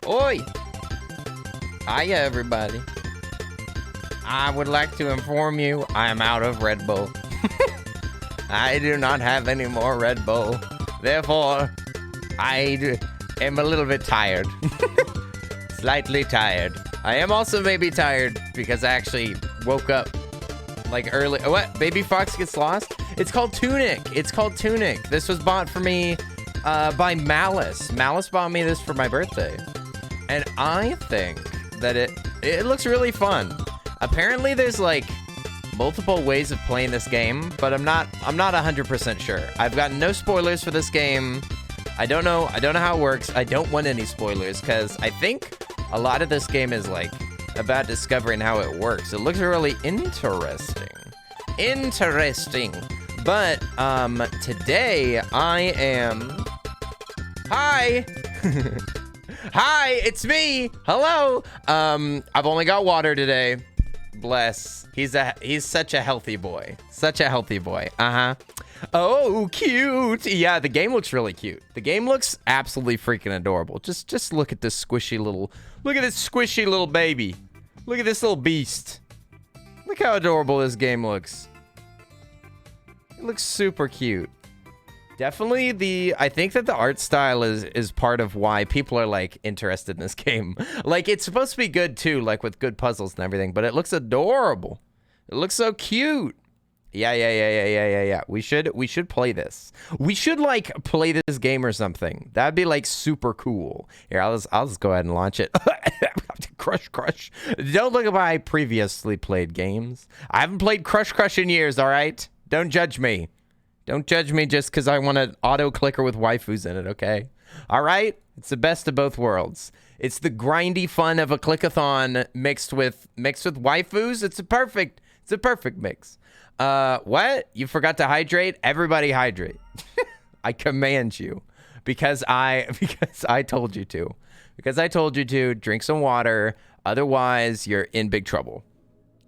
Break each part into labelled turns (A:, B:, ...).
A: Oi! Hiya, everybody. I would like to inform you I am out of Red Bull. I do not have any more Red Bull. Therefore, I am a little bit tired. Slightly tired. I am also maybe tired because I actually woke up like early. What? Baby Fox gets lost? It's called Tunic. It's called Tunic. This was bought for me by Malice. Malice bought me this for my birthday. And I think that it looks really fun. Apparently there's like multiple ways of playing this game, but I'm not 100% sure. I've gotten no spoilers for this game. I don't know how it works. I don't want any spoilers because I think a lot of this game is like about discovering how it works. It looks really interesting. But today I am Hi. Hi, it's me. Hello. I've only got water today. Bless. He's such a healthy boy. Such a healthy boy. Oh, cute. Yeah, the game looks really cute. The game looks absolutely freaking adorable. Just look at this squishy little baby. Look at this little beast. Look how adorable this game looks. It looks super cute. Definitely I think that the art style is part of why people are like interested in this game. Like it's supposed to be good too, like with good puzzles and everything, but it looks adorable. It looks so cute. Yeah. We should play this. We should like play this game or something. That'd be like super cool. Here, I'll just go ahead and launch it. Crush. Don't look at my previously played games. I haven't played Crush in years, all right? Don't judge me. Don't judge me just because I want an auto clicker with waifus in it, okay? All right? It's the best of both worlds. It's the grindy fun of a clickathon mixed with waifus. It's a perfect mix. What? You forgot to hydrate? Everybody hydrate. I command you because I told you to. Because I told you to drink some water. Otherwise, you're in big trouble.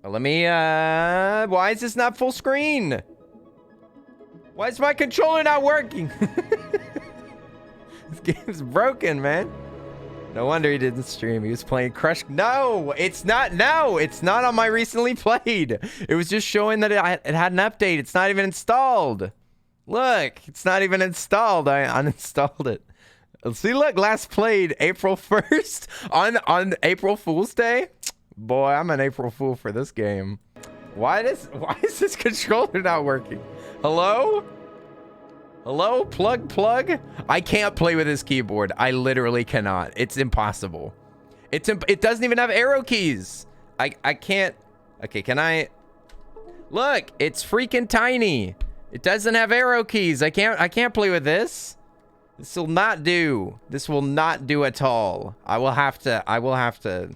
A: Let me, why is this not full screen? Why is my controller not working? This game's broken, man. No wonder he didn't stream. He was playing Crush. No, it's not on my recently played. It was just showing that it had an update. It's not even installed. Look, it's not even installed. I uninstalled it. See, look, last played April 1st on April Fool's Day. Boy, I'm an April Fool for this game. Why is this controller not working? Hello? Hello? Plug? I can't play with this keyboard. I literally cannot. It's impossible. It doesn't even have arrow keys. I can't. Okay, can I? Look, it's freaking tiny. It doesn't have arrow keys. I can't play with this. This will not do. This will not do at all. I will have to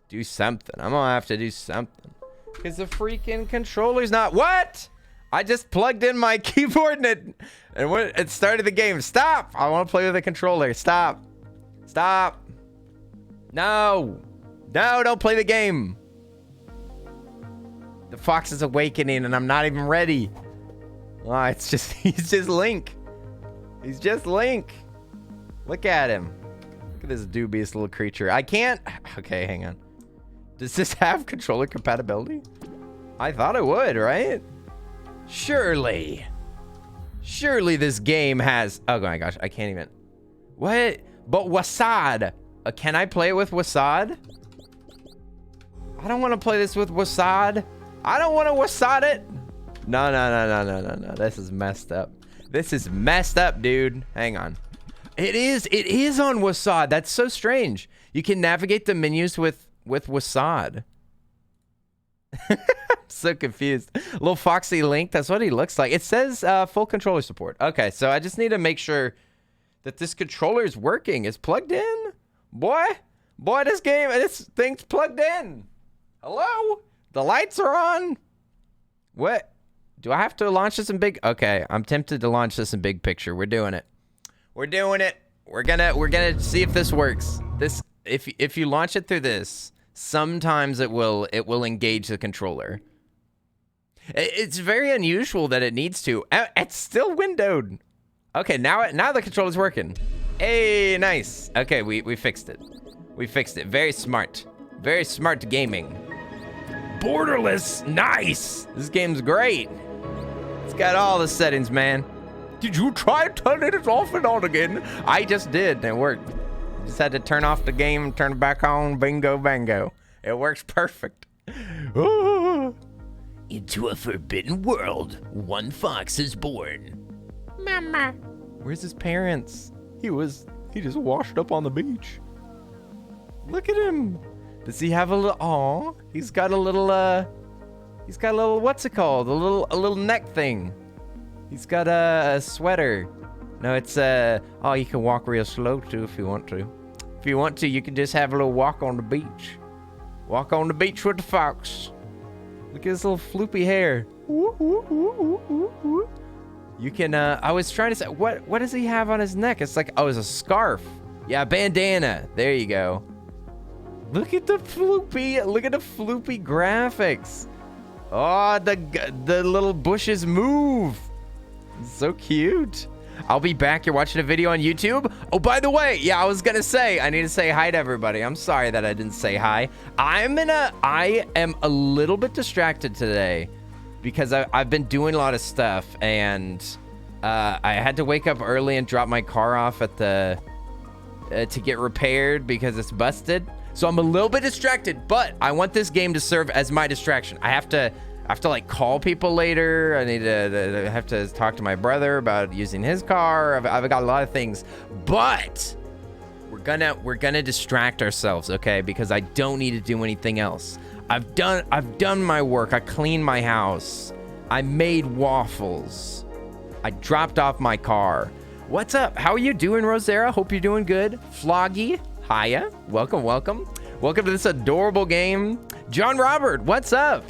A: do something. I'm gonna have to do something. Because the freaking controller's not. What? I just plugged in my keyboard and it started the game. Stop! I want to play with the controller. Stop. Stop. No. No, don't play the game. The fox is awakening and I'm not even ready. Oh, it's just, he's just Link. He's just Link. Look at him. Look at this dubious little creature. I can't. Okay, hang on. Does this have controller compatibility? I thought it would, right? Surely. Surely this game has... Oh my gosh, I can't even... What? But Wasad. Can I play it with Wasad? I don't want to play this with Wasad. I don't want to Wasad it. No. This is messed up. This is messed up, dude. Hang on. It is on Wasad. That's so strange. You can navigate the menus with Wasad. I'm so confused. Little foxy Link. That's what he looks like. It says full controller support. Okay, so I just need to make sure that this controller is working. It's plugged in. Boy, this thing's plugged in. Hello? The lights are on. What? Do I have to launch this in big? Okay, I'm tempted to launch this in big picture. We're doing it. We're doing it. We're gonna see if this works. This, if you launch it through this, sometimes it will engage the controller. It's very unusual that it needs to. It's still windowed. Okay, now the controller's working. Hey, nice. Okay, we fixed it. We fixed it. Very smart. Very smart gaming. Borderless. Nice. This game's great. It's got all the settings, man. Did you try turning it off and on again? I just did, and it worked. Just had to turn off the game and turn it back on. Bingo, bango. It works perfect.
B: Into a forbidden world, one fox is born.
A: Mama. Where's his parents? He just washed up on the beach. Look at him. Does he have a little, aw, he's got a little, what's it called? A little neck thing. He's got a sweater. No, it's, oh, you can walk real slow too if you want to. If you want to, you can just have a little walk on the beach. Walk on the beach with the fox. Look at his little floopy hair. You can, I was trying to say, what does he have on his neck? It's like, oh, it's a scarf. Yeah, bandana. There you go. Look at the floopy graphics. Oh, the little bushes move. So cute. I'll be back. You're watching a video on YouTube. Oh, by the way, yeah, I was gonna say, I need to say hi to everybody. I'm sorry that I didn't say hi. I am a little bit distracted today because I've been doing a lot of stuff, and I had to wake up early and drop my car off at the to get repaired because it's busted. So I'm a little bit distracted, but I want this game to serve as my distraction. I have to like call people later. I need to have to talk to my brother about using his car. I've got a lot of things, but we're gonna distract ourselves, okay? Because I don't need to do anything else. I've done my work. I cleaned my house. I made waffles. I dropped off my car. What's up? How are you doing, Rosera? Hope you're doing good. Floggy, hiya. Welcome. Welcome to this adorable game. John Robert, what's up?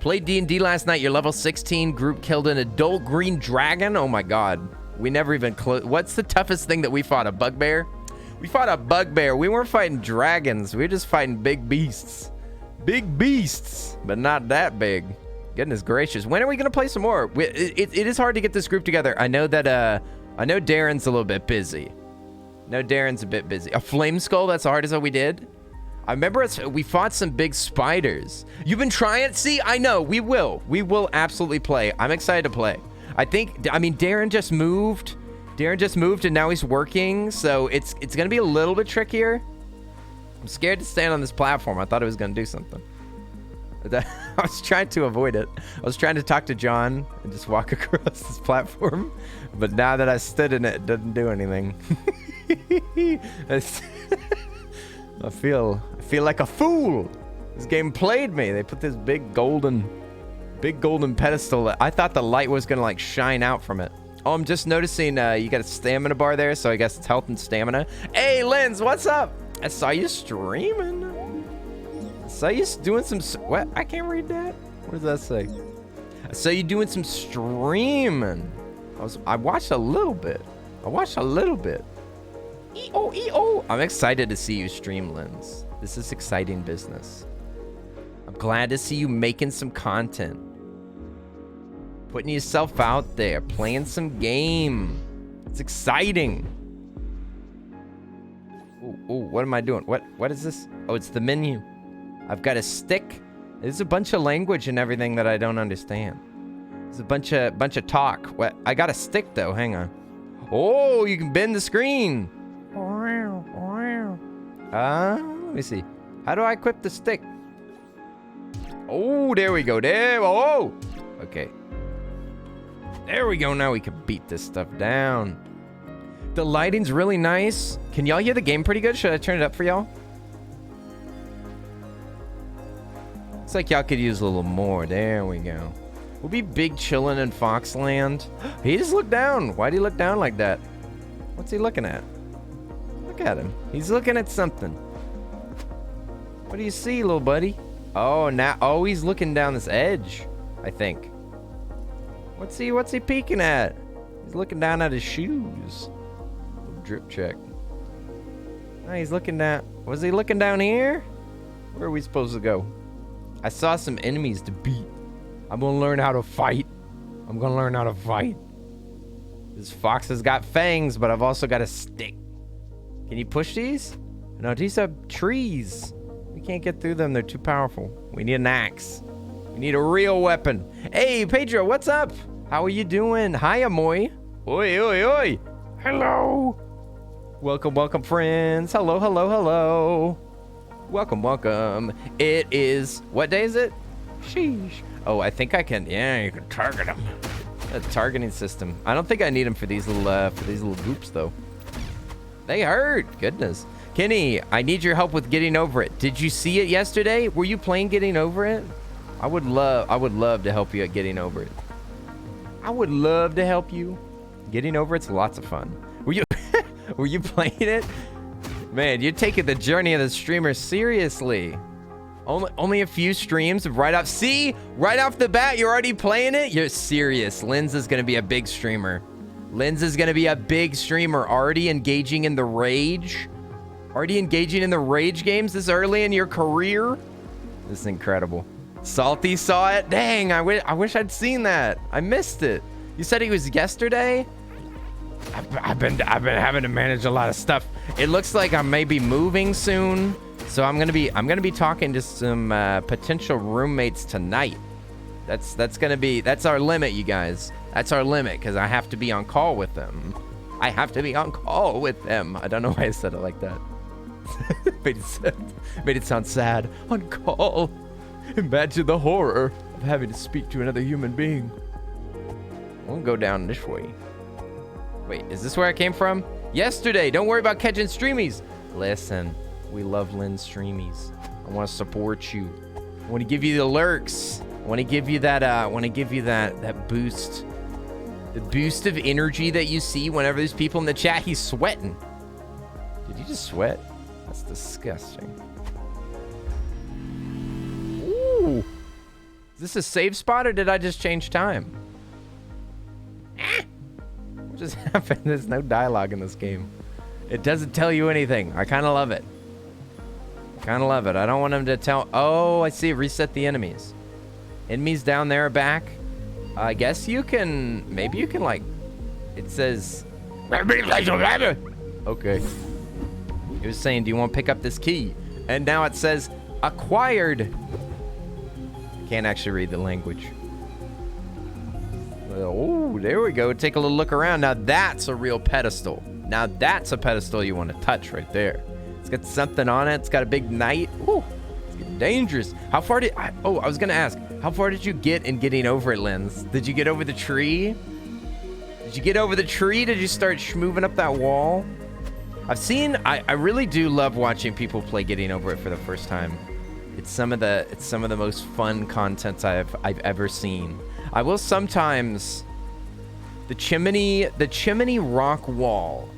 A: Played D&D last night. Your level 16 group killed an adult green dragon. Oh my God. We never even what's the toughest thing that we fought? A bugbear? We fought a bugbear. We weren't fighting dragons. We were just fighting big beasts. Big beasts, but not that big. Goodness gracious. When are we going to play some more? It is hard to get this group together. I know that, I know Darren's a little bit busy. No, Darren's a bit busy. A flame skull, that's the hardest that we did. I remember we fought some big spiders. You've been trying it? See, I know, we will. We will absolutely play. I'm excited to play. I mean, Darren just moved. And now he's working. So it's going to be a little bit trickier. I'm scared to stand on this platform. I thought it was going to do something. I was trying to avoid it. I was trying to talk to John and just walk across this platform. But now that I stood in it, it doesn't do anything. I feel like a fool. This game played me. They put this big golden pedestal. I thought the light was gonna like shine out from it. Oh, I'm just noticing you got a stamina bar there, so I guess it's health and stamina. Hey, Linz, what's up? I saw you streaming. I saw you doing some... What? I can't read that. What does that say? I saw you doing some streaming. I watched a little bit. E-oh. I'm excited to see you stream, Linz. This is exciting business. I'm glad to see you making some content. Putting yourself out there, playing some game. It's exciting. Ooh, what am I doing? What is this? Oh, it's the menu. I've got a stick. There's a bunch of language and everything that I don't understand. There's a bunch of talk. What? I got a stick though. Hang on. Oh, you can bend the screen. Let me see. How do I equip the stick? Oh, there we go. Oh, okay. There we go. Now we can beat this stuff down. The lighting's really nice. Can y'all hear the game pretty good? Should I turn it up for y'all? Looks like y'all could use a little more. There we go. We'll be big chillin' in Foxland. He just looked down. Why'd he look down like that? What's he looking at? Look at him. He's looking at something. What do you see, little buddy? Oh, he's looking down this edge, I think. What's he peeking at? He's looking down at his shoes. Little drip check. No, he's looking down. Was he looking down here? Where are we supposed to go? I saw some enemies to beat. I'm gonna learn how to fight. This fox has got fangs, but I've also got a stick. Can you push these? No, these are trees. We can't get through them. They're too powerful. We need an axe. We need a real weapon. Hey, Pedro, what's up? How are you doing? Hi, Amoy. Oi. Hello. Welcome, friends. Hello. Welcome. It is... What day is it? Sheesh. Oh, I think I can... Yeah, you can target them. A targeting system. I don't think I need them for these little groups, though. They hurt. Goodness. Kenny, I need your help with getting over it. Did you see it yesterday? Were you playing getting over it? I would love to help you at getting over it. I would love to help you. Getting over it's lots of fun. Were you playing it? Man, you're taking the journey of the streamer seriously. Only a few streams right off. See, right off the bat, you're already playing it. You're serious. Linz is gonna be a big streamer. Already engaging in the rage. Games this early in your career. This is incredible. Salty saw it. Dang, I wish I'd seen that. I missed it. You said it was yesterday? I've been having to manage a lot of stuff. It looks like I may be moving soon, so I'm gonna be talking to some potential roommates tonight. That's our limit, you guys. That's our limit, because I have to be on call with them. I don't know why I said it like that. made it sound sad. On call. Imagine the horror of having to speak to another human being. We'll go down this way. Wait, is this where I came from? Yesterday. Don't worry about catching streamies. Listen, we love Lynn's streamies. I want to support you. I want to give you the lurks. I want to give you that. That boost. The boost of energy that you see whenever there's people in the chat. He's sweating. Did you just sweat? That's disgusting. Ooh. Is this a save spot or did I just change time? What just happened? There's no dialogue in this game. It doesn't tell you anything. I kind of love it. I don't want him to tell. Oh, I see. Reset the enemies. Enemies down there are back. I guess you can. Maybe you can like. It says. Okay. It was saying, do you want to pick up this key? And now it says acquired. Can't actually read the language. Oh, there we go. Take a little look around. Now that's a real pedestal. Now that's a pedestal you want to touch right there. It's got something on it. It's got a big knight. Ooh, it's getting dangerous. How far did I was going to ask, how far did you get in getting over it, Linz? Did you get over the tree? Did you start moving up that wall? I really do love watching people play getting over it for the first time. It's some of the most fun content I've ever seen. I will sometimes the chimney rock wall.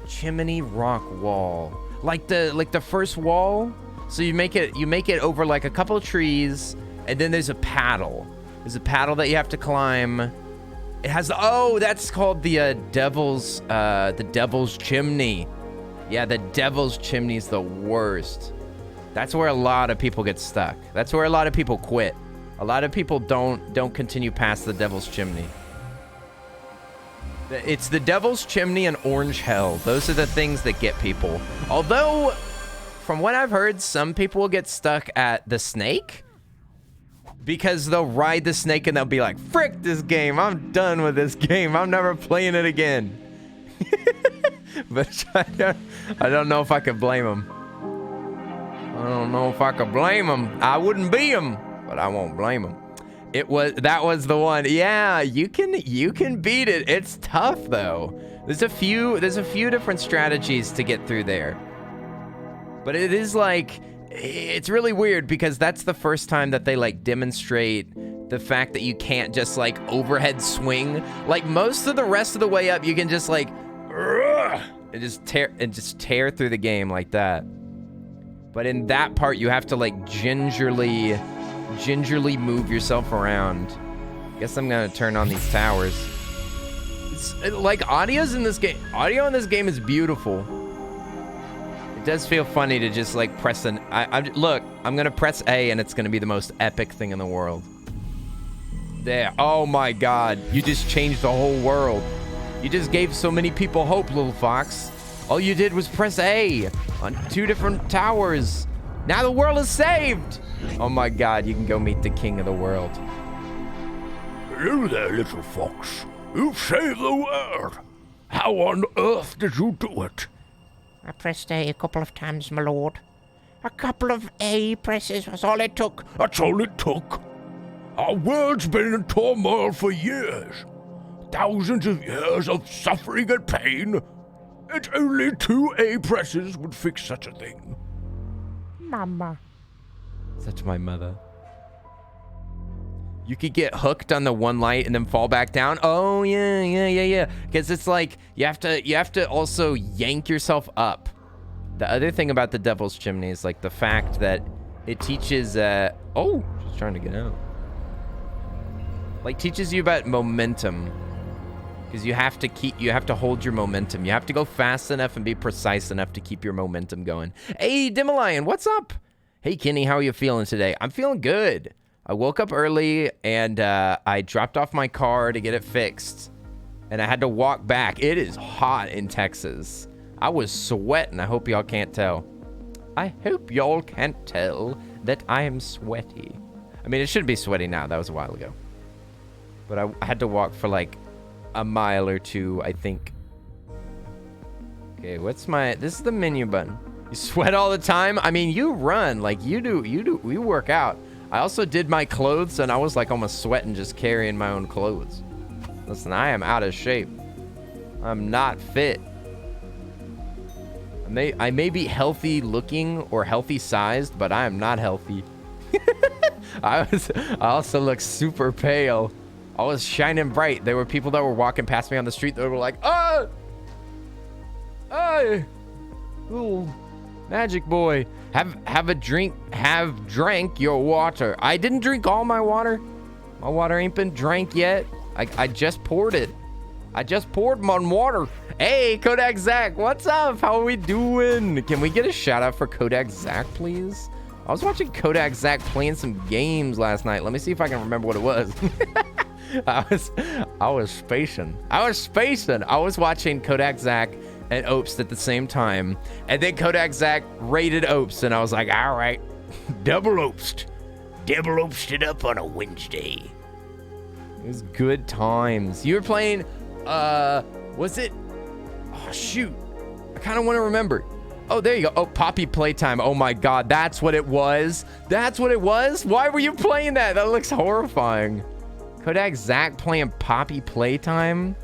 A: Chimney rock wall. Like the first wall. So you make it over like a couple of trees, and then there's a paddle. There's a paddle that you have to climb. It has that's called the devil's chimney. Yeah, the devil's chimney is the worst. That's where a lot of people get stuck. That's where a lot of people quit. A lot of people don't continue past the devil's chimney. It's the devil's chimney and orange hell. Those are the things that get people. Although, from what I've heard, some people will get stuck at the snake because they'll ride the snake and they'll be like, frick this game. I'm done with this game. I'm never playing it again. But I don't know if I could blame them. I don't know if I could blame them. I wouldn't be them, but I won't blame them. That was the one. Yeah, you can beat it. It's tough though. There's a few different strategies to get through there. But it is like, it's really weird because that's the first time that they like demonstrate the fact that you can't just like overhead swing. Like most of the rest of the way up, you can just like and just tear through the game like that. But in that part, you have to like gingerly move yourself around. Guess I'm gonna turn on these towers. Like audio in this game is beautiful. It does feel funny to just like press look, I'm gonna press A and it's gonna be the most epic thing in the world. There, oh my God, you just changed the whole world. You just gave so many people hope, little fox. All you did was press A on 2 different towers. Now the world is saved. Oh my God, you can go meet the king of the world.
C: Hello there, little fox. You've saved the world. How on earth did you do it?
D: I pressed A couple of times, my lord. A couple of A presses was all it took.
C: That's all it took. Our world's been in turmoil for years. Thousands of years of suffering and pain. And only 2 A presses would fix such a thing.
D: Mama.
A: Such my mother. You could get hooked on the one light and then fall back down. Oh yeah. Because it's like you have to also yank yourself up. The other thing about the devil's chimney is like the fact that it teaches oh, she's trying to get out. Like teaches you about momentum. Because you have to hold your momentum. You have to go fast enough and be precise enough to keep your momentum going. Hey, Dimalion, what's up? Hey, Kenny, how are you feeling today? I'm feeling good. I woke up early and I dropped off my car to get it fixed. And I had to walk back. It is hot in Texas. I was sweating. I hope y'all can't tell. I hope y'all can't tell that I am sweaty. I mean, it should be sweaty now. That was a while ago. But I had to walk for like a mile or 2, I think. Okay, this is the menu button. You sweat all the time? I mean, you run, like you work out. I also did my clothes and I was like almost sweating just carrying my own clothes. Listen, I am out of shape. I'm not fit. I may be healthy looking or healthy sized, but I am not healthy. I also look super pale. I was shining bright. There were people that were walking past me on the street that were like, oh, hey, little magic boy, have a drink, drank your water. I didn't drink all my water. My water ain't been drank yet. I just poured it. I just poured my water. Hey, Kodak Zach, what's up? How are we doing? Can we get a shout out for Kodak Zach, please? I was watching Kodak Zach playing some games last night. Let me see if I can remember what it was. I was spacing. I was watching Kodak Zach and Opes at the same time. And then Kodak Zach rated Opes, and I was like, all right, double Opesed.
B: Double Opesed it up on a Wednesday.
A: It was good times. You were playing, was it? Oh, shoot. I kind of want to remember. Oh, there you go. Oh, Poppy Playtime. Oh my God, that's what it was. That's what it was? Why were you playing that? That looks horrifying. Kodak Zach playing Poppy Playtime.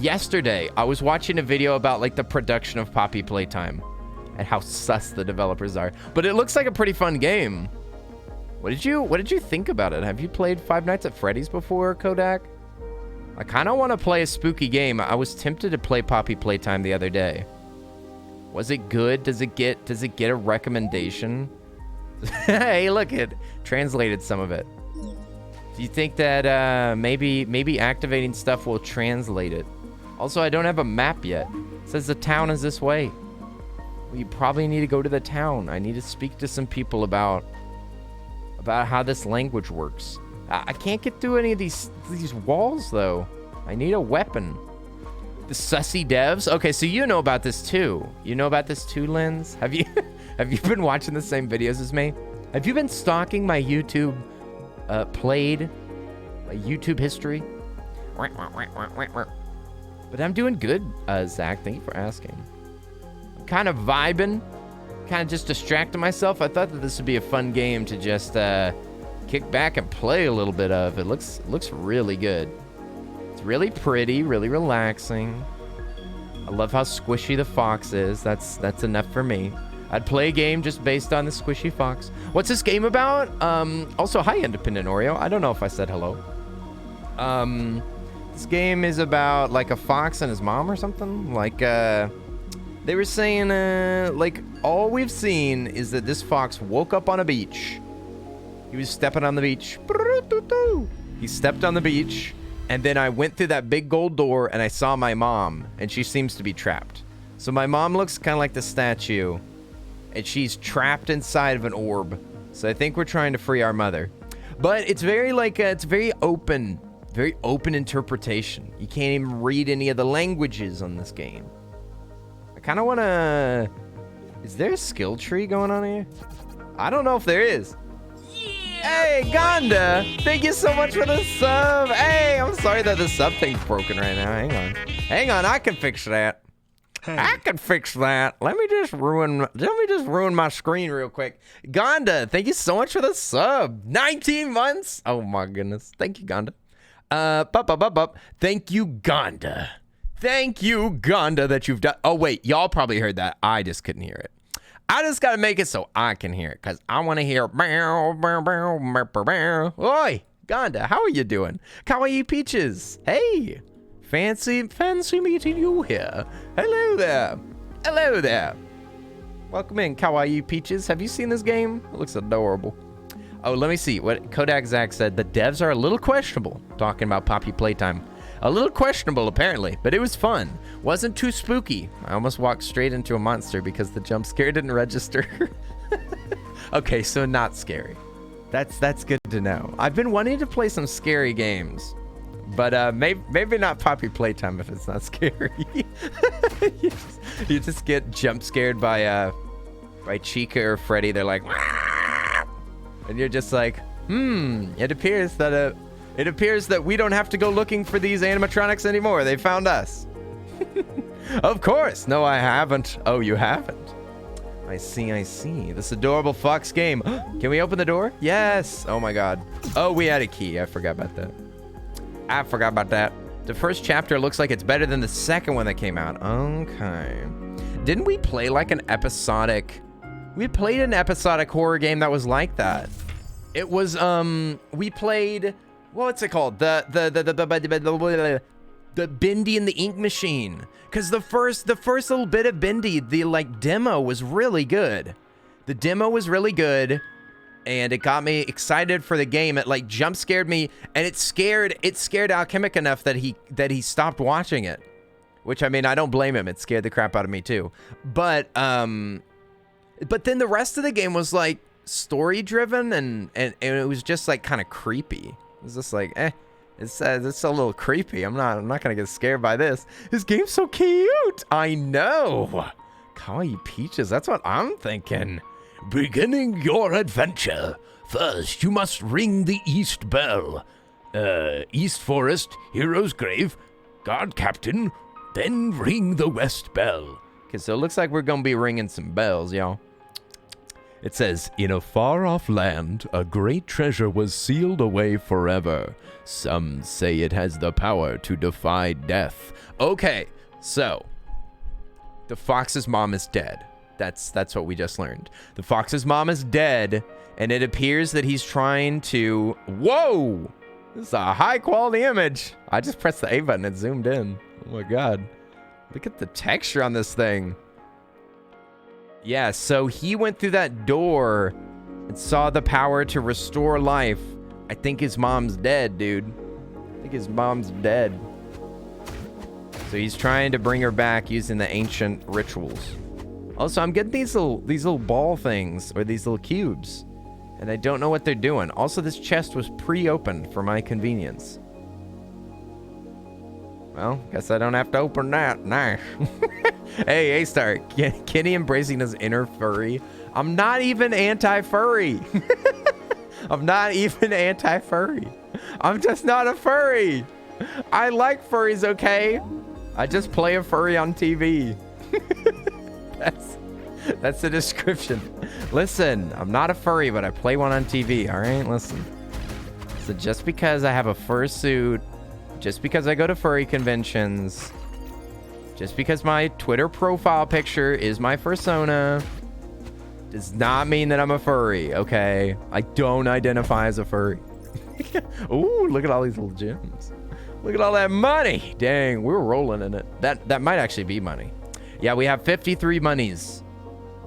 A: Yesterday, I was watching a video about like the production of Poppy Playtime. at how sus the developers are. But it looks like a pretty fun game. What did you think about it? Have you played Five Nights at Freddy's before, Kodak? I kind of want to play a spooky game. I was tempted to play Poppy Playtime the other day. Was it good? Does it get a recommendation? Hey, look, it translated some of it. Do you think that maybe activating stuff will translate it? Also, I don't have a map yet. It says the town is this way. We probably need to go to the town. I need to speak to some people about how this language works. I can't get through any of these walls though. I need a weapon. The sussy devs. Okay, so you know about this too. You know about this too, Lens? Have you been watching the same videos as me? Have you been stalking my YouTube my YouTube history? But I'm doing good, Zach. Thank you for asking. I'm kind of vibing, kind of just distracting myself. I thought that this would be a fun game to just kick back and play a little bit of. It looks really good. It's really pretty, really relaxing. I love how squishy the fox is. That's enough for me. I'd play a game just based on the squishy fox. What's this game about? Also, hi, Independent Oreo. I don't know if I said hello. This game is about like a fox and his mom or something. Like they were saying like all we've seen is that this fox woke up on a beach. He was stepping on the beach. He stepped on the beach, and then I went through that big gold door and I saw my mom, and she seems to be trapped. So my mom looks kind of like the statue, and she's trapped inside of an orb. So I think we're trying to free our mother. But it's very like it's very open interpretation. You can't even read any of the languages on this game. I kind of want to... Is there a skill tree going on here? I don't know if there is. Hey, Gonda! Thank you so much for the sub! Hey, I'm sorry that the sub thing's broken right now. Hang on, I can fix that. Hey. I can fix that. Let me just ruin my screen real quick. Gonda, thank you so much for the sub. 19 months? Oh my goodness. Thank you, Gonda. Thank you, Gonda. Thank you, Gonda, that you've done. Oh wait, y'all probably heard that. I just couldn't hear it. I just gotta make it so I can hear it, because I want to hear. Oi, Gonda, how are you doing? Kawaii Peaches, hey, fancy meeting you here. Hello there. Welcome in, Kawaii Peaches. Have you seen this game? It looks adorable. Oh, let me see what Kodak Zach said. The devs are a little questionable. Talking about Poppy Playtime. A little questionable, apparently, but it was fun. Wasn't too spooky. I almost walked straight into a monster because the jump scare didn't register. Okay, so not scary. That's good to know. I've been wanting to play some scary games, but maybe not Poppy Playtime if it's not scary. you just get jump scared by Chica or Freddy. They're like, Wah! And you're just like, it appears that we don't have to go looking for these animatronics anymore. They found us. Of course. No, I haven't. Oh, you haven't. I see. This adorable fox game. Can we open the door? Yes. Oh my God. Oh, we had a key. I forgot about that. The first chapter looks like it's better than the second one that came out. Okay. Didn't we play like an episodic... We played an episodic horror game that was like that. It was, we played... What's it called? The Bendy and the Ink Machine. Because the first little bit of Bendy, the like demo was really good. The demo was really good, and it got me excited for the game. It like jump scared me, and it scared Alchemic enough that he stopped watching it. Which, I mean, I don't blame him. It scared the crap out of me too. But then the rest of the game was like story driven, and it was just like kind of creepy. It was just like, it's a little creepy. I'm not gonna get scared by this. This game's so cute. I know. Kawaii Peaches, that's what I'm thinking.
C: Beginning your adventure. First, you must ring the East Bell. East Forest, Hero's Grave, Guard Captain, then ring the West Bell.
A: Okay, so it looks like we're gonna be ringing some bells, y'all.
C: It says, in a far-off land, a great treasure was sealed away forever. Some say it has the power to defy death.
A: Okay, so the fox's mom is dead. That's what we just learned. The fox's mom is dead, and it appears that he's trying to... Whoa! This is a high-quality image. I just pressed the A button and zoomed in. Oh, my God. Look at the texture on this thing. Yeah, so he went through that door and saw the power to restore life. I think his mom's dead, dude. I think his mom's dead. So he's trying to bring her back using the ancient rituals. Also, I'm getting these little ball things, or these little cubes, and I don't know what they're doing. Also, this chest was pre-opened for my convenience. Well, guess I don't have to open that. Nice. Hey, A-Star, Kenny embracing his inner furry. I'm not even anti-furry. I'm not even anti-furry. I'm just not a furry. I like furries, okay? I just play a furry on TV. That's the description. Listen, I'm not a furry, but I play one on TV, all right? Listen. So just because I have a fursuit, just because I go to furry conventions, just because my Twitter profile picture is my fursona, does not mean that I'm a furry, okay? I don't identify as a furry. Ooh, look at all these little gems. Look at all that money. Dang, we're rolling in it. That might actually be money. Yeah, we have 53 monies.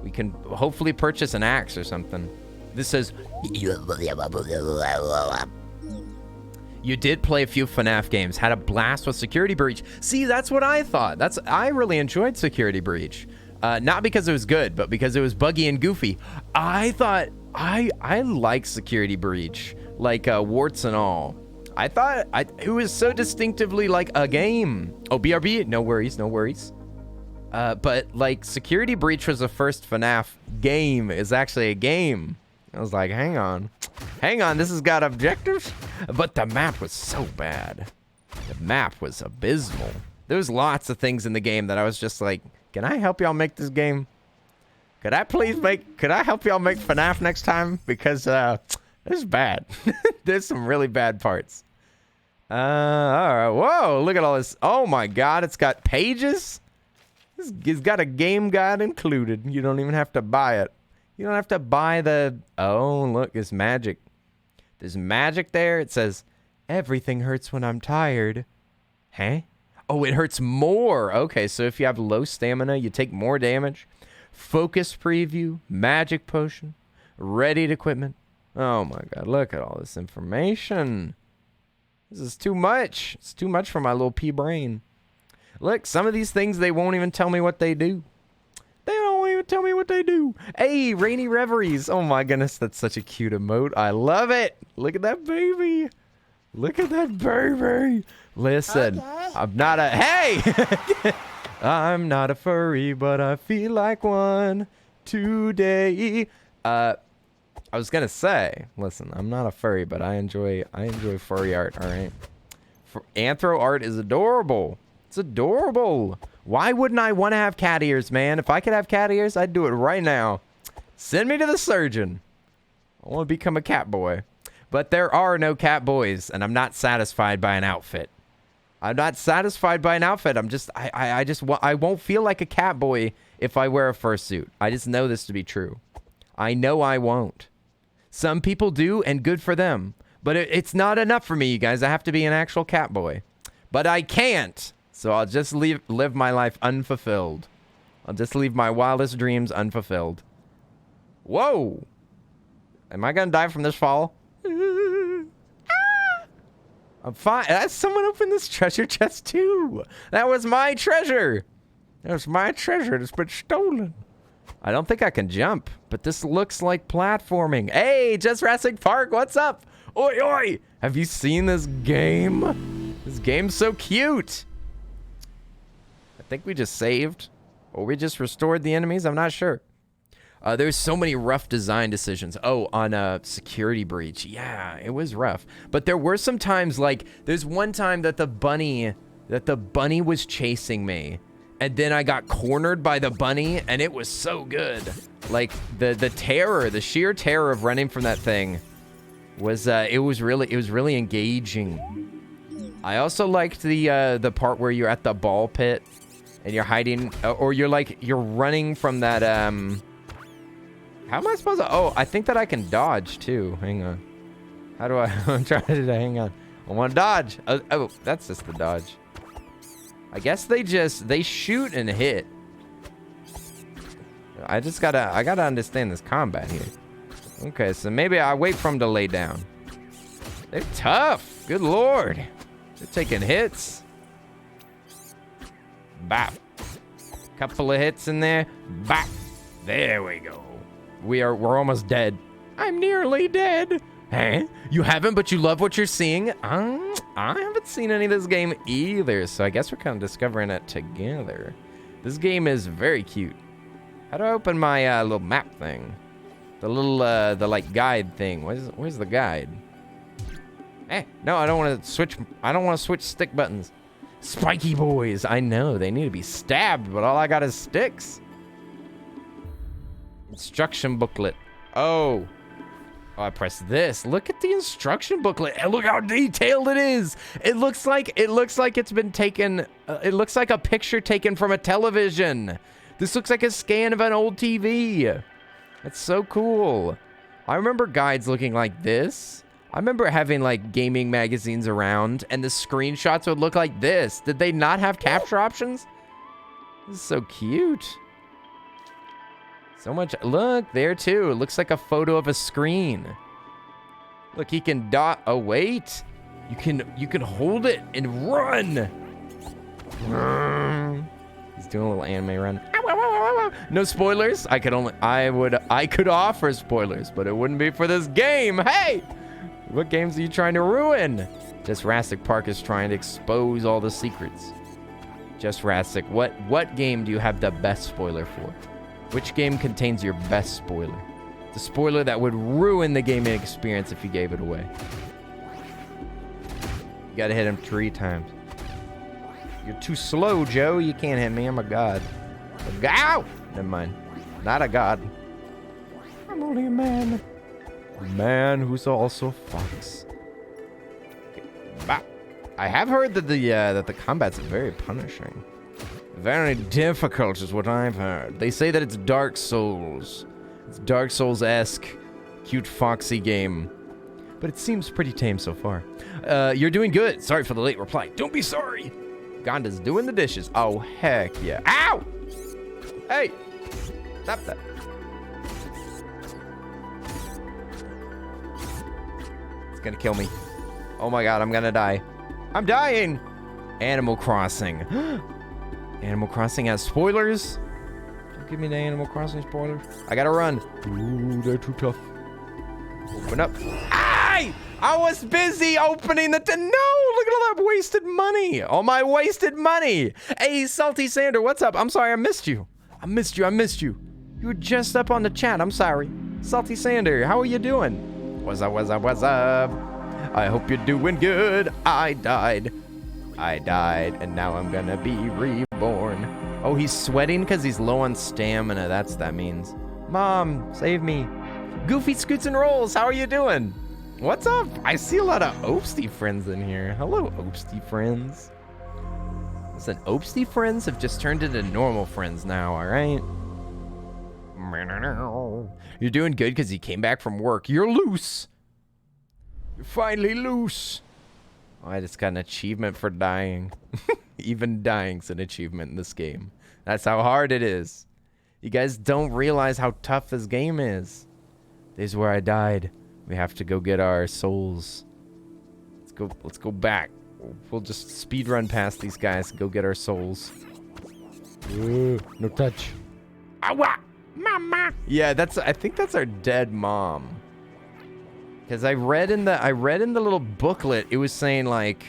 A: We can hopefully purchase an axe or something. This says... You did play a few FNAF games. Had a blast with Security Breach. See, that's what I thought. I really enjoyed Security Breach. Not because it was good, but because it was buggy and goofy. I thought... I like Security Breach. Like, warts and all. I thought it was so distinctively like a game. Oh, BRB? No worries, no worries. But like Security Breach was the first FNAF game. It's actually a game. I was like, hang on, this has got objectives. But the map was so bad. The map was abysmal. There was lots of things in the game that I was just like, can I help y'all make this game? Could I help y'all make FNAF next time? Because it's bad. There's some really bad parts. All right. Whoa, look at all this. Oh my God, it's got pages. It's got a game guide included. You don't even have to buy it. You don't have to buy the... Oh, look, it's magic. There's magic there. It says, everything hurts when I'm tired. Huh? Oh, it hurts more. Okay, so if you have low stamina, you take more damage. Focus preview, magic potion, readied equipment. Oh my God, look at all this information. This is too much. It's too much for my little pea brain. Look, some of these things, they won't even tell me what they do. They don't even tell me what they do. Hey, Rainy Reveries. Oh my goodness, that's such a cute emote. I love it. Look at that baby. Look at that baby. Listen, okay. I'm not a... Hey! I'm not a furry, but I feel like one today. I was gonna say, listen, I'm not a furry, but I enjoy furry art, all right? Anthro art is adorable. It's adorable. Why wouldn't I want to have cat ears, man? If I could have cat ears, I'd do it right now. Send me to the surgeon. I want to become a cat boy. But there are no cat boys, and I'm not satisfied by an outfit. I'm not satisfied by an outfit. I won't feel like a cat boy if I wear a fursuit. I just know this to be true. I know I won't. Some people do, and good for them. But it's not enough for me, you guys. I have to be an actual cat boy. But I can't. So I'll just live my life unfulfilled. I'll just leave my wildest dreams unfulfilled. Whoa! Am I gonna die from this fall? I'm fine. Someone opened this treasure chest too. That was my treasure. That was my treasure. It's been stolen. I don't think I can jump, but this looks like platforming. Hey, Just Jurassic Park, what's up? Oi, oi! Have you seen this game? This game's so cute. I think we just saved, or we just restored the enemies. I'm not sure. There's so many rough design decisions. Oh, on Security Breach. Yeah, it was rough. But there were some times, like, there's one time that the bunny was chasing me. And then I got cornered by the bunny, and it was so good. Like, the terror, the sheer terror of running from that thing was, it was really engaging. I also liked the part where you're at the ball pit, and you're hiding, or you're running from that, how am I supposed to, oh, I think that I can dodge too. Hang on. How do I, I'm trying to, hang on. I want to dodge. Oh, that's just the dodge. I guess they shoot and hit. I gotta understand this combat here. Okay, so maybe I wait for them to lay down. They're tough. Good lord. They're taking hits. Bop. Couple of hits in there. Bop. There we go. We're almost dead. I'm nearly dead. Huh? You haven't, but you love what you're seeing? I haven't seen any of this game either, so I guess we're kind of discovering it together. This game is very cute. How do I open my little map thing? The little, the like guide thing. Where's the guide? Eh, no, I don't want to switch stick buttons. Spiky boys. I know, they need to be stabbed, but all I got is sticks. Instruction booklet. Oh, I press this. Look at the instruction booklet and look how detailed it is. It looks like it's been taken. It looks like a picture taken from a television. This looks like a scan of an old TV. That's so cool. I remember guides looking like this. I remember having like gaming magazines around and the screenshots would look like this. Did they not have capture options? This is so cute. So much. Look, there too. It looks like a photo of a screen. Look, he can dot. Oh, wait. You can hold it and run. He's doing a little anime run. No spoilers. I could offer spoilers, but it wouldn't be for this game. Hey, what games are you trying to ruin? Just Jurassic Park is trying to expose all the secrets. Just Jurassic. What game do you have the best spoiler for? Which game contains your best spoiler? The spoiler that would ruin the gaming experience if you gave it away. You gotta hit him 3 times. You're too slow, Joe. You can't hit me. I'm a god. Ow! Never mind. Not a god. I'm only a man. A man who's also a fox. Okay. I have heard that the combat's very punishing. Very difficult is what I've heard. They say that it's Dark Souls. It's Dark Souls-esque, cute foxy game. But it seems pretty tame so far. You're doing good. Sorry for the late reply. Don't be sorry. Gonda's doing the dishes. Oh, heck yeah. Ow! Hey! Stop that. It's gonna kill me. Oh my god, I'm gonna die. I'm dying! Animal Crossing. Animal Crossing has spoilers. Don't give me the Animal Crossing spoilers. I gotta run. Ooh, they're too tough. Open up. Aye! I was busy opening the... No! Look at all that wasted money. All my wasted money. Hey, Salty Sander, what's up? I'm sorry, I missed you. I missed you. You were just up on the chat. I'm sorry. Salty Sander, how are you doing? What's up? I hope you're doing good. I died, and now I'm gonna be reborn. Oh, he's sweating because he's low on stamina. That's what that means. Mom, save me. Goofy Scoots and Rolls, how are you doing? What's up? I see a lot of Opsty friends in here. Hello, Opsty friends. Listen, Opsty friends have just turned into normal friends now, all right? You're doing good because you came back from work. You're loose. You're finally loose. Oh, I just got an achievement for dying. Even dying's an achievement in this game. That's how hard it is. You guys don't realize how tough this game is. This is where I died. We have to go get our souls. Let's go back. We'll just speed run past these guys and go get our souls. No touch. Awa! Mama! Yeah, I think that's our dead mom. Because I read in the little booklet, it was saying like,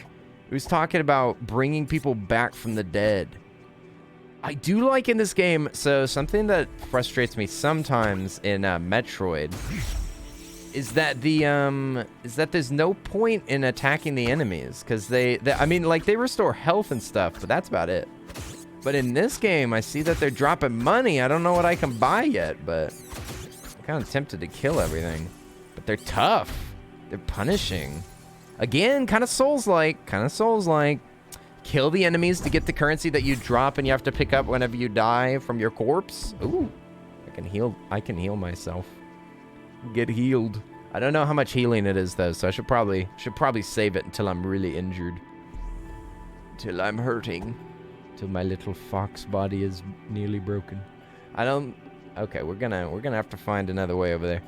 A: it was talking about bringing people back from the dead. I do like in this game, so something that frustrates me sometimes in Metroid is that there's no point in attacking the enemies because I mean, like, they restore health and stuff, but that's about it. But in this game, I see that they're dropping money. I don't know what I can buy yet, but I'm kind of tempted to kill everything. But they're tough. They're punishing. Again, kind of Souls-like. Can't kill the enemies to get the currency that you drop and you have to pick up whenever you die from your corpse. Ooh, I can heal myself. Get healed. I don't know how much healing it is though, so I should probably save it until I'm really injured. Till I'm hurting. Till my little fox body is nearly broken. Okay, we're gonna have to find another way over there.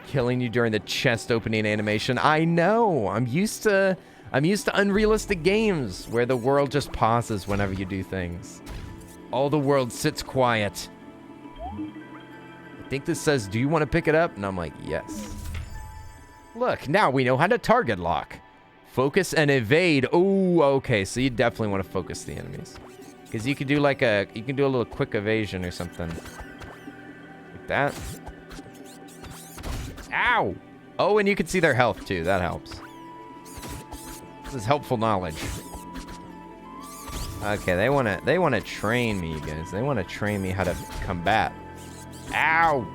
A: Killing you during the chest opening animation. I know. I'm used to unrealistic games where the world just pauses whenever you do things. All the world sits quiet. I think this says, do you want to pick it up? And I'm like, yes. Look, now we know how to target lock. Focus and evade. Oh, okay. So you definitely want to focus the enemies. Because you can do like a little quick evasion or something. Like that. Ow! Oh, and you can see their health too. That helps. This is helpful knowledge. Okay, they wanna train me, you guys. They wanna train me how to combat. Ow!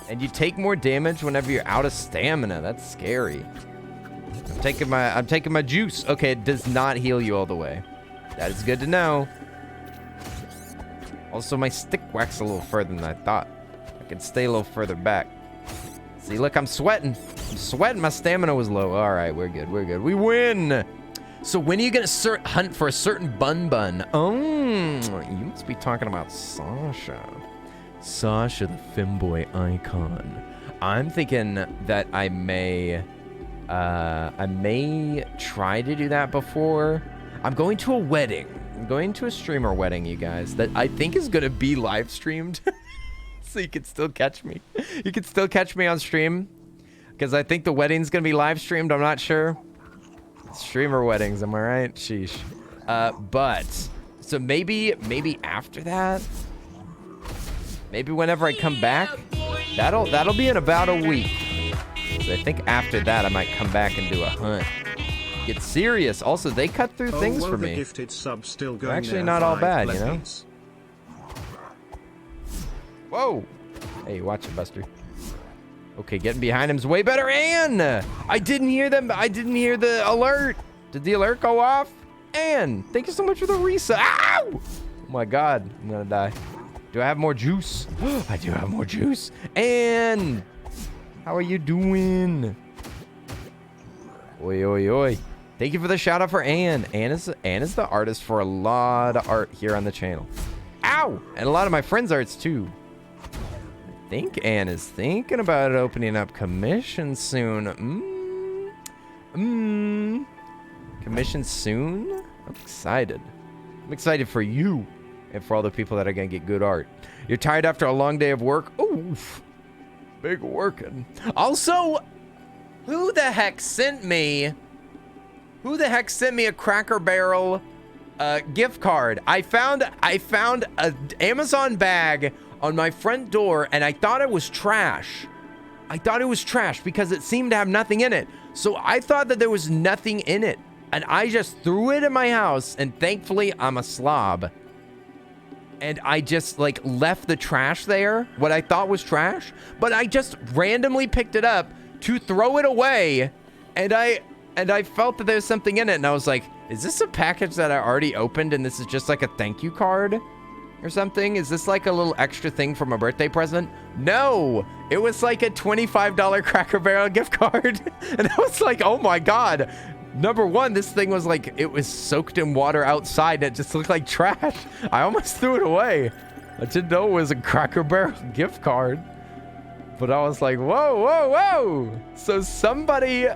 A: And you take more damage whenever you're out of stamina. That's scary. I'm taking my juice. Okay, it does not heal you all the way. That is good to know. Also, my stick whacks a little further than I thought. I can stay a little further back. See, look, I'm sweating. I'm sweating. My stamina was low. All right, we're good. We're good. We win. So when are you going to hunt for a certain bun? Oh, you must be talking about Sasha. Sasha, the femboy icon. I'm thinking that I may try to do that before. I'm going to a wedding. I'm going to a streamer wedding, you guys, that I think is going to be live streamed. So you can still catch me. You can still catch me on stream. Because I think the wedding's going to be live streamed. I'm not sure. Streamer weddings, am I right? Sheesh. But, so maybe after that. Maybe whenever I come back. That'll be in about a week. So I think after that I might come back and do a hunt. Get serious. Also, they cut through things for me. They're actually not all bad, you know? Whoa! Hey, watch it, Buster. Okay, getting behind him's way better. And I didn't hear them. I didn't hear the alert. Did the alert go off? And thank you so much for the reset. Ow! Oh my God, I'm gonna die. Do I have more juice? I do have more juice. And how are you doing? Oi, oi, oi. Thank you for the shout out for Anne. Anne is the artist for a lot of art here on the channel. Ow! And a lot of my friends' arts too. I think Anne is thinking about opening up commission soon. Commission soon? I'm excited. I'm excited for you and for all the people that are going to get good art. You're tired after a long day of work? Oof. Big working. Also, who the heck sent me a Cracker Barrel gift card? I found an Amazon bag on my front door, and I thought it was trash. I thought it was trash because it seemed to have nothing in it. So I thought that there was nothing in it, and I just threw it in my house, and thankfully I'm a slob. And I just like left the trash there, what I thought was trash, but I just randomly picked it up to throw it away, and I felt that there was something in it, and I was like, is this a package that I already opened and this is just like a thank you card or something? Is this like a little extra thing from a birthday present? No, it was like a $25 Cracker Barrel gift card. And I was like, oh my God. Number one, this thing was like, it was soaked in water outside and it just looked like trash. I almost threw it away. I didn't know it was a Cracker Barrel gift card. But I was like, whoa, whoa, whoa. So somebody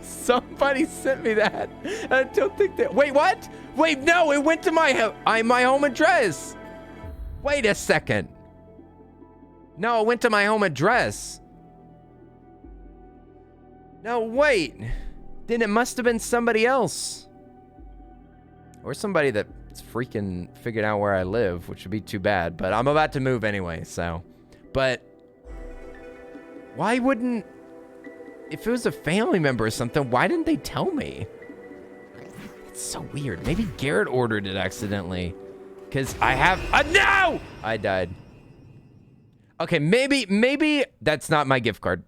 A: sent me that. I don't think that. Wait, what? Wait, no, it went to my home address. Wait a second. No, it went to my home address. No, wait. Then it must have been somebody else. Or somebody that's freaking figured out where I live, which would be too bad. But I'm about to move anyway, so. But why wouldn't... If it was a family member or something, why didn't they tell me? It's so weird. Maybe Garrett ordered it accidentally. Because I have... no! I died. Okay, maybe that's not my gift card.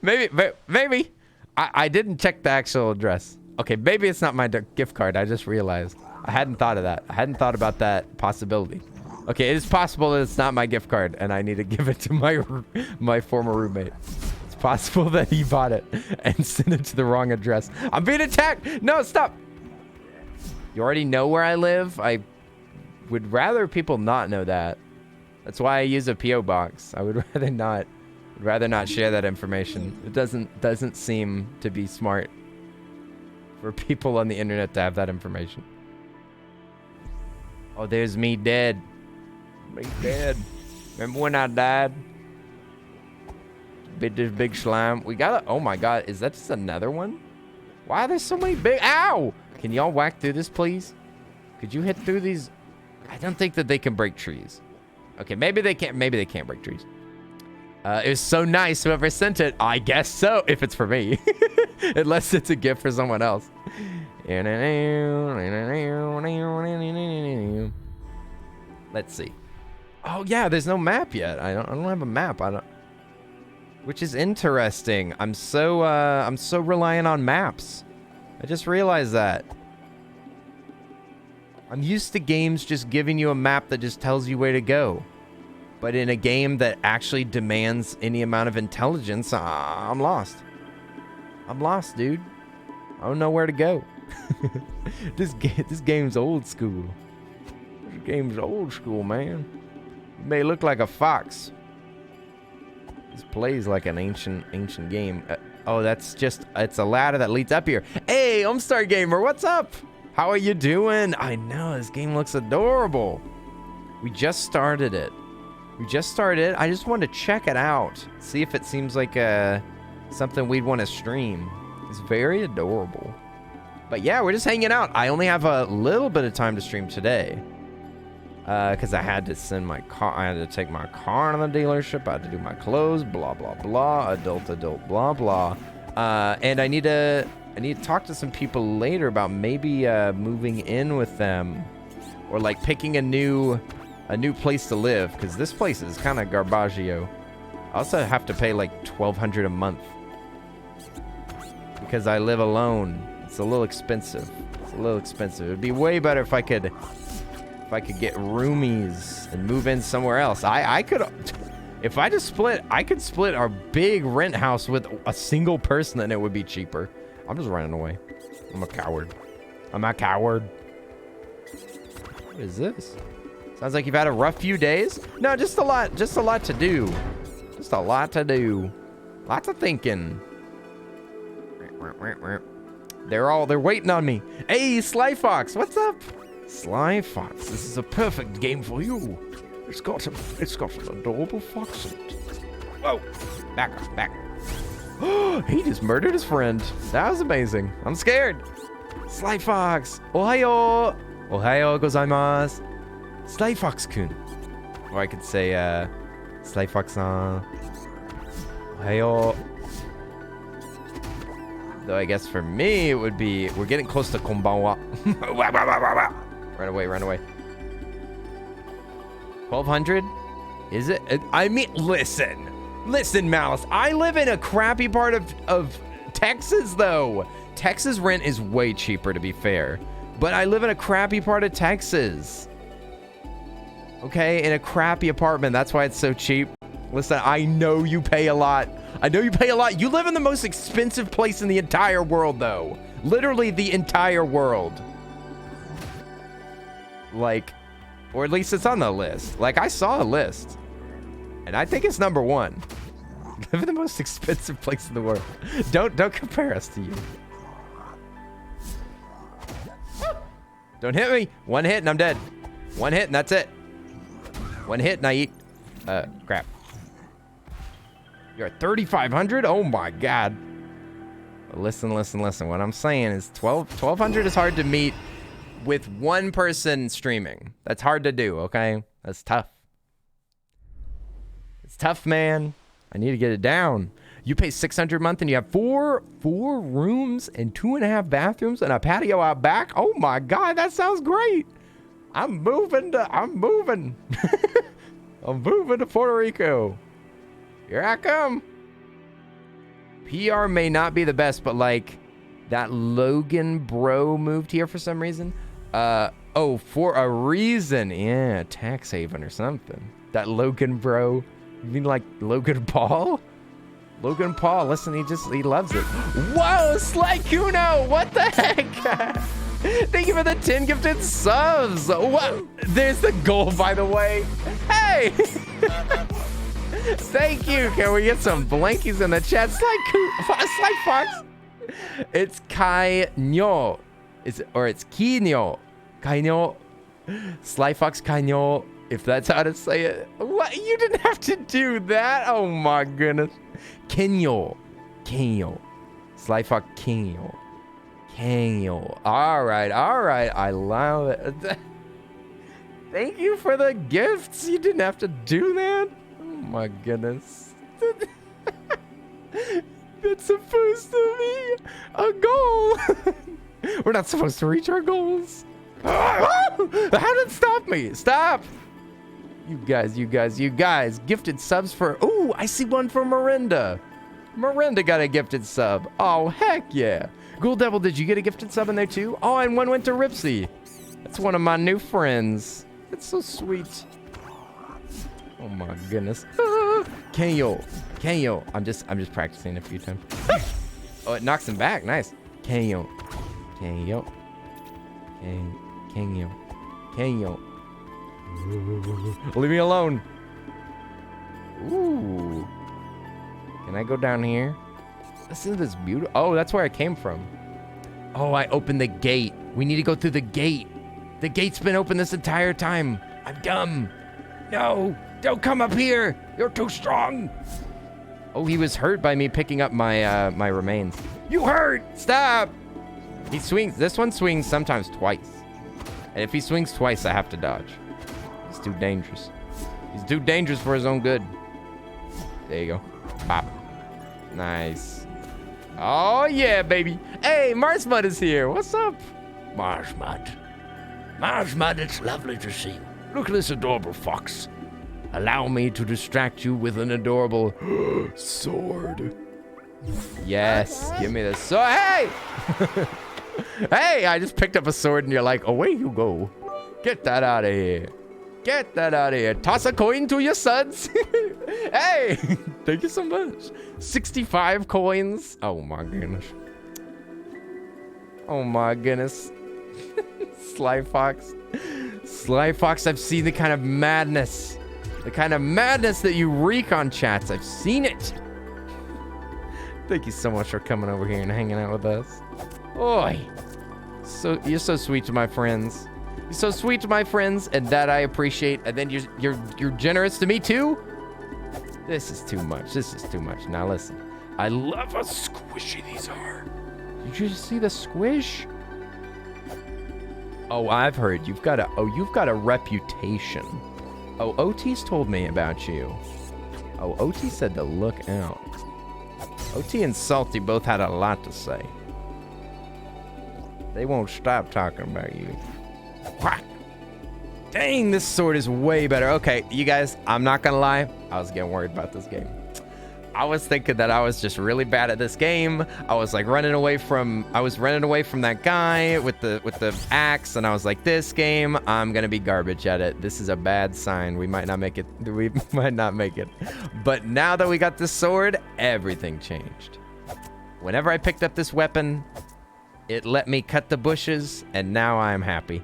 A: maybe. I didn't check the actual address. Okay, maybe it's not my gift card. I just realized. I hadn't thought of that. I hadn't thought about that possibility. Okay, it is possible that it's not my gift card and I need to give it to my former roommate. It's possible that he bought it and sent it to the wrong address. I'm being attacked. No, stop. You already know where I live. I would rather people not know that. That's why I use a PO box. I would rather not share that information. It doesn't seem to be smart for people on the internet to have that information. Oh, there's me dead. Me dead. Remember when I died? Bit this big slime. We gotta. Oh my god, is that just another one? Why are there so many big? Ow! Can y'all whack through this, please? Could you hit through these? I don't think that they can break trees. Okay, maybe they can't. Maybe they can't break trees. It was so nice. Whoever sent it, I guess so. If it's for me, unless it's a gift for someone else. Let's see. Oh yeah, there's no map yet. I don't have a map. Which is interesting. I'm so reliant on maps. I just realized that. I'm used to games just giving you a map that just tells you where to go. But in a game that actually demands any amount of intelligence, I'm lost. I'm lost, dude. I don't know where to go. This game's old school. This game's old school, man. You may look like a fox. This plays like an ancient game. Oh, it's a ladder that leads up here. Hey, Homestar Gamer, what's up? How are you doing? I know, this game looks adorable. We just started it. I just wanted to check it out. See if it seems like something we'd want to stream. It's very adorable. But yeah, we're just hanging out. I only have a little bit of time to stream today. Because I had to send my car. I had to take my car to the dealership. I had to do my clothes. Blah, blah, blah. Adult, blah, blah. And I need to talk to some people later about maybe moving in with them. Or like picking a new place to live. Because this place is kind of garbaggio. I also have to pay like $1,200 a month. Because I live alone. It's a little expensive. It'd be way better if I could get roomies and move in somewhere else. I could, if I just split, I could split our big rent house with a single person and it would be cheaper. I'm just running away. I'm a coward. What is this? Sounds like you've had a rough few days. No, just a lot to do. Lots of thinking. They're waiting on me. Hey, Sly Fox, what's up? Sly Fox, this is a perfect game for you. It's got an adorable fox in it. Whoa, back. He just murdered his friend. That was amazing. I'm scared. Sly Fox, ohayo gozaimasu. Sly Fox-kun. Or I could say, Sly Fox-san. Ohayo. Though I guess for me, it would be, we're getting close to konbanwa. Run away. 1,200? Is it? I mean, listen, Mouse. I live in a crappy part of Texas, though. Texas rent is way cheaper, to be fair. But I live in a crappy part of Texas. Okay, in a crappy apartment. That's why it's so cheap. Listen, I know you pay a lot. You live in the most expensive place in the entire world, though. Literally the entire world. Like, or at least it's on the list. Like, I saw a list. And I think it's number 1. Live in the most expensive place in the world. Don't compare us to you. Don't hit me. One hit and I'm dead. One hit and that's it. One hit and I eat. Crap. You're at 3,500? Oh my god. Listen. What I'm saying is 1,200 is hard to meet with one person streaming. That's hard to do, okay? That's tough. It's tough, man. I need to get it down. You pay $600 a month and you have four rooms and 2.5 bathrooms and a patio out back? Oh my god, that sounds great. I'm moving. I'm moving to Puerto Rico. Here I come. PR may not be the best, but like that Logan bro moved here for some reason. Oh, for a reason. Yeah, tax haven or something. That Logan bro. You mean like Logan Paul? Logan Paul, listen, he loves it. Whoa, Sly Kuno, what the heck? Thank you for the 10 gifted subs. What? There's the goal, by the way. Hey! Thank you. Can we get some blankies in the chat? Sly Fox. It's Kai Nyo. It's Ki Nyo. Kai Nyo. Sly Fox Kai Nyo. If that's how to say it. What? You didn't have to do that. Oh my goodness. Kenyo. Kenyo. Sly Fox Kenyo. Kenyo. All right. I love it. Thank you for the gifts. You didn't have to do that. Oh my goodness. That's supposed to be a goal. We're not supposed to reach our goals. How did it stop me? Stop. You guys. Gifted subs for... Ooh, I see one for Miranda. Miranda got a gifted sub. Oh, heck yeah. Ghoul Devil, did you get a gifted sub in there too? Oh, and one went to Ripsy. That's one of my new friends. That's so sweet. Oh my goodness. Kenyo. I'm just practicing a few times. Oh, it knocks him back. Nice. Kenyo. Leave me alone. Ooh. Can I go down here? Listen to this beautiful... Oh, that's where I came from. Oh, I opened the gate. We need to go through the gate. The gate's been open this entire time. I'm dumb. No, don't come up here. You're too strong. Oh, he was hurt by me picking up my my remains. You hurt. Stop. He swings. This one swings sometimes twice. And if he swings twice, I have to dodge. He's too dangerous. He's too dangerous for his own good. There you go. Pop. Nice. Oh, yeah, baby. Hey, Marsmud is here. What's up?
C: Marsmud, it's lovely to see you. Look at this adorable fox.
A: Allow me to distract you with an adorable sword. Yes, give me the sword. Hey! Hey, I just picked up a sword and you're like, away you go. Get that out of here. Get that out of here. Toss a coin to your sons. Hey, thank you so much. 65 coins. Oh my goodness. Oh my goodness. Sly Fox. Sly Fox, I've seen the kind of madness. The kind of madness that you wreak on chats. I've seen it. Thank you so much for coming over here and hanging out with us. Oi. So you're so sweet to my friends. You're so sweet to my friends, and that I appreciate. And then you're generous to me too. This is too much. This is too much. Now listen. I love how squishy these are. Did you just see the squish? Oh, I've heard you've got a reputation. Oh, OT's told me about you. Oh, OT said to look out. OT and Salty both had a lot to say. They won't stop talking about you. Whack. Dang, this sword is way better. Okay, you guys, I'm not gonna lie. I was getting worried about this game. I was thinking that I was just really bad at this game. I was like running away from that guy with the axe, and I was like, this game, I'm gonna be garbage at it. This is a bad sign. We might not make it. We might not make it. But now that we got this sword, everything changed. Whenever I picked up this weapon, it let me cut the bushes, and now I'm happy.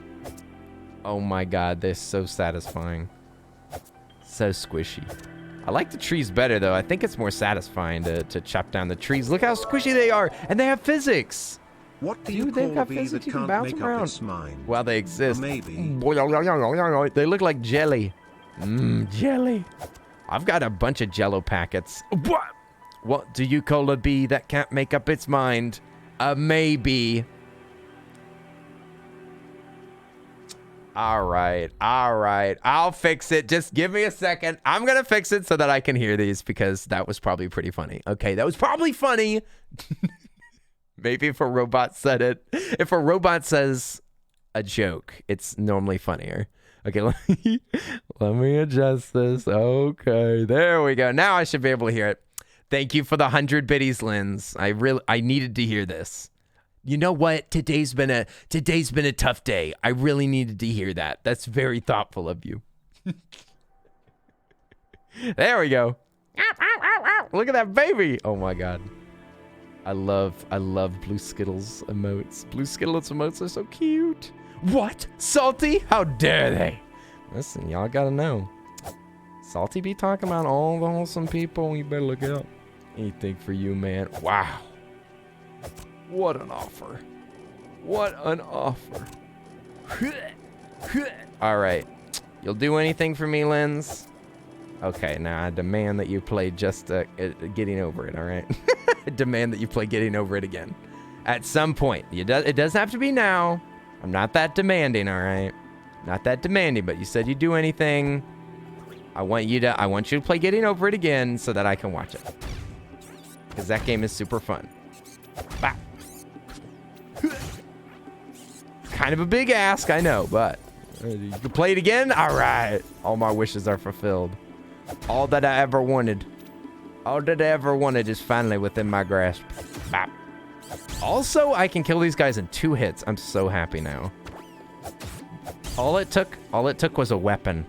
A: Oh my god, they're so satisfying. So squishy. I like the trees better, though. I think it's more satisfying to chop down the trees. Look how squishy they are, and they have physics.
E: What do you call bee that can't make up its mind?
A: Well, they exist.
E: Or maybe.
A: They look like jelly. Jelly. I've got a bunch of Jello packets. What do you call a bee that can't make up its mind? A maybe. All right. I'll fix it. Just give me a second. I'm going to fix it so that I can hear these, because that was probably pretty funny. Okay, that was probably funny. Maybe if a robot said it. If a robot says a joke, it's normally funnier. Okay, let me adjust this. Okay, there we go. Now I should be able to hear it. Thank you for the 100 biddies, Linz. I needed to hear this. You know what? Today's been a tough day. I really needed to hear that. That's very thoughtful of you. There we go. Look at that baby. Oh my god. I love blue Skittles emotes. Blue Skittles emotes are so cute. What? Salty? How dare they? Listen, y'all gotta know. Salty be talking about all the wholesome people. You better look out. Anything for you, man. Wow. What an offer. What an offer. All right. You'll do anything for me, Linz? Okay, now I demand that you play just getting over it, all right? I demand that you play getting over it again. At some point. It doesn't have to be now. I'm not that demanding, all right? Not that demanding, but you said you'd do anything. I want you to play getting over it again so that I can watch it. Because that game is super fun. Bah. Kind of a big ask, I know, but you can play it again? All right. All my wishes are fulfilled. All that I ever wanted. All that I ever wanted is finally within my grasp. Bop. Also, I can kill these guys in 2 hits. I'm so happy now. All it took was a weapon.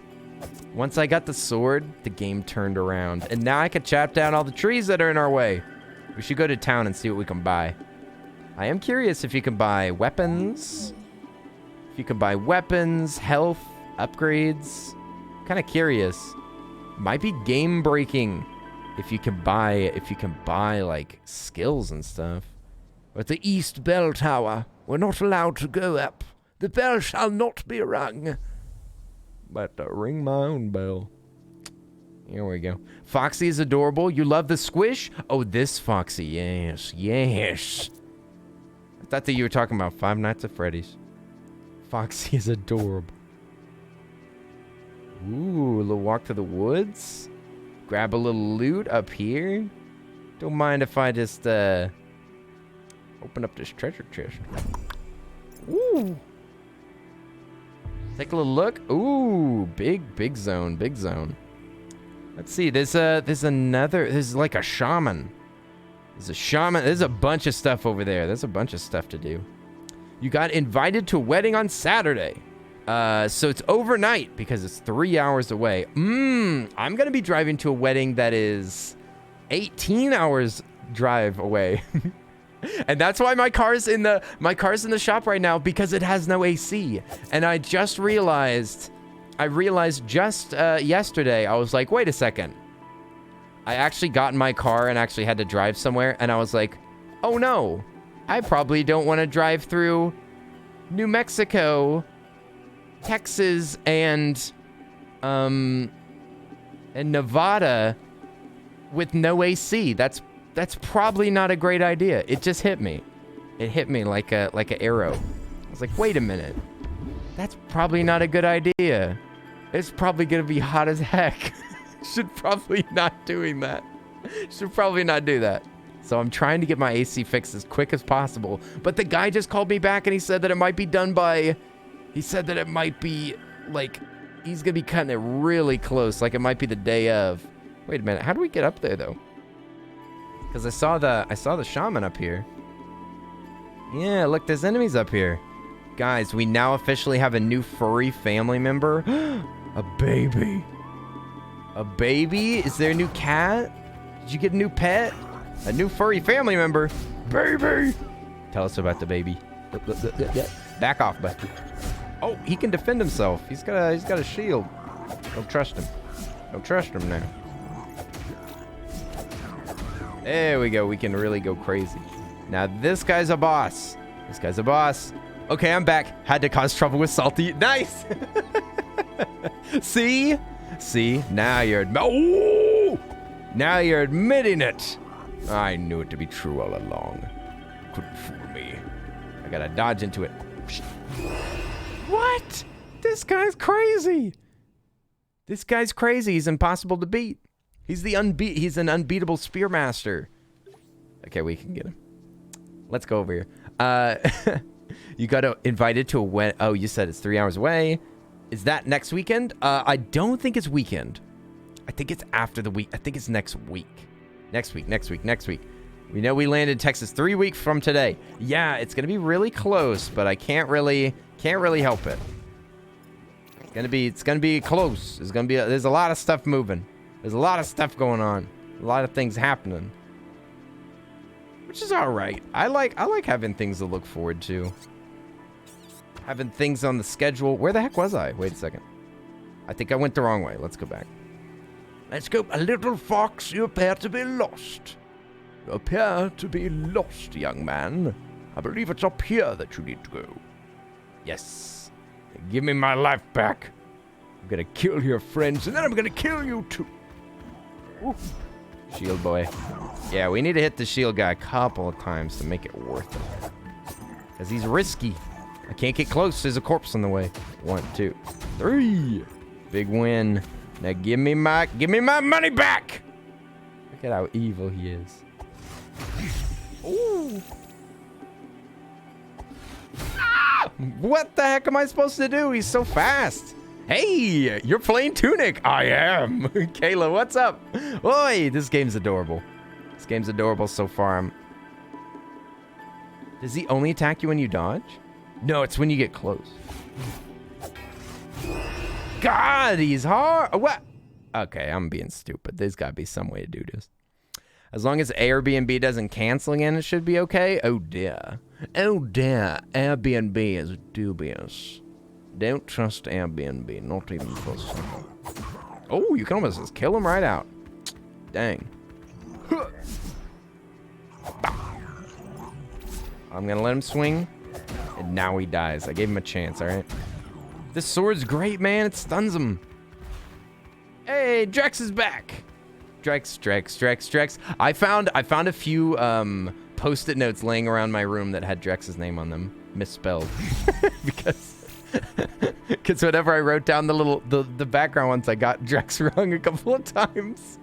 A: Once I got the sword, the game turned around. And now I can chop down all the trees that are in our way. We should go to town and see what we can buy. I am curious if you can buy weapons. If you can buy weapons, health, upgrades. Kind of curious. Might be game breaking if you can buy like skills and stuff. At the East Bell Tower, we're not allowed to go up. The bell shall not be rung. But ring my own bell. Here we go. Foxy is adorable. You love the squish? Oh, this Foxy. Yes, yes. I thought that you were talking about Five Nights at Freddy's. Foxy is adorable. Ooh, a little walk to the woods. Grab a little loot up here. Don't mind if I just open up this treasure chest. Ooh. Take a little look. Ooh, big zone, big zone. Let's see. There's like a shaman. There's a shaman. There's a bunch of stuff over there. There's a bunch of stuff to do. You got invited to a wedding on Saturday. So it's overnight because it's 3 hours away. I'm going to be driving to a wedding that is 18 hours drive away. And that's why my car's in the shop right now, because it has no AC. And I just realized yesterday, I was like, wait a second. I actually got in my car and actually had to drive somewhere. And I was like, oh no, I probably don't want to drive through New Mexico, Texas, and Nevada with no AC. That's probably not a great idea. It just hit me. It hit me like an arrow. I was like, wait a minute. That's probably not a good idea. It's probably gonna be hot as heck. Should probably not doing that. Should probably not do that. So I'm trying to get my AC fixed as quick as possible. But the guy just called me back and he said that it might be done by... He said that it might be, like, he's gonna be cutting it really close. Like, it might be the day of. Wait a minute. How do we get up there, though? Because I saw the shaman up here. Yeah, look, there's enemies up here. Guys, we now officially have a new furry family member. A baby. A baby? Is there a new cat? Did you get a new pet? A new furry family member? Baby! Tell us about the baby. Back off, buddy. Oh, he can defend himself. He's got a shield. Don't trust him. Don't trust him now. There we go. We can really go crazy. Now this guy's a boss. This guy's a boss. Okay, I'm back. Had to cause trouble with Salty. Nice. See? See? Now you're now you're admitting it. I knew it to be true all along. Couldn't fool me. I gotta dodge into it. What? This guy's crazy. This guy's crazy. He's impossible to beat. He's an unbeatable spearmaster. Okay, we can get him. Let's go over here. You got invited to a wedding. Oh, you said it's 3 hours away. Is that next weekend? I don't think it's weekend. I think it's after the week. I think it's next week. Next week. We know we landed Texas 3 weeks from today. Yeah, it's gonna be really close, but I can't really help it. It's gonna be close. There's a lot of stuff moving. There's a lot of stuff going on. A lot of things happening. Which is alright. I like having things to look forward to. Having things on the schedule. Where the heck was I? Wait a second. I think I went the wrong way. Let's go back.
C: Let's go. A little fox, you appear to be lost. You appear to be lost, young man. I believe it's up here that you need to go.
A: Yes.
C: Give me my life back. I'm gonna kill your friends, and then I'm gonna kill you too.
A: Ooh. Shield boy. Yeah, we need to hit the shield guy a couple of times to make it worth it. Because he's risky. I can't get close. There's a corpse on the way. 1, 2, 3. Big win. Now give me my money back. Look at how evil he is. Ooh. Ah! What the heck am I supposed to do? He's so fast. Hey, you're playing Tunic. I am. Kayla, what's up? Oi, this game's adorable. This game's adorable so far. Does he only attack you when you dodge? No, it's when you get close. God, he's hard. What? Okay, I'm being stupid. There's got to be some way to do this. As long as A or B and B doesn't cancel again, it should be okay. Oh, dear. Oh, dear. Airbnb is dubious. Don't trust Airbnb, not even for a second. Oh, you can almost just kill him right out. Dang. I'm gonna let him swing, and now he dies. I gave him a chance, all right? This sword's great, man. It stuns him. Hey, Drex is back. Drex. I found a few post-it notes laying around my room that had Drex's name on them, misspelled, because whenever I wrote down the background ones, I got Drex wrong a couple of times.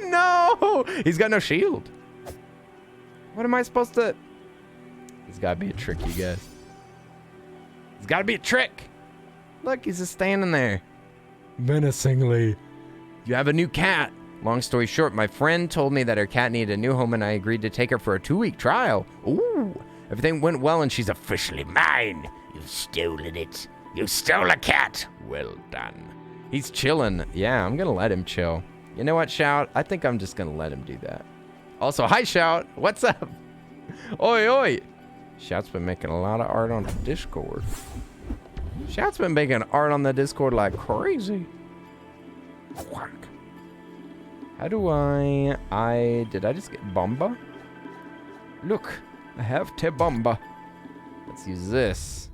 A: No, he's got no shield. What am I supposed to? It's gotta be a trick, you guys. It's gotta be a trick. Look, he's just standing there, menacingly. You have a new cat. Long story short, my friend told me that her cat needed a new home, and I agreed to take her for a 2-week trial. Ooh. Everything went well, and she's officially mine.
B: You've stolen it. You stole a cat.
A: Well done. He's chilling. Yeah, I'm gonna let him chill. You know what, Shout? I think I'm just gonna let him do that. Also, hi, Shout. What's up? Oi, oi. Shout's been making a lot of art on the Discord. Shout's been making art on the Discord like crazy. How do did I just get Bomba? Look. I have Te Bomba. Let's use this.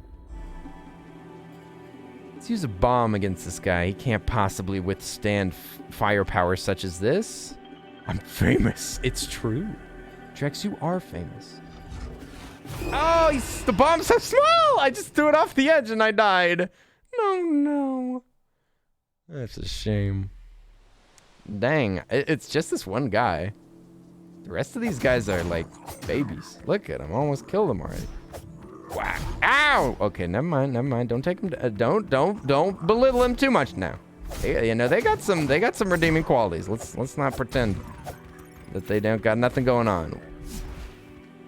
A: Let's use a bomb against this guy. He can't possibly withstand firepower such as this. I'm famous. It's true. Drex, you are famous. Oh, the bomb's so small. I just threw it off the edge and I died. No. That's a shame. Dang, it's just this one guy. The rest of these guys are like babies. Look at him. Almost killed him already. Wow. Ow! Okay, never mind. Don't take him. Don't belittle him too much now. You know they got some redeeming qualities. Let's not pretend that they don't got nothing going on.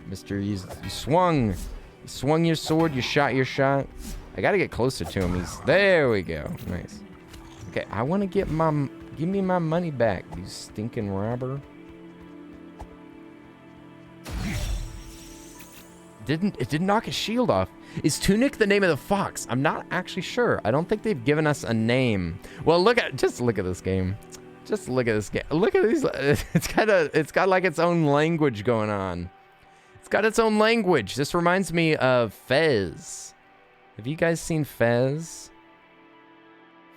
A: Mister, you swung your sword. You shot your shot. I gotta get closer to him. There we go. Nice. Okay, I want to give me my money back, you stinking robber. It didn't knock his shield off. Is Tunic the name of the fox? I'm not actually sure. I don't think they've given us a name. Well, just look at this game. Just look at this game. Look at these. It's got like its own language going on. It's got its own language. This reminds me of Fez. Have you guys seen Fez?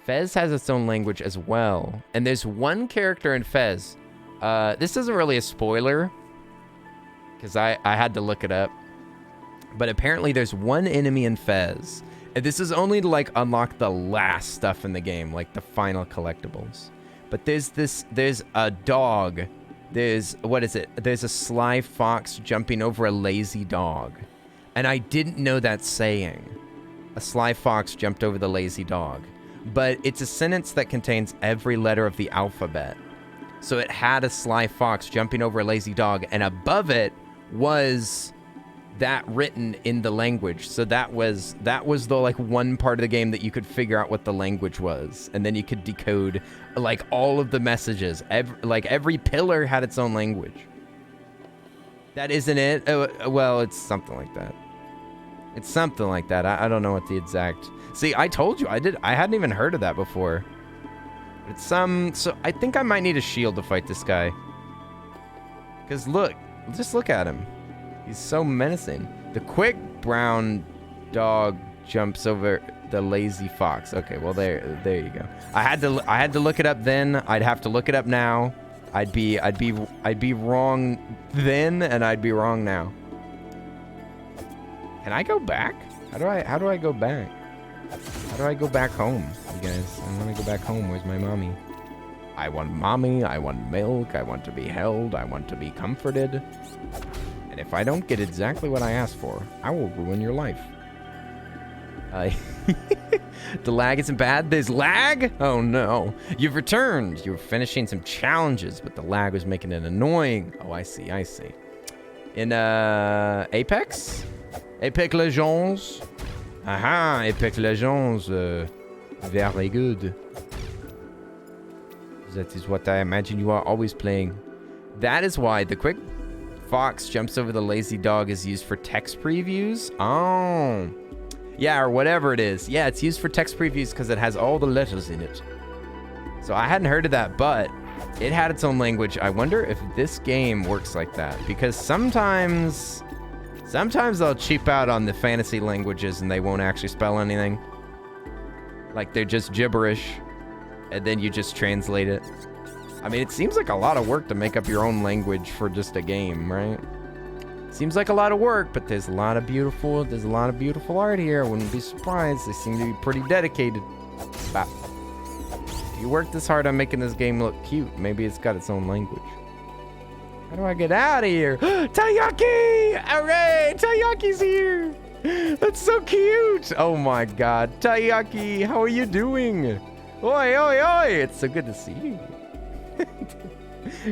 A: Fez has its own language as well. And there's one character in Fez. This isn't really a spoiler, because I had to look it up. But apparently there's one enemy in Fez. And this is only to like unlock the last stuff in the game, like the final collectibles. But there's a dog. What is it? There's a sly fox jumping over a lazy dog. And I didn't know that saying. A sly fox jumped over the lazy dog. But it's a sentence that contains every letter of the alphabet. So it had a sly fox jumping over a lazy dog, and above it was that written in the language. So that was the like one part of the game that you could figure out what the language was, and then you could decode like all of the messages. Every pillar had its own language. That isn't it? Well, it's something like that. It's something like that. I don't know what the exact... See, I told you. I hadn't even heard of that before. It's so I think I might need a shield to fight this guy. Because look, just look at him. He's so menacing. The quick brown dog jumps over the lazy fox. Okay, well there you go. I had to look it up then. I'd have to look it up now. I'd be wrong then, and I'd be wrong now. Can I go back? How do I go back? How do I go back home, you guys? I want to go back home. Where's my mommy? I want mommy. I want milk. I want to be held. I want to be comforted. And if I don't get exactly what I asked for, I will ruin your life. The lag isn't bad. There's lag? Oh no. You've returned. You were finishing some challenges, but the lag was making it annoying. Oh, I see. In Apex? Apex Legends? Aha, Apex Legends. Very good. That is what I imagine you are always playing. That is why the quick fox jumps over the lazy dog is used for text previews. Oh. Yeah, or whatever it is. Yeah, it's used for text previews because it has all the letters in it. So I hadn't heard of that, but it had its own language. I wonder if this game works like that, because sometimes they'll cheap out on the fantasy languages and they won't actually spell anything. Like they're just gibberish, and then you just translate it. I mean, it seems like a lot of work to make up your own language for just a game, right? Seems like a lot of work, but there's a lot of beautiful art here. I wouldn't be surprised. They seem to be pretty dedicated. But if you work this hard on making this game look cute, maybe it's got its own language. How do I get out of here? Taiyaki! Hooray! Taiyaki's here! That's so cute! Oh my god. Taiyaki, how are you doing? Oi, oi, oi! It's so good to see you.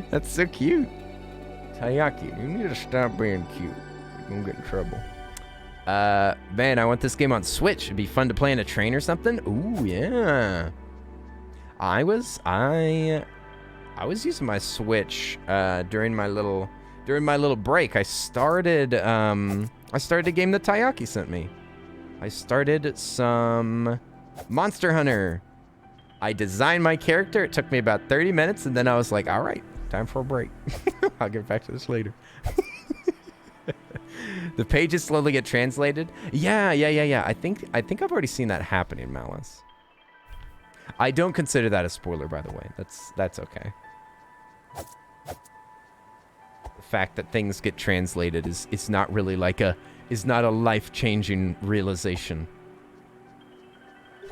A: That's so cute. Taiyaki, you need to stop being cute. You're gonna get in trouble. Man, I want this game on Switch. It'd be fun to play in a train or something. Ooh, yeah. I was using my Switch during my little break. I started a game that Taiyaki sent me. I started some Monster Hunter. I designed my character. It took me about 30 minutes, and then I was like, all right, time for a break. I'll get back to this later. The pages slowly get translated. Yeah. I think I've already seen that happen in Malice. I don't consider that a spoiler, by the way. That's okay. The fact that things get translated is not really like is not a life-changing realization.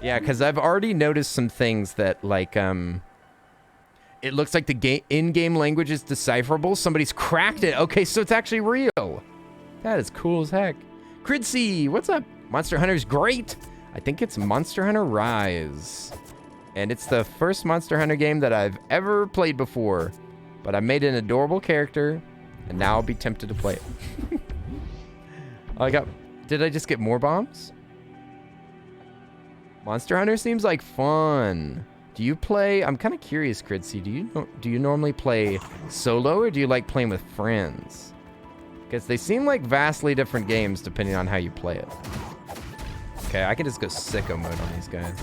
A: Yeah, because I've already noticed some things that, like, it looks like the in-game language is decipherable. Somebody's cracked it. Okay, so it's actually real. That is cool as heck. Cridsy, what's up? Monster Hunter's great. I think it's Monster Hunter Rise. And it's the first Monster Hunter game that I've ever played before. But I made an adorable character, and now I'll be tempted to play it. Did I just get more bombs? Monster Hunter seems like fun. Do you play? I'm kind of curious, Cridsy. Do you normally play solo, or do you like playing with friends? Because they seem like vastly different games depending on how you play it. Okay, I can just go sicko mode on these guys.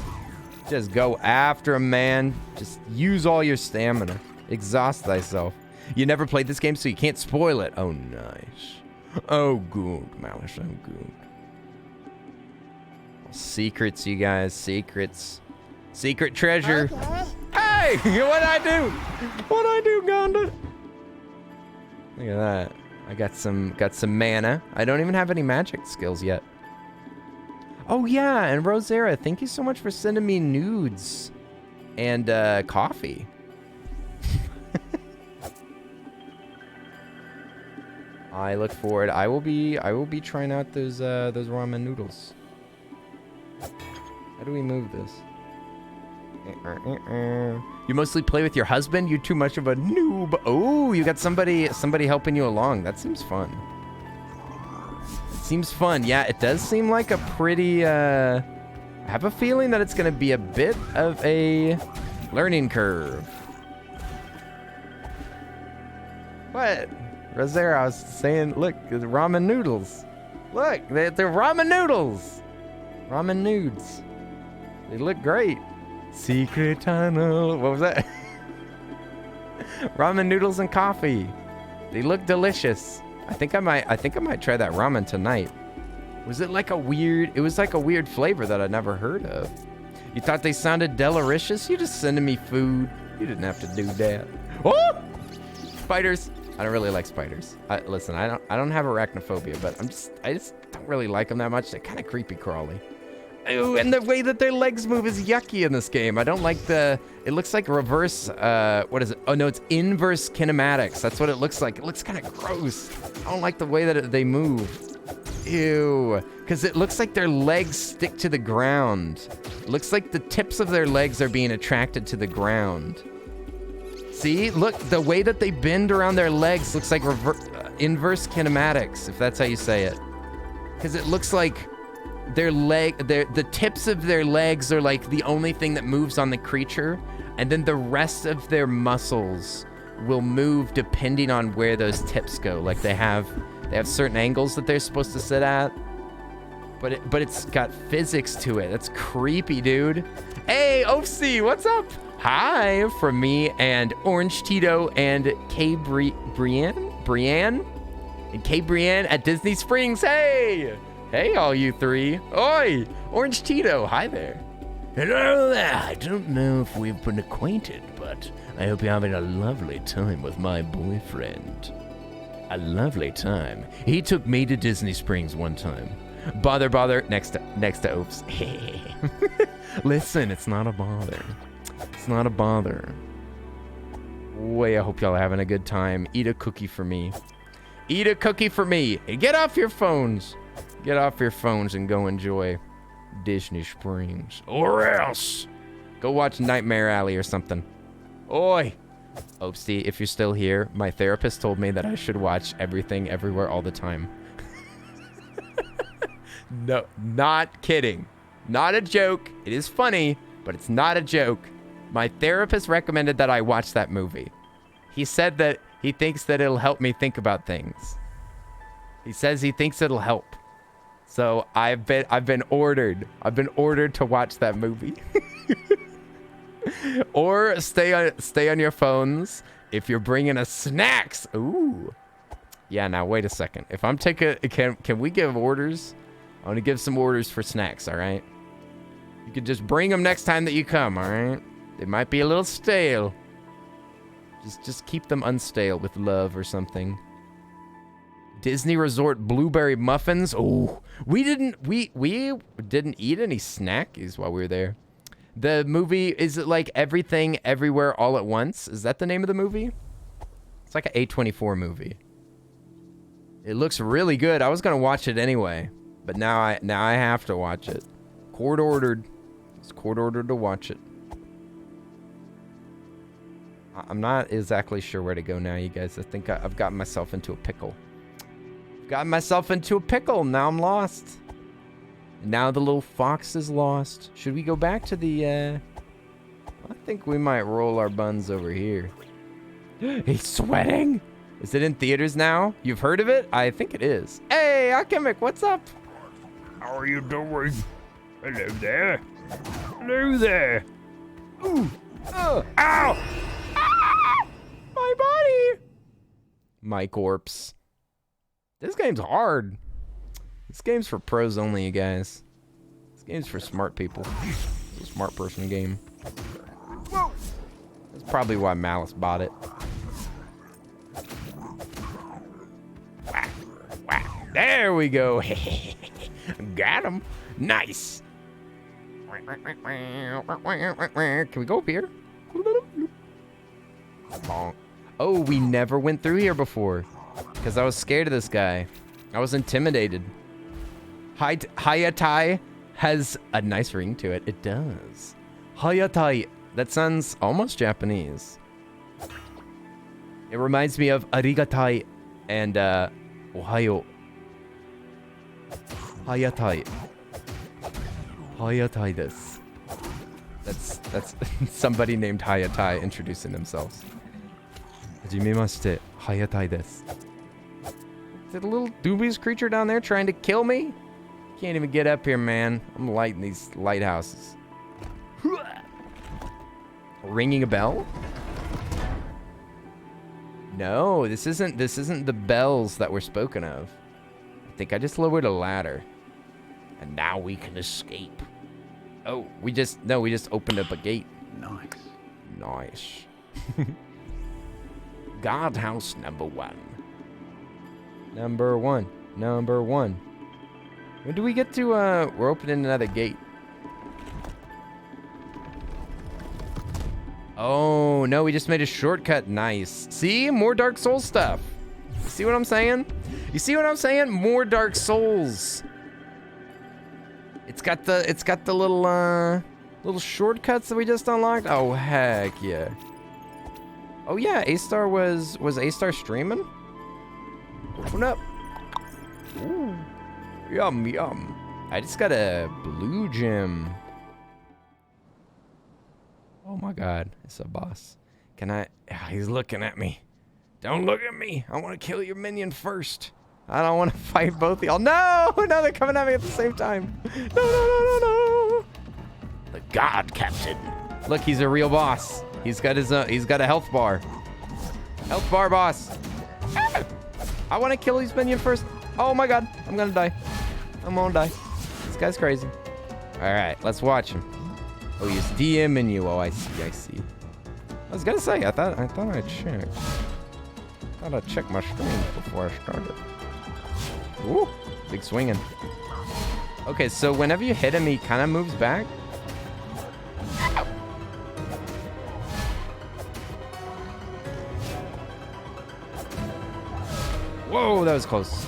A: Just go after a man. Just use all your stamina. Exhaust thyself. You never played this game, so you can't spoil it. Oh, nice. Oh, good, Malice. Oh, good. Secrets, you guys. Secrets. Secret treasure. Hey! What'd I do? What'd I do, Gonda? Look at that. I got some mana. I don't even have any magic skills yet. Oh, yeah. And Rosera, thank you so much for sending me nudes and coffee. I look forward. I will be trying out those ramen noodles. How do we move this? You mostly play with your husband? You're too much of a noob. Oh, you got somebody helping you along. That seems fun. It seems fun. Yeah, it does seem like a pretty, I have a feeling that it's going to be a bit of a learning curve. What? Rosera, I was saying, look, the ramen noodles. Look, they're ramen noodles. Ramen nudes. They look great. Secret tunnel. What was that? Ramen noodles and coffee. They look delicious. I think I might try that ramen tonight. Was it like a weird? It was like a weird flavor that I'd never heard of. You thought they sounded delicious? You just sending me food. You didn't have to do that. Oh! Spiders. I don't really like spiders. Listen, I don't have arachnophobia, but I just don't really like them that much. They're kind of creepy crawly. Ooh, and the way that their legs move is yucky in this game. I don't like it looks like reverse, what is it? Oh no, it's inverse kinematics. That's what it looks like. It looks kind of gross. I don't like the way that they move. Ew, because it looks like their legs stick to the ground. It looks like the tips of their legs are being attracted to the ground. See, look, the way that they bend around their legs looks like inverse kinematics, if that's how you say it. Because it looks like the tips of their legs are like the only thing that moves on the creature, and then the rest of their muscles will move depending on where those tips go. Like they have certain angles that they're supposed to sit at, but it's got physics to it. That's creepy, dude. Hey, Oopsie, what's up? Hi from me and Orange Tito and Brienne and Kay Brienne at Disney Springs. Hey, all you three. Oi, Orange Tito. Hi there.
B: Hello there. I don't know if we've been acquainted, but I hope you're having a lovely time with my boyfriend. A lovely time. He took me to Disney Springs one time.
A: Bother. Next to Oops. Listen, it's not a bother. It's not a bother. Boy, I hope y'all are having a good time. Eat a cookie for me. Eat a cookie for me. Hey, get off your phones. Get off your phones and go enjoy Disney Springs. Or else go watch Nightmare Alley or something. Oi. Oopsie, if you're still here, my therapist told me that I should watch Everything Everywhere All the Time. No, not kidding. Not a joke. It is funny, but it's not a joke. My therapist recommended that I watch that movie. He said that he thinks that it'll help me think about things. He says he thinks it'll help. So I've been ordered to watch that movie. Or stay on your phones if you're bringing us snacks. Ooh. Yeah, now wait a second. If I'm can we give orders? I want to give some orders for snacks, all right? You can just bring them next time that you come, all right? They might be a little stale. Just keep them unstale with love or something. Disney Resort blueberry muffins. Oh, we didn't eat any snackies while we were there. The movie, is it like Everything Everywhere All at Once? Is that the name of the movie? It's like an A24 movie. It looks really good. I was gonna watch it anyway, but now I have to watch it. Court ordered. It's court ordered to watch it. I'm not exactly sure where to go now, you guys. I think I've gotten myself into a pickle. Now I'm lost. Now the little fox is lost. Should we go back to the, I think we might roll our buns over here. He's sweating. Is it in theaters now? You've heard of it? I think it is. Hey, Akemic, what's up?
C: How are you doing? Hello there. Hello there.
A: Ooh. Ow! Ah! My body! My corpse. This game's hard. This game's for pros only, you guys. This game's for smart people. It's a smart person game. Whoa! That's probably why Malice bought it. Whack, whack. There we go. Got him. Nice. Can we go up here? Oh, we never went through here before because I was scared of this guy. I was intimidated. Hayatai has a nice ring to it. It does. Hayatai. That sounds almost Japanese. It reminds me of arigatai and ohayo. Hayatai. Hayatai desu. That's somebody named Hayatai introducing themselves. Hajimemashite. Hayatai desu. Is it a little dubious creature down there trying to kill me? Can't even get up here, man. I'm lighting these lighthouses. Ringing a bell? No, this isn't the bells that were spoken of. I think I just lowered a ladder. And now we can escape. Oh, we just opened up a gate.
C: Nice.
A: Nice. Guardhouse number 1. Number one. When do we get to, we're opening another gate. Oh, no, we just made a shortcut. Nice. See? More Dark Souls stuff. See what I'm saying? You see what I'm saying? More Dark Souls. It's got the little shortcuts that we just unlocked. Oh, heck yeah. Oh, yeah, A-Star was A-Star streaming? Open up. Ooh. Yum, yum. I just got a blue gem. Oh my god, it's a boss. Can I? He's looking at me. Don't look at me. I want to kill your minion first. I don't want to fight both of y'all. No, no, they're coming at me at the same time. No. The God Captain. Look, he's a real boss. He's got a health bar. Health bar boss. I want to kill his minion first. Oh my god, I'm gonna die. I'm gonna die. This guy's crazy. All right, let's watch him. Oh, he's DMing you. Oh, I see. I was gonna say, I thought I'd check. Thought I'd check my stream before I started. Ooh, big swinging. Okay, so whenever you hit him, he kind of moves back. Whoa, that was close.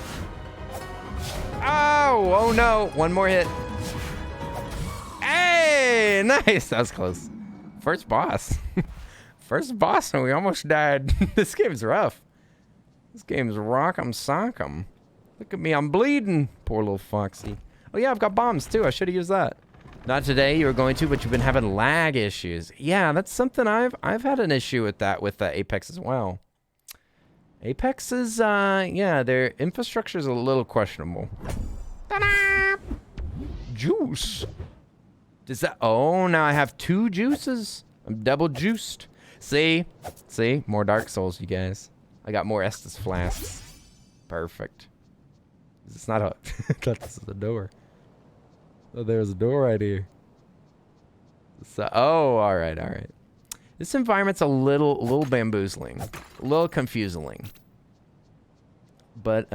A: Oh no, one more hit. Hey, nice, that was close. First boss. First boss and we almost died. This game's rough. This game's rock'em sock'em. Look at me, I'm bleeding. Poor little Foxy. Oh yeah, I've got bombs too, I should have used that. Not today, you were going to, but you've been having lag issues. Yeah, that's something I've had an issue with that with Apex as well. Apex is, yeah, their infrastructure is a little questionable. Ta-da! Juice. Does that, oh, now I have 2 juices. I'm double juiced. See, more Dark Souls, you guys. I got more Estus flasks. Perfect. It's not a, that's the door. Oh, there's a door right here. So, oh, all right. This environment's a little bamboozling, a little confusing, but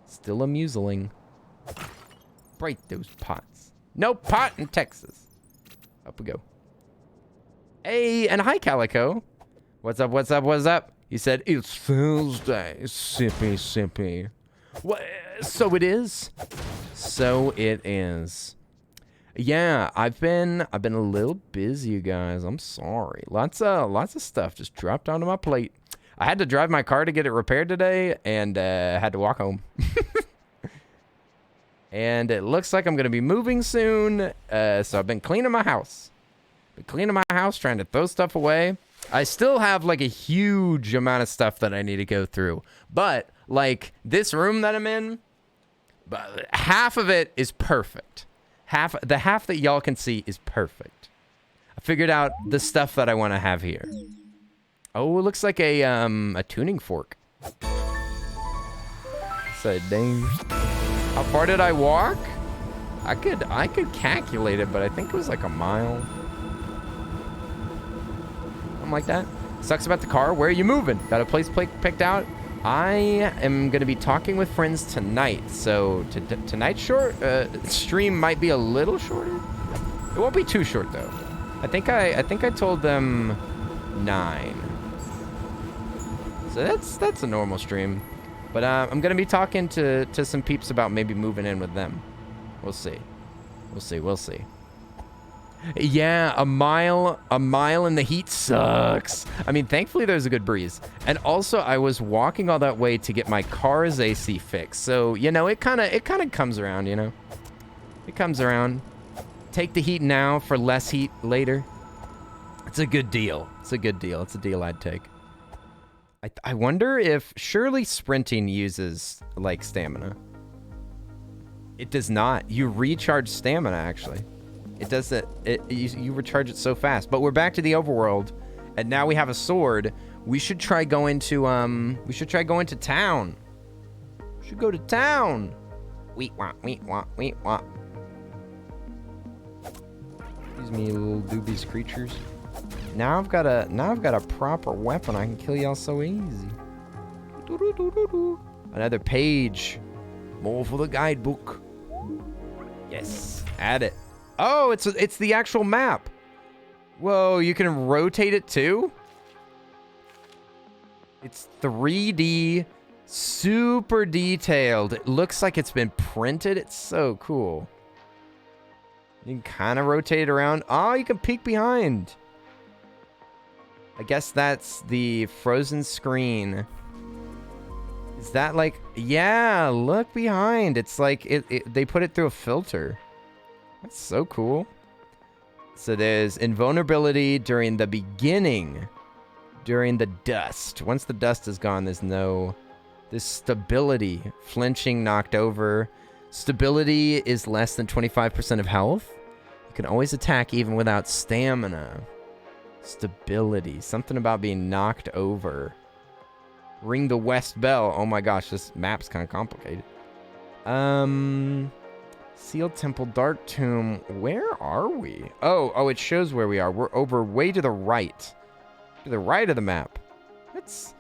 A: still amusing. Break those pots. No pot in Texas. Up we go. Hey, and hi, Calico. What's up? He said it's Thursday. Sippy. What? So it is. Yeah, I've been a little busy, you guys. I'm sorry. Lots of stuff just dropped onto my plate. I had to drive my car to get it repaired today, and had to walk home. And it looks like I'm gonna be moving soon. So I've been cleaning my house. Trying to throw stuff away. I still have like a huge amount of stuff that I need to go through. But like this room that I'm in, but half of it is perfect. The half that y'all can see is perfect. I figured out the stuff that I want to have here. Oh, it looks like a tuning fork. So dang. How far did I walk? I could calculate it, but I think it was like a mile. Something like that. Sucks about the car. Where are you moving? Got a place picked out? I am going to be talking with friends tonight, so tonight's stream might be a little shorter. It won't be too short though. I think I told them 9. So that's a normal stream. But I'm going to be talking to some peeps about maybe moving in with them. We'll see. Yeah, a mile in the heat sucks. I mean, thankfully there's a good breeze. And also I was walking all that way to get my car's AC fixed. So, you know, it kind of comes around, you know. It comes around. Take the heat now for less heat later. It's a good deal. It's a good deal. It's a deal I'd take. I wonder if surely sprinting uses like stamina. It does not. You recharge stamina actually. It does that. You recharge it so fast. But we're back to the overworld, and now we have a sword. We should try going to town. We should go to town. Wheat wop, wheat wop, wheat wop. Excuse me, little doobies creatures. Now I've got a proper weapon. I can kill y'all so easy. Another page. More for the guidebook. Yes, add it. Oh, it's the actual map. Whoa, you can rotate it too? It's 3D, super detailed. It looks like it's been printed. It's so cool. You can kind of rotate it around. Oh, you can peek behind. I guess that's the frozen screen. Is that like... Yeah, look behind. It's like they put it through a filter. That's so cool. So there's invulnerability during the beginning. During the dust. Once the dust is gone, there's stability. Flinching, knocked over. Stability is less than 25% of health. You can always attack even without stamina. Stability. Something about being knocked over. Ring the West Bell. Oh my gosh, this map's kind of complicated. Sealed Temple, Dark Tomb. Where are we? Oh, it shows where we are. We're over way to the right. To the right of the map. It's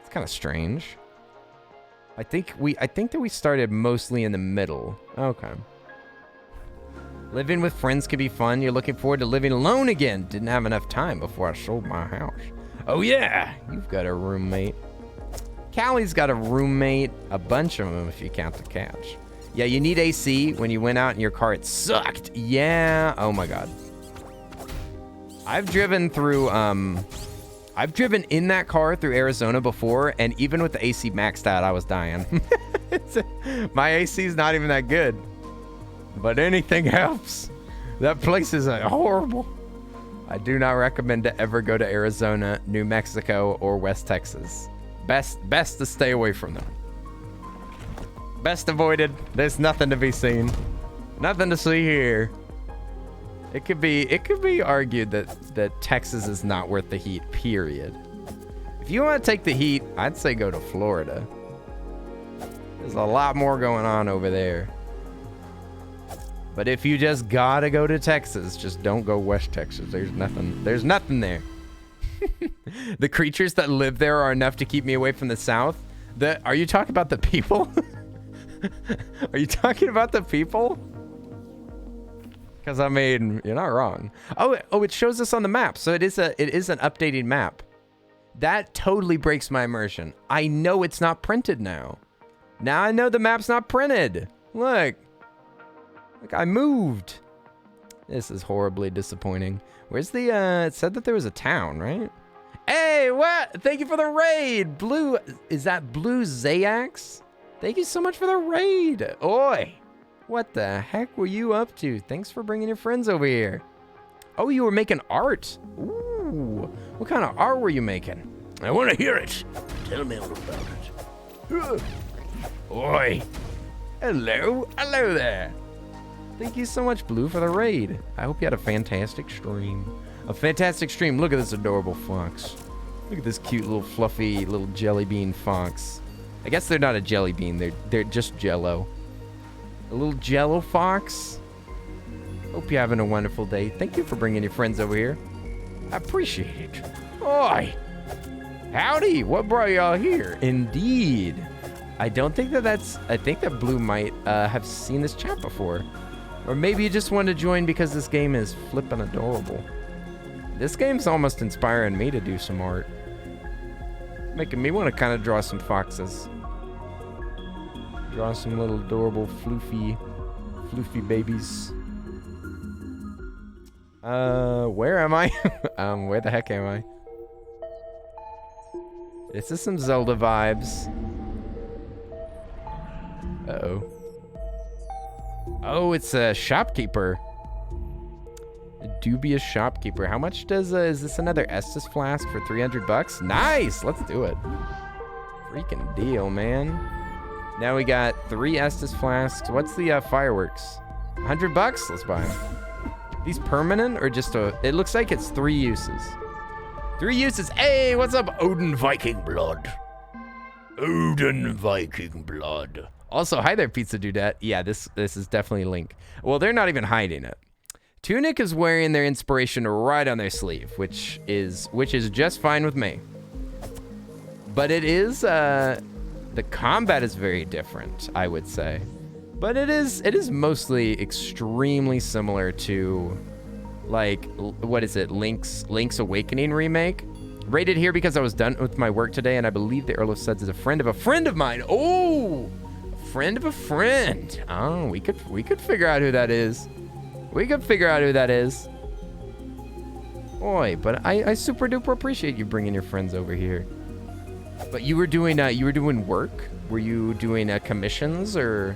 A: kind of strange. I think that we started mostly in the middle. Okay. Living with friends can be fun. You're looking forward to living alone again. Didn't have enough time before I sold my house. Oh yeah, you've got a roommate. Callie's got a roommate. A bunch of them if you count the couch. Yeah, you need AC. When you went out in your car, it sucked. Yeah. Oh my God. I've driven in that car through Arizona before, and even with the AC maxed out, I was dying. My AC is not even that good. But anything helps. That place is horrible. I do not recommend to ever go to Arizona, New Mexico, or West Texas. Best to stay away from them. Best avoided. There's nothing to be seen. Nothing to see here. It could be argued that Texas is not worth the heat, period. If you want to take the heat, I'd say go to Florida. There's a lot more going on over there. But if you just gotta go to Texas, just don't go West Texas. There's nothing there. The creatures that live there are enough to keep me away from the South. Are you talking about the people? Are you talking about the people? Because I mean, you're not wrong. Oh, it shows us on the map. So it is an updated map. That totally breaks my immersion. I know it's not printed now. Now I know the map's not printed. Look, I moved. This is horribly disappointing. Where's the, it said that there was a town, right? Hey, what? Thank you for the raid. Blue, is that Blue Zayax? Thank you so much for the raid. Oi. What the heck were you up to? Thanks for bringing your friends over here. Oh, you were making art. Ooh. What kind of art were you making?
C: I want to hear it. Tell me all about it.
A: Oi. Hello. Hello there. Thank you so much, Blue, for the raid. I hope you had a fantastic stream. A fantastic stream. Look at this adorable fox. Look at this cute little fluffy little jelly bean fox. I guess they're not a jelly bean. They're just jello. A little jello fox. Hope you're having a wonderful day. Thank you for bringing your friends over here. I appreciate it. Oi. Howdy. What brought y'all here? Indeed. I don't think I think that Blue might have seen this chat before. Or maybe you just want to join because this game is flippin' adorable. This game's almost inspiring me to do some art. Making me want to kind of draw some foxes. Draw some little adorable floofy babies. Where am I? Where the heck am I? This is some Zelda vibes. Uh-oh. Oh, it's a shopkeeper. A dubious shopkeeper. How much does, is this another Estus flask for 300 bucks? Nice! Let's do it. Freaking deal, man. Now we got 3 Estus flasks. What's the fireworks? 100 bucks? Let's buy them. These permanent or just a... It looks like it's 3 uses. 3 uses. Hey, what's up, Odin Viking Blood? Odin Viking Blood. Also, hi there, Pizza Dudette. Yeah, this is definitely Link. Well, they're not even hiding it. Tunic is wearing their inspiration right on their sleeve, which is just fine with me. But it is the combat is very different, I would say. But it is mostly extremely similar to, like, what is it, Link's Awakening remake. Rated here because I was done with my work today, and I believe the Earl of Suds is a friend of mine. Oh, a friend of a friend. Oh, we could figure out who that is. We could figure out who that is. Boy, but I super duper appreciate you bringing your friends over here. But you were doing work? Were you doing commissions or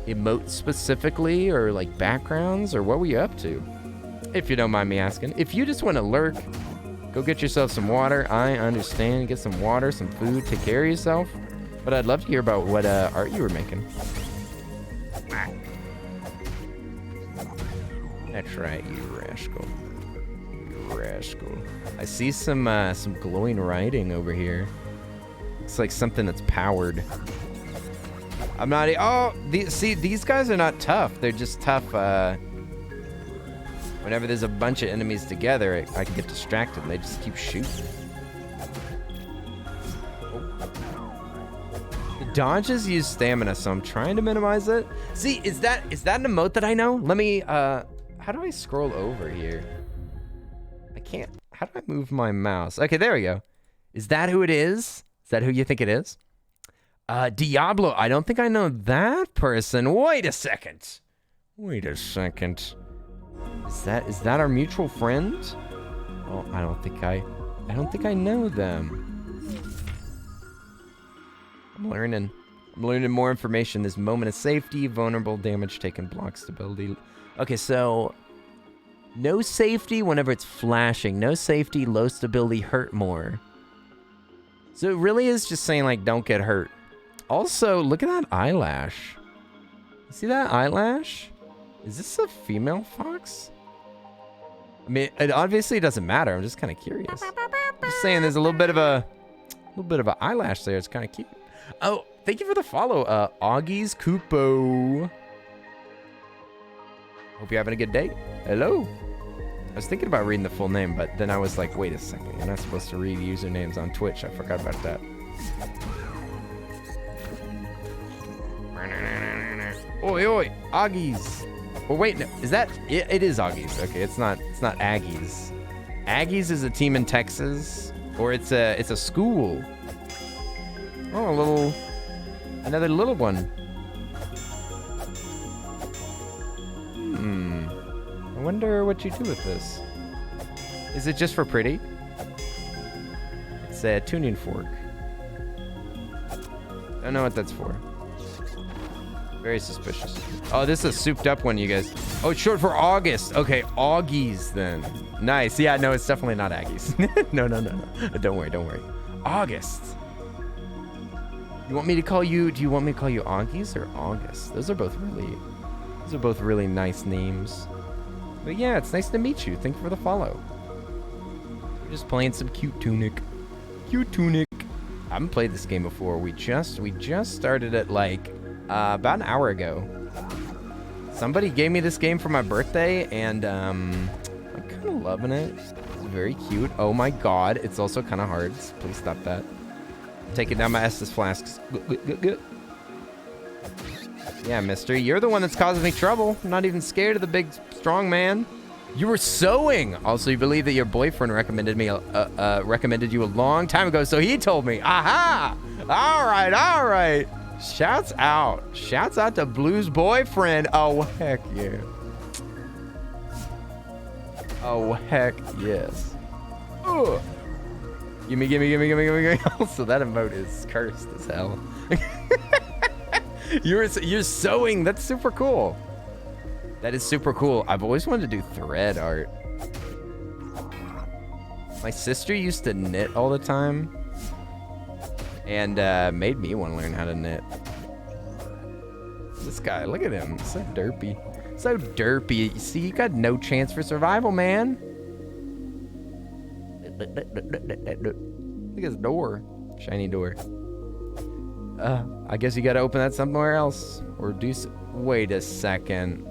A: emotes specifically, or like backgrounds, or what were you up to? If you don't mind me asking. If you just want to lurk, go get yourself some water. I understand. Get some water, some food, take care of yourself. But I'd love to hear about what art you were making. That's right, you rascal. You rascal. I see some glowing writing over here. It's like something that's powered. I'm not... Oh, these guys are not tough. They're just tough. Whenever there's a bunch of enemies together, I can get distracted and they just keep shooting. The dodges use stamina, so I'm trying to minimize it. See, is that an emote that I know? Let me... how do I scroll over here? I can't... How do I move my mouse? Okay, there we go. Is that who it is? Is that who you think it is? Diablo. I don't think I know that person. Wait a second. Wait a second. Is that our mutual friend? Oh, I don't think I know them. I'm learning more information. This moment of safety, vulnerable, damage taken, block stability. Okay, so no safety whenever it's flashing. No safety, low stability, hurt more. So it really is just saying, like, don't get hurt. Also, look at that eyelash. You see that eyelash? Is this a female fox? I mean, it obviously doesn't matter. I'm just kind of curious. Just saying, there's a little bit of a eyelash there. It's kind of cute. Oh, thank you for the follow, Augie's Kupo. Hope you're having a good day. Hello. I was thinking about reading the full name, but then I was like, wait a second. You're not supposed to read usernames on Twitch. I forgot about that. Oi, oi, Augie's. Well, wait, no, is that... It is Augie's. Okay, it's not Aggies. Aggies is a team in Texas, or it's a school. Oh, another little one. I wonder what you do with this. Is it just for pretty? It's a tuning fork. Don't know what that's for. Very suspicious. Oh, this is a souped up one, you guys. Oh, it's short for August. Okay, Augie's then. Nice. Yeah, no, it's definitely not Aggies. No. Don't worry. August. You want me to call you... Do you want me to call you Augie's or August? Those are both really nice names. But yeah, it's nice to meet you. Thank you for the follow. We're just playing some cute Tunic. Cute Tunic. I haven't played this game before. We just started it like about an hour ago. Somebody gave me this game for my birthday, and I'm kind of loving it. It's very cute. Oh my god, it's also kind of hard. Please stop that. Taking down my Estus flasks. Yeah, mister, you're the one that's causing me trouble. I'm not even scared of the big, strong man. You were sewing. Also, you believe that your boyfriend recommended you a long time ago, so he told me. Aha! All right. Shouts out to Blue's boyfriend. Oh, heck yeah. Oh, heck yes. Ugh. Gimme, gimme, gimme, gimme, gimme, gimme. Also, that emote is cursed as hell. You're sewing. That's super cool. That is super cool. I've always wanted to do thread art. My sister used to knit all the time. And made me want to learn how to knit. This guy, look at him. So derpy. So derpy. You see, you got no chance for survival, man. Look at his door. Shiny door. I guess you gotta open that somewhere else. Or do wait a second.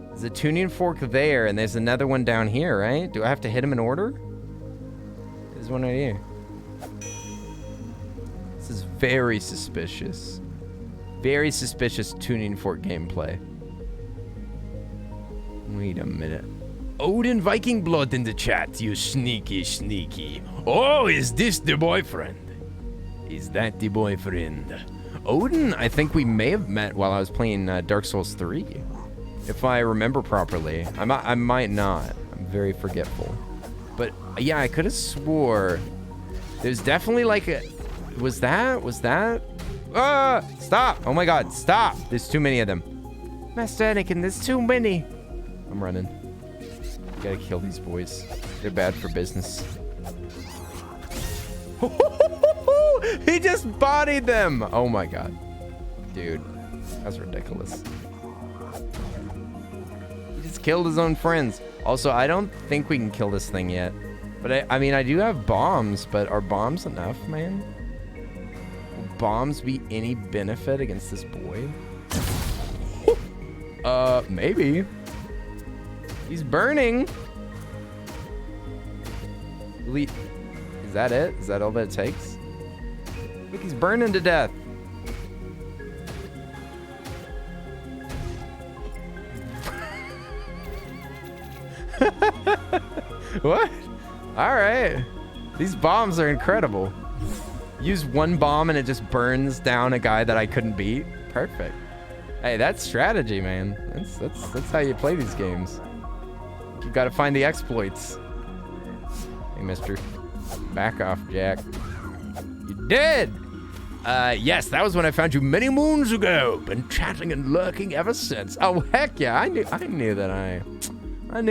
A: There's a tuning fork there, and there's another one down here, right? Do I have to hit them in order? There's one right here. This is very suspicious. Very suspicious tuning fork gameplay. Wait a minute. Odin Viking blood in the chat, you sneaky sneaky. Oh, is this the boyfriend? Is that the boyfriend? Odin, I think we may have met while I was playing Dark Souls 3. If I remember properly. I might not. I'm very forgetful. But yeah, I could have swore there's definitely like a... Was that? Stop! Oh my god, stop! There's too many of them.
D: Master Anakin, there's too many.
A: I'm running. Gotta kill these boys. They're bad for business. He just bodied them! Oh my god. Dude, that's ridiculous. He just killed his own friends. Also, I don't think we can kill this thing yet. But I mean, I do have bombs, but are bombs enough, man? Will bombs be any benefit against this boy? Maybe. He's burning. Is that it? Is that all that it takes? Look, he's burning to death. What? All right. These bombs are incredible. Use one bomb and it just burns down a guy that I couldn't beat. Perfect. Hey, that's strategy, man. That's how you play these games. You gotta find the exploits. Hey, mister. Back off, Jack. You did! Yes, that was when I found you many moons ago. Been chatting and lurking ever since. Oh, heck yeah. I knew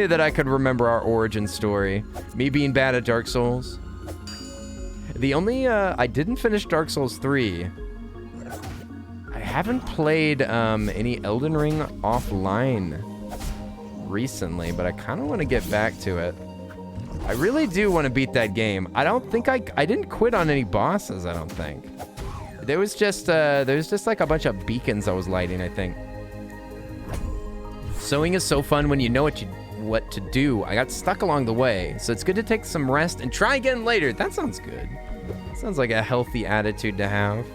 A: that I could remember our origin story. Me being bad at Dark Souls. The only, I didn't finish Dark Souls 3. I haven't played, any Elden Ring offline recently, but I kind of want to get back to it. I really do want to beat that game. I don't think I didn't quit on any bosses, I don't think. There was just like a bunch of beacons I was lighting, I think. Sewing is so fun when you know what to do. I got stuck along the way, so it's good to take some rest and try again later. That sounds good. Sounds like a healthy attitude to have.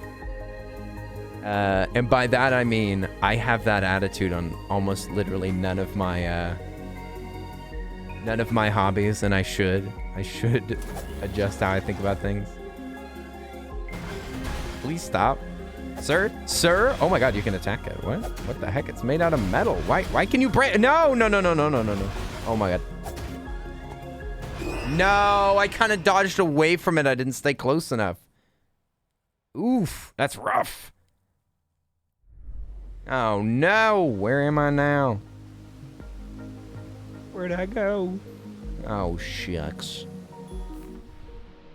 A: And by that I mean I have that attitude on almost literally none of my hobbies, and I should adjust how I think about things. Please stop. Sir? Oh my god, you can attack it. What the heck? It's made out of metal. Why can you break? No. Oh my god. No, I kind of dodged away from it. I didn't stay close enough. Oof, that's rough. Oh no, where am I now? Where'd I go? Oh shucks.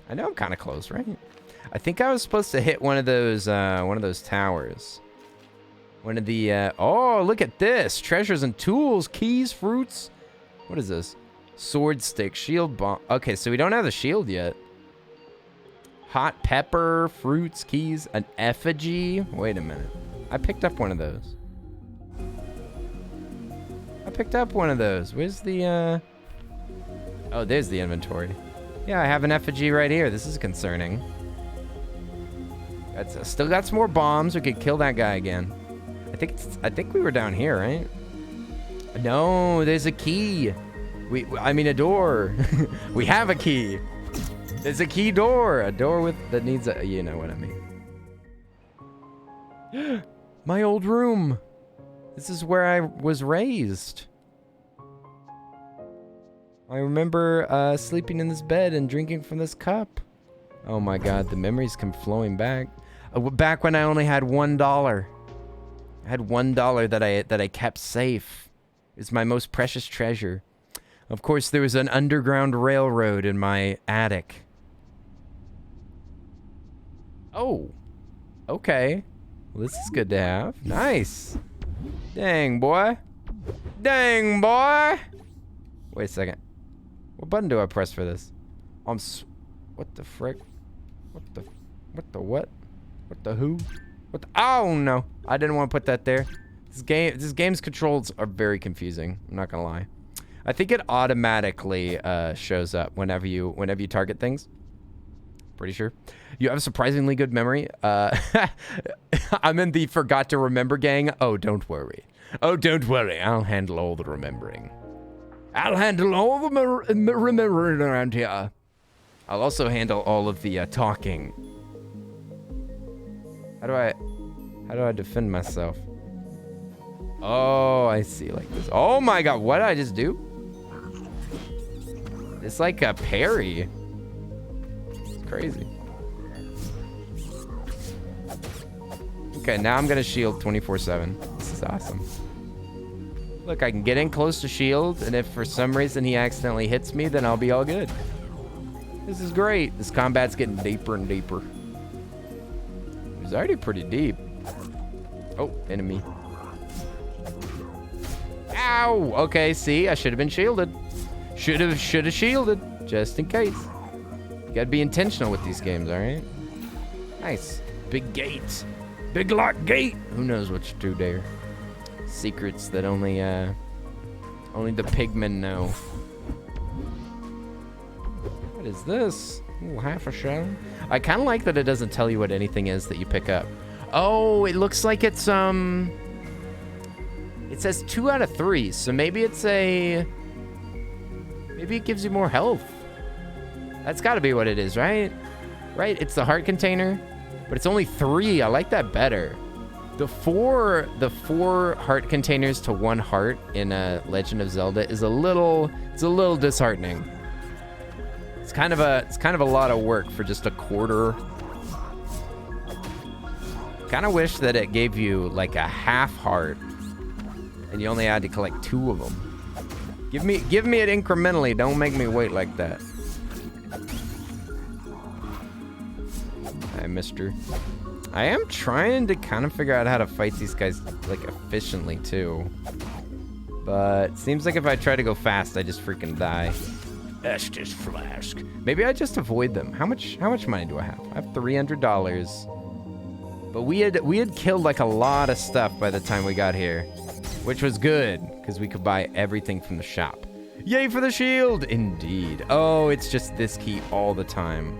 A: I know I'm kind of close, right? I think I was supposed to hit one of those towers. One of the, oh, look at this. Treasures and tools, keys, fruits. What is this? Sword stick, shield bomb. Okay, so we don't have the shield yet. Hot pepper, fruits, keys, an effigy. Wait a minute. I picked up one of those. Where's the, oh, there's the inventory. Yeah, I have an effigy right here. This is concerning. Still got some more bombs. We could kill that guy again. I think we were down here, right? No, there's a key. I mean a door. We have a key. There's a key door. A door that needs a, you know what I mean. My old room. This is where I was raised. I remember sleeping in this bed and drinking from this cup. Oh my God, the memories come flowing back. Back when I only had $1. I had $1 that I kept safe. It's my most precious treasure. Of course, there was an underground railroad in my attic. Oh, okay. Well, this is good to have. Nice. Dang, boy. Dang, boy. Wait a second. What button do I press for this? What the frick? What the what? What the who? What the, oh no. I didn't want to put that there. This game's controls are very confusing. I'm not gonna lie. I think it automatically shows up whenever you target things. Pretty sure. You have a surprisingly good memory. I'm in the forgot to remember gang. Oh, don't worry. Oh, don't worry. I'll handle all the remembering. I'll handle all the remembering around here. I'll also handle all of the talking. How do I defend myself? Oh, I see, like this. Oh my God, what did I just do? It's like a parry. It's crazy. Okay, now I'm gonna shield 24/7. This is awesome. Look, I can get in close to shield, and if for some reason he accidentally hits me, then I'll be all good. This is great. This combat's getting deeper and deeper. It's already pretty deep. Oh, enemy. Ow! Okay, see, I should have been shielded. Should have shielded, just in case. You gotta be intentional with these games, all right? Nice. Big gate. Big lock gate. Who knows what to do there? Secrets that only the pigmen know. What is this? Ooh, half a shell. I kind of like that it doesn't tell you what anything is that you pick up. Oh, it looks like it's it says 2 out of 3, so maybe it's maybe it gives you more health. That's got to be what it is, right? Right? It's the heart container, but it's only 3. I like that better. The four heart containers to 1 heart in Legend of Zelda is a little disheartening. It's kind of a lot of work for just a quarter. Kind of wish that it gave you like a half heart, and you only had to collect 2 of them. Give me it incrementally. Don't make me wait like that. Hi, mister. I am trying to kind of figure out how to fight these guys like efficiently too. But seems like if I try to go fast, I just freaking die.
C: Estus flask.
A: Maybe I just avoid them. How much money do I have? I have $300. But we had killed like a lot of stuff by the time we got here, which was good because we could buy everything from the shop. Yay for the shield! Indeed. Oh, it's just this key all the time.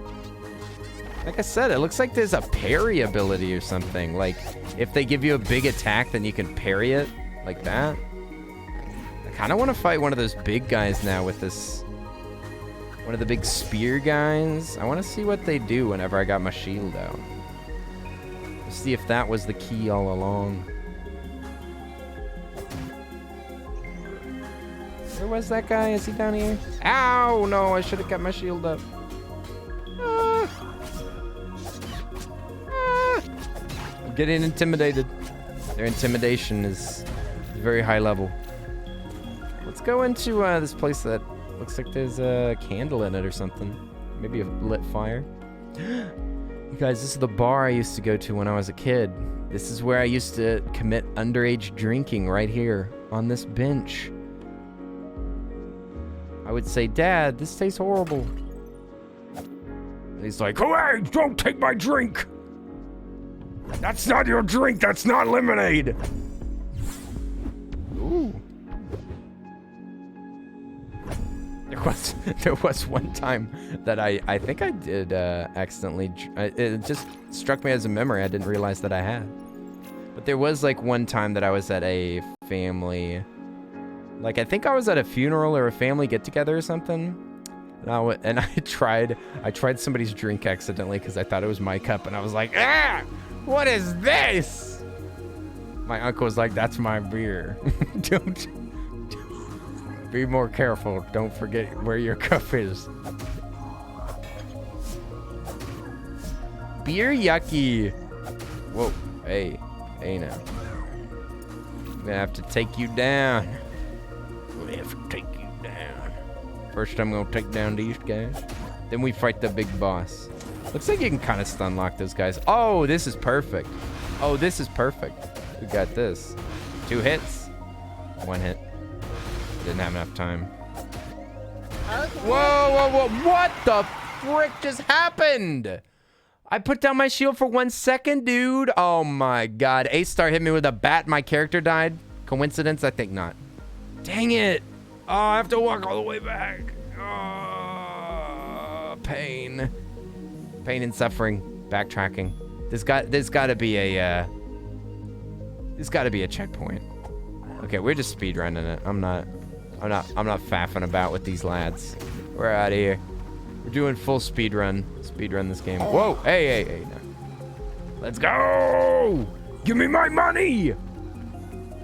A: Like I said, it looks like there's a parry ability or something. Like if they give you a big attack, then you can parry it like that. I kind of want to fight one of those big guys now with this. One of the big spear guys. I want to see what they do whenever I got my shield out. Let's see if that was the key all along. Where was that guy? Is he down here? Ow! No, I should have got my shield up. Ah. Ah. I'm getting intimidated. Their intimidation is very high level. Let's go into this place that looks like there's a candle in it or something. Maybe a lit fire. You guys, this is the bar I used to go to when I was a kid. This is where I used to commit underage drinking, right here on this bench. I would say, Dad, this tastes horrible. And he's like,
C: Hey, don't take my drink. That's not your drink. That's not lemonade.
A: ooh. There was one time that I think I did accidentally. It just struck me as a memory. I didn't realize that I had. But there was like one time that I was at a family. Like I think I was at a funeral or a family get together or something. And I tried somebody's drink accidentally because I thought it was my cup, and I was like, ah, what is this? My uncle was like, that's my beer. Don't.
B: Be more careful. Don't forget where your cup is. Beer yucky. Whoa. Hey. Hey now. I'm gonna have to take you down. We have to take you down. First I'm gonna take down these guys. Then we fight the big boss. Looks like you can kind of stun lock those guys. Oh, this is perfect. Oh, this is perfect. We got this. 2 hits. 1 hit. Didn't have enough time. Whoa. What the frick just happened? I put down my shield for 1 second, dude. Oh my god. A-Star hit me with a bat. My character died. Coincidence? I think not. Dang it. Oh, I have to walk all the way back. Oh, pain. Pain and suffering. Backtracking. There's got to be a checkpoint. Okay, we're just speedrunning it. I'm not faffing about with these lads. We're out of here. We're doing full speedrun. Speedrun this game. Whoa, hey, no. Let's go!
C: Give me my money!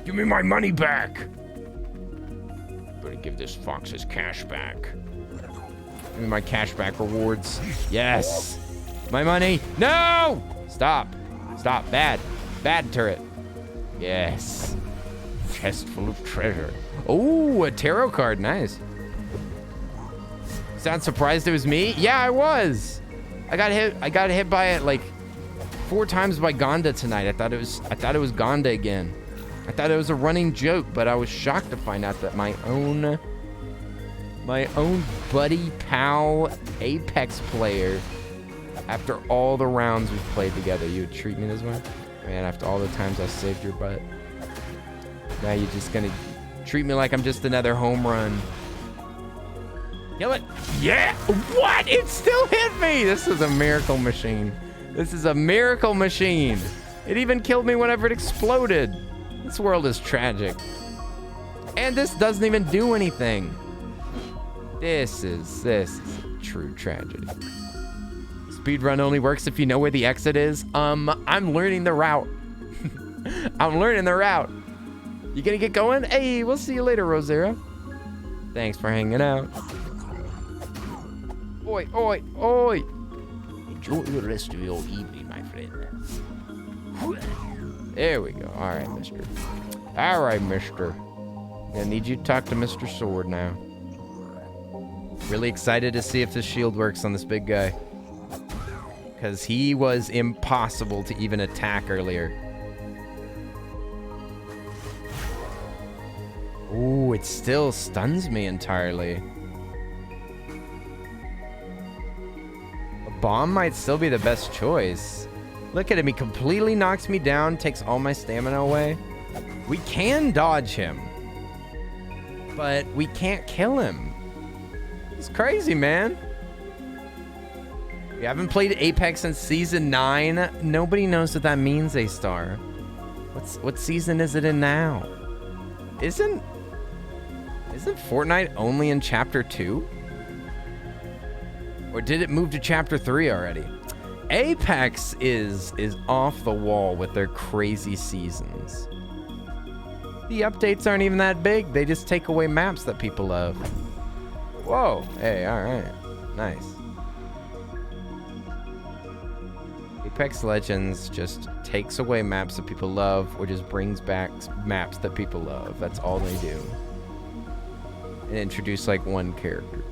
C: Give me my money back!
B: Better give this fox his cash back. Give me my cash back rewards. Yes! My money! No! Stop. Bad turret. Yes. Chest full of treasure. Oh, a tarot card. Nice. Sound surprised it was me? Yeah, I was. I got hit by it like 4 times by Gonda tonight. I thought it was Gonda again. I thought it was a running joke, but I was shocked to find out that my own buddy pal Apex player, after all the rounds we've played together, you would treat me this way? Man, after all the times I saved your butt. Now you're just gonna treat me like I'm just another home run. Kill it. Yeah. What? It still hit me. This is a miracle machine. This is a miracle machine. It even killed me whenever it exploded. This world is tragic. And this doesn't even do anything. This is a true tragedy. Speedrun only works if you know where the exit is. I'm learning the route. I'm learning the route. You gonna get going? Hey, we'll see you later, Rosera. Thanks for hanging out. Oi. Enjoy the rest of your evening, my friend. There we go. All right, mister. Gonna need you to talk to Mr. Sword now. Really excited to see if the shield works on this big guy. Because he was impossible to even attack earlier. Ooh, it still stuns me entirely. A bomb might still be the best choice. Look at him, he completely knocks me down, takes all my stamina away. We can dodge him, but we can't kill him. It's crazy, man. We haven't played Apex since Season 9. Nobody knows what that means, A-Star. What season is it in now? Isn't Fortnite only in Chapter 2? Or did it move to Chapter 3 already? Apex is off the wall with their crazy seasons. The updates aren't even that big. They just take away maps that people love. Whoa. Hey, all right. Nice. Apex Legends just takes away maps that people love or just brings back maps that people love. That's all they do. And introduce like one character.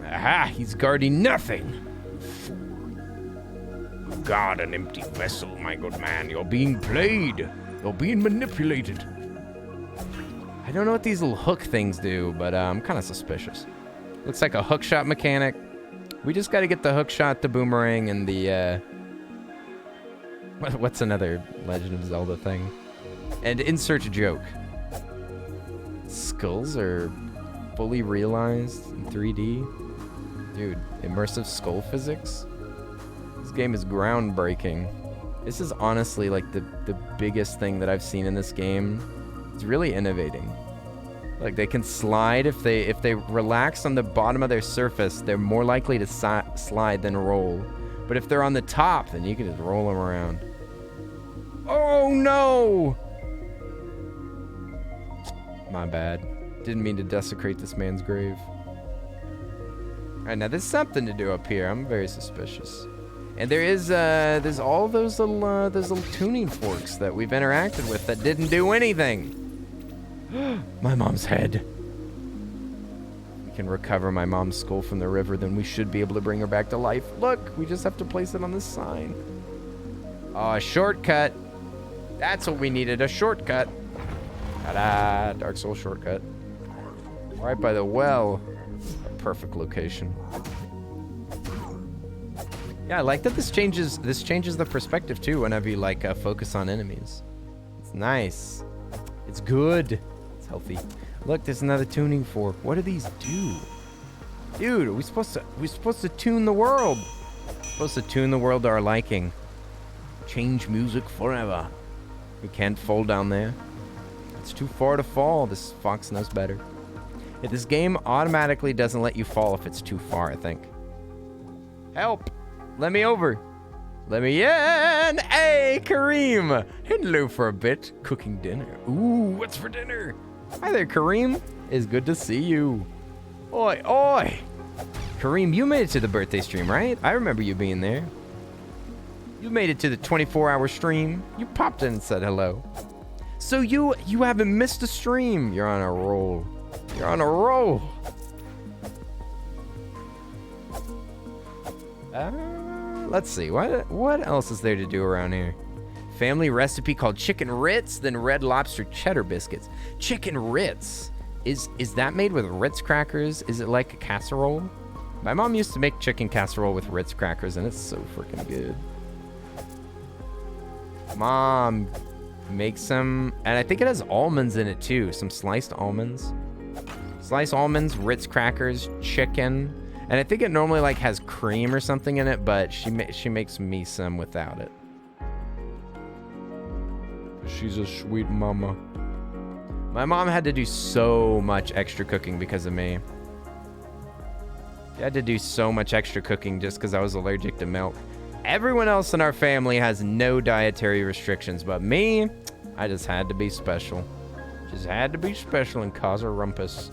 B: Aha! He's guarding nothing!
C: God, an empty vessel, my good man. You're being played. You're being manipulated.
B: I don't know what these little hook things do, but I'm kind of suspicious. Looks like a hook shot mechanic. We just got to get the hook shot, the boomerang, and the, what's another Legend of Zelda thing? And insert a joke. Skulls are fully realized in 3D. Dude, immersive skull physics? This game is groundbreaking. This is honestly like the biggest thing that I've seen in this game. It's really innovating. Like they can slide if they relax on the bottom of their surface, they're more likely to slide than roll. But if they're on the top, then you can just roll them around. Oh no!
A: My bad. Didn't mean to desecrate this man's grave. Alright, now there's something to do up here. I'm very suspicious. And there's all those little tuning forks that we've interacted with that didn't do anything. My mom's head. We can recover my mom's skull from the river, then we should be able to bring her back to life. Look, we just have to place it on this sign. Oh, a shortcut. That's what we needed, a shortcut. Ta-da, Dark Souls shortcut. Right by the well. A perfect location. Yeah, I like that this changes the perspective too whenever you like focus on enemies. It's nice. It's good. It's healthy. Look, there's another tuning fork. What do these do? Dude, are we supposed to tune the world? We're supposed to tune the world to our liking. Change music forever. We can't fall down there. It's too far to fall. This fox knows better. Yeah, this game automatically doesn't let you fall if it's too far, I think. Help! Let me over. Let me in. Hey, Kareem. Hello for a bit. Cooking dinner. Ooh, what's for dinner? Hi there, Kareem. It's good to see you. Oi, oi. Kareem, you made it to the birthday stream, right? I remember you being there. You made it to the 24-hour stream. You popped in and said hello. So you haven't missed a stream. You're on a roll. You're on a roll. Let's see. What else is there to do around here? Family recipe called chicken Ritz, then Red Lobster cheddar biscuits. Chicken Ritz. Is that made with Ritz crackers? Is it like a casserole? My mom used to make chicken casserole with Ritz crackers, and it's so freaking good. Mom, make some, and I think it has almonds in it too. Some sliced almonds. Sliced almonds, Ritz crackers, chicken. And I think it normally like has cream or something in it, but she makes me some without it. She's a sweet mama. My mom had to do so much extra cooking because of me. She had to do so much extra cooking just because I was allergic to milk. Everyone else in our family has no dietary restrictions, but me, I just had to be special. Just had to be special and cause a rumpus.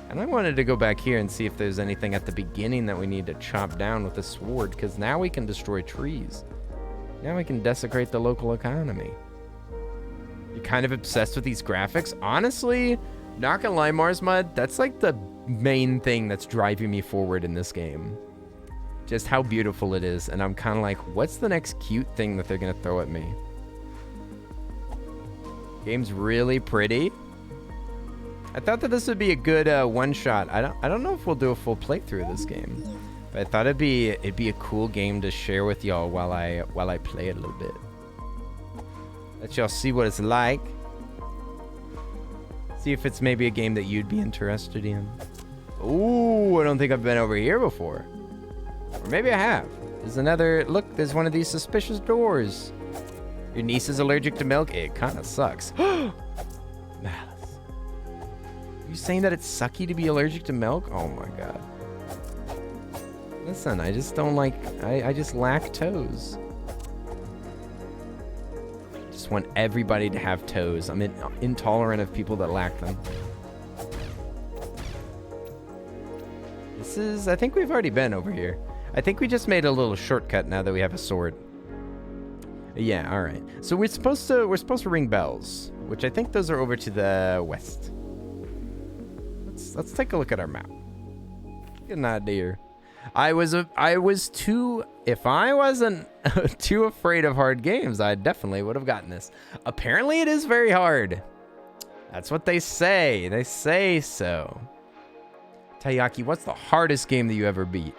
A: And I wanted to go back here and see if there's anything at the beginning that we need to chop down with a sword, because now we can destroy trees. Now we can desecrate the local economy. You're kind of obsessed with these graphics? Honestly, not gonna lie, Mars Mud, that's like the main thing that's driving me forward in this game. Just how beautiful it is, and I'm kind of like, what's the next cute thing that they're gonna throw at me? Game's really pretty. I thought that this would be a good one-shot. I don't know if we'll do a full playthrough of this game, but I thought it'd be a cool game to share with y'all while I play it a little bit. Let y'all see what it's like. See if it's maybe a game that you'd be interested in. Ooh, I don't think I've been over here before. Or maybe I have. There's another, look, there's one of these suspicious doors. Your niece is allergic to milk? It kind of sucks. Malice. Are you saying that it's sucky to be allergic to milk? Oh my god. Listen, I just don't like, I just lack toes. I just want everybody to have toes. I'm intolerant of people that lack them. This is, I think we've already been over here. I think we just made a little shortcut now that we have a sword. Yeah, all right. So we're supposed to ring bells, which I think those are over to the west. Let's take a look at our map. Get an idea. I was too, if I wasn't too afraid of hard games, I definitely would have gotten this. Apparently it is very hard. That's what they say. They say so. Taiyaki, what's the hardest game that you ever beat?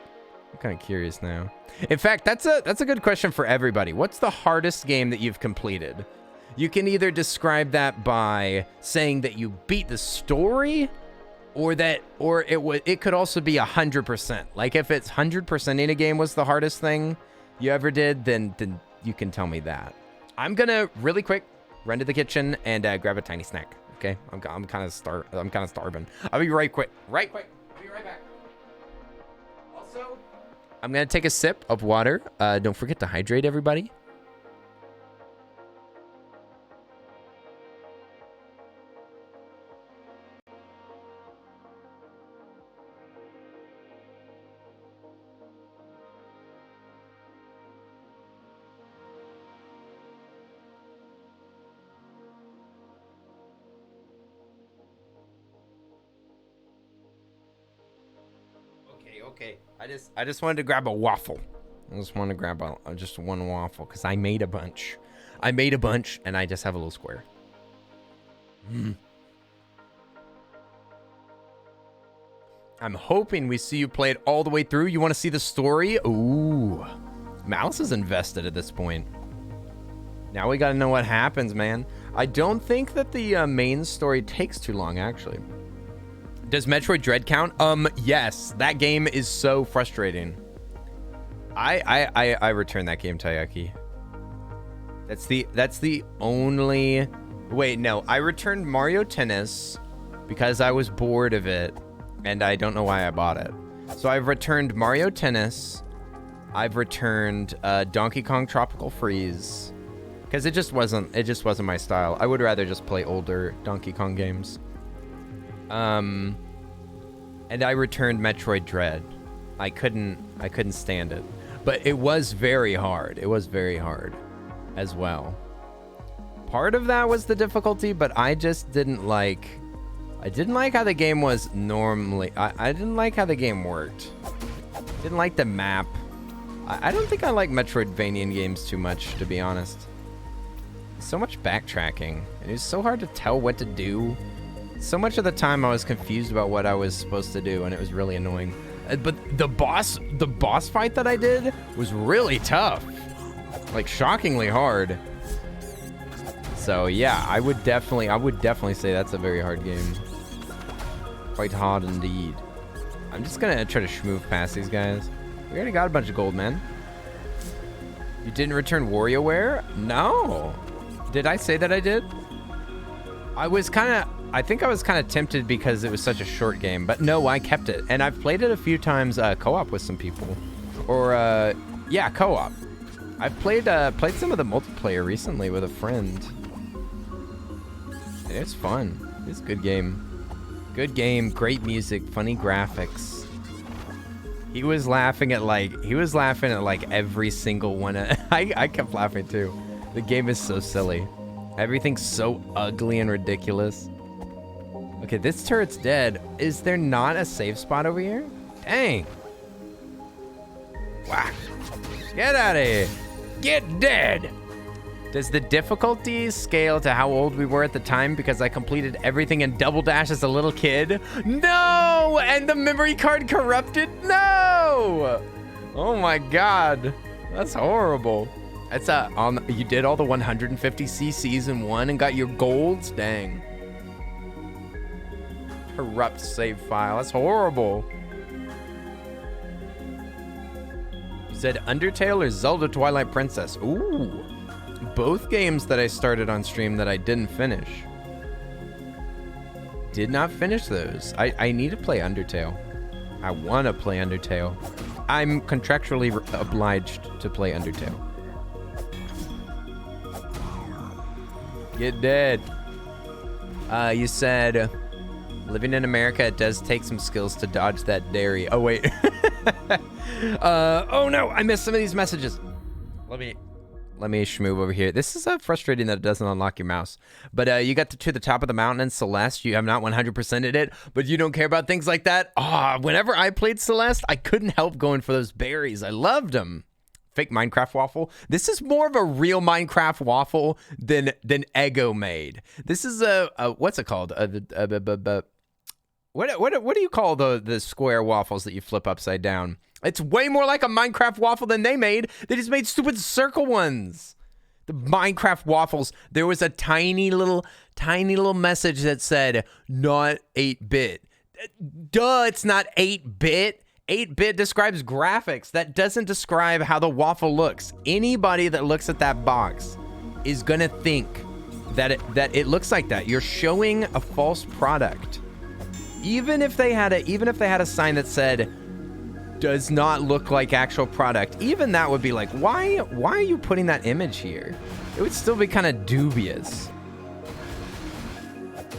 A: I'm kind of curious now. In fact, that's a good question for everybody. What's the hardest game that you've completed? You can either describe that by saying that you beat the story, or it could also be 100%. Like if it's 100% in a game was the hardest thing you ever did, then you can tell me that. I'm gonna really quick run to the kitchen and grab a tiny snack. Okay, I'm kind of starving. I'll be right quick. I'll be right back. Also, I'm gonna take a sip of water. Don't forget to hydrate, everybody. All right. okay. I just wanted to grab a waffle. I just wanted to grab just one waffle because I made a bunch. I made a bunch and I just have a little square. I'm hoping we see you play it all the way through. You want to see the story? Ooh. Mouse is invested at this point. Now we got to know what happens, man. I don't think that the main story takes too long, actually. Does Metroid Dread count? Yes. That game is so frustrating. I returned that game, Tayaki. That's the only... Wait, no. I returned Mario Tennis because I was bored of it, and I don't know why I bought it. So I've returned Mario Tennis. I've returned Donkey Kong Tropical Freeze because it just wasn't my style. I would rather just play older Donkey Kong games. And I returned Metroid Dread. I couldn't stand it. But it was very hard. It was very hard as well. Part of that was the difficulty, but I just didn't like... I didn't like how the game was normally... I didn't like how the game worked. Didn't like the map. I don't think I like Metroidvanian games too much, to be honest. So much backtracking. It was so hard to tell what to do. So much of the time I was confused about what I was supposed to do, and it was really annoying. But the boss fight that I did was really tough. Like, shockingly hard. So yeah, I would definitely say that's a very hard game. Quite hard indeed. I'm just gonna try to schmoof past these guys. We already got a bunch of gold, man. You didn't return WarioWare? No. Did I say that I did? I think I was kind of tempted because it was such a short game, but no, I kept it. And I've played it a few times co-op with some people. Or, yeah, co-op. I've played some of the multiplayer recently with a friend. It's fun. It's a good game. Good game, great music, funny graphics. He was laughing at like every single one. I kept laughing too. The game is so silly. Everything's so ugly and ridiculous. Okay, this turret's dead. Is there not a safe spot over here? Dang. Whack. Get out of here. Get dead. Does the difficulty scale to how old we were at the time because I completed everything in Double Dash as a little kid? No! And the memory card corrupted? No! Oh my god. That's horrible. That's you did all the 150 CCs in one and got your golds? Dang. Corrupt save file. That's horrible. You said Undertale or Zelda Twilight Princess? Ooh. Both games that I started on stream that I didn't finish. Did not finish those. I need to play Undertale. I want to play Undertale. I'm contractually obliged to play Undertale. Get dead. You said, living in America, it does take some skills to dodge that dairy. Oh, wait. Oh, no. I missed some of these messages. Let me schmove over here. This is frustrating that it doesn't unlock your mouse. But you got to the top of the mountain in Celeste. You have not 100%ed it, but you don't care about things like that. Whenever I played Celeste, I couldn't help going for those berries. I loved them. Fake Minecraft waffle. This is more of a real Minecraft waffle than Eggo made. This is what's it called? What do you call the square waffles that you flip upside down? It's way more like a Minecraft waffle than they made. They just made stupid circle ones. The Minecraft waffles, there was a tiny little message that said, not 8-bit. Duh, it's not 8-bit. 8-bit describes graphics. That doesn't describe how the waffle looks. Anybody that looks at that box is gonna think that it looks like that. You're showing a false product. Even if they had a sign that said, does not look like actual product, even that would be like, why are you putting that image here? It would still be kind of dubious.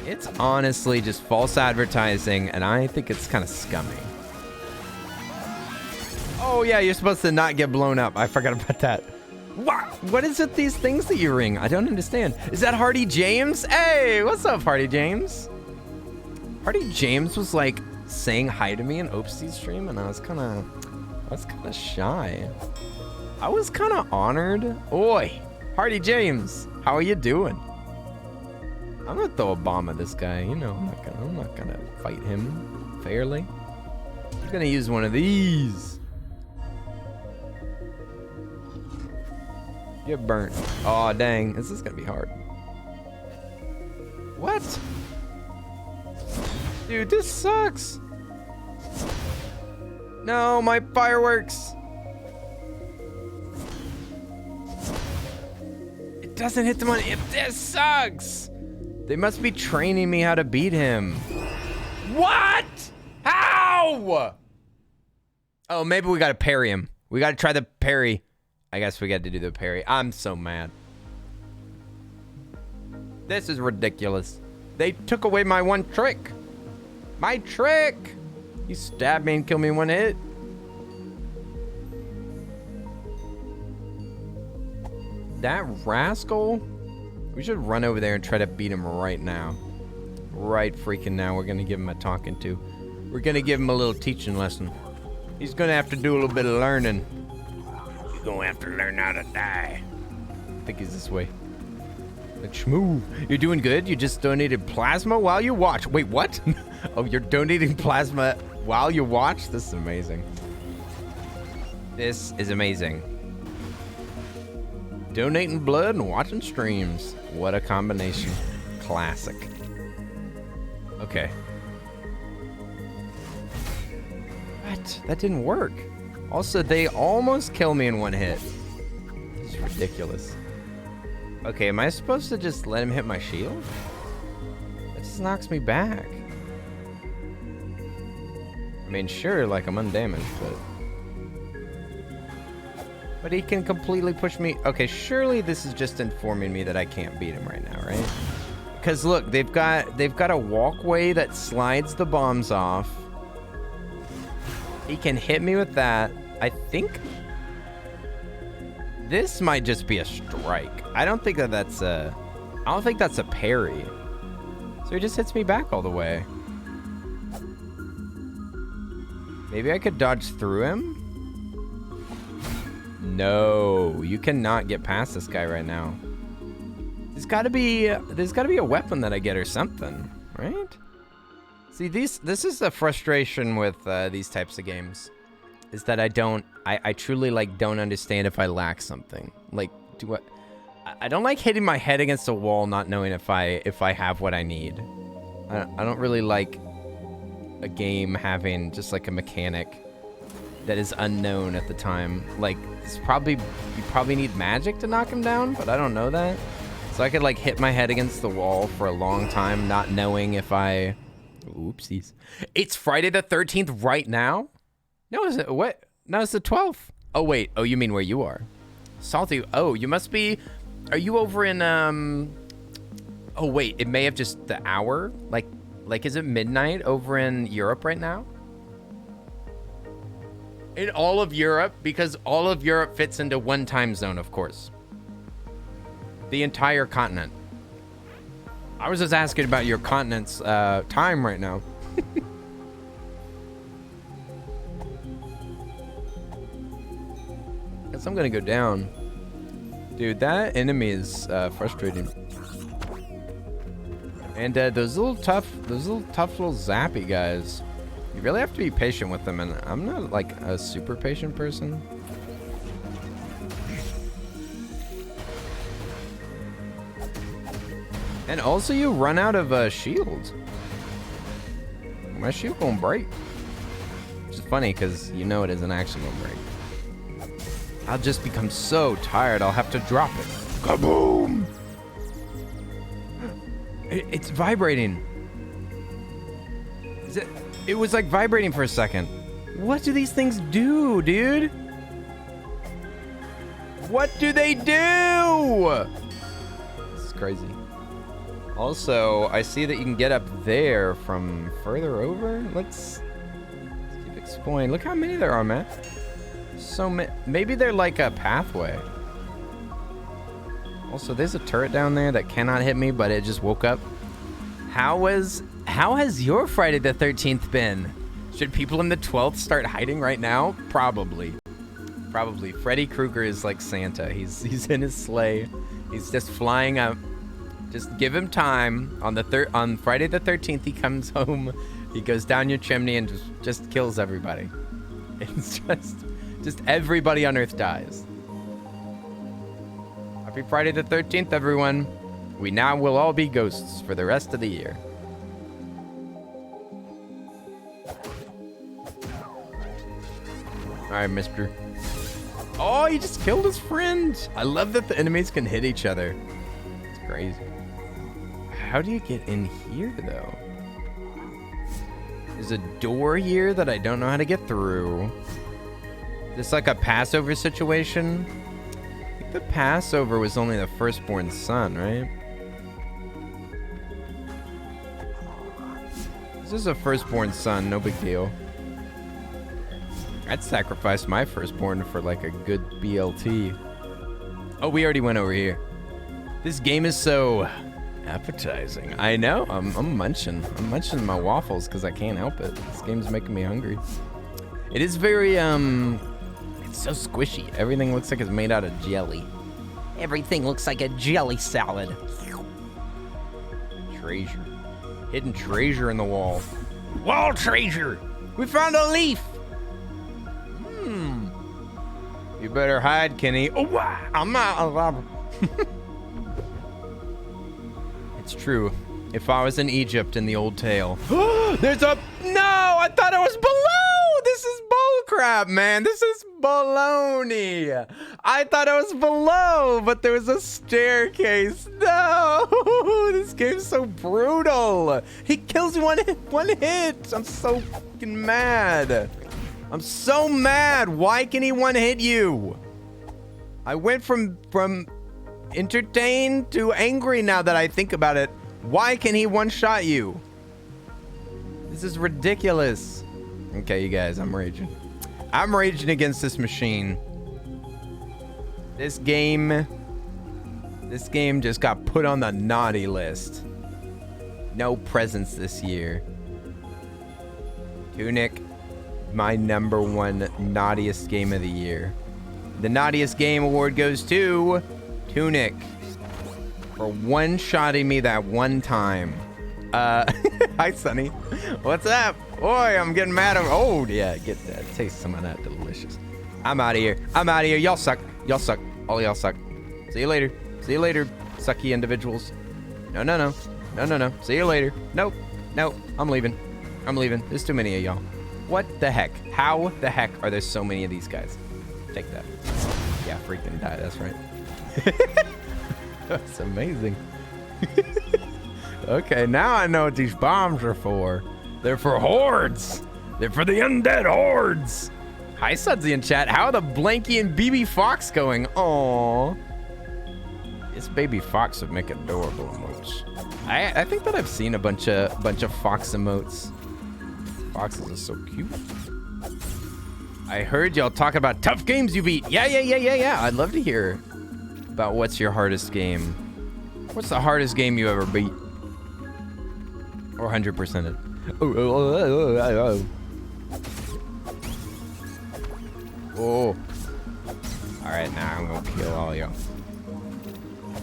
A: It's honestly just false advertising, and I think it's kind of scummy. Oh yeah, you're supposed to not get blown up. I forgot about that. What is it, these things that you ring? I don't understand. Is that Hardy James? Hey, what's up, Hardy James? Hardy James was like saying hi to me in Opsty's stream, and I was kind of shy. I was kind of honored. Oi, Hardy James, how are you doing? I'm gonna throw a bomb at this guy. You know, I'm not gonna fight him fairly. I'm gonna use one of these. Get burnt. Oh dang, this is gonna be hard. What? Dude, this sucks. No, my fireworks. It doesn't hit the money. This sucks. They must be training me how to beat him. What? How? Oh, maybe we gotta parry him. We gotta try the parry. I guess we got to do the parry. I'm so mad. This is ridiculous. They took away my one trick. My trick! You stabbed me and killed me in one hit. That rascal? We should run over there and try to beat him right now. Right freaking now. We're gonna give him a talking to. We're gonna give him a little teaching lesson. He's gonna have to do a little bit of learning. You're gonna have to learn how to die. I think he's this way. Let's move. You're doing good. You just donated plasma while you watch. Wait, what? Oh, you're donating plasma while you watch? This is amazing. This is amazing. Donating blood and watching streams. What a combination. Classic. Okay. What? That didn't work. Also, they almost kill me in one hit. This is ridiculous. Okay, am I supposed to just let him hit my shield? That just knocks me back. I mean, sure, like I'm undamaged, but he can completely push me. Okay, surely this is just informing me that I can't beat him right now, right? Because look, they've got a walkway that slides the bombs off. He can hit me with that. I think this might just be a strike. I don't think that's a parry. So he just hits me back all the way. Maybe I could dodge through him? No, you cannot get past this guy right now. There's gotta be a weapon that I get or something, right? See, this is the frustration with these types of games, is that I truly like don't understand if I lack something. Like, I don't like hitting my head against a wall not knowing if I have what I need. I don't really like a game having just like a mechanic that is unknown at the time. Like, you probably need magic to knock him down, but I don't know that. So I could like hit my head against the wall for a long time not knowing if I... Oopsies. It's Friday the 13th right now? No, is it? What? No, it's the 12th. Oh, wait. Oh, you mean where you are? Salty. Oh, you must be... Are you over in, Oh, wait. It may have just the hour? Like, is it midnight over in Europe right now? In all of Europe? Because all of Europe fits into one time zone, of course. The entire continent. I was just asking about your continent's time right now. Guess I'm gonna go down. Dude, that enemy is frustrating. And those little tough little zappy guys, you really have to be patient with them, and I'm not like a super patient person. And also you run out of shield. My shield gonna break. Which is funny because you know it isn't actually gonna break. I'll just become so tired I'll have to drop it. Kaboom! It's vibrating. It was like vibrating for a second. What do these things do, dude? What do they do? This is crazy. Also, I see that you can get up there from further over. Let's keep exploring. Look how many there are, man. So maybe they're like a pathway. Also, there's a turret down there that cannot hit me, but it just woke up. How has your Friday the 13th been? Should people in the 12th start hiding right now? Probably. Probably. Freddy Krueger is like Santa. He's in his sleigh. He's just flying up. Just give him time. On Friday the 13th, he comes home. He goes down your chimney and just kills everybody. It's just everybody on Earth dies. Happy Friday the 13th, everyone. We now will all be ghosts for the rest of the year. All right, mister. Oh, he just killed his friend. I love that the enemies can hit each other. It's crazy. How do you get in here, though? There's a door here that I don't know how to get through. Is this like a Passover situation? I think the Passover was only the firstborn son, right? This is a firstborn son, no big deal. I'd sacrifice my firstborn for like a good BLT. Oh, we already went over here. This game is so appetizing. I know. I'm munching. I'm munching my waffles because I can't help it. This game's making me hungry. It is very it's so squishy. Everything looks like it's made out of jelly.
D: Everything looks like a jelly salad.
A: Treasure. Hidden treasure in the wall.
C: Wall treasure.
A: We found a leaf. You better hide, Kenny. Oh, wow. I'm not. It's true. If I was in Egypt in the old tale. There's a... No, I thought it was below. This is bullcrap, man. This is baloney. I thought it was below, but there was a staircase. No, this game's so brutal. He kills you one hit. I'm so fucking mad. I'm so mad. Why can he one hit you? I went from entertained to angry now that I think about it. Why can he one shot you? This is ridiculous. Okay, you guys, I'm raging. I'm raging against this machine. This game just got put on the naughty list. No presents this year. Tunic, my #1 naughtiest game of the year. The naughtiest game award goes to Tunic for one-shotting me that one time. Hi, Sonny. What's up? Boy, I'm getting mad. Oh, yeah, get that. Taste some of that delicious. I'm out of here. I'm out of here. Y'all suck. Y'all suck. All y'all suck. See you later. See you later, sucky individuals. No, no, no. No, no, no. See you later. Nope. Nope. I'm leaving. I'm leaving. There's too many of y'all. What the heck? How the heck are there so many of these guys? Take that. Yeah, freaking die. That's right. That's amazing. Okay, now I know what these bombs are for. They're for hordes. They're for the undead hordes. Hi, Sudsy in chat. How are the Blanky and BB Fox going? Aww. This baby fox would make adorable emotes. I think that I've seen a bunch of fox emotes. Foxes are so cute. I heard y'all talk about tough games you beat. Yeah. I'd love to hear about what's your hardest game. What's the hardest game you ever beat? Or 100%ed. Oh. All right, now I'm gonna kill all y'all.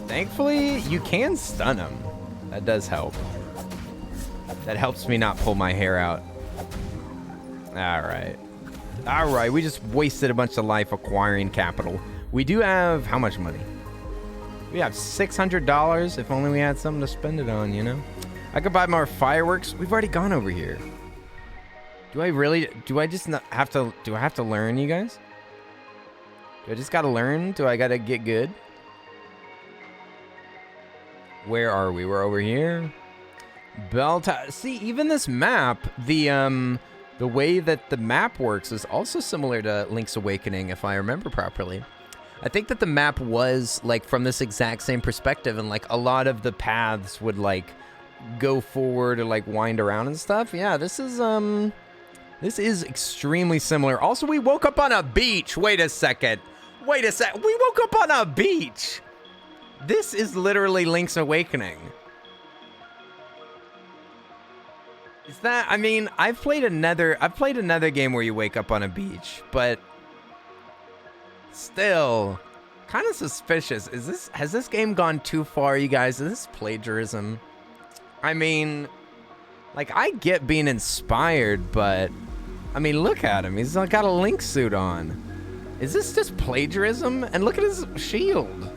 A: Thankfully, you can stun them. That does help. That helps me not pull my hair out. All right. All right, we just wasted a bunch of life acquiring capital. We do have how much money? We have $600. If only we had something to spend it on, you know? I could buy more fireworks. We've already gone over here. Do I just not have to, do I have to learn, you guys? Do I just gotta learn? Do I gotta get good? Where are we? We're over here. See, even this map, the way that the map works is also similar to Link's Awakening, if I remember properly. I think that the map was like from this exact same perspective, and like a lot of the paths would like go forward or like wind around and stuff. Yeah, this is extremely similar. Also, we woke up on a beach. Wait a second. We woke up on a beach. This is literally Link's Awakening. Is that, I mean, I've played another game where you wake up on a beach, but still kind of suspicious. Has this game gone too far, you guys? Is this plagiarism? I mean, like, I get being inspired, but I mean, look at him. He's got a Link suit on. Is this just plagiarism? And look at his shield.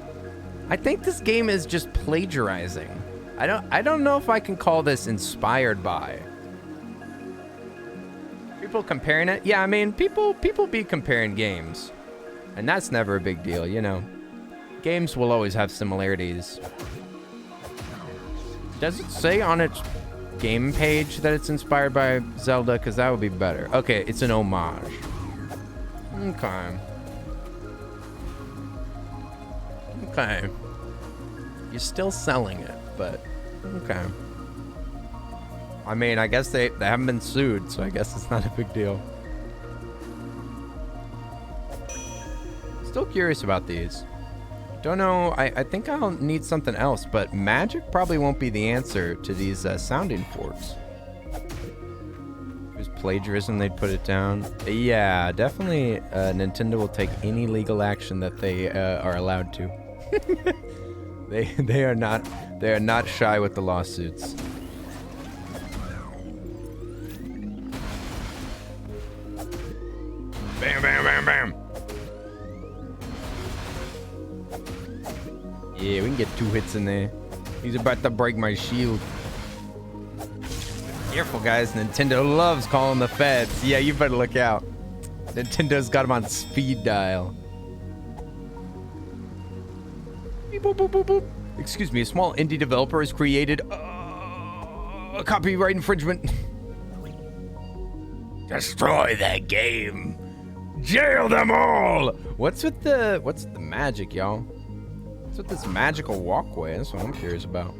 A: I think this game is just plagiarizing. I don't know if I can call this inspired by. People comparing it? Yeah, I mean, people be comparing games. And that's never a big deal, you know. Games will always have similarities. Does it say on its game page that it's inspired by Zelda? Because that would be better. Okay, it's an homage. Okay. Okay. You're still selling it, but okay. I mean, I guess they haven't been sued, so I guess it's not a big deal. Still curious about these. Don't know, I think I'll need something else, but magic probably won't be the answer to these sounding forks. If it was plagiarism, they'd put it down. Yeah, definitely Nintendo will take any legal action that they are allowed to. They are not shy with the lawsuits. Bam, bam, bam, bam. Yeah, we can get 2 hits in there. He's about to break my shield. Careful, guys. Nintendo loves calling the feds. Yeah, you better look out. Nintendo's got him on speed dial. Beep, boop, boop, boop, boop. Excuse me, a small indie developer has created a copyright infringement. Destroy that game. Jail them all. What's the magic, y'all? What's with this magical walkway? That's what I'm curious about.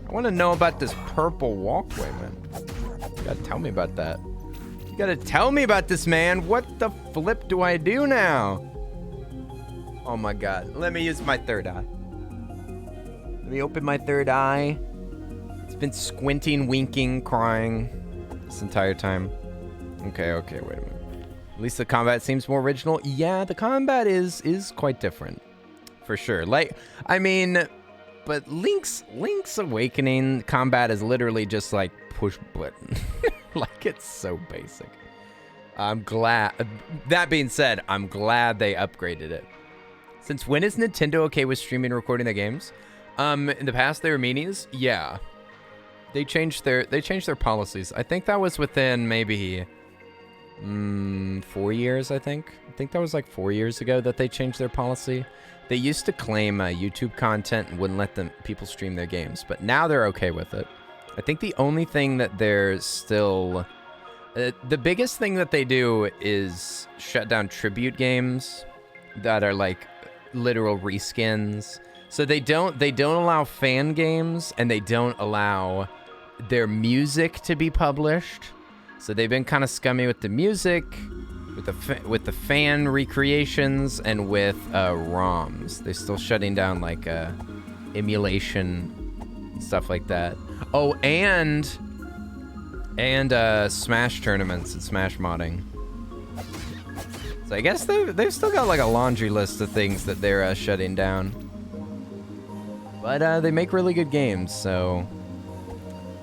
A: I want to know about this purple walkway, man. You gotta tell me about that. You gotta tell me about this, man. What the flip do I do now? Oh my god. Let me use my third eye. Let me open my third eye. It's been squinting, winking, crying this entire time. Okay, wait a minute. At least the combat seems more original. Yeah, the combat is quite different. For sure. Like, I mean, but Link's Awakening combat is literally just like push button. Like, it's so basic. I'm glad. That being said, I'm glad they upgraded it. Since when is Nintendo okay with streaming and recording their games? In the past, they were meanies. Yeah, they changed their policies. I think that was within maybe 4 years. I think that was like 4 years ago that they changed their policy. They used to claim YouTube content and wouldn't let people stream their games, but now they're okay with it. I think the only thing that they're still the biggest thing that they do is shut down tribute games that are like literal reskins. So they don't allow fan games, and they don't allow their music to be published. So they've been kind of scummy with the music, with the fan recreations, and with ROMs. They're still shutting down like emulation stuff like that. Oh, and Smash tournaments and Smash modding. So I guess they've still got like a laundry list of things that they're shutting down. But they make really good games, so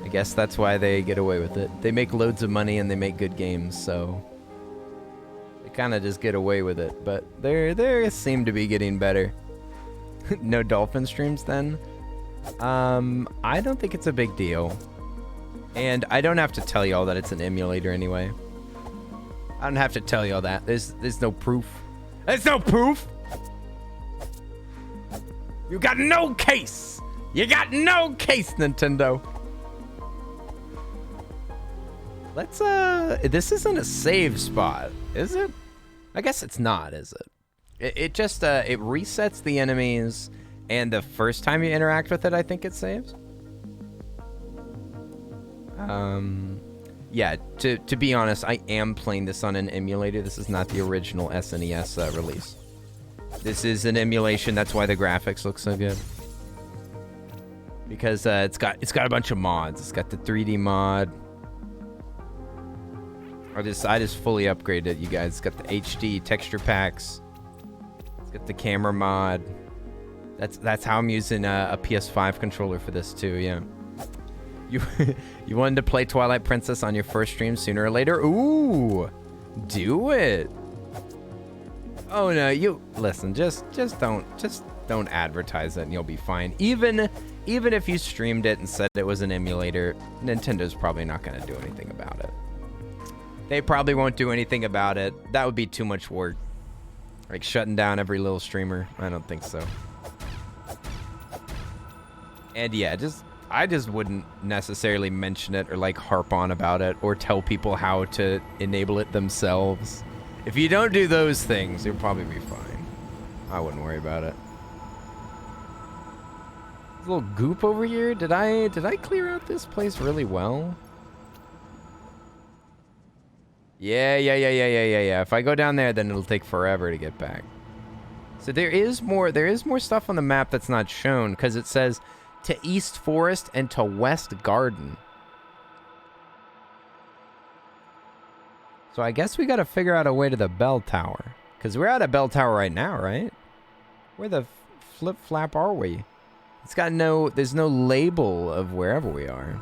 A: I guess that's why they get away with it. They make loads of money and they make good games, so they kind of just get away with it. But they seem to be getting better. No dolphin streams then? I don't think it's a big deal. And I don't have to tell y'all that it's an emulator anyway. I don't have to tell y'all that. There's no proof. There's no proof! You got no case! You got no case, Nintendo! Let's, this isn't a save spot, is it? I guess it's not, is it? It just, it resets the enemies, and the first time you interact with it, I think it saves. Yeah, to be honest, I am playing this on an emulator. This is not the original SNES release. This is an emulation. That's why the graphics look so good. Because it's got a bunch of mods. It's got the 3D mod. I just fully upgraded it, you guys. It's got the HD texture packs. It's got the camera mod. That's how I'm using a PS5 controller for this too, yeah. You wanted to play Twilight Princess on your first stream sooner or later? Ooh, do it. Oh no, you listen. Just don't advertise it, and you'll be fine. Even if you streamed it and said it was an emulator, Nintendo's probably not gonna do anything about it. They probably won't do anything about it. That would be too much work. Like shutting down every little streamer. I don't think so. And yeah, I just wouldn't necessarily mention it or like harp on about it or tell people how to enable it themselves. If you don't do those things, you'll probably be fine. I wouldn't worry about it. There's a little goop over here. Did I clear out this place really well? Yeah. If I go down there, then it'll take forever to get back. So there is more stuff on the map that's not shown because it says to East Forest and to West Garden. So I guess we got to figure out a way to the bell tower. Because we're at a bell tower right now, right? Where the flip-flap are we? There's no label of wherever we are.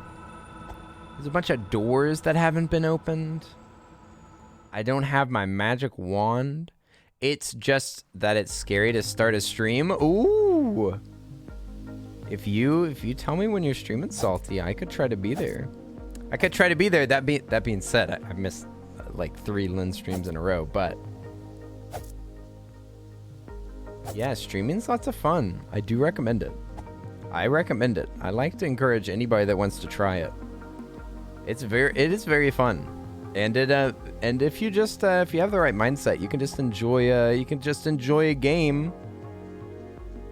A: There's a bunch of doors that haven't been opened. I don't have my magic wand. It's just that it's scary to start a stream. Ooh! If you tell me when you're streaming, Salty, I could try to be there. That being said, I missed like 3 Lynn streams in a row, but yeah, streaming's lots of fun. I do recommend it. I recommend it. I like to encourage anybody that wants to try it. It is very fun, and if you have the right mindset, you can just enjoy a game.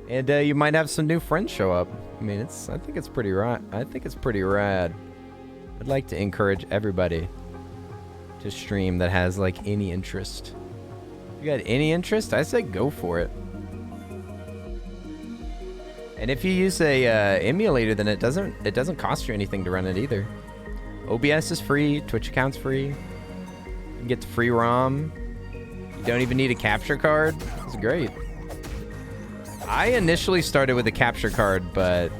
A: And you might have some new friends show up. I mean, I think it's pretty rad. I'd like to encourage everybody to stream that has like any interest. If you got any interest, I say go for it. And if you use a emulator, then it doesn't cost you anything to run it either. OBS is free. Twitch account's free. You can get the free ROM. You don't even need a capture card. It's great. I initially started with a capture card, but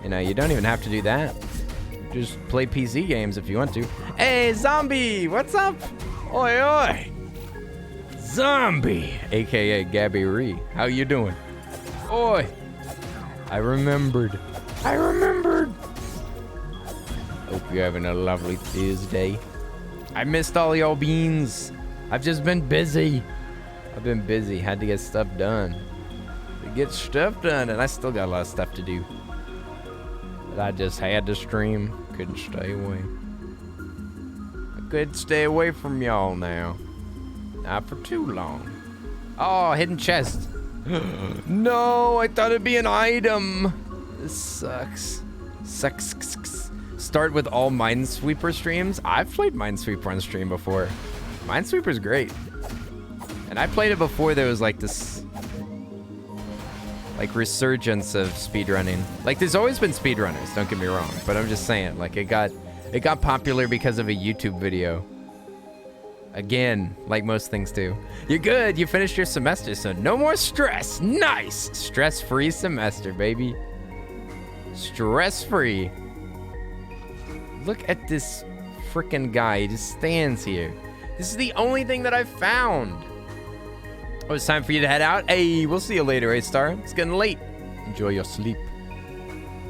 A: you don't even have to do that. Just play PC games if you want to. Hey, Zombie, what's up? Oi, oi. Zombie, aka Gabby Ree. How you doing? Oi. I remembered. Hope you're having a lovely Tuesday. I missed all y'all beans. I've just been busy. Had to get stuff done. And I still got a lot of stuff to do. But I just had to stream. Couldn't stay away. I couldn't stay away from y'all now. Not for too long. Oh, hidden chest. No, I thought it'd be an item. This sucks. Start with all Minesweeper streams. I've played Minesweeper on stream before. Minesweeper's great. And I played it before there was like this resurgence of speedrunning. Like there's always been speedrunners, don't get me wrong, but I'm just saying, like it got popular because of a YouTube video. Again, like most things do. You're good, you finished your semester, so no more stress. Nice! Stress-free semester, baby. Stress-free. Look at this freaking guy, he just stands here. This is the only thing that I've found. Oh, it's time for you to head out. Hey, we'll see you later, A-Star. It's getting late. Enjoy your sleep.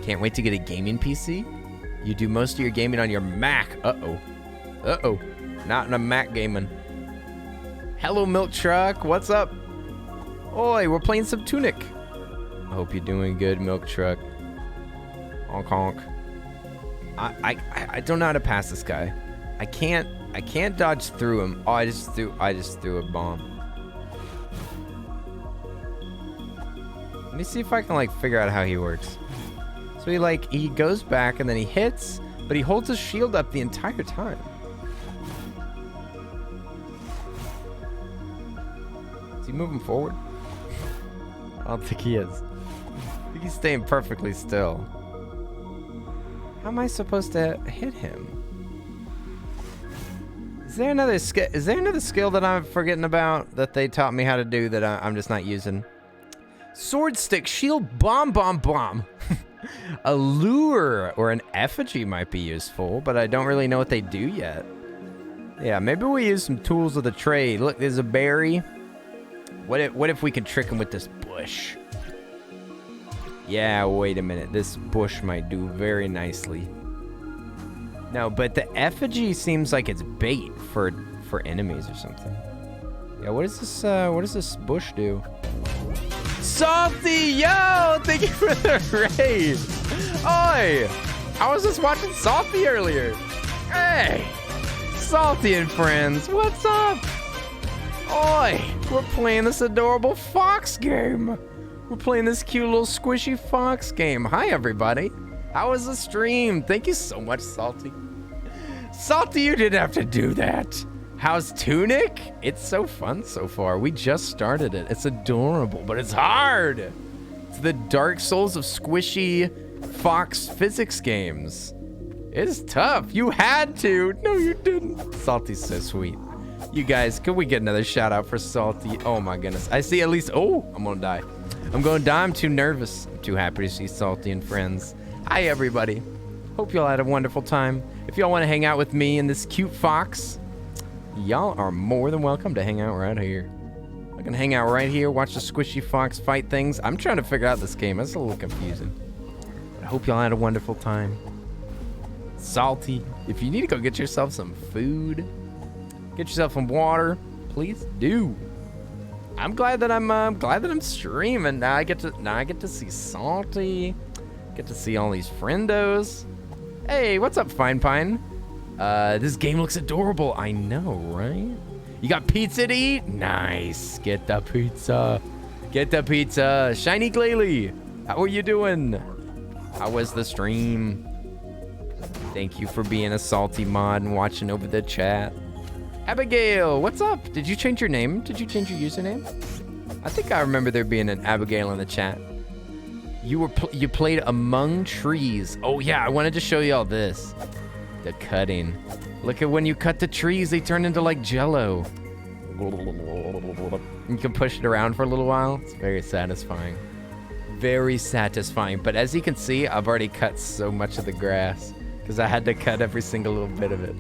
A: Can't wait to get a gaming PC. You do most of your gaming on your Mac. Uh-oh. Not in a Mac gaming. Hello, Milk Truck. What's up? Oi, we're playing some Tunic. I hope you're doing good, Milk Truck. Honk honk. I don't know how to pass this guy. I can't dodge through him. Oh, I just threw a bomb. Let me see if I can like figure out how he works. So he goes back and then he hits, but he holds his shield up the entire time. Is he moving forward? I don't think he is. I think he's staying perfectly still. How am I supposed to hit him? Is there another skill that I'm forgetting about that they taught me how to do that I'm just not using? Sword stick, shield, bomb. A lure or an effigy might be useful, but I don't really know what they do yet. Yeah, maybe we use some tools of the trade. Look, there's a berry. What if we can trick him with this bush? Yeah, wait a minute. This bush might do very nicely. No, but the effigy seems like it's bait for enemies or something. Yeah, what does this bush do? Salty, yo! Thank you for the raid. Oi! I was just watching Salty earlier. Hey! Salty and friends, what's up? Oi! We're playing this adorable fox game. We're playing this cute little squishy fox game. Hi, everybody. How was the stream? Thank you so much, Salty. Salty, you didn't have to do that. How's Tunic? It's so fun so far. We just started it. It's adorable, but it's hard. It's the Dark Souls of squishy fox physics games. It's tough. You had to. No, you didn't. Salty's so sweet. You guys, can we get another shout out for Salty? Oh my goodness. I see at least, oh, I'm gonna die. I'm gonna die. I'm too nervous. I'm too happy to see Salty and friends. Hi, everybody. Hope y'all had a wonderful time. If y'all want to hang out with me and this cute fox, y'all are more than welcome to hang out right here. I can hang out right here, watch the squishy fox fight things. I'm trying to figure out this game. It's a little confusing. But I hope y'all had a wonderful time. Salty, if you need to go get yourself some food, get yourself some water, please do. I'm glad that I'm streaming. Now I get to see Salty, get to see all these friendos. Hey, what's up, Fine Pine? This game looks adorable. I know, right? You got pizza to eat? Nice. Get the pizza. Get the pizza. Shiny Glalie, how are you doing? How was the stream? Thank you for being a Salty mod and watching over the chat. Abigail, what's up? Did you change your name? Did you change your username? I think I remember there being an Abigail in the chat. You played Among Trees. Oh yeah, I wanted to show y'all this. The cutting. Look at when you cut the trees, they turn into like jello. You can push it around for a little while. It's very satisfying. Very satisfying. But as you can see, I've already cut so much of the grass because I had to cut every single little bit of it.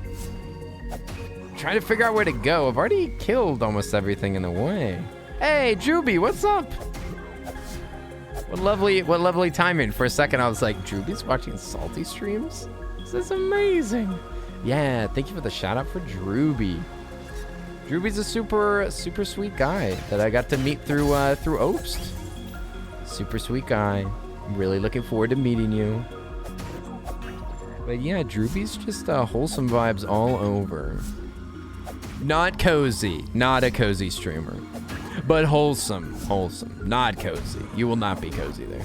A: Trying to figure out where to go. I've already killed almost everything in the way. Hey, Drewby, what's up? What lovely timing. For a second, I was like, Drewby's watching Salty streams? This is amazing. Yeah, thank you for the shout out for Drewby. Drewby's a super sweet guy that I got to meet through Obst. Super sweet guy. I'm really looking forward to meeting you. But yeah, Drewby's just wholesome vibes all over. Not cozy, not a cozy streamer, but wholesome, not cozy. You will not be cozy there.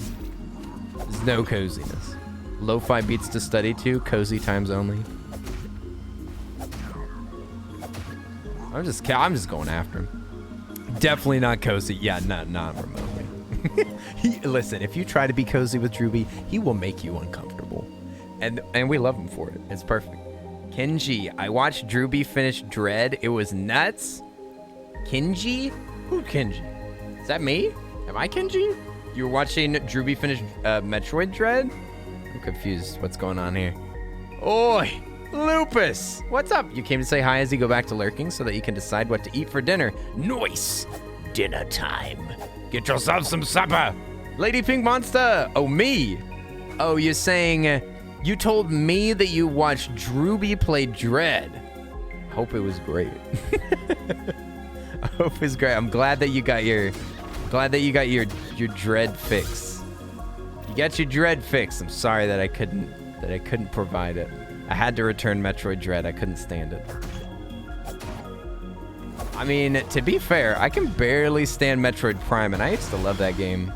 A: There's no coziness. Lo-fi beats to study to, cozy times only. I'm just going after him. Definitely not cozy. Yeah, not remotely. Listen, if you try to be cozy with Drewby, he will make you uncomfortable, and we love him for it. It's perfect. Kenji, I watched Drewby finish Dread. It was nuts. Kenji? Who Kenji? Is that me? Am I Kenji? You were watching Drewby finish Metroid Dread? I'm confused. What's going on here? Oi! Lupus! What's up? You came to say hi as you go back to lurking so that you can decide what to eat for dinner. Nice! Dinner time. Get yourself some supper. Lady Pink Monster! Oh, me! Oh, you're saying... You told me that you watched Drewby play Dread. I hope it was great. I hope it was great. I'm glad that you got your Dread fix. You got your Dread fix. I'm sorry that I couldn't provide it. I had to return Metroid Dread. I couldn't stand it. I mean, to be fair, I can barely stand Metroid Prime, and I used to love that game.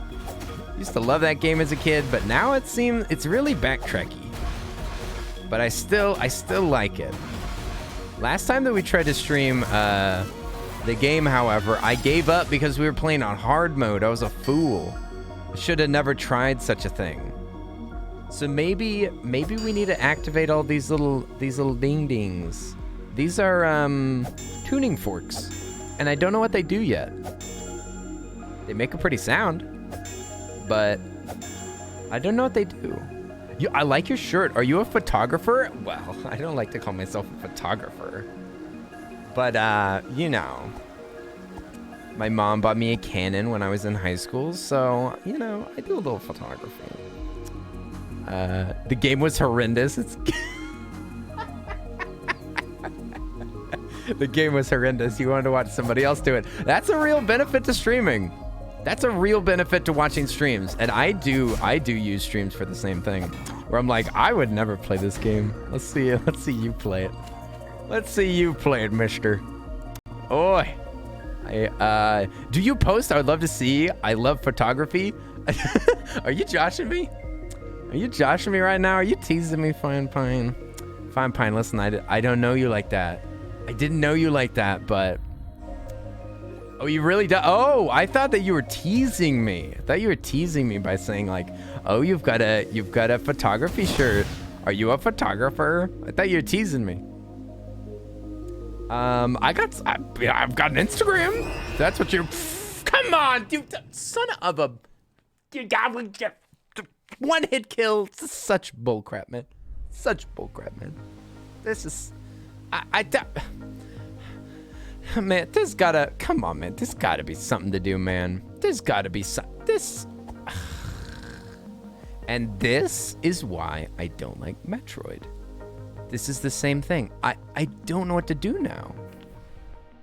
A: Used to love that game as a kid, but now it seems it's really backtracky. But I still like it. Last time that we tried to stream the game, however, I gave up because we were playing on hard mode. I was a fool. I should have never tried such a thing. So maybe we need to activate all these little ding dings. These are tuning forks, and I don't know what they do yet. They make a pretty sound, but I don't know what they do. I like your shirt. Are you a photographer? Well, I don't like to call myself a photographer, but you know, my mom bought me a Canon when I was in high school, so you know, I do a little photography. The game was horrendous. The game was horrendous. You wanted to watch somebody else do it. That's a real benefit to streaming. That's a real benefit to watching streams. And I do use streams for the same thing. Where I'm like, I would never play this game. Let's see you play it. Let's see you play it, mister. Oi. Do you post? I would love to see. I love photography. Are you joshing me? Are you joshing me right now? Are you teasing me, Fine Pine? Fine Pine, listen, I don't know you like that. I didn't know you like that, but... Oh, you really do? Oh, I thought that you were teasing me. I thought you were teasing me by saying like, oh, you've got a photography shirt. Are you a photographer? I thought you were teasing me. I've got an Instagram. That's what you're... Come on, dude, son of a... You got one hit kill. Such bullcrap, man. Such bullcrap, man. This is... Man, there's gotta... Come on, man. There's gotta be something to do, man. There's gotta be this... And this is why I don't like Metroid. This is the same thing. I don't know what to do now.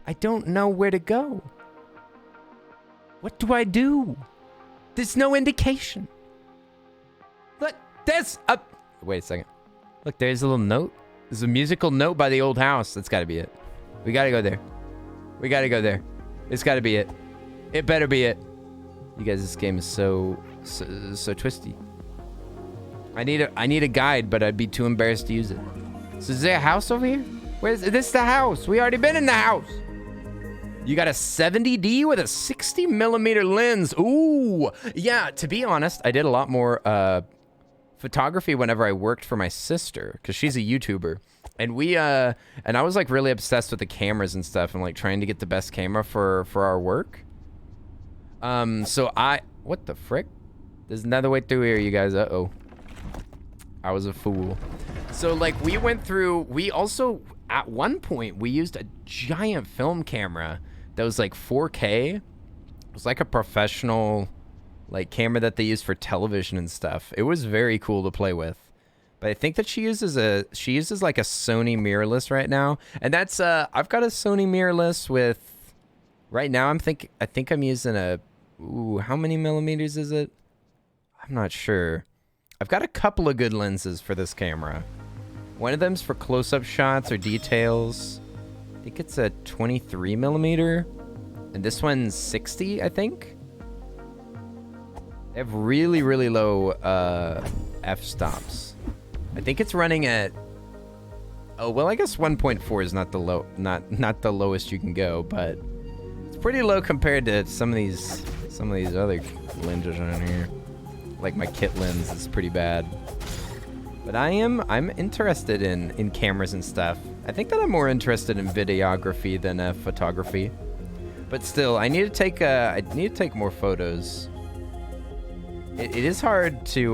A: I don't know where to go. What do I do? There's no indication. Look, there's a... Wait a second. Look, there's a little note. There's a musical note by the old house. That's gotta be it. We gotta go there. We gotta go there. It's gotta be it. It better be it. You guys, this game is so twisty. I need a guide, but I'd be too embarrassed to use it. So is there a house over here? Where's this? The house? We already been in the house. You got a 70D with a 60 millimeter lens. Ooh, yeah. To be honest, I did a lot more photography whenever I worked for my sister, because she's a YouTuber, and I was like really obsessed with the cameras and stuff, and like trying to get the best camera for our work. So what the frick? There's another way through here, you guys. Uh-oh. I was a fool. So like we also at one point we used a giant film camera that was like 4K. It was like a professional like camera that they use for television and stuff. It was very cool to play with. But I think that she uses like a Sony mirrorless right now. And that's I've got a Sony mirrorless with right now I think I'm using a how many millimeters is it? I'm not sure. I've got a couple of good lenses for this camera. One of them's for close-up shots or details. I think it's a 23 millimeter. And this one's 60, I think. They have really, really low f-stops. I think it's running at... Oh, well, I guess 1.4 is not the lowest you can go, but it's pretty low compared to some of these other lenses on here. Like my kit lens is pretty bad. But I'm interested in cameras and stuff. I think that I'm more interested in videography than photography. But still, I need to take more photos. It is hard to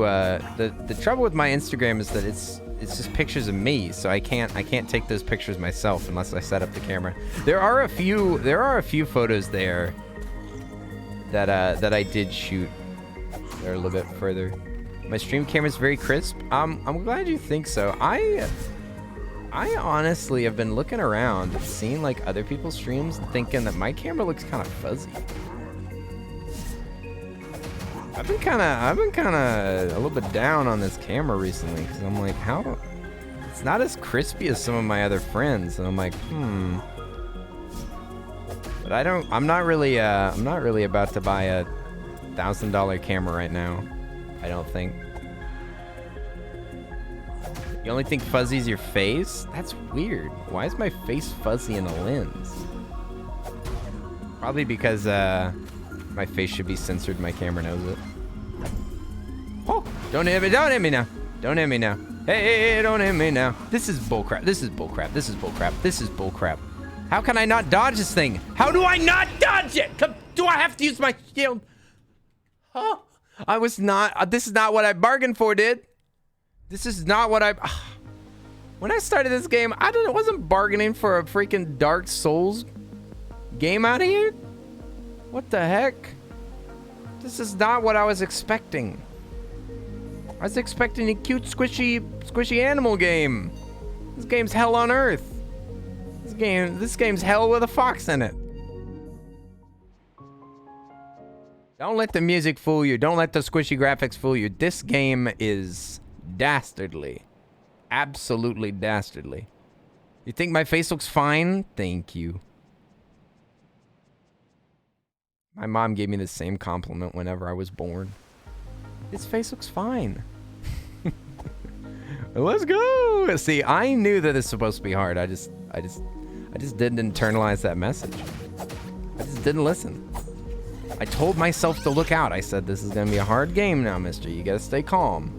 A: the trouble with my Instagram is that it's just pictures of me, so I can't take those pictures myself unless I set up the camera. There are a few photos there that I did shoot. They're a little bit further. My stream camera's very crisp. I'm glad you think so. I honestly have been looking around and seeing like other people's streams and thinking that my camera looks kind of fuzzy. I've been kind of a little bit down on this camera recently because I'm like, how? It's not as crispy as some of my other friends, and I'm like, But I'm not really about to buy a $1,000 camera right now. I don't think. You only think fuzzy's your face? That's weird. Why is my face fuzzy in a lens? Probably because my face should be censored. My camera knows it. Oh, don't hit me now. Don't hit me now. Hey, don't hit me now. This is bullcrap. This is bullcrap. This is bullcrap. This is bullcrap. How can I not dodge this thing? How do I not dodge it? Do I have to use my shield? Huh? I was not. This is not what I bargained for, dude. This is not what I. When I started this game, I wasn't bargaining for a freaking Dark Souls game out here. What the heck? This is not what I was expecting. I was expecting a cute, squishy animal game. This game's hell on earth. This game's hell with a fox in it. Don't let the music fool you. Don't let the squishy graphics fool you. This game is dastardly. Absolutely dastardly. You think my face looks fine? Thank you. My mom gave me the same compliment whenever I was born. His face looks fine. Let's go. See, I knew that it's supposed to be hard. I just didn't internalize that message. I just didn't listen. I told myself to look out. I said, this is going to be a hard game now, mister. You got to stay calm.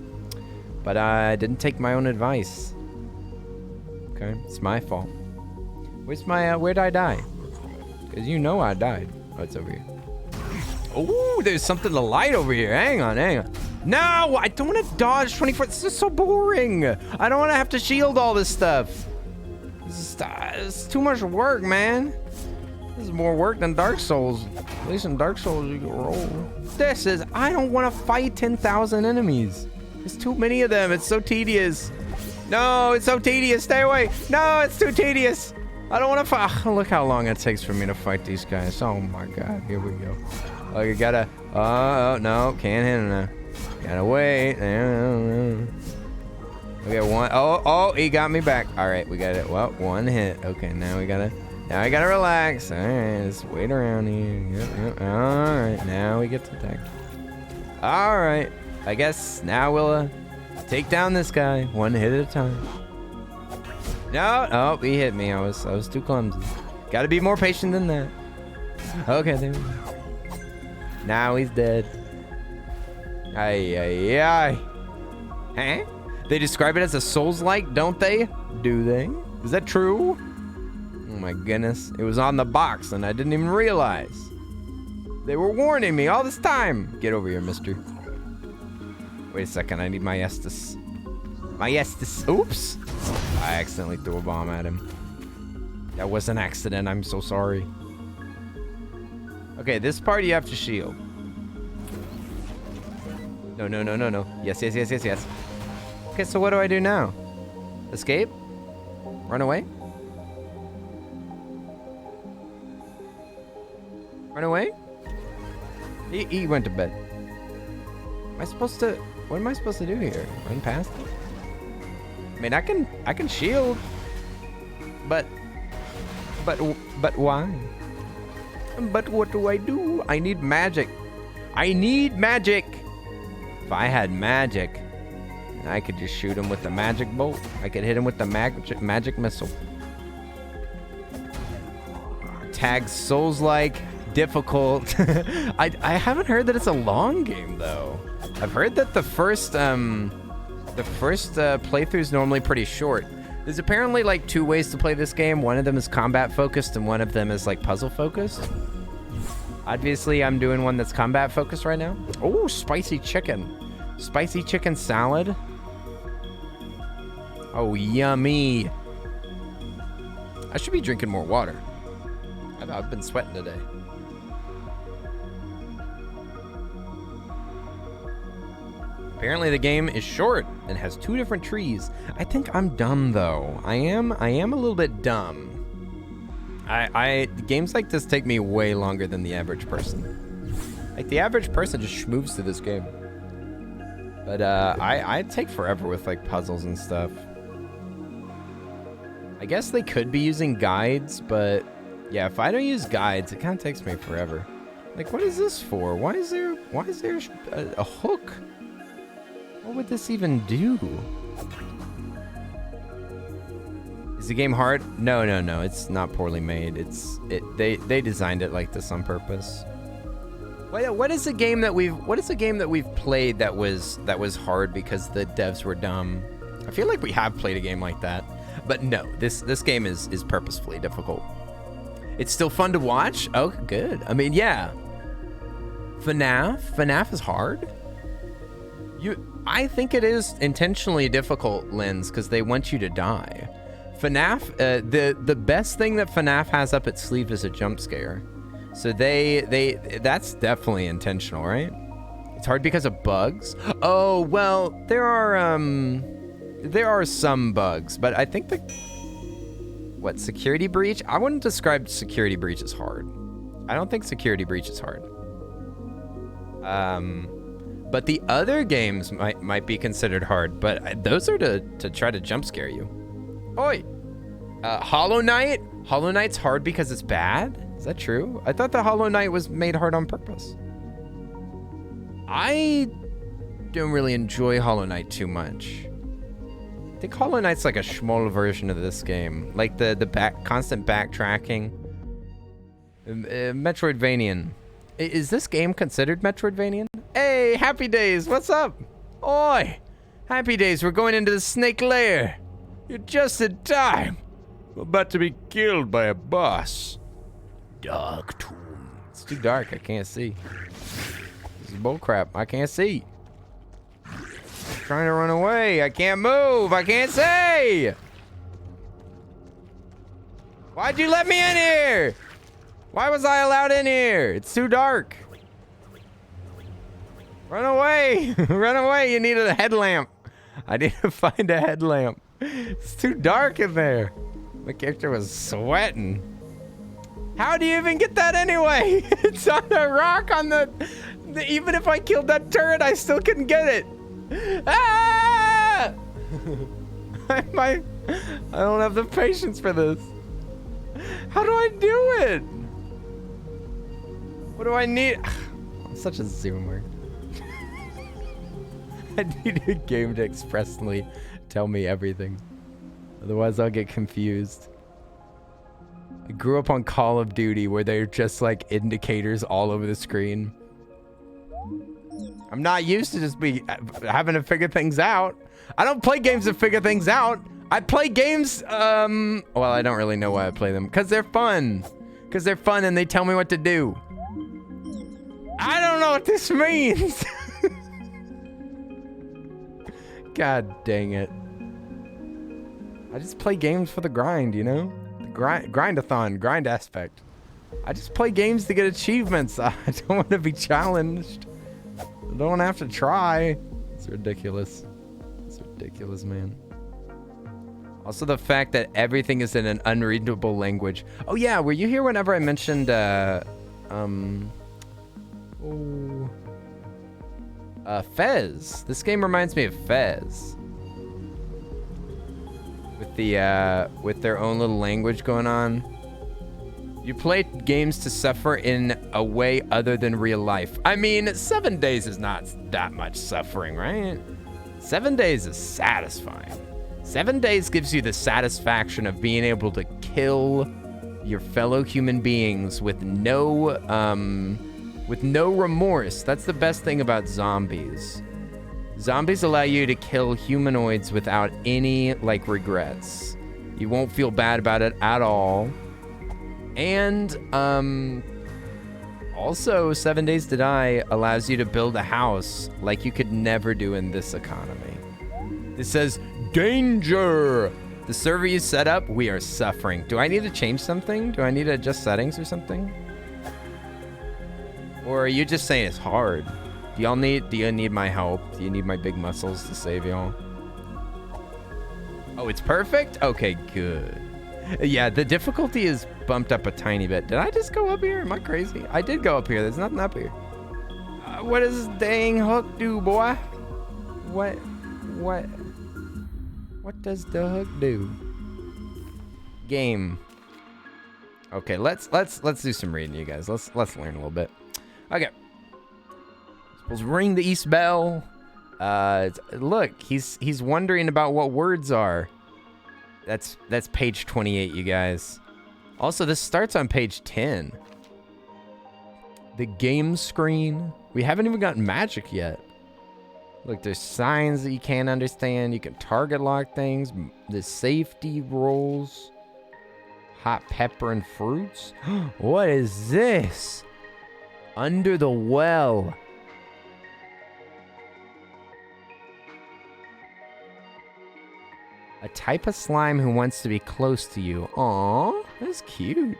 A: But I didn't take my own advice. Okay, it's my fault. Where's my, where'd I die? Because you know I died. Oh, it's over here. Oh, there's something to light over here. Hang on. No, I don't want to dodge 24. This is so boring. I don't want to have to shield all this stuff. This is too much work, man. This is more work than Dark Souls. At least in Dark Souls, you can roll. I don't want to fight 10,000 enemies. There's too many of them. It's so tedious. No, it's so tedious. Stay away. No, it's too tedious. I don't want to fight. Look how long it takes for me to fight these guys. Oh my God. Here we go. Oh, you gotta. Oh, no. Can't hit him now. Gotta wait. We got one. Oh, he got me back. All right, we got it. Well, one hit. Okay, now I gotta relax. All right, let's wait around here. Yep. All right, now we get to attack. All right, I guess now we'll take down this guy one hit at a time. No, oh, he hit me. I was too clumsy. Gotta be more patient than that. Okay, there we go. Now he's dead. Ay. Huh? They describe it as a Souls-like, don't they? Do they? Is that true? Oh my goodness. It was on the box and I didn't even realize. They were warning me all this time. Get over here, mister. Wait a second, I need my Estus. My Estus. Oops. I accidentally threw a bomb at him. That was an accident, I'm so sorry. Okay, this part you have to shield. No. Yes. Okay, so what do I do now? Escape? Run away? Run away? He went to bed. Am I supposed to... What am I supposed to do here? Run past him? I mean, I can shield. But why? But what do I do? I need magic. If I had magic, I could just shoot him with the magic bolt. I could hit him with the magic missile. Tag Souls-like, difficult. I haven't heard that it's a long game though. I've heard that the first playthrough is normally pretty short. There's apparently like 2 ways to play this game. One of them is combat focused and one of them is like puzzle focused. Obviously, I'm doing one that's combat focused right now. Oh, spicy chicken. Spicy chicken salad. Oh, yummy. I should be drinking more water. I've been sweating today. Apparently the game is short and has 2 different trees. I think I'm dumb though. I am a little bit dumb. Games like this take me way longer than the average person. Like the average person just moves through this game. But I take forever with like puzzles and stuff. I guess they could be using guides, but yeah, if I don't use guides, it kind of takes me forever. Like, what is this for? Why is there a hook? What would this even do? Is the game hard? No. It's not poorly made. They designed it like this on purpose. What is a game that we've played that was hard because the devs were dumb? I feel like we have played a game like that. But no, this game is purposefully difficult. It's still fun to watch. Oh, good. I mean, yeah. FNAF is hard. I think it is intentionally difficult, Lens, because they want you to die. FNAF, the best thing that FNAF has up its sleeve is a jump scare. So that's definitely intentional, right? It's hard because of bugs. Oh, well, there are some bugs, but I think what, security breach? I wouldn't describe security breach as hard. I don't think security breach is hard. But the other games might be considered hard, but those are to try to jump scare you. Oi! Hollow Knight? Hollow Knight's hard because it's bad? Is that true? I thought the Hollow Knight was made hard on purpose. I don't really enjoy Hollow Knight too much. I think Hollow Knight's like a small version of this game. Like the constant backtracking. Metroidvanian. Is this game considered Metroidvanian? Hey, Happy Days, what's up? Oi! Happy Days, we're going into the snake lair. You're just in time.
C: We're about to be killed by a boss.
B: Dark Tomb.
A: It's too dark, I can't see. This is bullcrap, I can't see. I'm trying to run away, I can't move, I can't see! Why'd you let me in here? Why was I allowed in here? It's too dark. Run away, run away, you need a headlamp. I need to find a headlamp. It's too dark in there. My character was sweating. How do you even get that anyway? It's on a rock on the even if I killed that turret, I still couldn't get it. Ah! I don't have the patience for this. How do I do it? What do I need? I'm such a zoomer. I need a game to expressly tell me everything. Otherwise, I'll get confused. I grew up on Call of Duty where they're just like indicators all over the screen. I'm not used to just having to figure things out. I don't play games to figure things out. I play games, well, I don't really know why I play them. Because they're fun. Because they're fun and they tell me what to do. I don't know what this means. God dang it. I just play games for the grind, you know? The grindathon, grind aspect. I just play games to get achievements. I don't want to be challenged. I don't have to try. It's ridiculous. It's ridiculous, man. Also the fact that everything is in an unreadable language. Oh yeah, were you here whenever I mentioned, Fez. This game reminds me of Fez. With their own little language going on. You play games to suffer in a way other than real life. I mean, 7 days is not that much suffering, right? 7 days is satisfying. 7 days gives you the satisfaction of being able to kill your fellow human beings with no remorse. That's the best thing about zombies. Zombies allow you to kill humanoids without any, like, regrets. You won't feel bad about it at all. And, also, 7 Days to Die allows you to build a house like you could never do in this economy. It says, danger! The server you set up, we are suffering. Do I need to change something? Do I need to adjust settings or something? Or are you just saying it's hard? Do you need my help? Do you need my big muscles to save y'all? Oh, it's perfect? Okay, good. Yeah, the difficulty is bumped up a tiny bit. Did I just go up here? Am I crazy? I did go up here. There's nothing up here. What does this dang hook do, boy? What does the hook do? Game. Okay, let's do some reading, you guys. Let's learn a little bit. Okay. Supposed to ring the East Bell. Look, he's wondering about what words are. That's page 28, you guys. Also, this starts on page 10. The game screen. We haven't even gotten magic yet. Look, there's signs that you can't understand. You can target lock things. The safety rolls. Hot pepper and fruits. What is this? Under the well. A type of slime who wants to be close to you. Aw, that's cute.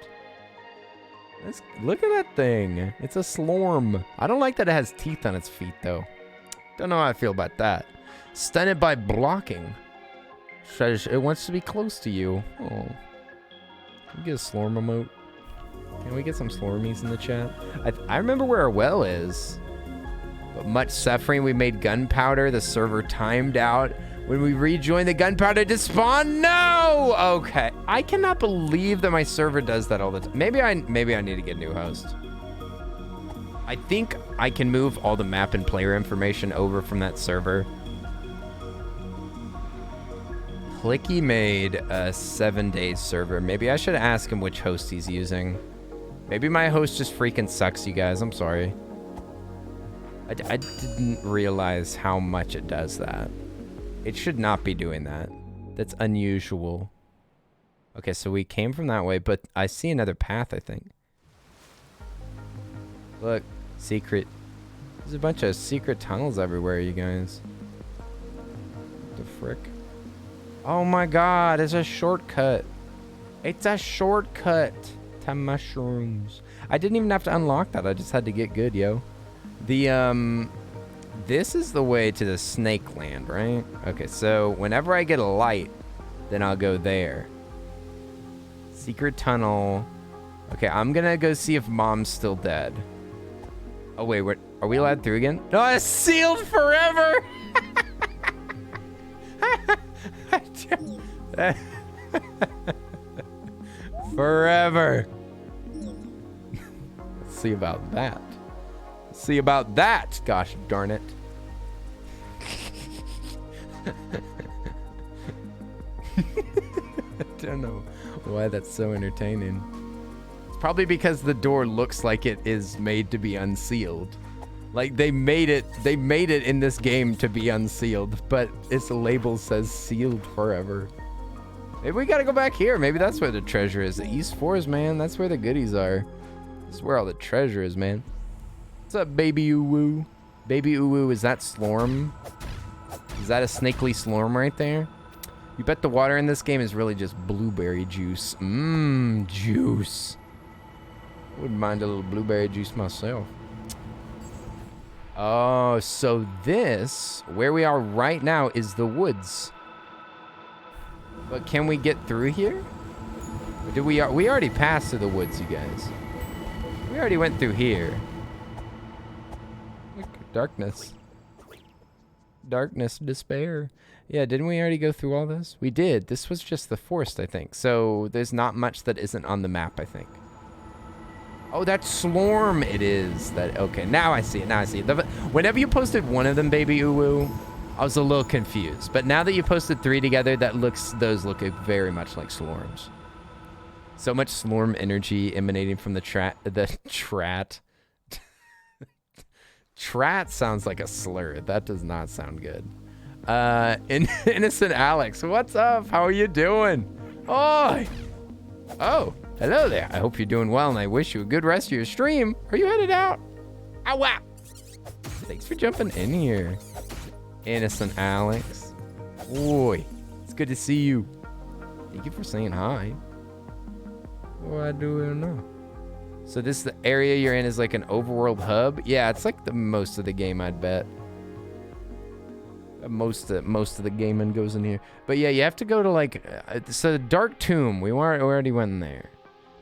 A: Look at that thing. It's a slorm. I don't like that it has teeth on its feet, though. Don't know how I feel about that. Stunted by blocking. Says it wants to be close to you. Oh. Can we get a slorm emote? Can we get some slormies in the chat? I remember where our well is. But much suffering. We made gunpowder. The server timed out. When we rejoin, the gunpowder to spawn. No! Okay. I cannot believe that my server does that all the time. Maybe I need to get a new host. I think I can move all the map and player information over from that server. Clicky made a 7-day server. Maybe I should ask him which host he's using. Maybe my host just freaking sucks, you guys. I'm sorry. I didn't realize how much it does that. It should not be doing that. That's unusual. Okay, so we came from that way, but I see another path, I think. Look, secret. There's a bunch of secret tunnels everywhere, you guys. What the frick? Oh my god, it's a shortcut. It's a shortcut to mushrooms. I didn't even have to unlock that. I just had to get good, yo. This is the way to the snake land, right? Okay, so whenever I get a light, then I'll go there. Secret tunnel. Okay, I'm gonna go see if Mom's still dead. Oh, wait, are we allowed through again? No, it's sealed forever! Forever. Let's see about that. See about that, gosh darn it. I don't know why that's so entertaining. It's probably because the door looks like it is made to be unsealed. Like they made it in this game to be unsealed, but its label says sealed forever. Maybe we gotta go back here. Maybe that's where the treasure is. The East Forest, man. That's where the goodies are. This is where all the treasure is, man. What's up, baby uwu? Baby uwu, is that slorm? Is that a snakely slorm right there? You bet the water in this game is really just blueberry juice. Mmm, juice. Wouldn't mind a little blueberry juice myself. Oh, so this, where we are right now, is the woods. But can we get through here? Or did we already passed through the woods, you guys. We already went through here. Look, darkness. Darkness, despair. Yeah, didn't we already go through all this? We did. This was just the forest, I think. So there's not much that isn't on the map, I think. Oh, that's Slorm it is. Okay, now I see it. Now I see it. Whenever you posted one of them, Baby Uwu, I was a little confused. But now that you posted 3 together, those look very much like Slorms. So much Slorm energy emanating from the Trat. Trat sounds like a slur. That does not sound good. Innocent Alex, what's up? How are you doing? Oh, hello there. I hope you're doing well, and I wish you a good rest of your stream. Are you headed out? Oh, wow. Thanks for jumping in here, Innocent Alex. Boy, it's good to see you. Thank you for saying hi. What do I know? So this is the area you're in is like an overworld hub. Yeah, it's like the most of the game, I'd bet. Most of the gaming goes in here. But yeah, you have to go to like so Dark Tomb. We already went in there.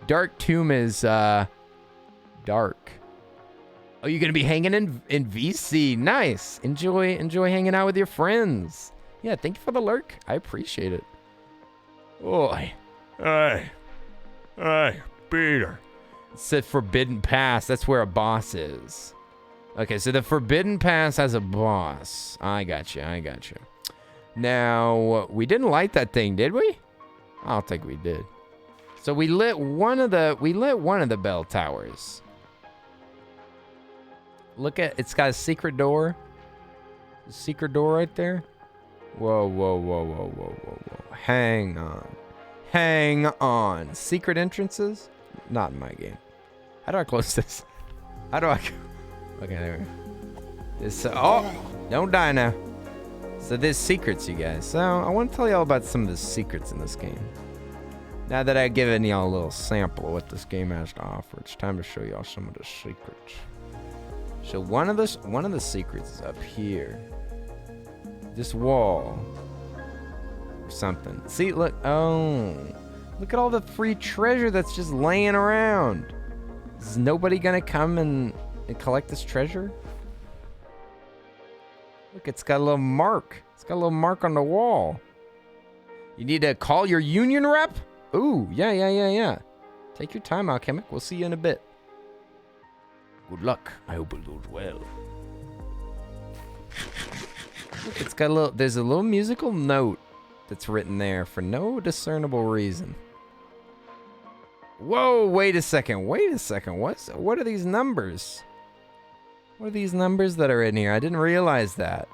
A: Dark Tomb is dark. Oh, you're gonna be hanging in VC. Nice. Enjoy hanging out with your friends. Yeah, thank you for the lurk. I appreciate it.
C: Oi. Hey, Peter.
A: It's the Forbidden Pass. That's where a boss is. Okay, so the Forbidden Pass has a boss. I got you. Now, we didn't light that thing, did we? I don't think we did. So we lit one of the bell towers. Look at, it's got a secret door. Secret door right there. Whoa, whoa, whoa, whoa, whoa, whoa, whoa. Hang on. Hang on. Secret entrances? Not in my game. How do I close this? How do I... Okay, there we go. This, oh! Don't die now. So there's secrets, you guys. So I want to tell you all about some of the secrets in this game. Now that I've given y'all a little sample of what this game has to offer, it's time to show y'all some of the secrets. So one of the secrets is up here. This wall. Or something. See, look. Oh. Look at all the free treasure that's just laying around. Is nobody gonna come and collect this treasure? Look, it's got a little mark. It's got a little mark on the wall. You need to call your union rep? Ooh, yeah. Take your time, Alchemic. We'll see you in a bit.
B: Good luck. I hope it goes well.
A: Look, it's got a little, there's a little musical note that's written there for no discernible reason. Whoa, wait a second. What are these numbers? What are these numbers that are in here? I didn't realize that.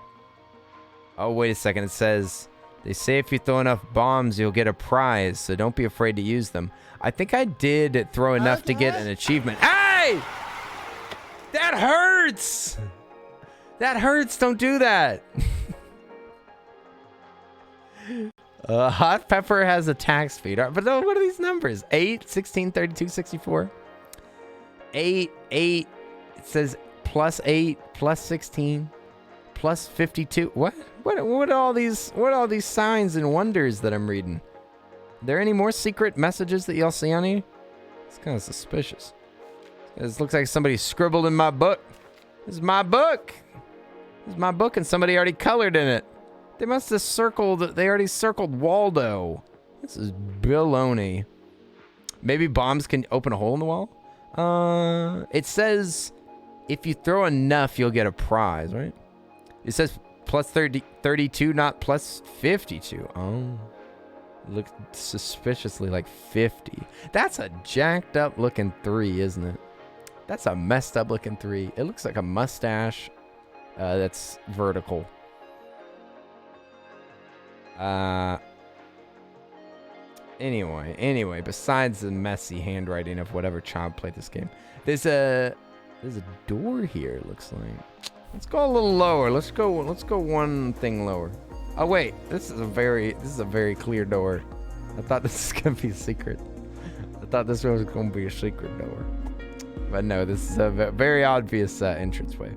A: Oh, wait a second. It says, they say if you throw enough bombs, you'll get a prize, so don't be afraid to use them. I think I did throw enough to get an achievement. Hey! That hurts! That hurts. Don't do that. Hot pepper has attack speed. But no, what are these numbers? 8, 16, 32, 64. 8. It says +8, +16, +52. What are all these signs and wonders that I'm reading? Are there any more secret messages that y'all see on here? It's kind of suspicious. This looks like somebody scribbled in my book. This is my book. This is my book, and somebody already colored in it. They must have they already circled Waldo. This is baloney. Maybe bombs can open a hole in the wall? It says if you throw enough, you'll get a prize, right? It says +32, not +52. Oh. It looks suspiciously like 50. That's a jacked up looking 3, isn't it? That's a messed up looking 3. It looks like a mustache that's vertical. Anyway, besides the messy handwriting of whatever child played this game, there's a door here, it looks like. Let's go a little lower. Let's go one thing lower. Oh wait, this is a very clear door. I thought this was gonna be a secret. I thought this was gonna be a secret door. But no, this is a very obvious entranceway.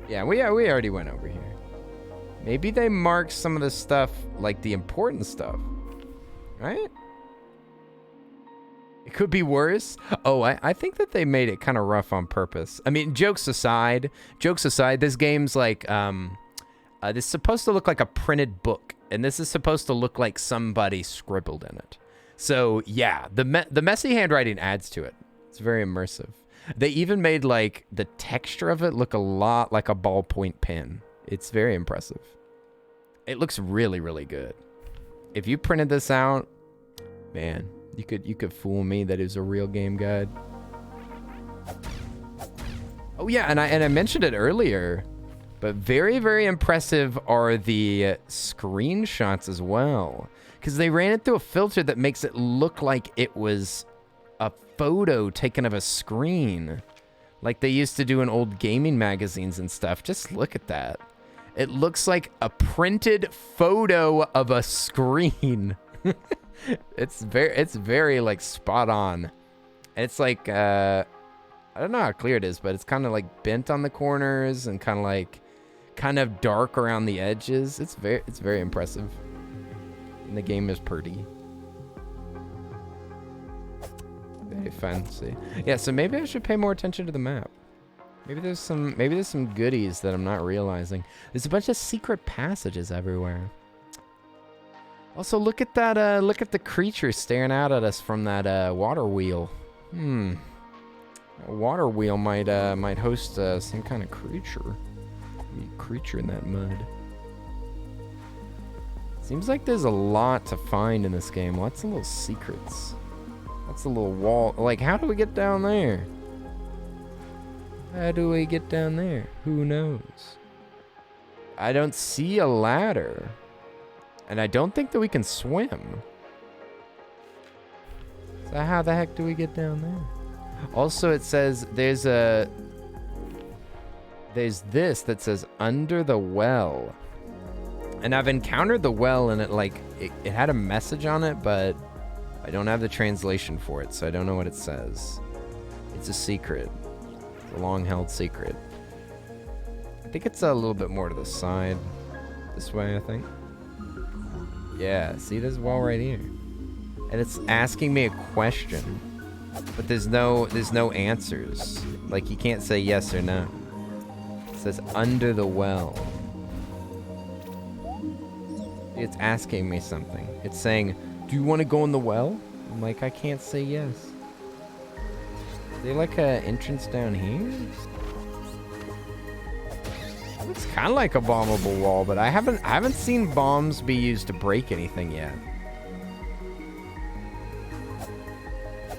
A: Yeah, we already went over here. Maybe they marked some of the stuff, like the important stuff, right? It could be worse. Oh, I think that they made it kind of rough on purpose. I mean, jokes aside, this game's like, this is supposed to look like a printed book, and this is supposed to look like somebody scribbled in it. So yeah, the messy handwriting adds to it. It's very immersive. They even made like the texture of it look a lot like a ballpoint pen. It's very impressive. It looks really, really good. If you printed this out, man, you could fool me that it was a real game guide. Oh yeah, and I mentioned it earlier, but very, very impressive are the screenshots as well, because they ran it through a filter that makes it look like it was a photo taken of a screen, like they used to do in old gaming magazines and stuff. Just look at that. It looks like a printed photo of a screen. It's very like spot on. And it's like I don't know how clear it is, but it's kind of like bent on the corners and kind of dark around the edges. It's very impressive. And the game is pretty. Very fancy. Yeah, so maybe I should pay more attention to the map. Maybe there's some goodies that I'm not realizing. There's a bunch of secret passages everywhere. Also, look at that. Look at the creature staring out at us from that water wheel. A water wheel might host some kind of creature. Creature in that mud. Seems like there's a lot to find in this game. Lots of little secrets. That's a little wall. Like, how do we get down there? How do we get down there? Who knows? I don't see a ladder. And I don't think that we can swim. So how the heck do we get down there? Also, it says there's this that says under the well. And I've encountered the well and it had a message on it, but I don't have the translation for it, so I don't know what it says. It's a secret. It's a long-held secret. I think it's a little bit more to the side. This way, I think. Yeah, see, there's a wall right here. And it's asking me a question. But there's no answers. Like, you can't say yes or no. It says under the well. It's asking me something. It's saying, do you want to go in the well? I'm like, I can't say yes. Is there like a entrance down here? It's kind of like a bombable wall, but I haven't seen bombs be used to break anything yet.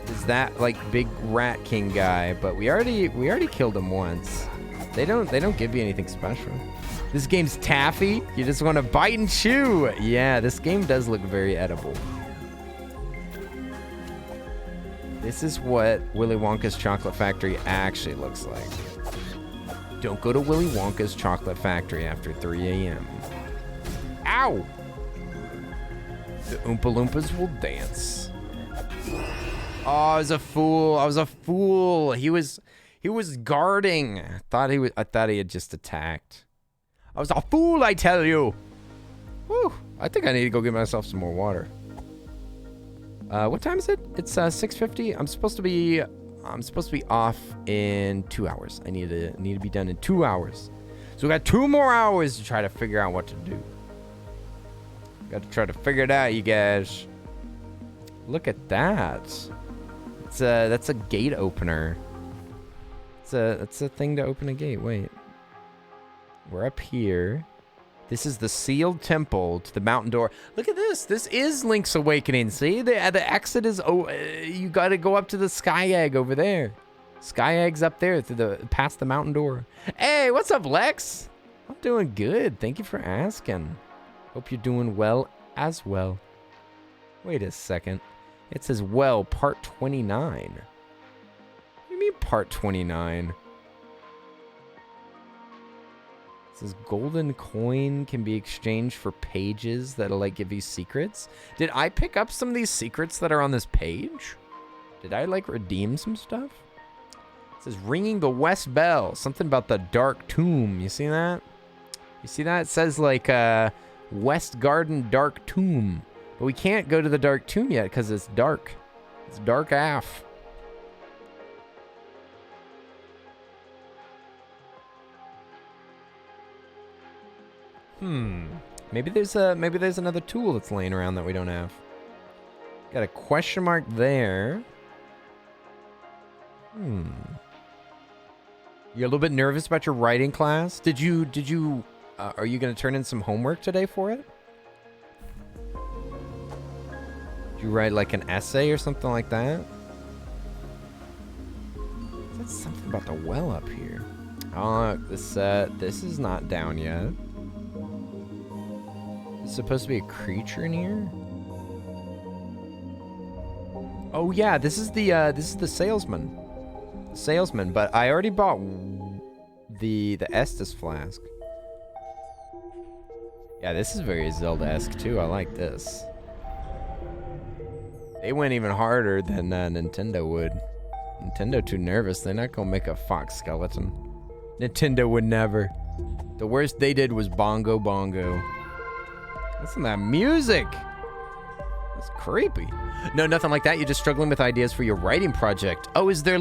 A: Is that like big rat king guy? But we already killed him once. They don't give you anything special. This game's taffy. You just want to bite and chew. Yeah, this game does look very edible. This is what Willy Wonka's Chocolate Factory actually looks like. Don't go to Willy Wonka's Chocolate Factory after 3 a.m. Ow! The Oompa Loompas will dance. Oh, I was a fool. I was a fool. He was guarding. I thought he had just attacked. I was a fool, I tell you. Whew. I think I need to go get myself some more water. What time is it? It's 6:50. I'm supposed to be off in 2 hours. I need to be done in 2 hours. So we got 2 more hours to try to figure out what to do. Got to try to figure it out, you guys. Look at that. That's a gate opener. It's a thing to open a gate. Wait. We're up here. This is the sealed temple to the mountain door. Look at this. This is Link's Awakening. See? The exit is... Oh, you got to go up to the Sky Egg over there. Sky Egg's up there past the mountain door. Hey, what's up, Lex? I'm doing good. Thank you for asking. Hope you're doing well as well. Wait a second. It says, well, part 29. What do you mean part 29? It says golden coin can be exchanged for pages that'll like give you secrets. Did I pick up some of these secrets that are on this page? Did I like redeem some stuff? It says ringing the west bell. Something about the dark tomb. You see that? You see that? It says like West Garden Dark Tomb. But we can't go to the dark tomb yet because it's dark. It's dark AF. Maybe there's another tool that's laying around that we don't have. Got a question mark there. You're a little bit nervous about your writing class? Are you going to turn in some homework today for it? Did you write like an essay or something like that? That's something about the well up here. Oh, this is not down yet. Is supposed to be a creature in here? Oh yeah, this is the salesman. Salesman, but I already bought the Estus flask. Yeah, this is very Zelda-esque too. I like this. They went even harder than Nintendo would. Nintendo too nervous. They're not gonna make a fox skeleton. Nintendo would never. The worst they did was Bongo Bongo. Listen to that music. It's creepy. No, nothing like that. You're just struggling with ideas for your writing project. Oh, is there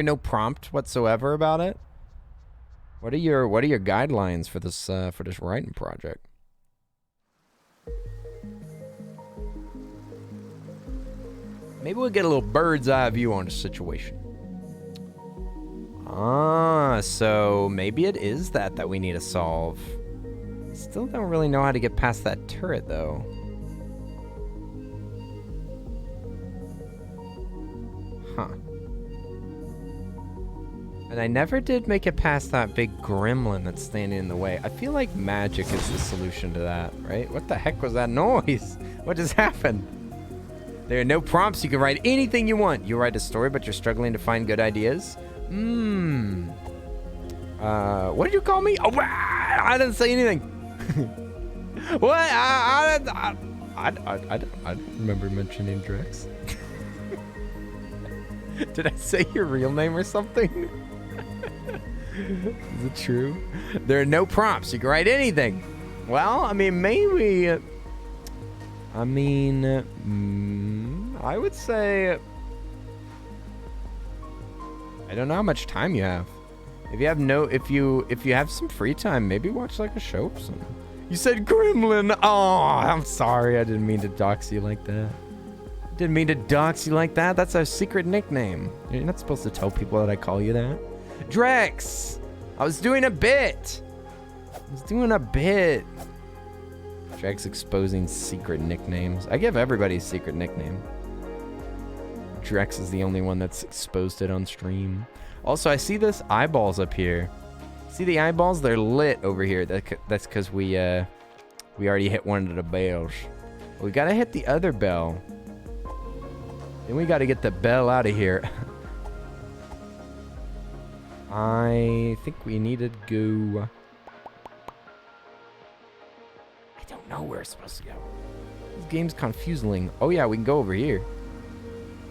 A: no prompt whatsoever about it? What are your guidelines for this writing project? Maybe we'll get a little bird's eye view on the situation. Ah, so maybe it is that we need to solve. Still don't really know how to get past that turret, though. Huh. And I never did make it past that big gremlin that's standing in the way. I feel like magic is the solution to that, right? What the heck was that noise? What just happened? There are no prompts. You can write anything you want. You write a story, but you're struggling to find good ideas? What did you call me? Oh, I didn't say anything. What? I don't remember mentioning Drex. Did I say your real name or something? Is it true? There are no prompts. You can write anything. Well, I mean, maybe... I would say... I don't know how much time you have. If you have some free time, maybe watch like a show or something. You said gremlin. Oh, I'm sorry. I didn't mean to dox you like that. That's our secret nickname. You're not supposed to tell people that I call you that. Drex! I was doing a bit. Drex exposing secret nicknames. I give everybody a secret nickname. Drex is the only one that's exposed it on stream. Also, I see this eyeballs up here. See the eyeballs? They're lit over here. That's because we already hit one of the bells. We gotta hit the other bell. Then we gotta get the bell out of here. I think we need to go... I don't know where it's supposed to go. This game's confusing. Oh yeah, we can go over here.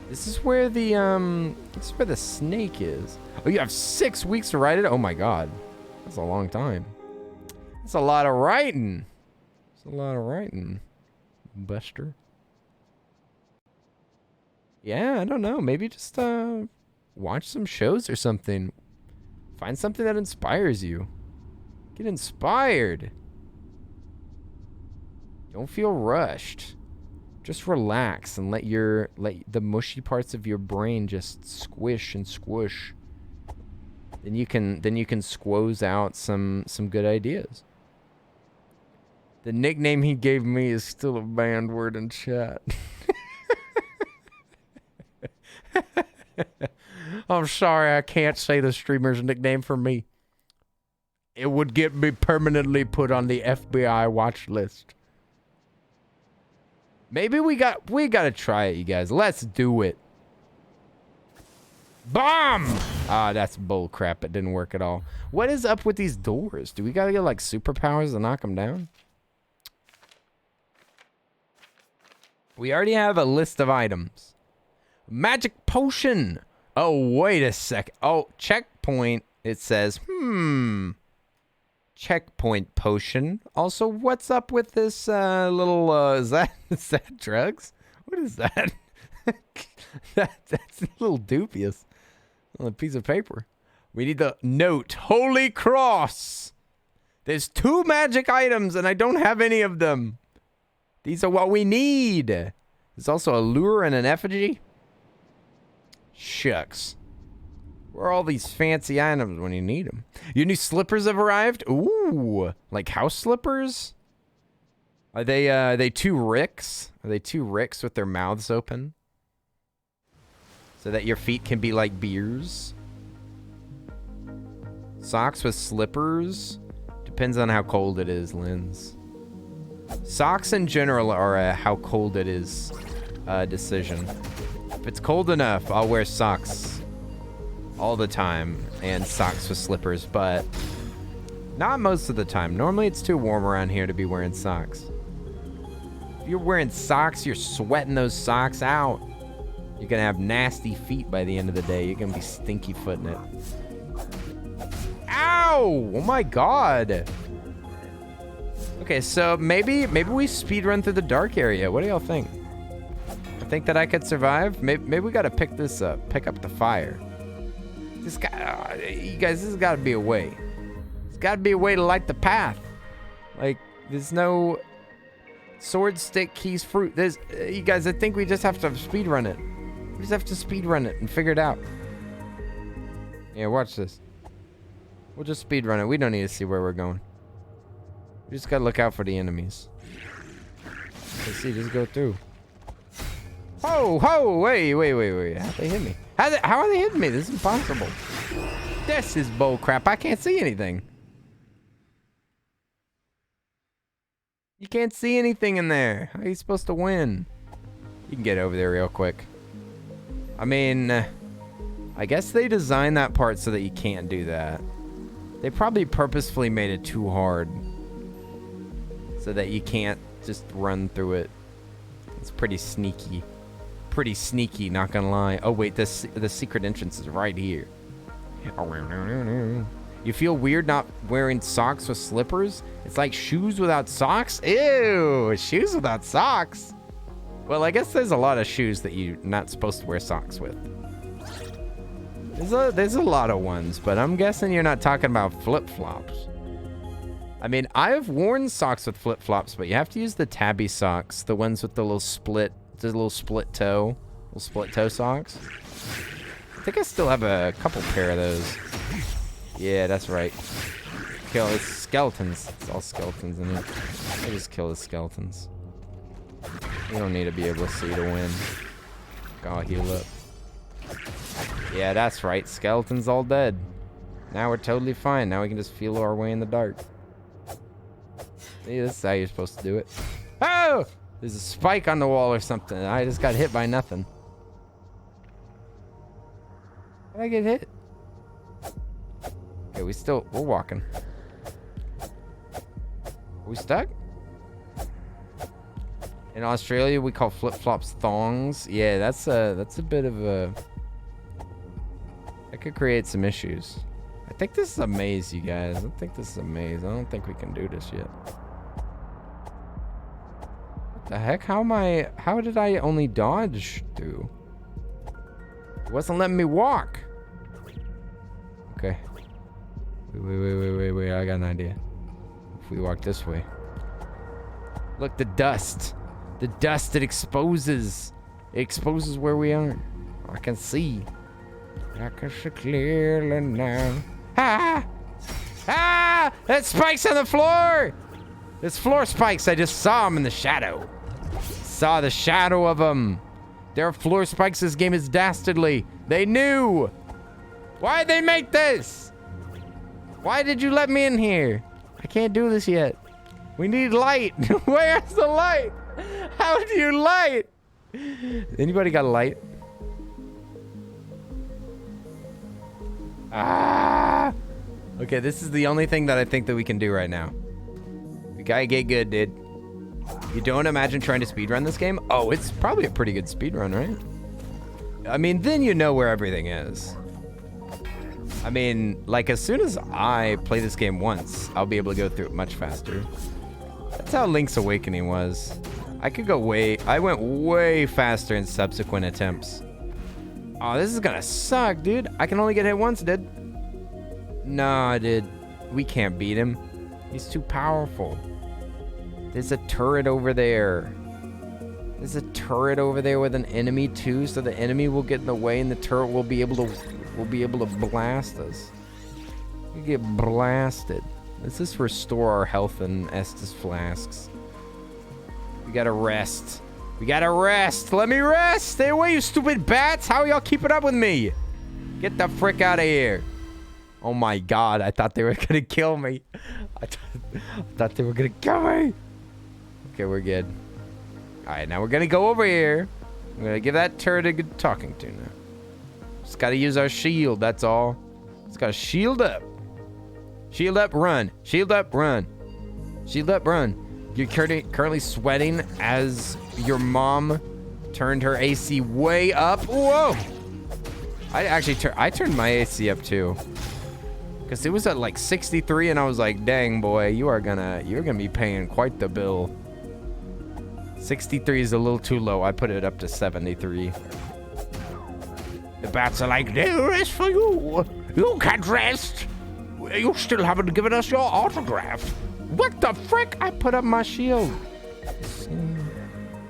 A: This is where the snake is. Oh, you have 6 weeks to write it? Oh my god. That's a long time. That's a lot of writing. Buster. Yeah, I don't know. Maybe just watch some shows or something. Find something that inspires you. Get inspired. Don't feel rushed. Just relax and let the mushy parts of your brain just squish and squish. Then you can squoze out some good ideas. The nickname he gave me is still a banned word in chat. I'm sorry, I can't say the streamer's nickname for me. It would get me permanently put on the FBI watch list. Maybe we gotta try it, you guys. Let's do it. Bomb! Ah, that's bull crap. It didn't work at all. What is up with these doors? Do we gotta get like superpowers to knock them down? We already have a list of items. Magic potion. Oh, wait a sec. Oh, checkpoint. It says, checkpoint potion. Also, what's up with this little, is that drugs? What is that? That's a little dubious. On a piece of paper. We need the note. Holy Cross. There's 2 magic items and I don't have any of them. These are what we need. There's also a lure and an effigy. Shucks. Where are all these fancy items when you need them? Your new slippers have arrived? Ooh. Like house slippers? Are they 2 ricks? Are they 2 ricks with their mouths open? So that your feet can be like beers? Socks with slippers? Depends on how cold it is, Linz. Socks in general are a how cold it is decision. If it's cold enough, I'll wear socks all the time and socks with slippers, but not most of the time. Normally it's too warm around here to be wearing socks. If you're wearing socks, you're sweating those socks out. You're gonna have nasty feet by the end of the day. You're gonna be stinky footing it. Ow! Oh my god. Okay, so maybe we speed run through the dark area. What do y'all think? I think that I could survive. Maybe we gotta pick this up. Pick up the fire. This guy, you guys, this has gotta be a way. There's gotta be a way to light the path. Like, there's no sword, stick, keys, fruit. There's, you guys, I think we just have to speed run it. We just have to speed run it and figure it out. Yeah, watch this. We'll just speed run it. We don't need to see where we're going. We just gotta look out for the enemies. Let's see, just go through. Oh, wait. How'd they hit me? How are they hitting me? This is impossible. This is bull crap. I can't see anything. You can't see anything in there. How are you supposed to win? You can get over there real quick. I mean, I guess they designed that part so that you can't do that. They probably purposefully made it too hard so that you can't just run through it. It's pretty sneaky. Pretty sneaky, not gonna lie. Oh wait, the secret entrance is right here. You feel weird not wearing socks with slippers? It's like shoes without socks? Ew, shoes without socks. Well, I guess there's a lot of shoes that you're not supposed to wear socks with. There's a lot of ones, but I'm guessing you're not talking about flip-flops. I mean, I've worn socks with flip-flops, but you have to use the tabby socks, the ones with the little split toe socks. I think I still have a couple pair of those. Yeah, that's right. Kill the skeletons. It's all skeletons in it. I just kill the skeletons. You don't need to be able to see to win. Gotta heal up. Yeah, that's right. Skeletons all dead. Now we're totally fine. Now we can just feel our way in the dark. See, this is how you're supposed to do it. Oh! There's a spike on the wall or something. I just got hit by nothing. How did I get hit? Okay, we're walking. Are we stuck? In Australia, we call flip-flops thongs. Yeah, that's a bit of a... That could create some issues. I think this is a maze, you guys. I think this is a maze. I don't think we can do this yet. What the heck? How did I only dodge through? It wasn't letting me walk. Okay. Wait. I got an idea. If we walk this way. Look, the dust. The dust, it exposes. It exposes where we are. I can see. I can see clearly now. Ah! Ah! That spikes on the floor! There's floor spikes. I just saw them in the shadow. Saw the shadow of them. There are floor spikes. This game is dastardly. They knew. Why'd they make this? Why did you let me in here? I can't do this yet. We need light. Where's the light? How do you light? Anybody got a light? Ah! Okay, this is the only thing that I think that we can do right now. We gotta get good, dude. You don't imagine trying to speedrun this game? Oh, it's probably a pretty good speedrun, right? I mean, then you know where everything is. I mean, like, as soon as I play this game once, I'll be able to go through it much faster. That's how Link's Awakening was. I went way faster in subsequent attempts. Oh, this is gonna suck, dude. I can only get hit once, dude. Nah, dude. We can't beat him. He's too powerful. There's a turret over there. There's a turret over there with an enemy too, so the enemy will get in the way and the turret will be able to blast us. We get blasted. Let's just restore our health in Estus flasks. We gotta rest. We gotta rest. Let me rest. Stay away, you stupid bats. How are y'all keeping up with me? Get the frick out of here. Oh my god, I thought they were gonna kill me. I thought they were gonna kill me. Okay, we're good. Alright, now we're gonna go over here. I'm gonna give that turret a good talking to now. Just gotta use our shield, that's all. Just gotta shield up. Shield up, run. Shield up, run. Shield up, run. You're currently sweating as your mom turned her AC way up. Whoa! I turned my AC up too. Because it was at like 63 and I was like, dang boy, you're gonna be paying quite the bill. 63 is a little too low. I put it up to 73. The bats are like, no rest for you. You can't rest. You still haven't given us your autograph. What the frick? I put up my shield.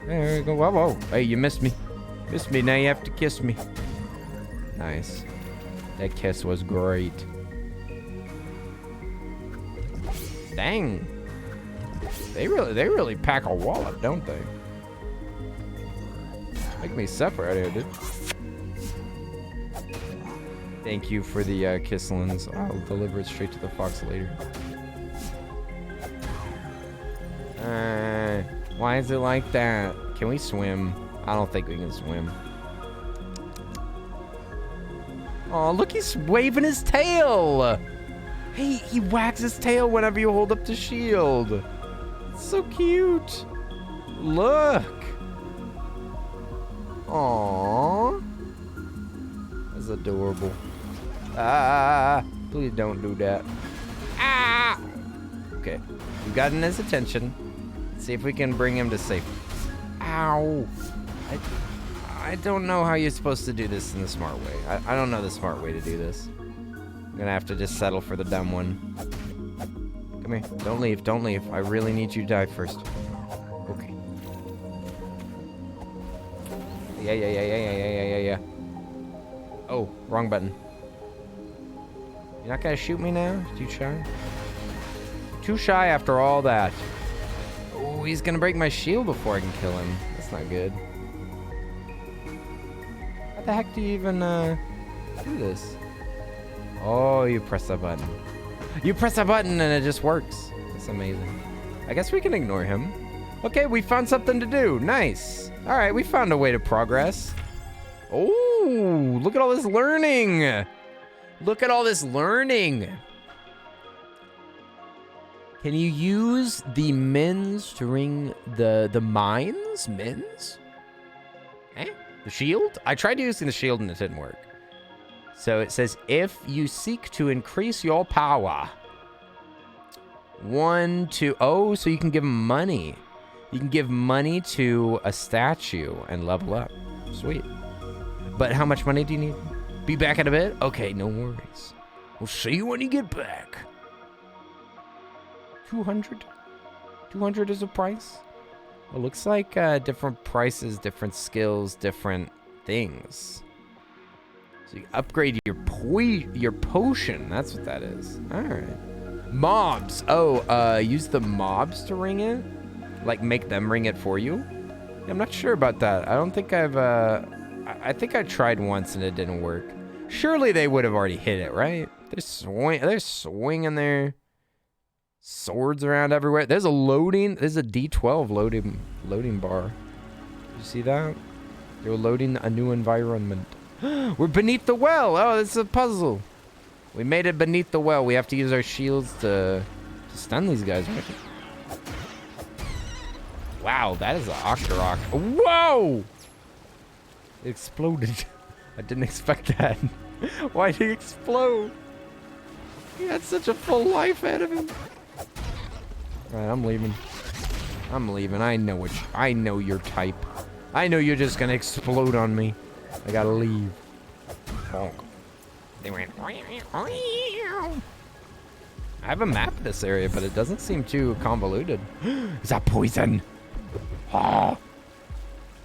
A: There we go. Whoa, whoa. Hey, you missed me. Missed me. Now you have to kiss me. Nice. That kiss was great. Dang. They really pack a wallop, don't they? Make me suffer out here, dude. Thank you for the kisslins. I'll deliver it straight to the fox later. Why is it like that? Can we swim? I don't think we can swim. Oh, look, he's waving his tail. He wags his tail whenever you hold up the shield. It's so cute. Look. Aww. That's adorable. Ah, please don't do that. Ah. Okay, we've gotten his attention. Let's see if we can bring him to safety. Ow. I don't know how you're supposed to do this in the smart way. I don't know the smart way to do this. I'm gonna have to just settle for the dumb one. Come here. Don't leave. Don't leave. I really need you to die first. Okay. Yeah. Oh, wrong button. You're not gonna shoot me now? Too shy? Too shy after all that. Oh, he's gonna break my shield before I can kill him. That's not good. How the heck do you even do this? Oh, you press a button. You press a button and it just works. That's amazing. I guess we can ignore him. Okay, we found something to do. Nice. All right, we found a way to progress. Oh, look at all this learning. Look at all this learning. Can you use the mins to ring the mines? Mins? Eh? The shield? I tried using the shield and it didn't work. So it says, if you seek to increase your power. 1, 2, oh, so you can give money. You can give money to a statue and level up. Sweet. But how much money do you need? Be back in a bit? Okay, no worries. We'll see you when you get back. 200? 200 is a price? It looks like different prices, different skills, different things. So you upgrade your potion. That's what that is. All right. Mobs. Oh, use the mobs to ring it? Like make them ring it for you? I'm not sure about that. I don't think I think I tried once and it didn't work. Surely they would have already hit it, right? They're swinging their swords around everywhere. There's a D12 loading bar. Did you see that? They were loading a new environment. We're beneath the well. Oh, this is a puzzle. We made it beneath the well. We have to use our shields to stun these guys. Wow, that is an Octorok. Whoa! It exploded. I didn't expect that. Why did he explode? He had such a full life ahead of him. Alright, I'm leaving. I know your type. I know you're just gonna explode on me. I gotta leave. Honk. They went. I have a map of this area, but it doesn't seem too convoluted. Is that poison? Oh,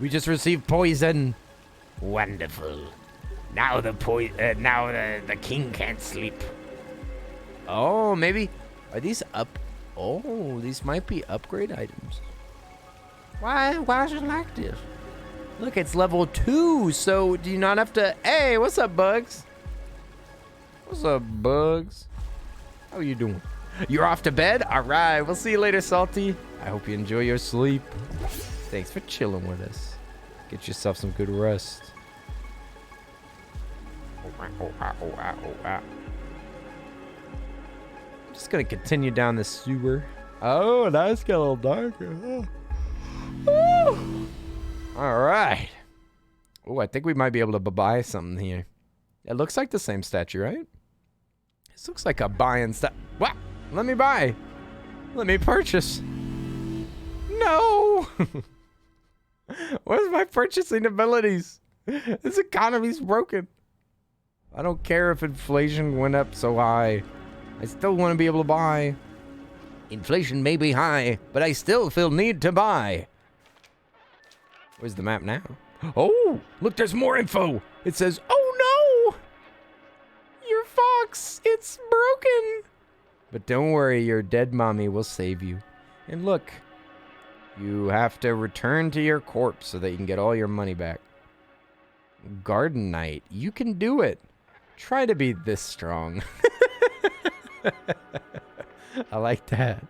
A: we just received poison.
D: Wonderful. Now the king can't sleep.
A: Oh, maybe are these up? Oh, these might be upgrade items. Why is it like this? Look, it's level 2, so do you not have to... Hey, what's up, Bugs? What's up, Bugs? How are you doing? You're off to bed? All right, we'll see you later, Salty. I hope you enjoy your sleep. Thanks for chilling with us. Get yourself some good rest. I'm just gonna continue down the sewer. Oh, now it's got a little darker. Oh. All right. Oh, I think we might be able to buy something here. It looks like the same statue, right? This looks like a buying statue. What? Let me buy. Let me purchase. No. Where's my purchasing abilities? This economy's broken. I don't care if inflation went up so high. I still want to be able to buy. Inflation may be high, but I still feel need to buy. Where's the map now? Oh, look, there's more info. It says, oh no, your fox, it's broken. But don't worry, your dead mommy will save you. And look, you have to return to your corpse so that you can get all your money back. Garden Knight, you can do it. Try to be this strong. I like that.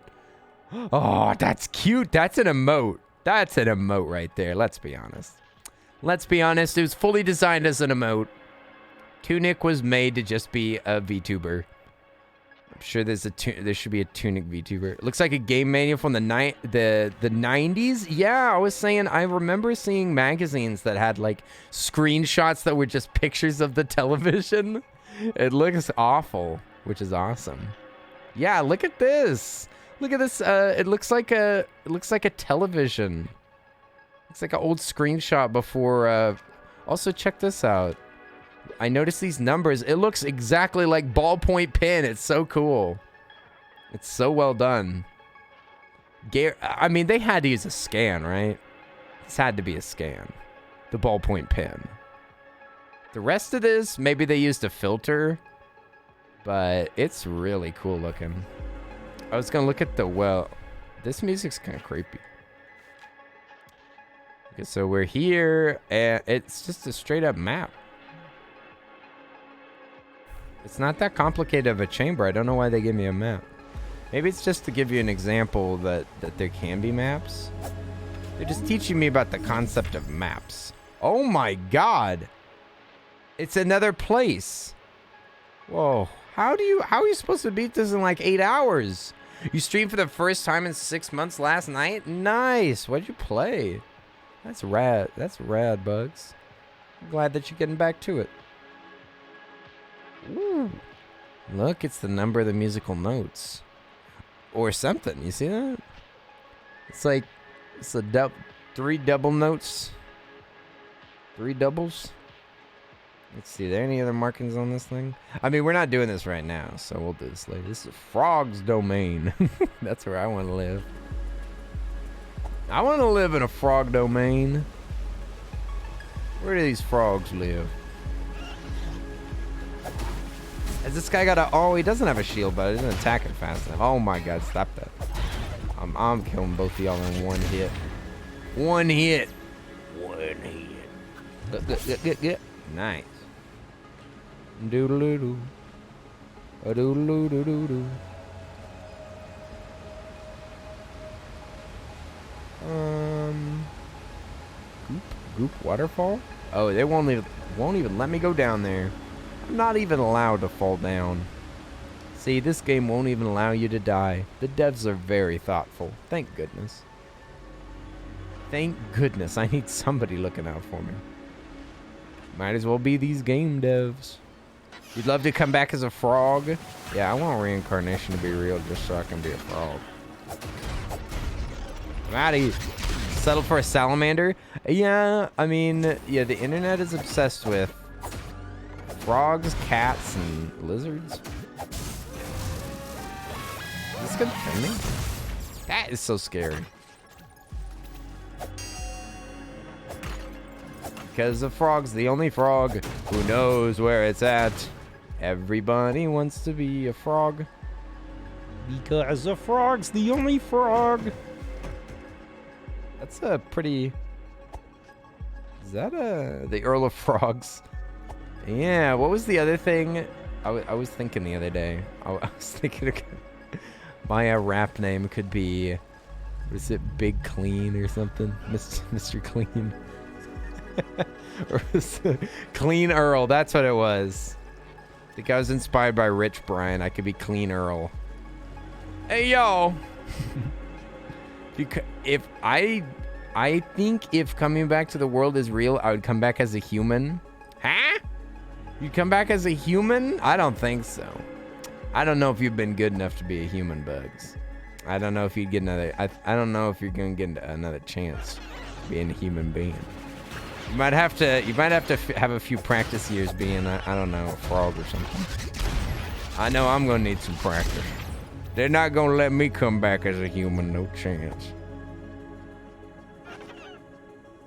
A: Oh, that's cute. That's an emote. That's an emote right there. Let's be honest. Let's be honest. It was fully designed as an emote. Tunic was made to just be a VTuber. I'm sure there should be a Tunic VTuber. It looks like a game manual from the 90s. Yeah, I was saying I remember seeing magazines that had like screenshots that were just pictures of the television. It looks awful, which is awesome. Yeah, look at this. Look at this. It looks like a television. It's like an old screenshot before. Also, check this out. I noticed these numbers. It looks exactly like ballpoint pen. It's so cool. It's so well done. I mean, they had to use a scan, right? This had to be a scan. The ballpoint pen. The rest of this, maybe they used a filter. But it's really cool looking. I was going to look at the, well, this music's kind of creepy. Okay, so we're here, and it's just a straight up map. It's not that complicated of a chamber. I don't know why they give me a map. Maybe it's just to give you an example that there can be maps. They're just teaching me about the concept of maps. Oh my god. It's another place. Whoa. How are you supposed to beat this in like 8 hours? You streamed for the first time in 6 months last night? Nice. What'd you play? That's rad. That's rad, Bugs. I'm glad that you're getting back to it. Ooh. Look, it's the number of the musical notes. Or something. You see that? It's like, it's a 3 double notes. 3 doubles. Let's see, are there any other markings on this thing? I mean, we're not doing this right now, so we'll do this later. This is Frog's domain. That's where I want to live. I want to live in a frog domain. Where do these frogs live? Has this guy got a... Oh, he doesn't have a shield, but he doesn't attack it fast enough. Oh my god, stop that. I'm killing both of y'all in one hit. One hit. One hit. Nice. Doodle-doo-doo. A doodle-doo-doo-doo-doo. Goop waterfall? Oh, they won't even let me go down there. I'm not even allowed to fall down. See, this game won't even allow you to die. The devs are very thoughtful. Thank goodness. Thank goodness. I need somebody looking out for me. Might as well be these game devs. You'd love to come back as a frog? Yeah, I want reincarnation to be real just so I can be a frog. I'm out of here. Settle for a salamander? Yeah, I mean, yeah, the internet is obsessed with frogs, cats, and lizards. Is this gonna kill me? That is so scary. Because the frog's the only frog who knows where it's at. Everybody wants to be a frog. Because the frog's the only frog. That's a pretty... Is that the Earl of Frogs? Yeah, what was the other thing? I was thinking the other day. I was thinking my rap name could be... Was it Big Clean or something? Mr. Clean. Or was it Clean Earl? That's what it was. I think I was inspired by Rich Brian. I could be Clean Earl. Hey, yo! I think if coming back to the world is real, I would come back as a human. Huh? You'd come back as a human? I don't think so. I don't know if you've been good enough to be a human, Bugs. I don't know if you'd get another... I don't know if you're gonna get another chance being a human being. You might have to have a few practice years being, I don't know, a frog or something. I know I'm gonna need some practice. They're not gonna let me come back as a human, no chance.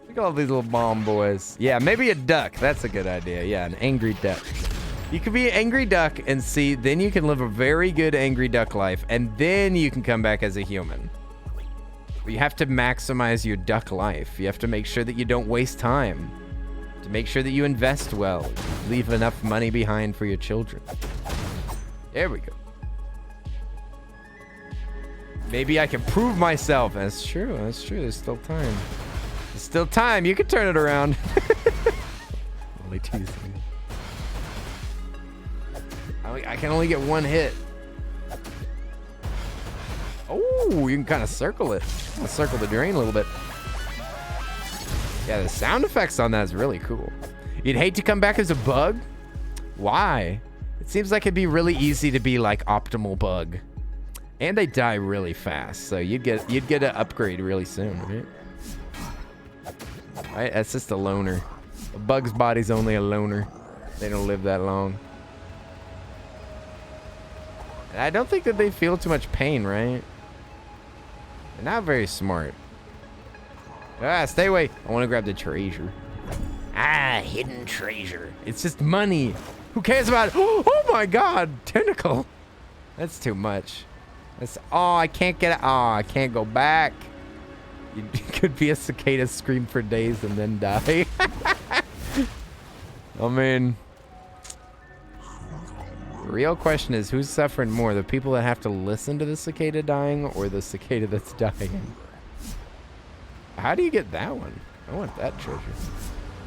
A: Look at all these little bomb boys. Yeah, maybe a duck. That's a good idea. Yeah, an angry duck. You could be an angry duck and see, then you can live a very good angry duck life, and then you can come back as a human. You have to maximize your duck life. You have to make sure that you don't waste time To make sure that you invest well. Leave enough money behind for your children. There we go. Maybe I can prove myself. That's true. That's true. There's still time. There's still time. You can turn it around. Only 2 seconds. I can only get 1 hit. Oh, you can kind of circle it. Circle the drain a little bit. Yeah, the sound effects on that is really cool. You'd hate to come back as a bug? Why? It seems like it'd be really easy to be like optimal bug. And they die really fast, so you'd get an upgrade really soon, right? Right? That's just a loner. A bug's body's only a loner. They don't live that long. And I don't think that they feel too much pain, right? They're not very smart. Ah, stay away. I want to grab the treasure.
D: Ah, hidden treasure.
A: It's just money. Who cares about it? Oh my god, tentacle. That's too much. That's, oh, I can't get it. Oh, I can't go back. You could be a cicada, scream for days and then die. I mean, the real question is who's suffering more? The people that have to listen to the cicada dying or the cicada that's dying? How do you get that one? I want that treasure.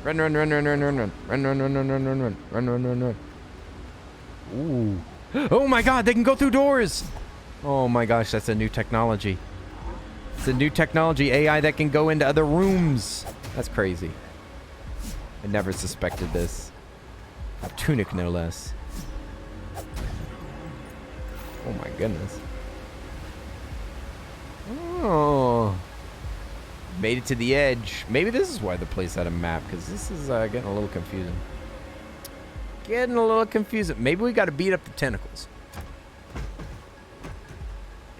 A: Run, run, run, run, run, run, run. Run, run, run, run, run, run, run. Run, run, run, run. Ooh. Oh my god, they can go through doors! Oh my gosh, that's a new technology. It's a new technology, AI that can go into other rooms. That's crazy. I never suspected this. A Tunic, no less. Oh my goodness. Oh. Made it to the edge. Maybe this is why the place had a map, because this is getting a little confusing. Getting a little confusing. Maybe we got to beat up the tentacles.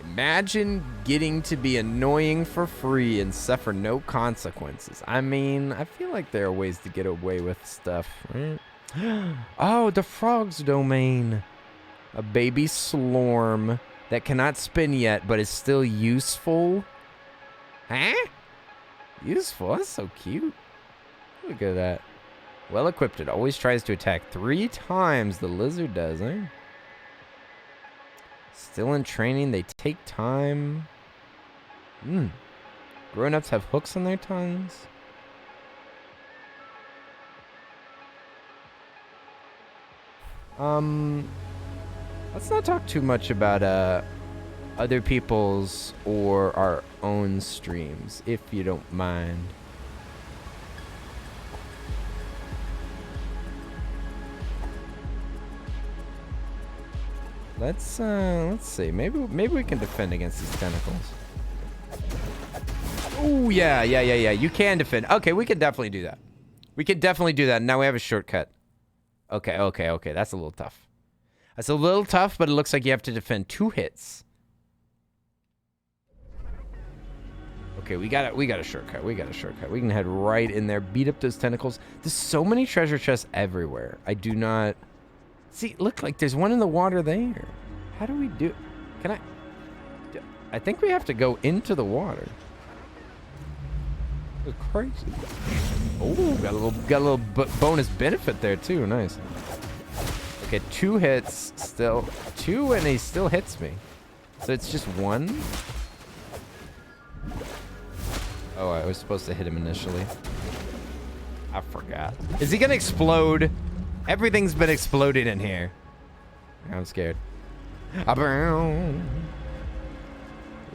A: Imagine getting to be annoying for free and suffer no consequences. I mean, I feel like there are ways to get away with stuff, right? Oh, the frog's domain. A baby slorm that cannot spin yet, but is still useful. Huh? Useful? That's so cute. Look at that. Well equipped. It always tries to attack 3 times. The lizard does, eh? Still in training. They take time. Grown-ups have hooks on their tongues. Let's not talk too much about other people's or our own streams, if you don't mind. Let's see. Maybe we can defend against these tentacles. Oh yeah. You can defend. Okay, we can definitely do that. We can definitely do that. Now we have a shortcut. Okay. That's a little tough. That's a little tough, but it looks like you have to defend 2 hits. Okay, we got a shortcut. We can head right in there, beat up those tentacles. There's so many treasure chests everywhere. I do not see. Look, like there's one in the water there. How do we do? Can I think we have to go into the water. That's crazy. Oh, got a little bonus benefit there too. Nice. Okay, 2 hits still. 2 and he still hits me. So it's just 1. Oh, I was supposed to hit him initially. I forgot. Is he gonna explode? Everything's been exploding in here. I'm scared.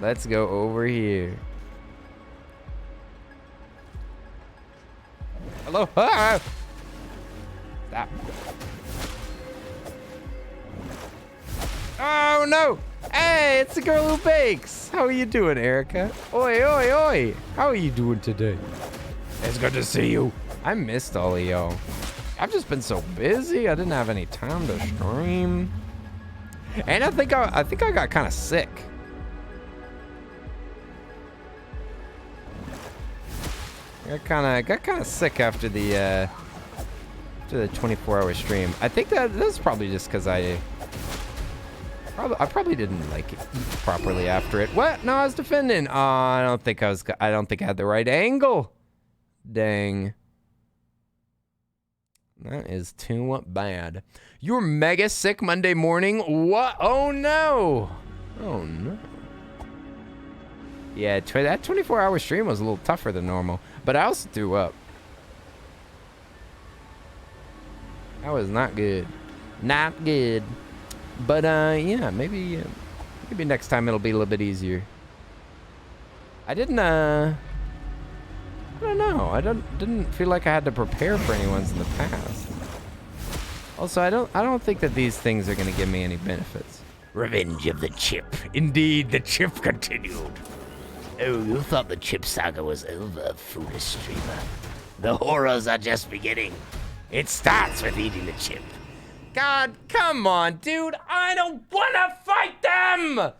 A: Let's go over here. Hello? Ah! Stop. Oh no! Hey, it's the girl who bakes. How are you doing, Erica? Oi, oi, oi. How are you doing today? It's good to see you. I missed all of y'all. I've just been so busy. I didn't have any time to stream. And I think I got kind of sick. I got kind of sick after the 24-hour stream. I think that's probably just because I probably didn't like eat properly after it. What? No, I was defending. Oh, I don't think I had the right angle. Dang. That is too bad. You're mega sick Monday morning? What? Oh, no. Oh, no. Yeah, that 24-hour stream was a little tougher than normal. But I also threw up. That was not good. Not good. But, yeah, maybe next time it'll be a little bit easier. I didn't, I don't know. I didn't feel like I had to prepare for any ones in the past. Also, I don't think that these things are going to give me any benefits.
B: Revenge of the chip. Indeed, the chip continued. Oh, you thought the chip saga was over, foolish streamer. The horrors are just beginning. It starts with eating the chip.
A: God, come on, dude. I don't want to fight them.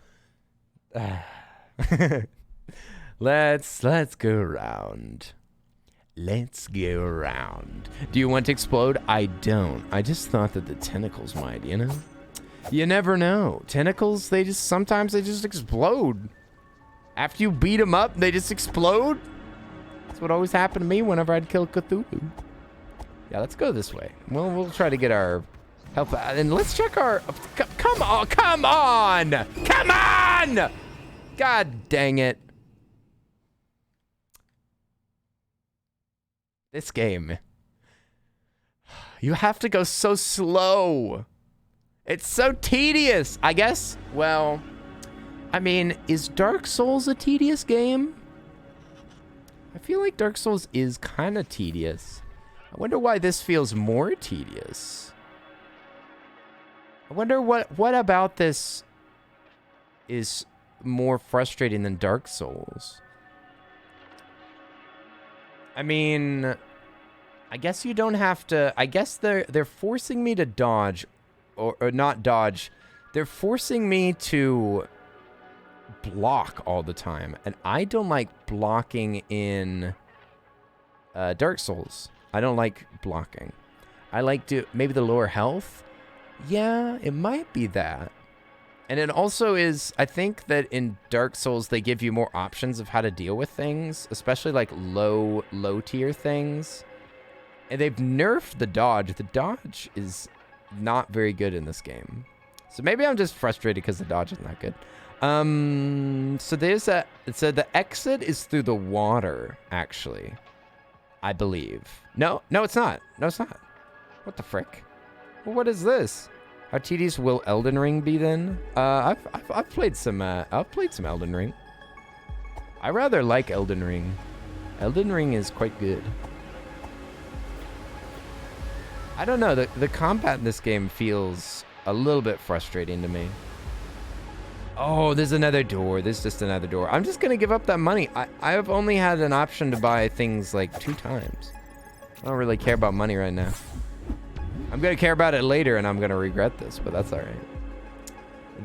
A: Let's go around. Let's go around. Do you want to explode? I don't. I just thought that the tentacles might, you know? You never know. Tentacles, sometimes they just explode. After you beat them up, they just explode. That's what always happened to me whenever I'd kill Cthulhu. Yeah, let's go this way. We'll try to get our help out. And let's check our... Come on! Come on! Come on! God dang it. This game. You have to go so slow. It's so tedious. I guess, well... I mean, is Dark Souls a tedious game? I feel like Dark Souls is kind of tedious. I wonder why this feels more tedious. I wonder what about this is more frustrating than Dark Souls. I mean, I guess you don't have to. I guess they're forcing me to dodge, or not dodge. They're forcing me to block all the time, and I don't like blocking in Dark Souls. I don't like blocking. I like to maybe the lower health. Yeah, it might be that. And it also is, I think that in Dark Souls they give you more options of how to deal with things, especially like low tier things. And they've nerfed the dodge. The dodge is not very good in this game. So maybe I'm just frustrated because the dodge is not good. So there's so the exit is through the water, actually. I believe. No, it's not. No, it's not. What the frick? Well, what is this? How tedious will Elden Ring be then? I've played some Elden Ring. I rather like Elden Ring. Elden Ring is quite good. I don't know, the combat in this game feels a little bit frustrating to me. Oh, there's another door. There's just another door. I'm just gonna give up that money. I've only had an option to buy things like 2 times. I don't really care about money right now. I'm gonna care about it later and I'm gonna regret this, but that's all right.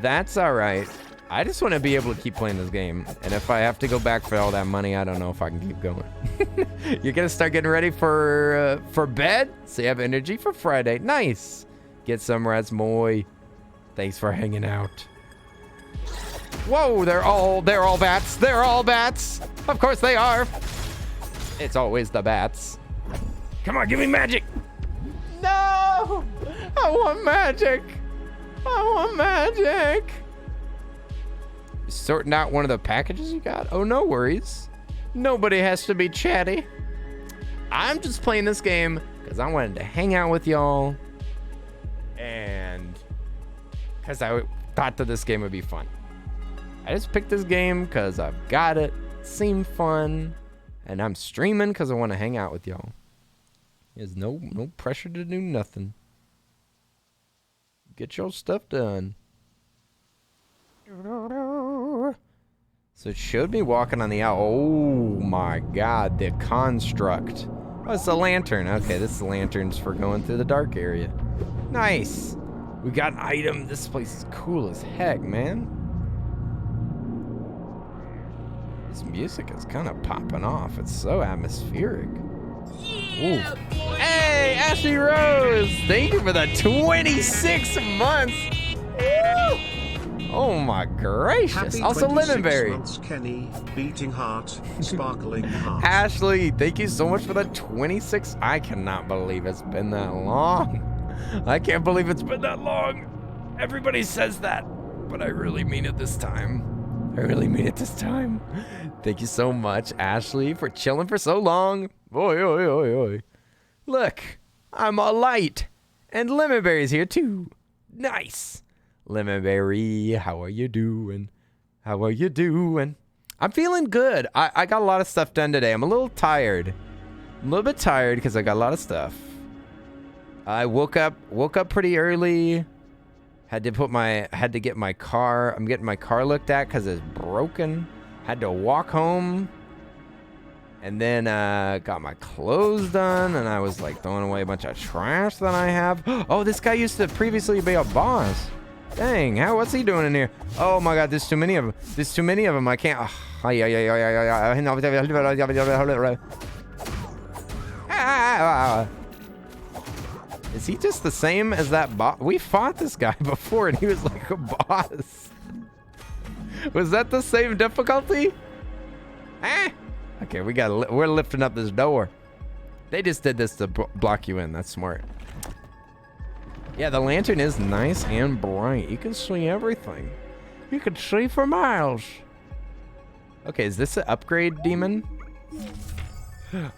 A: That's all right. I just want to be able to keep playing this game. And if I have to go back for all that money, I don't know if I can keep going. You're gonna start getting ready for bed? So you have energy for Friday. Nice. Get some rest, Moy. Thanks for hanging out. Whoa, they're all bats. They're all bats. Of course they are. It's always the bats. Come on, give me magic. No! I want magic. I want magic. Sorting out one of the packages you got? Oh, no worries. Nobody has to be chatty. I'm just playing this game because I wanted to hang out with y'all. And because I thought that this game would be fun. I just picked this game because I've got it. It seemed fun. And I'm streaming because I want to hang out with y'all. There's no pressure to do nothing. Get your stuff done. So it showed me walking on the owl. Oh my god, the construct. Oh, it's a lantern. Okay, this is lanterns for going through the dark area. Nice. We got an item. This place is cool as heck, man. This music is kind of popping off. It's so atmospheric. Yeah, hey, Ashley Rose. Thank you for the 26 months. Woo! Oh my gracious.
E: Happy
A: Also
E: 26
A: Lemonberry.
E: months, Kenny. Beating heart. Sparkling heart.
A: Ashley, thank you so much for that 26. I cannot believe it's been that long. I can't believe it's been that long. Everybody says that, but I really mean it this time. I really mean it this time. Thank you so much, Ashley, for chilling for so long. Oi, oi, oi, oi. Look, I'm all light. And Lemonberry's here too. Nice. Lemonberry, how are you doing? How are you doing? I'm feeling good. I got a lot of stuff done today. I'm a little tired. I'm a little bit tired because I got a lot of stuff. I woke up pretty early. Had to get my car. I'm getting my car looked at because it's broken. Had to walk home. And then got my clothes done, and I was like throwing away a bunch of trash that I have. Oh, this guy used to previously be a boss. Dang, what's he doing in here? Oh my God, there's too many of them. There's too many of them. I can't. Is he just the same as that boss? We fought this guy before, and he was like a boss. Was that the same difficulty? Okay, we're lifting up this door. They just did this to block you in. That's smart. Yeah, the lantern is nice and bright. You can see everything. You can see for miles. Okay, is this an upgrade, demon?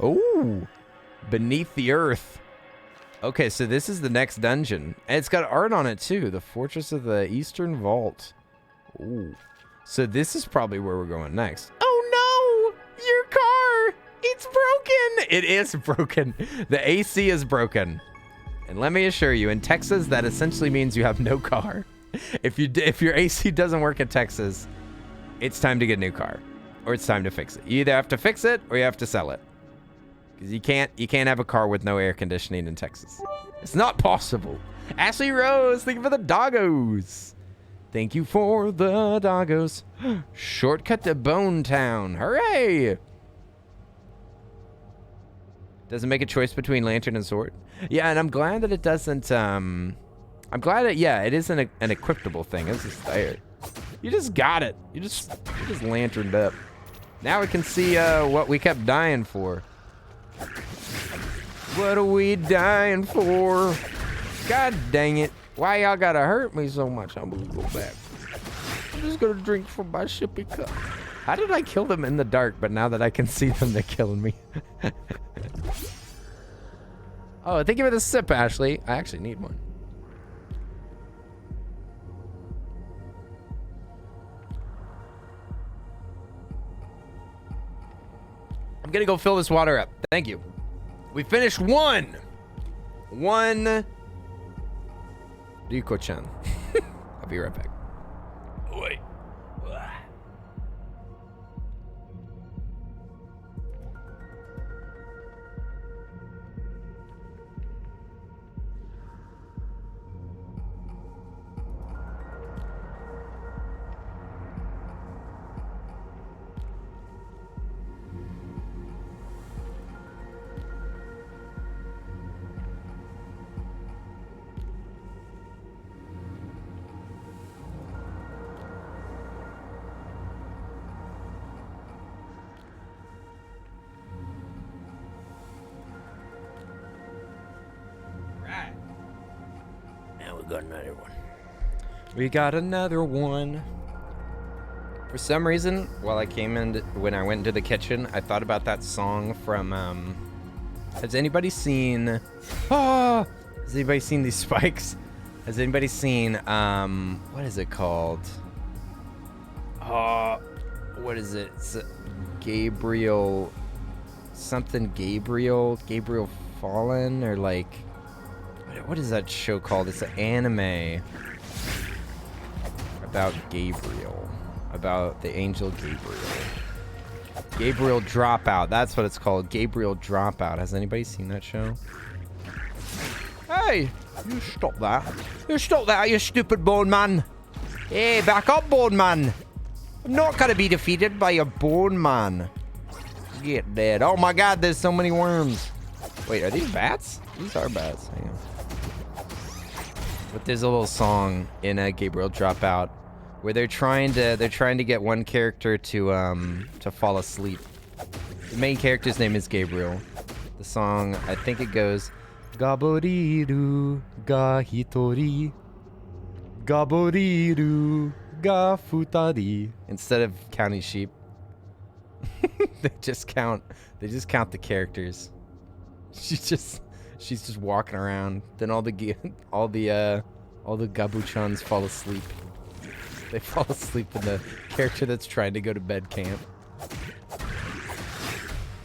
A: Oh, beneath the earth. Okay, so this is the next dungeon. And it's got art on it too. The Fortress of the Eastern Vault. Ooh. So this is probably where we're going next. Oh no! Your car! It's broken! It is broken. The AC is broken. And let me assure you, in Texas, that essentially means you have no car. If your AC doesn't work in Texas, it's time to get a new car. Or it's time to fix it. You either have to fix it or you have to sell it. Because you can't have a car with no air conditioning in Texas. It's not possible. Ashley Rose, thank you for the doggos. Thank you for the doggos. Shortcut to Bone Town. Hooray! Doesn't make a choice between lantern and sword. Yeah, and I'm glad that it doesn't. I'm glad it. Yeah, it isn't an equipable thing. It's just there. You just got it. You just lanterned up. Now we can see what we kept dying for. What are we dying for? God dang it. Why y'all gotta hurt me so much? I'm gonna go back. I'm just gonna drink from my sippy cup. How did I kill them in the dark, but now that I can see them, they're killing me? Oh, thank you for the sip, Ashley. I actually need one. I'm gonna go fill this water up. Thank you. We finished one. Ryuko-chan. I'll be right back. Wait. We got another one. For some reason, when I went into the kitchen, I thought about that song from, has anybody seen, has anybody seen these spikes? Has anybody seen, what is it called? What is it? It's Gabriel Fallen, or like, what is that show called? It's an anime about Gabriel, about the angel Gabriel. Gabriel Dropout, that's what it's called. Gabriel Dropout. Has anybody seen that show? Hey, you stop that. You stop that, you stupid bone man. Hey, back up, bone man. I'm not gonna be defeated by a bone man. Get dead. Oh my God, there's so many worms. Wait, are these bats? These are bats. Hang on. But there's a little song in a Gabriel Dropout where they're trying to get one character to fall asleep. The main character's name is Gabriel. The song, I think it goes, Gaboriru ga hitori, Gaboriru ga futari. Instead of counting sheep, they just count the characters. She's just walking around. Then all the gabuchons fall asleep. They fall asleep in the character that's trying to go to bed camp.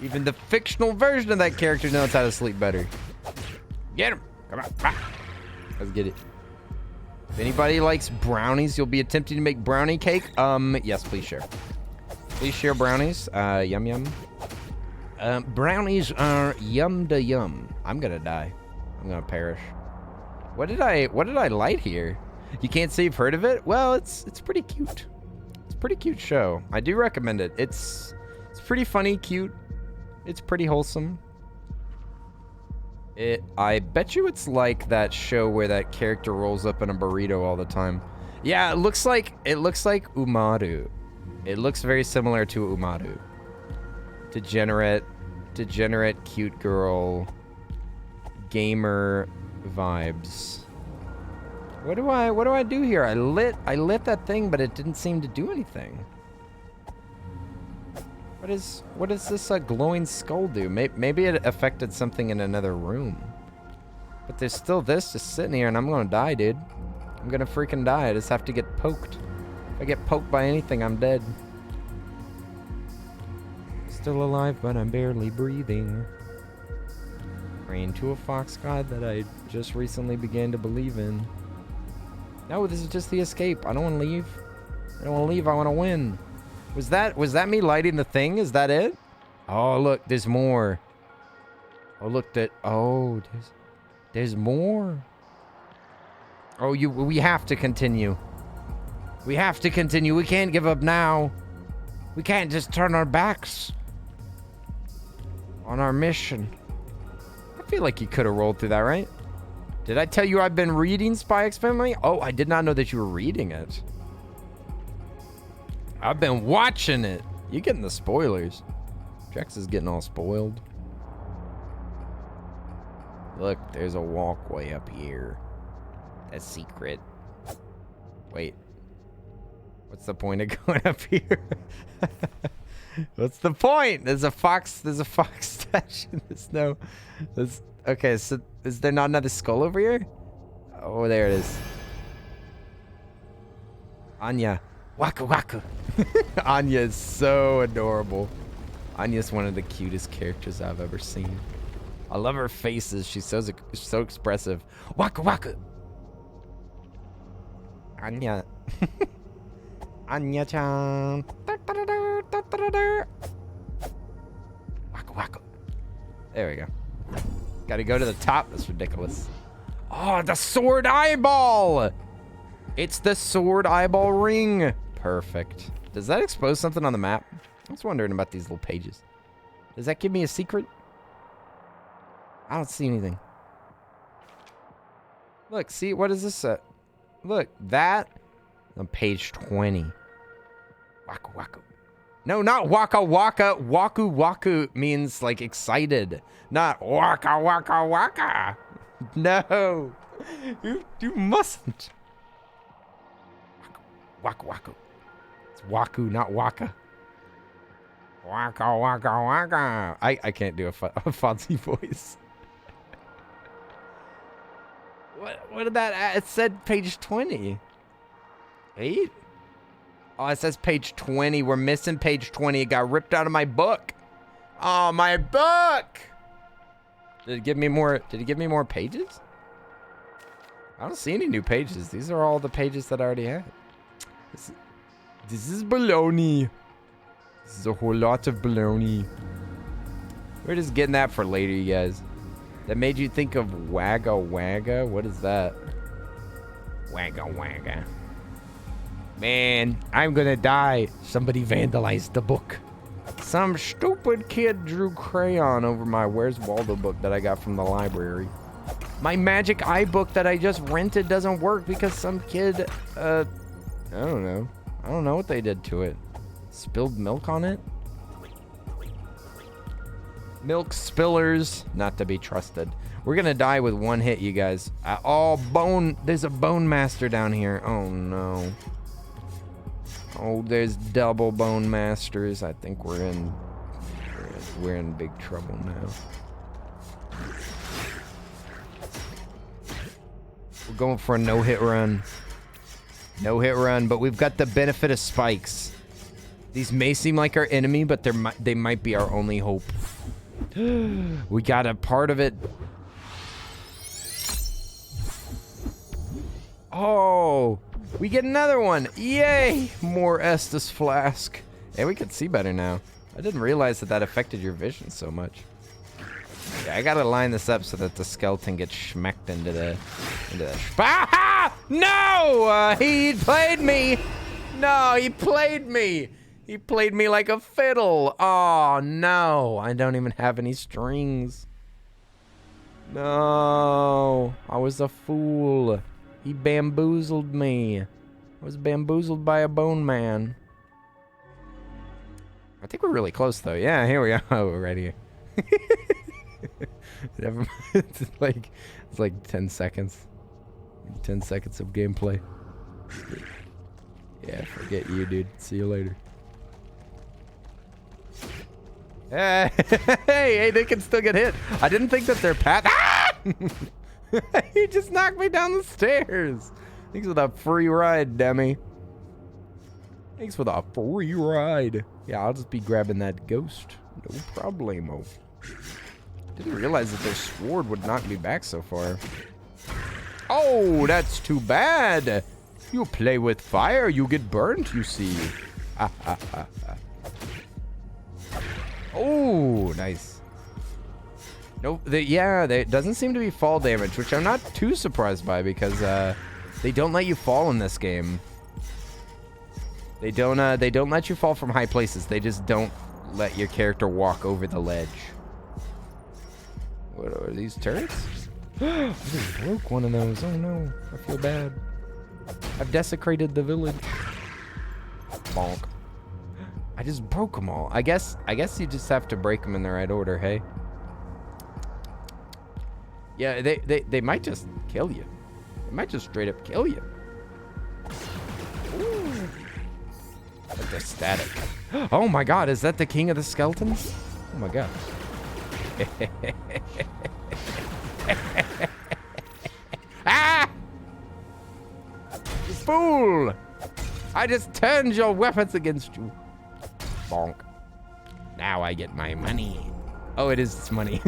A: Even the fictional version of that character knows how to sleep better. Get him! Come on, let's get it. If anybody likes brownies, you'll be attempting to make brownie cake. Yes, please share. Please share brownies. Yum yum. Brownies are yum to yum. I'm gonna die. I'm gonna perish. What did I light here? You can't say you've heard of it? Well, it's pretty cute. It's a pretty cute show. I do recommend it. It's pretty funny, cute. It's pretty wholesome. I bet you it's like that show where that character rolls up in a burrito all the time. Yeah, it looks like Umaru. It looks very similar to Umaru. Degenerate, cute girl, gamer vibes. What do I do here? I lit that thing, but it didn't seem to do anything. What does this glowing skull do? Maybe it affected something in another room. But there's still this just sitting here, and I'm gonna die, dude. I'm gonna freaking die. I just have to get poked. If I get poked by anything, I'm dead. Still alive, but I'm barely breathing. Praying to a fox god that I just recently began to believe in. No, this is just the escape. I don't want to leave. I don't want to leave. I want to win. Was that me lighting the thing? Is that it? Oh, look, there's more. Oh, look, there's more. Oh, we have to continue. We have to continue. We can't give up now. We can't just turn our backs on our mission. I feel like you could have rolled through that, right? Did I tell you I've been reading Spy X Family? Oh, I did not know that you were reading it. I've been watching it. You're getting the spoilers. Drex is getting all spoiled. Look, there's a walkway up here. That's secret. Wait. What's the point of going up here? What's the point? There's a fox statue. Okay, so is there not another skull over here? Oh, there it is. Anya. Waka waka. Anya is so adorable. Anya's one of the cutest characters I've ever seen. I love her faces. She's so expressive. Waka waka. Anya. Anya-chan. Waka waka. There we go. Gotta go to the top. That's ridiculous. Oh, the sword eyeball. It's the sword eyeball ring. Perfect. Does that expose something on the map? I was wondering about these little pages. Does that give me a secret? I don't see anything. Look, see, what is this? Look, that on page 20. Waka waka. No, not waka waka. Waku waku means like excited. Not waka waka waka. No. You mustn't. Waka waka. It's waku, not waka. Waka waka waka. I can't do a Fonzie voice. What did that? It said page 20. 8? Oh, it says page 20. We're missing page 20. It got ripped out of my book. Oh, my book. Did it give me more? Did it give me more pages? I don't see any new pages. These are all the pages that I already had. This is baloney. This is a whole lot of baloney. We're just getting that for later, you guys. That made you think of Wagga Wagga? What is that? Wagga Wagga. Man, I'm gonna die. Somebody vandalized the book. Some stupid kid drew crayon over my Where's Waldo book that I got from the library. My Magic Eye book that I just rented doesn't work because some kid I don't know. I don't know what they did to it. Spilled milk on it? Milk spillers, not to be trusted. We're gonna die with one hit, you guys. Oh, bone. There's a bone master down here. Oh, no. Oh, there's double bone masters. I think we're in big trouble now. We're going for a no-hit run. No-hit run, but we've got the benefit of spikes. These may seem like our enemy, but they might be our only hope. We got a part of it. Oh, we get another one. Yay! More Estus Flask. And we can see better now. I didn't realize that affected your vision so much. Yeah, I gotta line this up so that the skeleton gets schmecked into the... Ah! No! He played me! No, he played me! He played me like a fiddle. Oh, no. I don't even have any strings. No. I was a fool. He bamboozled me. I was bamboozled by a bone man. I think we're really close, though. Yeah, here we are. Oh, we're right here. It's like 10 seconds. 10 seconds of gameplay. Yeah, forget you, dude. See you later. Hey, they can still get hit. I didn't think that their path... Ah! He just knocked me down the stairs. Thanks for the free ride, Demi. Thanks for the free ride. Yeah, I'll just be grabbing that ghost. No problemo. Didn't realize that their sword would knock me back so far. Oh, that's too bad. You play with fire, you get burnt, you see. Oh, nice. Nope. There doesn't seem to be fall damage, which I'm not too surprised by because they don't let you fall in this game. They don't let you fall from high places. They just don't let your character walk over the ledge. What are these turrets? I just broke one of those. Oh no, I feel bad. I've desecrated the village. Bonk. I just broke them all. I guess you just have to break them in the right order, hey? Yeah, they might just kill you. They might just straight up kill you. Ooh. But they're static. Oh my god, is that the king of the skeletons? Oh my god. Ah! You fool! I just turned your weapons against you. Bonk. Now I get my money. Oh, it's money.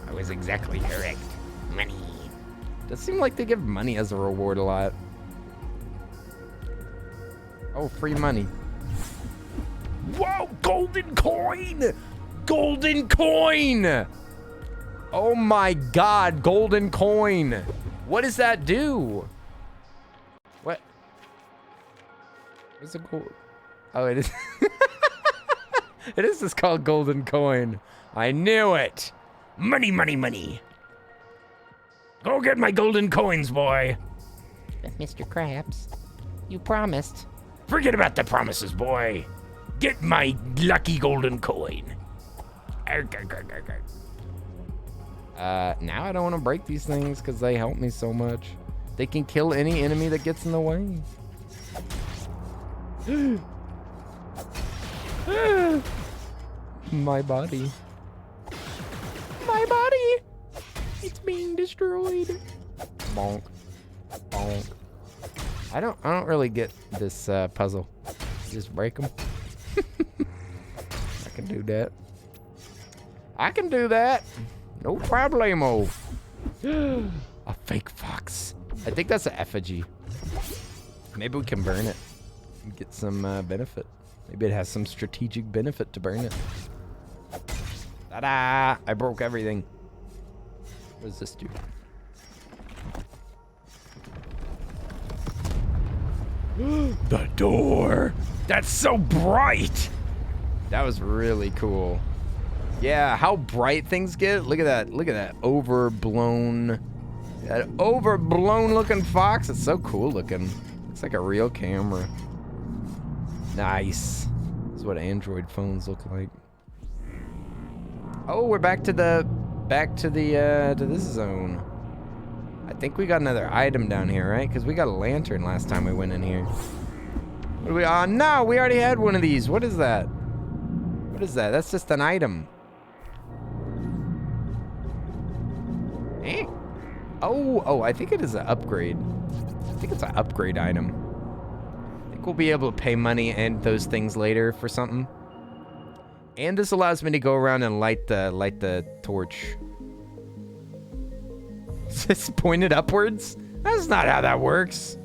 A: I was exactly correct. Money. Does seem like they give money as a reward a lot. Oh, free money.
C: Whoa, golden coin! Golden coin!
A: Oh my god, golden coin. What does that do? What? What's it called? Oh, it is. It is just called golden coin. I knew it.
C: Money, money, money. Go get my golden coins, boy.
D: But Mr. Krabs, you promised.
C: Forget about the promises, boy. Get my lucky golden coin.
A: Now I don't want to break these things because they help me so much. They can kill any enemy that gets in the way. My body. My body! It's being destroyed. Bonk. Bonk. I don't really get this puzzle. Just break them. I can do that. I can do that. No problemo. A fake fox. I think that's an effigy. Maybe we can burn it and get some benefit. Maybe it has some strategic benefit to burn it. Ta-da! I broke everything. What does this do?
C: The door. That's so bright.
A: That was really cool. Yeah, how bright things get. Look at that. Look at that overblown looking fox. It's so cool looking. Looks like a real camera. Nice. This is what Android phones look like. Oh, we're back to this zone. I think we got another item down here, right? Because we got a lantern last time we went in here. What do we? Oh no, we already had one of these. What is that? What is that? That's just an item. Eh? Oh, I think it is an upgrade. I think it's an upgrade item. I think we'll be able to pay money and those things later for something. And this allows me to go around and light the torch. Just point it upwards? That's not how that works.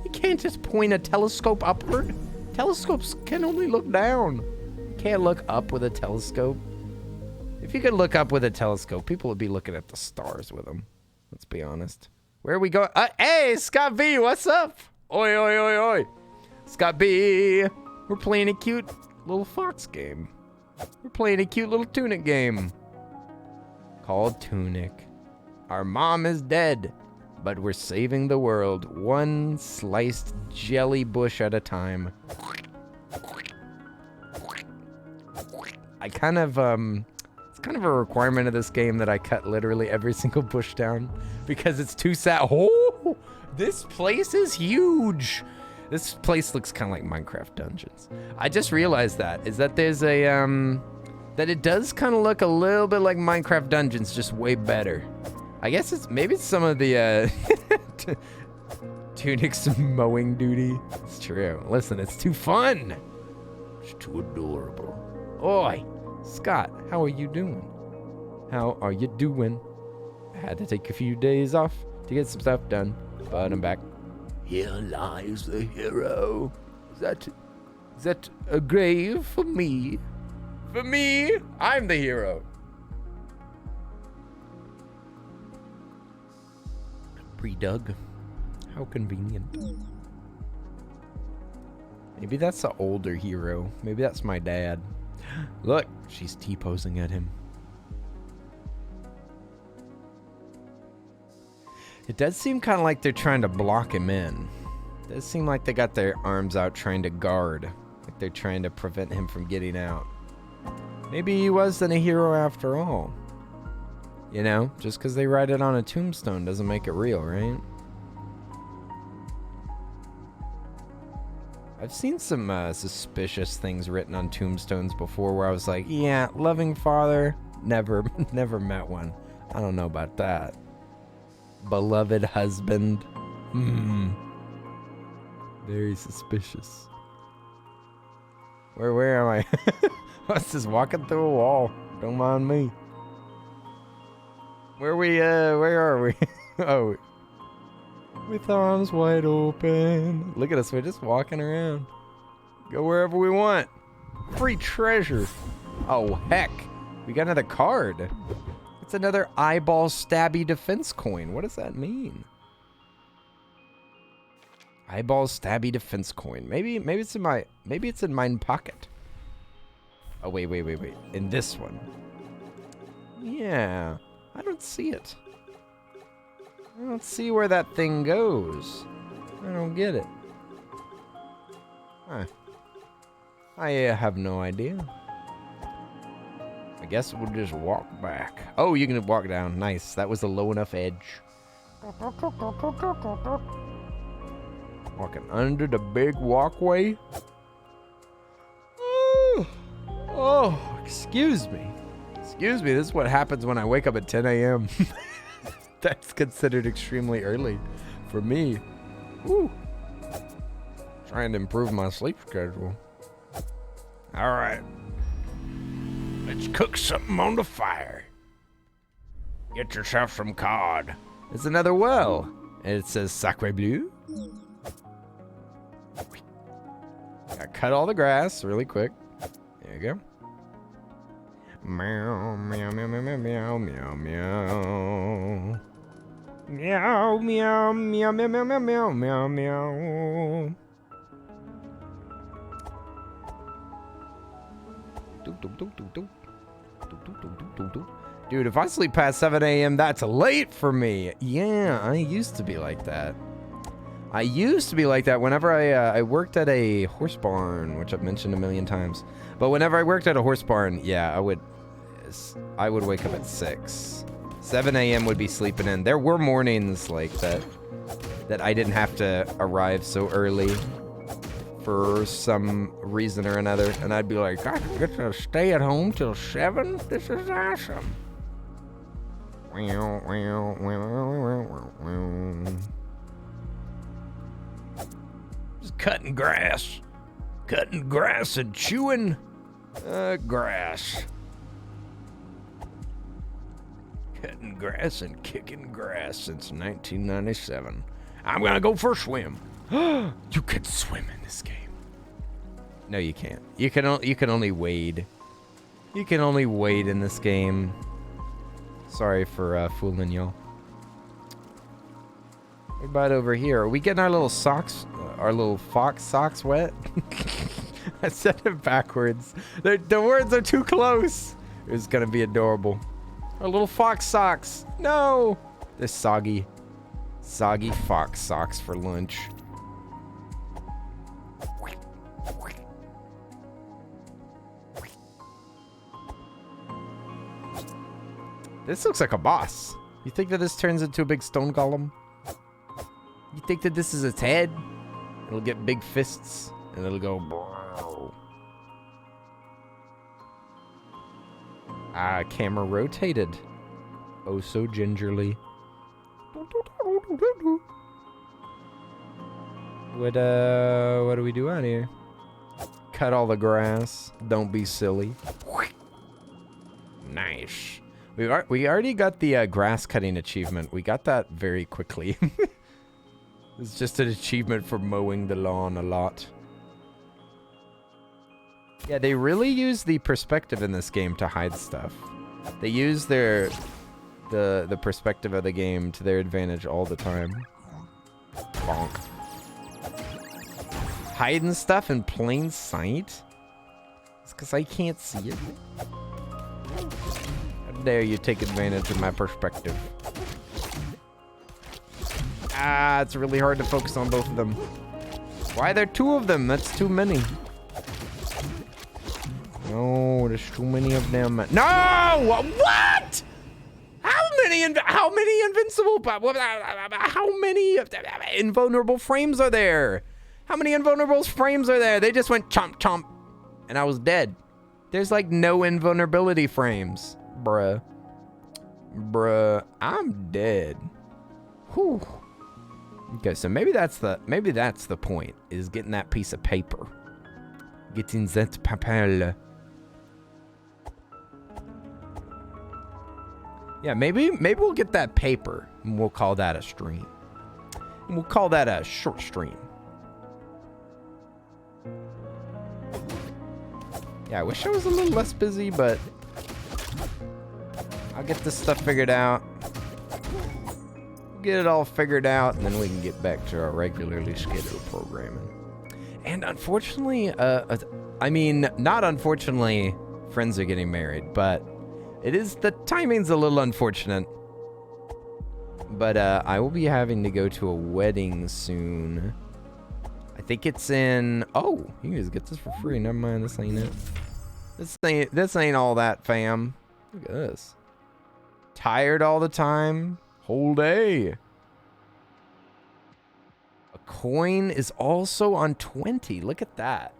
A: You can't just point a telescope upward. Telescopes can only look down. You can't look up with a telescope. If you could look up with a telescope, people would be looking at the stars with them. Let's be honest. Where are we going? Hey, Scott B, what's up? Oi, oi, oi, oi. Scott B, we're playing a cute little fox game. We're playing a cute little Tunic game called Tunic. Our mom is dead, but we're saving the world one sliced jelly bush at a time. I kind of, it's kind of a requirement of this game that I cut literally every single bush down because it's too sad. Oh, this place is huge. This place looks kind of like Minecraft Dungeons. I just realized that there's a, that it does kind of look a little bit like Minecraft Dungeons, just way better. I guess maybe it's some of the Tunic's mowing duty. It's true. Listen, it's too fun. It's too adorable. Oi, Scott, how are you doing? How are you doing? I had to take a few days off to get some stuff done, but I'm back. Here lies the hero. Is that a grave for me? For me? I'm the hero. Pre-dug. How convenient. Maybe that's the older hero. Maybe that's my dad. Look, she's T-posing at him. It does seem kind of like they're trying to block him in. It does seem like they got their arms out trying to guard. Like they're trying to prevent him from getting out. Maybe he wasn't a hero after all. You know, just because they write it on a tombstone doesn't make it real, right? I've seen some suspicious things written on tombstones before where I was like, yeah, loving father, never met one. I don't know about that. Beloved husband, very suspicious. Where am I? I was just walking through a wall. Don't mind me. Where are we? Oh, with arms wide open. Look at us, we're just walking around. Go wherever we want. Free treasure. Oh, heck. We got another card. It's another eyeball stabby defense coin. What does that mean? Eyeball stabby defense coin. Maybe it's in mine pocket. Oh, wait. In this one. Yeah. I don't see it. I don't see where that thing goes. I don't get it. Huh. I have no idea. I guess we'll just walk back. Oh, you can walk down. Nice. That was a low enough edge. Walking under the big walkway. Oh, excuse me. Excuse me, this is what happens when I wake up at 10 a.m. That's considered extremely early for me. Woo. Trying to improve my sleep schedule. All right. Let's cook something on the fire. Get yourself some cod. It's another well. And it says Sacre Bleu. I cut all the grass really quick. There you go. Meow, meow, meow, meow, meow, meow, meow. Meow, meow, meow, meow, meow, meow, meow, meow. Dude, if I sleep past 7 a.m., that's late for me. Yeah, I used to be like that. I used to be like that whenever I worked at a horse barn, which I've mentioned a million times. But whenever I worked at a horse barn, yeah, I would wake up at 6. 7 a.m. would be sleeping in. There were mornings like that I didn't have to arrive so early for some reason or another, and I'd be like, I get to stay at home till 7? This is awesome.
B: Just cutting grass. Cutting grass and chewing grass. Cutting grass and kicking grass since 1997. I'm gonna go for a swim. You can swim in this game.
A: No, you can't. You can only wade. You can only wade in this game. Sorry for fooling y'all. What about over here? Are we getting our little socks, our little fox socks wet? I said it backwards. The words are too close. It's gonna be adorable. Our little fox socks. No! They're soggy fox socks for lunch. This looks like a boss. You think that this turns into a big stone golem? You think that this is its head? It'll get big fists and it'll go bro. Camera rotated. Oh, so gingerly. What do we do out here? Cut all the grass. Don't be silly. Nice. We already got the grass cutting achievement. We got that very quickly. It's just an achievement for mowing the lawn a lot. Yeah, they really use the perspective in this game to hide stuff. They use the perspective of the game to their advantage all the time. Bonk. Hiding stuff in plain sight? It's because I can't see it. How dare you take advantage of my perspective? It's really hard to focus on both of them. Why are there 2 of them? That's too many. No, there's too many of them. No! What? How many invulnerable frames are there? How many invulnerable frames are there? They just went chomp chomp and I was dead. There's like no invulnerability frames. Bruh, I'm dead. Whew. Okay, so maybe that's the point, is getting that piece of paper. Getting that paper. Yeah, maybe we'll get that paper and we'll call that a stream. And we'll call that a short stream. Yeah, I wish I was a little less busy, but I'll get this stuff figured out. Get it all figured out, and then we can get back to our regularly scheduled programming. And unfortunately, I mean, not unfortunately, friends are getting married, but the timing's a little unfortunate. But I will be having to go to a wedding soon. I think it's in, oh, you can just get this for free. Never mind, this ain't it. This ain't all that, fam. Look at this. Tired all the time. Whole day. A coin is also on 20. Look at that.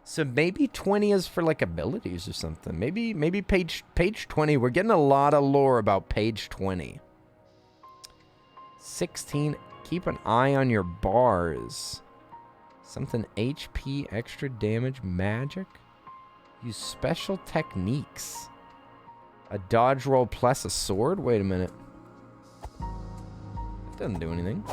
A: So maybe 20 is for like abilities or something. Maybe page 20. We're getting a lot of lore about page 20. 16. Keep an eye on your bars. Something HP, extra damage, magic. Use special techniques. A dodge roll plus a sword? Wait a minute. Doesn't do anything.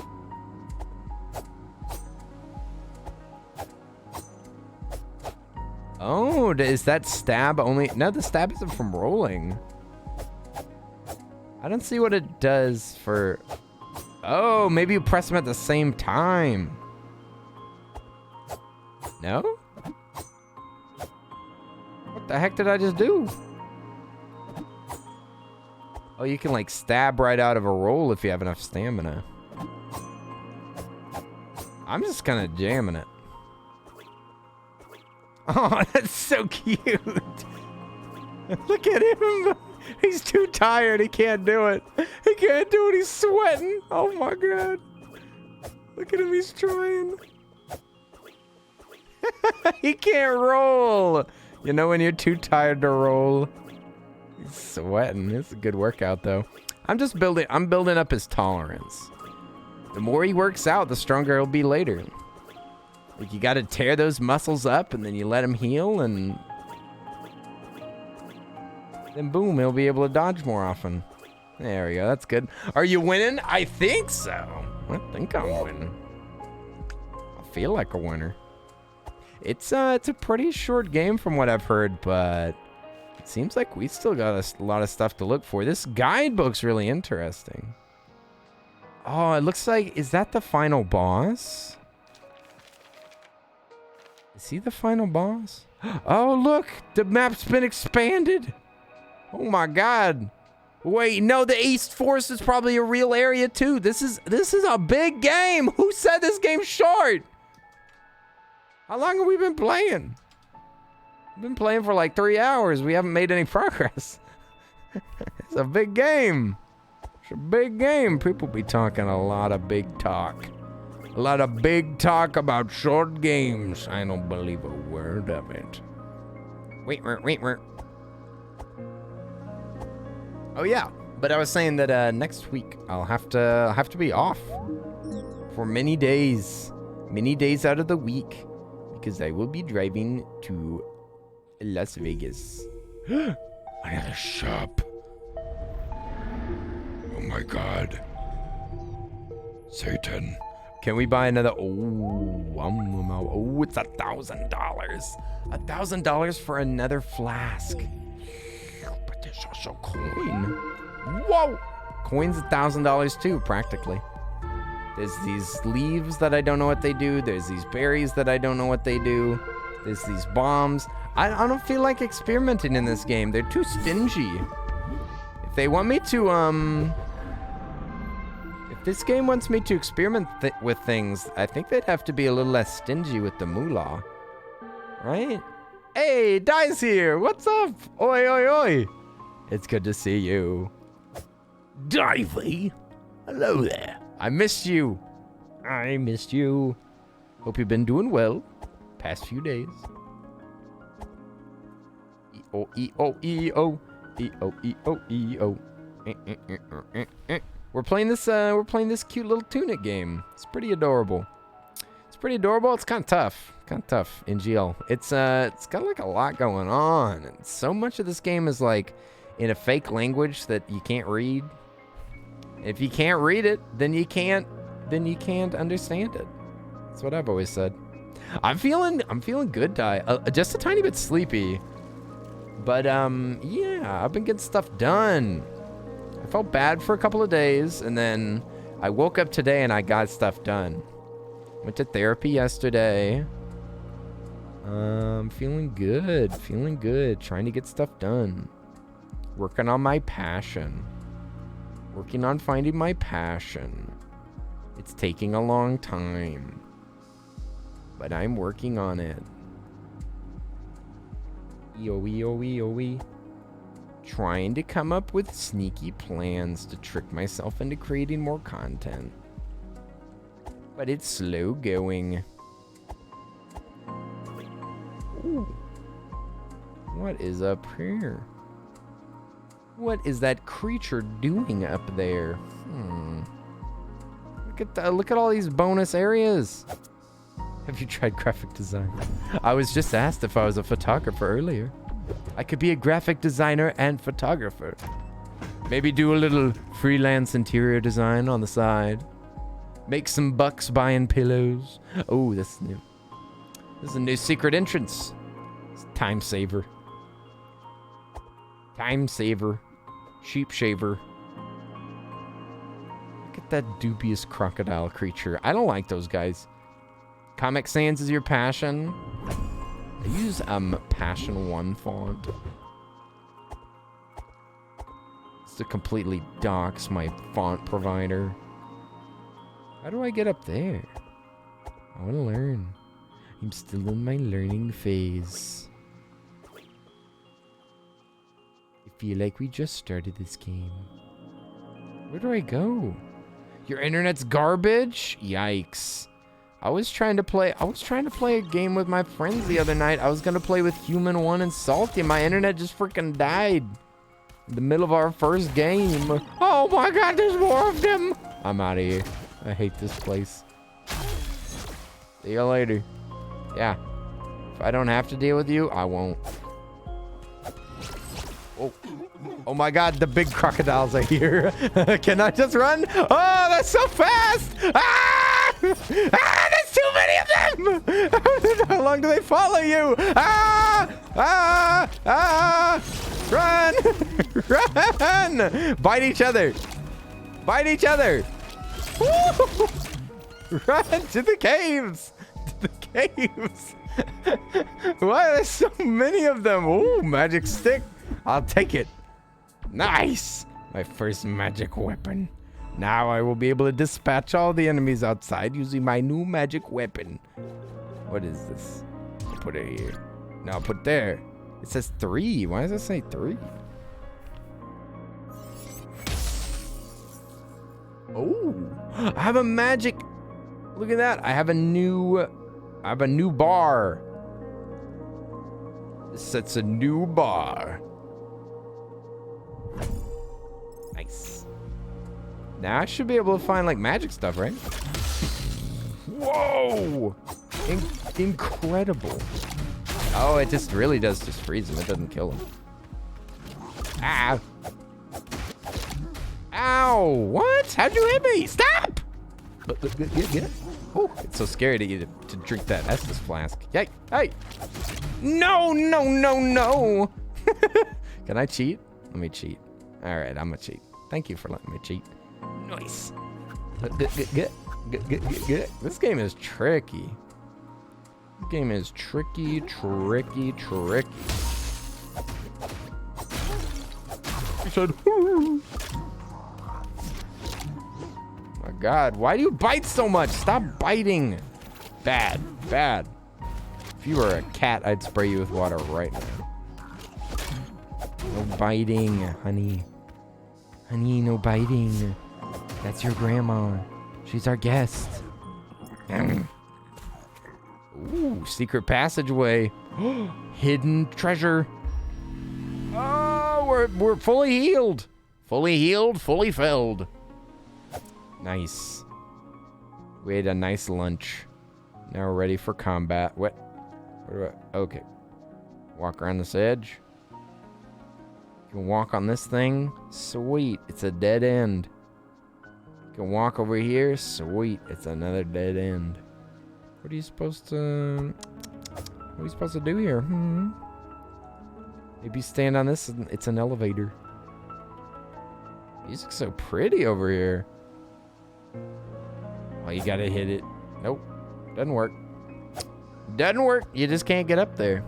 A: Oh, is that stab only? No, the stab isn't from rolling. I don't see what it does for... Oh, maybe you press them at the same time. No? What the heck did I just do? Oh, you can like stab right out of a roll if you have enough stamina. I'm just kind of jamming it. Oh, that's so cute. Look at him. He's too tired. He can't do it. He can't do it. He's sweating. Oh my God. Look at him. He's trying. He can't roll. You know when you're too tired to roll? He's sweating. It's a good workout though. I'm building up his tolerance. The more he works out, the stronger he'll be later. Like you got to tear those muscles up and then you let him heal and then boom, he'll be able to dodge more often. There we go. That's good. Are you winning? I think so. I think I'm winning. I feel like a winner. It's a pretty short game from what I've heard, but it seems like we still got a lot of stuff to look for. This guidebook's really interesting. Oh, it looks like, is that the final boss? Is he the final boss? Oh, look, the map's been expanded. Oh my God. Wait, no, the East Forest is probably a real area too. This is a big game. Who said this game's short? How long have we been playing? We've been playing for like 3 hours. We haven't made any progress. It's a big game. It's a big game. People be talking a lot of big talk. A lot of big talk about short games. I don't believe a word of it. Wait. Oh yeah, but I was saying that next week I'll have to be off for many days out of the week because I will be driving to Las Vegas.
C: Another shop. Oh my God. Satan.
A: Can we buy another? Oh, it's $1,000. $1,000 for another flask. But there's also coin. Whoa! Coin's $1,000 too, practically. There's these leaves that I don't know what they do. There's these berries that I don't know what they do. There's these bombs. I don't feel like experimenting in this game. They're too stingy. If they want me to, if this game wants me to experiment with things, I think they'd have to be a little less stingy with the moolah. Right? Hey, Di's here. What's up? Oi, oi, oi. It's good to see you.
C: Divey. Hello there.
A: I missed you. I missed you. Hope you've been doing well past few days. E-O, E-O, E-O. E-O, E-O, E-O. We're playing this cute little Tunic game. It's pretty adorable. It's kind of tough. In GL. It's got like a lot going on. And so much of this game is like in a fake language that you can't read. If you can't read it, then you can't understand it. That's what I've always said. I'm feeling good, Di. Just a tiny bit sleepy. But yeah, I've been getting stuff done. I felt bad for a couple of days, and then I woke up today and I got stuff done. Went to therapy yesterday. Feeling good. Trying to get stuff done. Working on my passion. Working on finding my passion. It's taking a long time, but I'm working on it. E-O-E-O-E-O-E. Trying to come up with sneaky plans to trick myself into creating more content. But it's slow going. Ooh. What is up here? What is that creature doing up there? Look at all these bonus areas. Have you tried graphic design? I was just asked if I was a photographer earlier. I could be a graphic designer and photographer. Maybe do a little freelance interior design on the side. Make some bucks buying pillows. Oh, that's new. This is a new secret entrance. It's time saver. Time saver. Sheep shaver. Look at that dubious crocodile creature. I don't like those guys. Comic Sans is your passion. I use Passion 1 font. It's to completely dox my font provider. How do I get up there?
B: I want to learn. I'm still in my learning phase. I feel like we just started this game. Where do I go? Your internet's garbage? Yikes. I was trying to play a game with my friends the other night. I was gonna play with Human 1 and Salty. My internet just freaking died. In the middle of our first game. Oh my god, there's more of them! I'm out of here. I hate this place. See you later. Yeah. If I don't have to deal with you, I won't. Oh. Oh my god, the big crocodiles are here. Can I just run? Oh, that's so fast! Ah! Ah, there's too many of them! How long do they follow you? Ah! Ah! Ah! Run! Run! Bite each other. Bite each other. Woo! Run to the caves. To the caves. Why are there so many of them? Ooh, magic stick. I'll take it. Nice! My first magic weapon. Now I will be able to dispatch all the enemies outside using my new magic weapon. What is this? I'll put it here. No, I'll put it there. It says 3. Why does it say 3? Oh, I have a magic. Look at that. I have a new bar. This sets a new bar. Nice. Now I should be able to find like magic stuff, right? Whoa! Incredible. Oh, it just really does just freeze him. It doesn't kill him. Ah! Ow! What? How'd you hit me? Stop! Get it? Oh, it's so scary to get to drink that Estus flask. Yay! Hey! No! No! No! No! Can I cheat? Let me cheat. All right, I'm gonna cheat. Thank you for letting me cheat. Nice. Good. This game is tricky. This game is tricky. He said, "Hoo." My God, why do you bite so much? Stop biting. Bad. If you were a cat, I'd spray you with water right now. No biting, honey. Honey, no biting. That's your grandma. She's our guest. Ooh, secret passageway. Hidden treasure. Oh, we're fully healed. Fully healed, fully filled. Nice. We ate a nice lunch. Now we're ready for combat. What? Okay. Walk around this edge. You can walk on this thing. Sweet. It's a dead end. You can walk over here. Sweet. It's another dead end. What are you supposed to do here? Maybe stand on this and it's an elevator. Music's so pretty over here. Oh, you gotta hit it. Nope. Doesn't work. Doesn't work. You just can't get up there.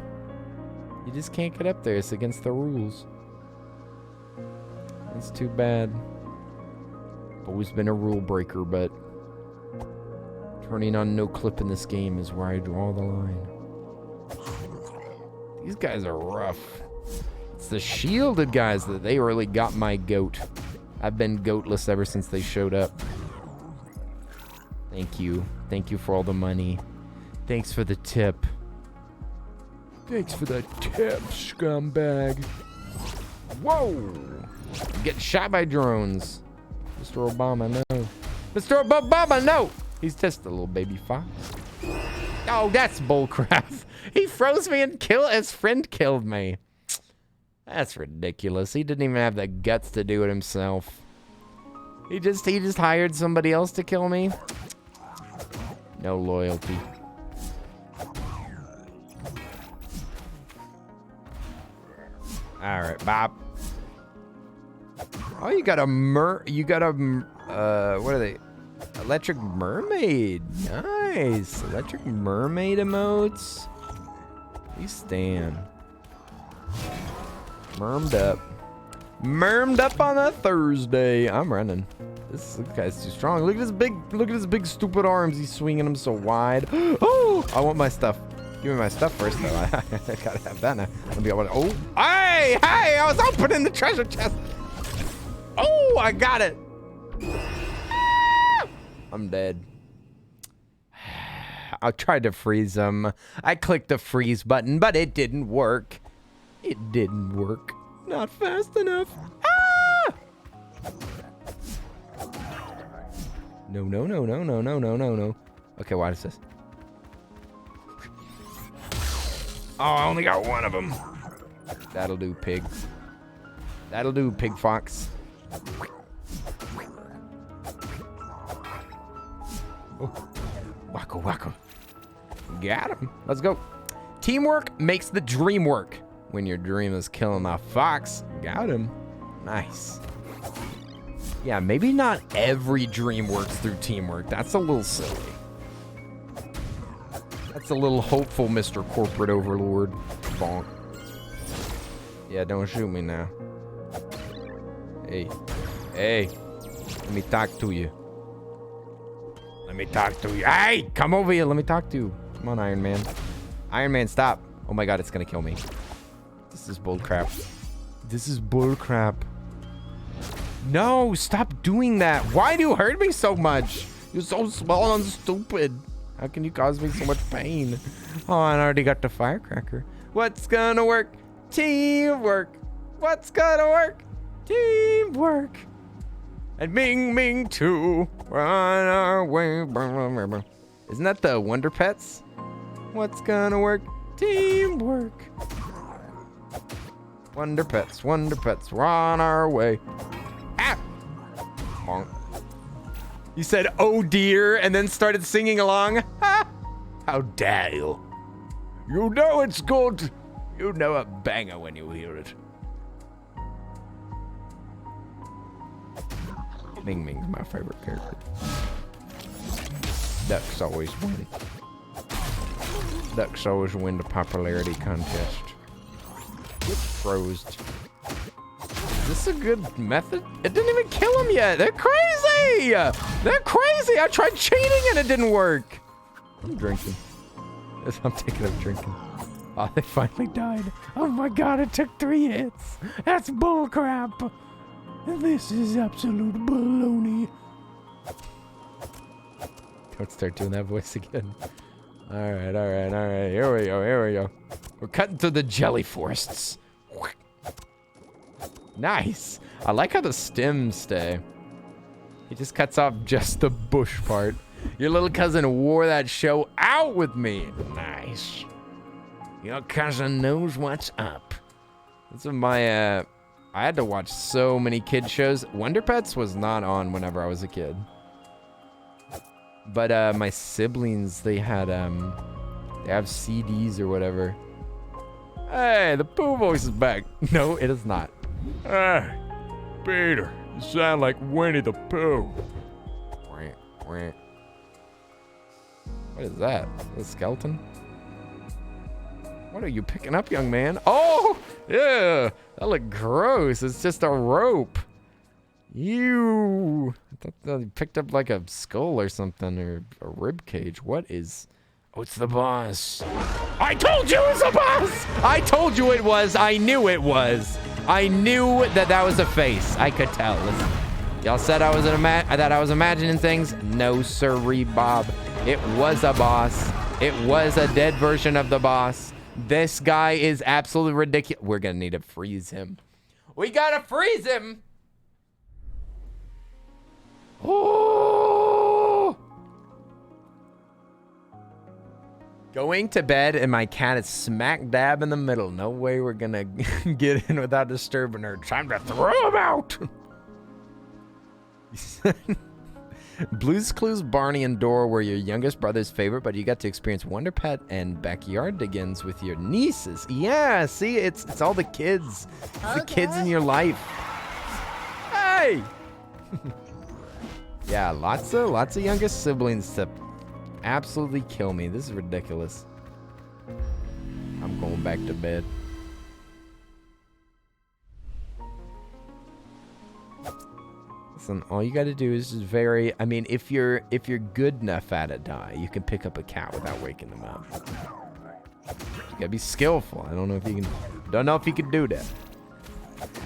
B: You just can't get up there. It's against the rules. It's too bad. Always been a rule breaker, but turning on no clip in this game is where I draw the line. These guys are rough. It's the shielded guys that they really got my goat. I've been goatless ever since they showed up. Thank you. Thank you for all the money. Thanks for the tip. Thanks for the tip, scumbag. Whoa! I'm getting shot by drones. Mr. Obama, no. Mr. Obama, no! He's just a little baby fox. Oh, that's bullcrap. He froze me and his friend killed me. That's ridiculous. He didn't even have the guts to do it himself. He just hired somebody else to kill me. No loyalty. All right, Bob. Oh, you got a what are they? Electric mermaid. Nice. Electric mermaid emotes. You stand. Mermed up on a Thursday. I'm running.
A: This guy's too strong. Look at his big stupid arms. He's swinging them so wide. Oh, I want my stuff. Give me my stuff first, though. I gotta have that now. Let me go. Oh, hey, I was opening the treasure chest. Oh, I got it. Ah! I'm dead. I tried to freeze him. I clicked the freeze button, but it didn't work. It didn't work. Not fast enough. Ah! No, no, no, no, no, no, no, no, no. Okay, what is this? Oh, I only got one of them. That'll do, pig. That'll do, pig fox. Oh. Wacko, wacko. Got him. Let's go. Teamwork makes the dream work. When your dream is killing a fox, got him. Nice. Yeah, maybe not every dream works through teamwork. That's a little silly. That's a little hopeful, Mr. Corporate Overlord. Bonk. Yeah, don't shoot me now. Hey. Hey. Let me talk to you. Let me talk to you. Hey! Come over here. Let me talk to you. Come on, Iron Man. Iron Man, stop. Oh my god, it's gonna kill me. This is bull crap. This is bull crap. No, stop doing that. Why do you hurt me so much? You're so small and stupid. How can you cause me so much pain? Oh, I already got the firecracker. What's gonna work? Teamwork. What's gonna work? Teamwork. And Ming Ming too. Run our way. Isn't that the Wonder Pets? What's gonna work? Teamwork. Wonder Pets, we're on our way. Ah! Bonk. You said, oh dear, and then started singing along. Ha! How dare you?
C: You know it's good.
A: You know a banger when you hear it. Ming Ming's my favorite character. Ducks always win. Ducks always win the popularity contest. Get froze. Is this a good method? It didn't even kill him yet. They're crazy. They're crazy. I tried cheating and it didn't work. I'm drinking. I'm taking up drinking. Oh, they finally died. Oh my god, it took 3 hits. That's bullcrap. This is absolute baloney. Don't start doing that voice again. Alright, alright, alright. Here we go, here we go. We're cutting through the jelly forests. Nice. I like how the stems stay. He just cuts off just the bush part. Your little cousin wore that show out with me. Nice. Your cousin knows what's up. This is my, I had to watch so many kid shows. Wonder Pets was not on whenever I was a kid. But my siblings, they have CDs or whatever. Hey, the Pooh voice is back. No, it is not.
C: Hey, Peter, you sound like Winnie the Pooh.
A: What is that? A skeleton? What are you picking up, young man? Oh, yeah, that looked gross. It's just a rope. You. I thought that you picked up like a skull or something, or a rib cage. What is? Oh, it's the boss. I told you it was a boss. I told you it was. I knew it was. I knew that was a face. I could tell. Listen, y'all said I was that I was imagining things. No, sirree, Bob. It was a boss. It was a dead version of the boss. This guy is absolutely ridiculous. We're gonna need to freeze him. We gotta freeze him. Oh! Going to bed and my cat is smack dab in the middle. No way we're gonna get in without disturbing her. Time to throw him out. Blue's Clues, Barney, and Dora were your youngest brother's favorite, but you got to experience Wonder Pet and Backyard Diggins with your nieces. Yeah, see, it's all the kids. It's the kids in your life. Hey! Yeah, lots of youngest siblings to absolutely kill me. This is ridiculous. I'm going back to bed. Listen, all you got to do is just I mean, if you're good enough at it, you can pick up a cat without waking them up. You gotta be skillful. I don't know if you can do that.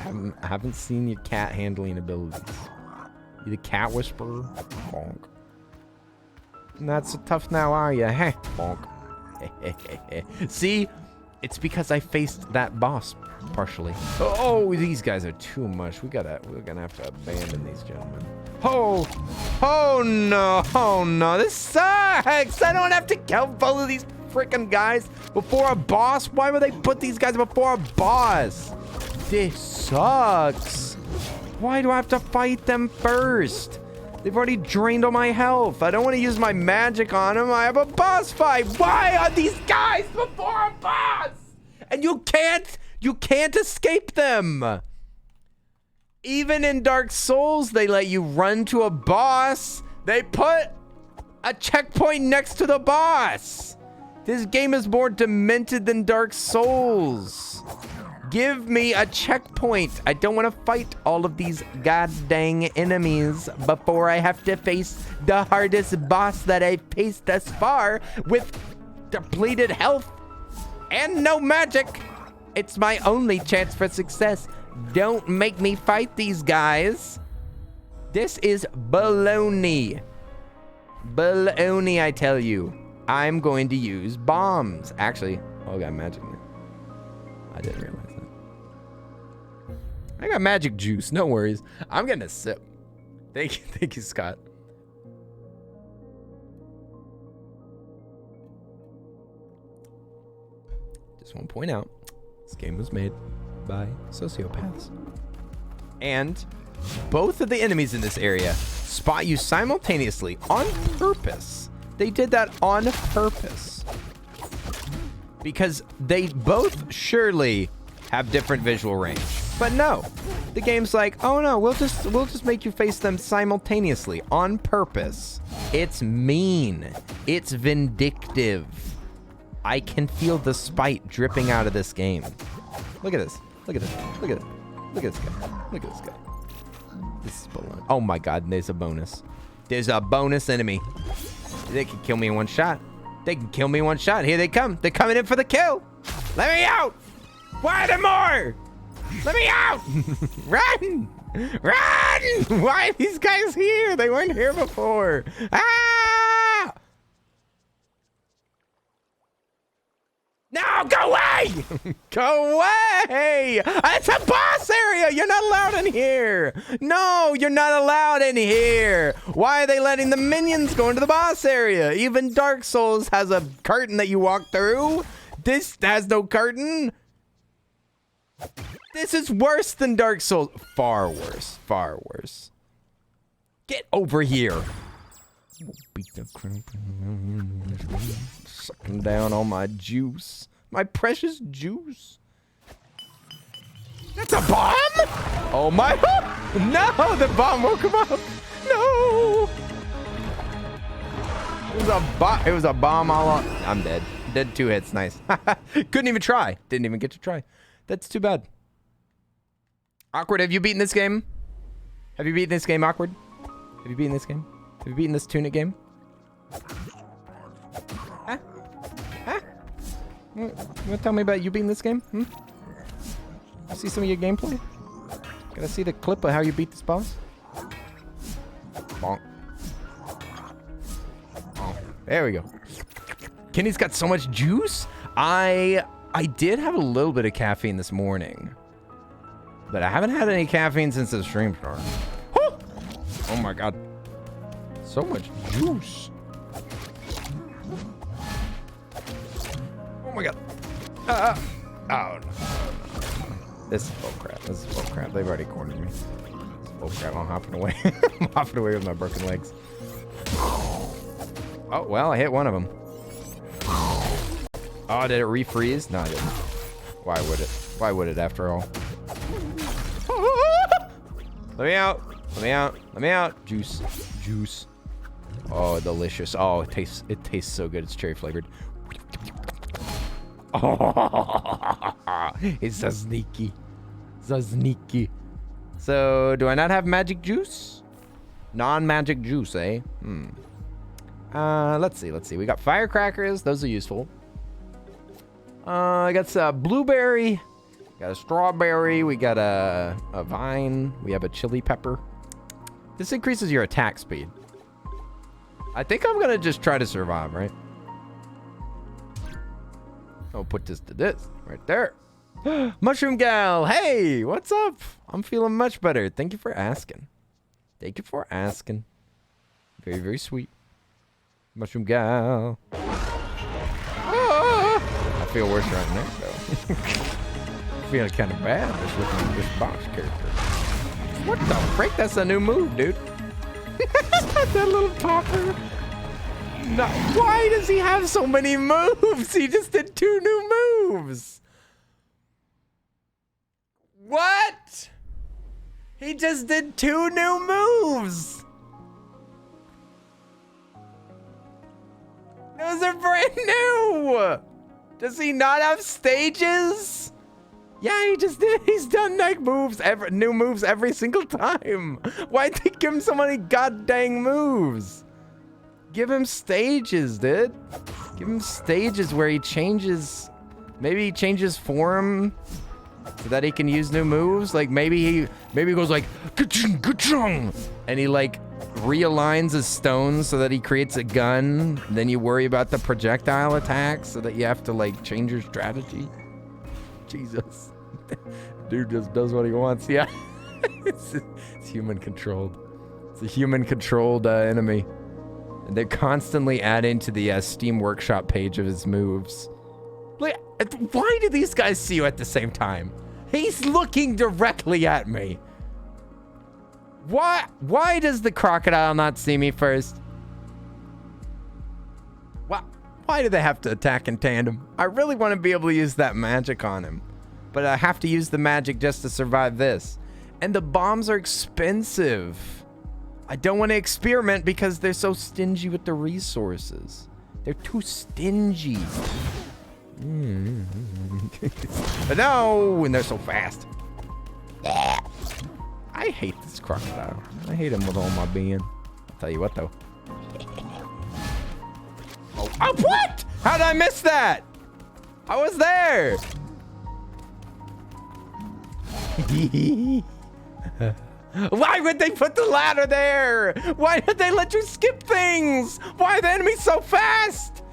A: I haven't seen your cat handling abilities. You the cat whisperer? Bonk. Not so tough now, are you? Heh, bonk. See, it's because I faced that boss partially. Oh, these guys are too much. We're gonna have to abandon these gentlemen. Oh no, this sucks. I don't have to kill both of these freaking guys before a boss. Why would they put these guys before a boss? This sucks. Why do I have to fight them first? They've already drained all my health. I don't want to use my magic on them. I have a boss fight. Why are these guys before a boss? And you can't escape them. Even in Dark Souls, they let you run to a boss. They put a checkpoint next to the boss. This game is more demented than Dark Souls. Give me a checkpoint. I don't want to fight all of these goddamn enemies before I have to face the hardest boss that I've faced thus far with depleted health and no magic. It's my only chance for success. Don't make me fight these guys. This is baloney. Baloney, I tell you. I'm going to use bombs. Actually, I got magic in there. I didn't realize that. I got magic juice. No worries. I'm getting a sip. Thank you, Scott. Just want to point out, this game was made by sociopaths. And both of the enemies in this area spot you simultaneously on purpose. They did that on purpose. Because they both surely have different visual range. But no, the game's like, oh no, we'll just make you face them simultaneously on purpose. It's mean. It's vindictive. I can feel the spite dripping out of this game. Look at this. Look at this. Look at this. Look at this guy. Look at this guy. This is baloney. Oh my god, there's a bonus. There's a bonus enemy. They can kill me in one shot. They can kill me in one shot. Here they come. They're coming in for the kill. Let me out. Why are there more? Let me out. Run. Run. Why are these guys here? They weren't here before. Ah. No, go away. Go away. It's a boss area. You're not allowed in here. No, you're not allowed in here. Why are they letting the minions go into the boss area? Even Dark Souls has a curtain that you walk through. This has no curtain. This is worse than Dark Souls. Far worse. Far worse. Get over here. Beat the crap. Sucking down all my juice. My precious juice. That's a bomb? Oh my. No, the bomb woke him up. No. It was a bomb all on. I'm dead. Dead 2 hits. Nice. Couldn't even try. Didn't even get to try. That's too bad. Awkward, have you beaten this game? Have you beaten this game, Awkward? Have you beaten this game? Have you beaten this Tunic game? Huh? Huh? You want to tell me about you beating this game? See some of your gameplay? Gotta see the clip of how you beat this boss? Bonk. Bonk. There we go. Kenny's got so much juice. I did have a little bit of caffeine this morning, but I haven't had any caffeine since the stream started. Oh my god. So much juice. Oh my god. Oh no. This is bullcrap. This is bullcrap. They've already cornered me. This is bullcrap. I'm hopping away. I'm hopping away with my broken legs. Oh, well, I hit one of them. Oh, did it refreeze? No, I didn't. Why would it? Why would it after all? Let me out. Let me out. Let me out. Juice. Juice. Oh, delicious. Oh, it tastes so good. It's cherry flavored. Oh, it's so sneaky. So sneaky. So, do I not have magic juice? Non-magic juice, eh? Let's see. We got firecrackers. Those are useful. I got some blueberry. Got a strawberry. We got a vine. We have a chili pepper. This increases your attack speed. I think I'm going to just try to survive, right? I'll put this to this right there. Mushroom Gal. Hey, what's up? I'm feeling much better. Thank you for asking. Thank you for asking. Very, very sweet. Mushroom Gal. Ah, I feel worse right now, though. Feeling kind of bad just looking at this box character. What the frick? That's a new move, dude. That little popper. No, why does he have so many moves? He just did 2 new moves. What? He just did 2 new moves. Those are brand new. Does he not have stages? Yeah, he just did. He's done like new moves every single time. Why'd they give him so many goddamn moves? Give him stages, dude. Give him stages where he changes. Maybe he changes form so that he can use new moves. Like maybe he goes like ka-chung, ka-chung, and he like realigns his stones so that he creates a gun. Then you worry about the projectile attacks so that you have to like change your strategy. Jesus. Dude just does what he wants. Yeah. It's human controlled. It's a human controlled enemy. And they're constantly adding to the Steam Workshop page of his moves. Like, why do these guys see you at the same time? He's looking directly at me. Why does the crocodile not see me first? Why do they have to attack in tandem? I really want to be able to use that magic on him. But I have to use the magic just to survive this. And the bombs are expensive. I don't want to experiment because they're so stingy with the resources. They're too stingy. But no, and they're so fast. I hate this crocodile. I hate him with all my being. I'll tell you what, though. Oh, what? How did I miss that? I was there. Why would they put the ladder there? Why did they let you skip things? Why are the enemies so fast?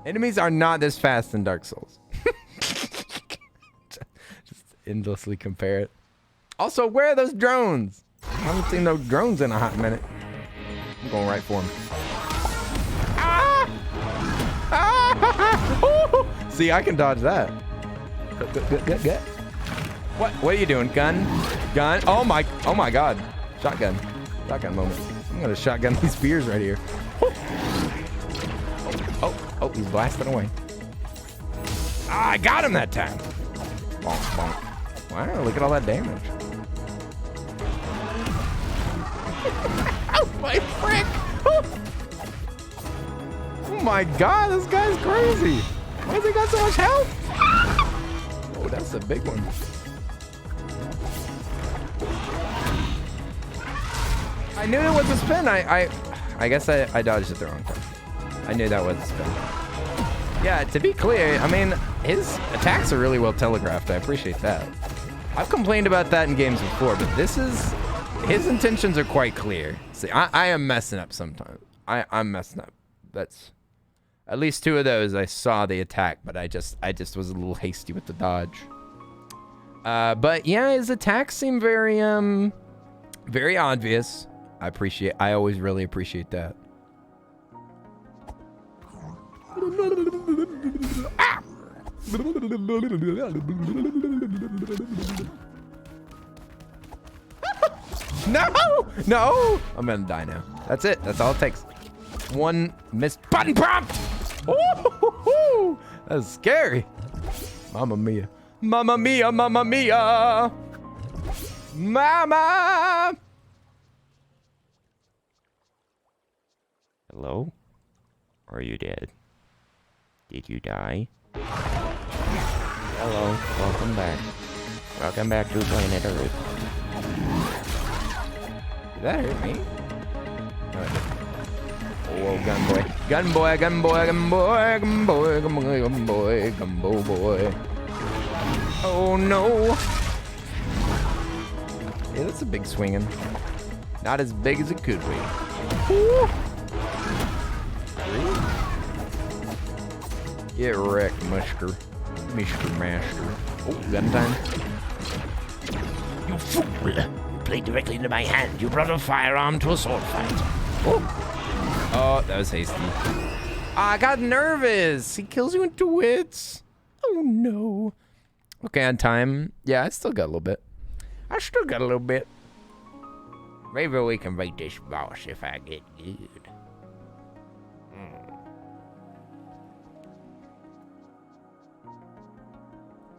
A: Enemies are not this fast in Dark Souls. Just endlessly compare it. Also, where are those drones? I haven't seen those drones in a hot minute. I'm going right for them. Ah! Ah! See, I can dodge that. What are you doing? Gun? Oh my God. Shotgun moment. I'm gonna shotgun these spears right here. Oh, he's blasting away. Ah, I got him that time. Bonk, bonk. Wow, look at all that damage. Oh my frick! Oh my God, this guy's crazy. Why has he got so much health? Oh, that's a big one. I knew it was a spin. I guess I dodged it the wrong time. I knew that was a spin. Yeah, to be clear, I mean, his attacks are really well telegraphed. I appreciate that. I've complained about that in games before, but his intentions are quite clear. See, I am messing up sometimes. I'm messing up. That's at least 2 of those I saw the attack, but I just was a little hasty with the dodge. But yeah, his attacks seem very very obvious. I always really appreciate that. Ah! No! I'm gonna die now. That's it. That's all it takes. One missed button prompt. Ooh, that's scary. Mamma mia. Mamma mia, mamma mia. Mama.
F: Hello? Are you dead? Did you die? Hello, welcome back. Welcome back to planet Earth.
A: Did that hurt me? No, it didn't. Oh, gun boy. Gun boy, gun boy, gun boy, gun boy, gun boy, gun boy, gun boy. Oh no. Yeah, that's a big swinging. Not as big as it could be. Woo. Get wrecked, Musker. Mr. Master. Oh, gun time.
B: You fool! You played directly into my hand. You brought a firearm to a sword fight.
A: Oh, that was hasty. I got nervous. He kills you in 2 hits. Oh, no. Okay, on time. Yeah, I still got a little bit. Maybe we can beat this boss if I get good.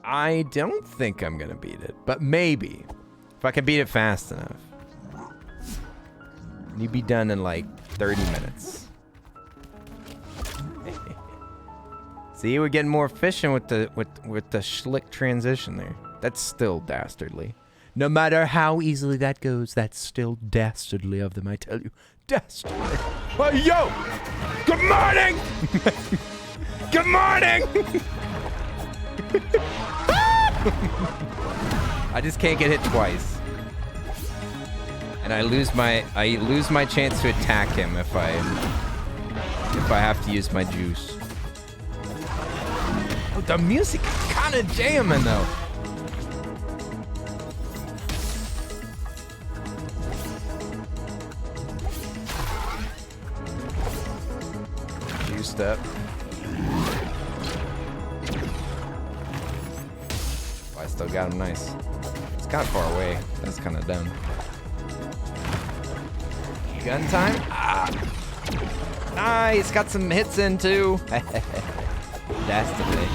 A: I don't think I'm gonna beat it, but maybe. If I can beat it fast enough. You'd be done in like 30 minutes. See, we're getting more efficient with the schlick transition there. That's still dastardly. No matter how easily that goes, that's still dastardly of them, I tell you. Dastardly. Oh, yo! Good morning! Good morning! I just can't get hit twice. And I lose my chance to attack him if I have to use my juice. Oh, the music is kind of jamming though. Juiced up. Oh, I still got him nice. It's kind of far away. That's kind of dumb. Gun time? Ah. Nice! Got some hits in too. Dastardly.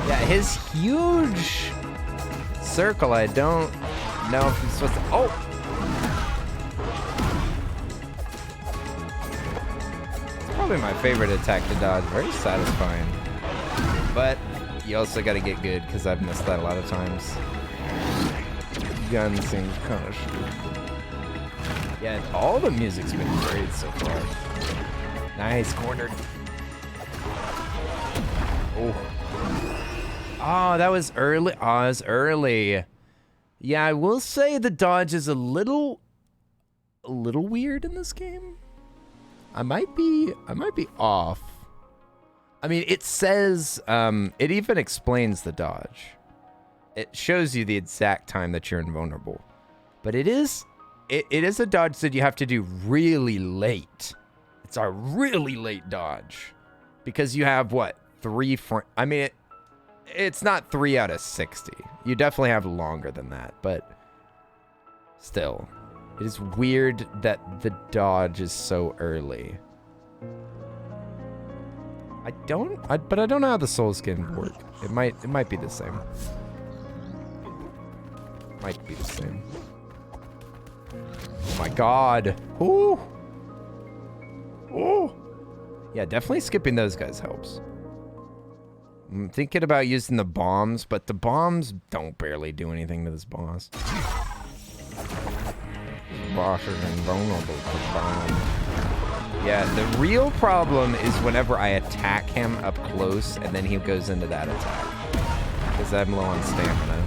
A: Yeah, his huge circle, I don't know if he's supposed to... Oh! It's probably my favorite attack to dodge. Very satisfying. But you also gotta get good, because I've missed that a lot of times. Gun seems kind of stupid. Yeah, all the music's been great so far. Nice, cornered. Oh. Oh, that was early. Oh, it was early. Yeah, I will say the dodge is a little weird in this game. I might be off. I mean, it says, it even explains the dodge. It shows you the exact time that you're invulnerable. But it is a dodge that you have to do really late. It's a really late dodge. Because you have, what, 3 I mean, it's not 3 out of 60. You definitely have longer than that, but still. It is weird that the dodge is so early. But I don't know how the soul skin work. It might be the same. Might be the same. Oh my god. Ooh. Ooh. Yeah, definitely skipping those guys helps. I'm thinking about using the bombs, but the bombs don't barely do anything to this boss. Boss is invulnerable to bomb. Yeah, the real problem is whenever I attack him up close and then he goes into that attack. Because I'm low on stamina.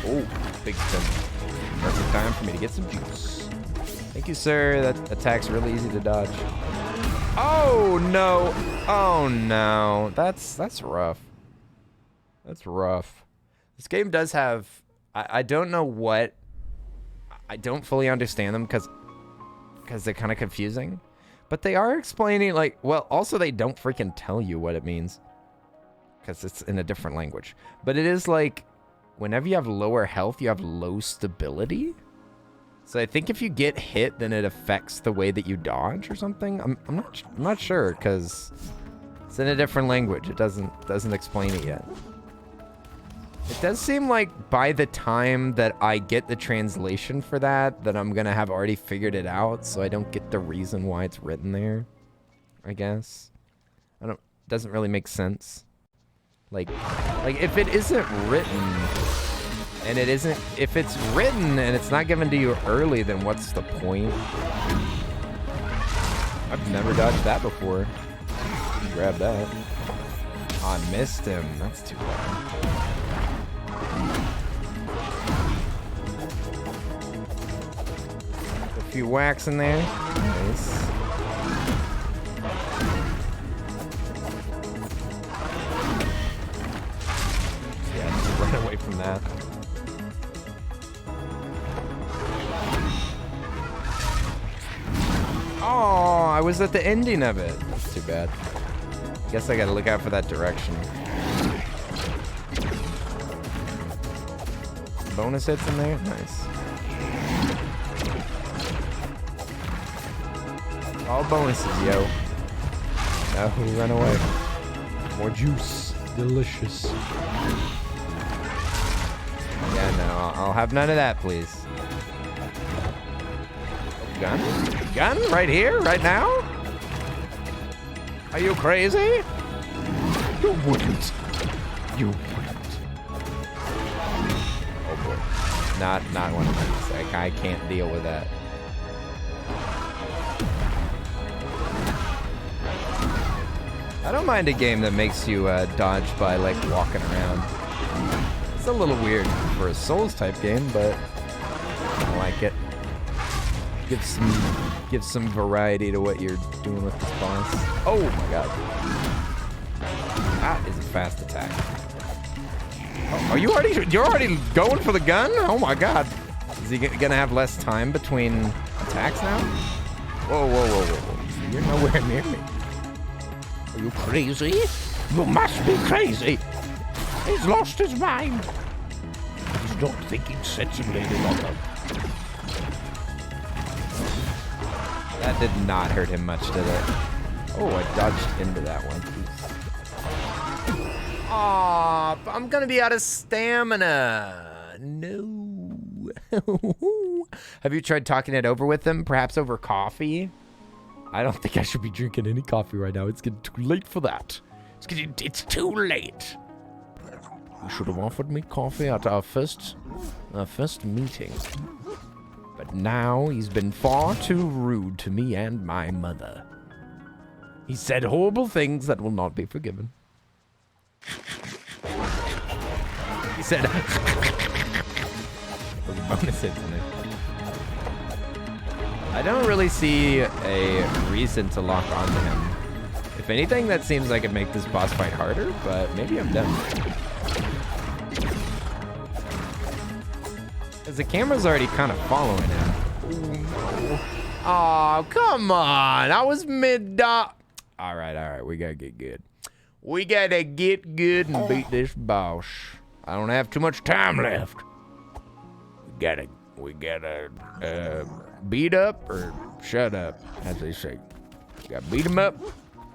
A: Oh, big spin. Perfect time for me to get some juice. Thank you, sir. That attack's really easy to dodge. Oh, no. Oh, no. That's rough. That's rough. This game does have... I don't know what... I don't fully understand them because they're kind of confusing. But they are explaining, like... Well, also, they don't freaking tell you what it means. Because it's in a different language. But it is like... Whenever you have lower health, you have low stability. So I think if you get hit, then it affects the way that you dodge or something. I'm not sure because it's in a different language. It doesn't explain it yet. It does seem like by the time that I get the translation for that I'm gonna have already figured it out. So I don't get the reason why it's written there. I guess. Doesn't really make sense. Like if it isn't written, and if it's written and it's not given to you early, then what's the point? I've never dodged that before. Grab that. Oh, I missed him. That's too bad. A few whacks in there. Nice. Yeah, just run away from that. Oh, I was at the ending of it. That's too bad. I guess I gotta look out for that direction. Bonus hits in there? Nice. All bonuses, yo. No, run away. More juice. Delicious. Yeah, no, I'll have none of that, please. Gun? Gun? Right here? Right now? Are you crazy?
C: You wouldn't. You wouldn't.
A: Oh boy. Not one of these. I can't deal with that. I don't mind a game that makes you dodge by like walking around. It's a little weird for a Souls type game, but I like it. Give some variety to what you're doing with this boss. Oh my god. That is a fast attack. Oh, you're already going for the gun? Oh my god. Is he gonna have less time between attacks now? Whoa, whoa, whoa, whoa, whoa. You're nowhere near me.
C: Are you crazy? You must be crazy. He's lost his mind. He's not thinking sensibly any longer.
A: That did not hurt him much, did it? Oh, I dodged into that one. Aw, I'm gonna be out of stamina. No. Have you tried talking it over with him? Perhaps over coffee? I don't think I should be drinking any coffee right now. It's getting too late for that.
C: It's too late.
B: You should have offered me coffee at our first meeting. But now he's been far too rude to me and my mother. He said horrible things that will not be forgiven.
A: He said... Those bonus hits in there. I don't really see a reason to lock onto him. If anything, that seems like it'd make this boss fight harder, but maybe I'm done. Because the camera's already kind of following him. Oh, come on. I was mid-dot. All right. We gotta get good. We gotta get good and beat this boss. I don't have too much time left. We gotta beat up or shut up, as they say. You gotta beat him up,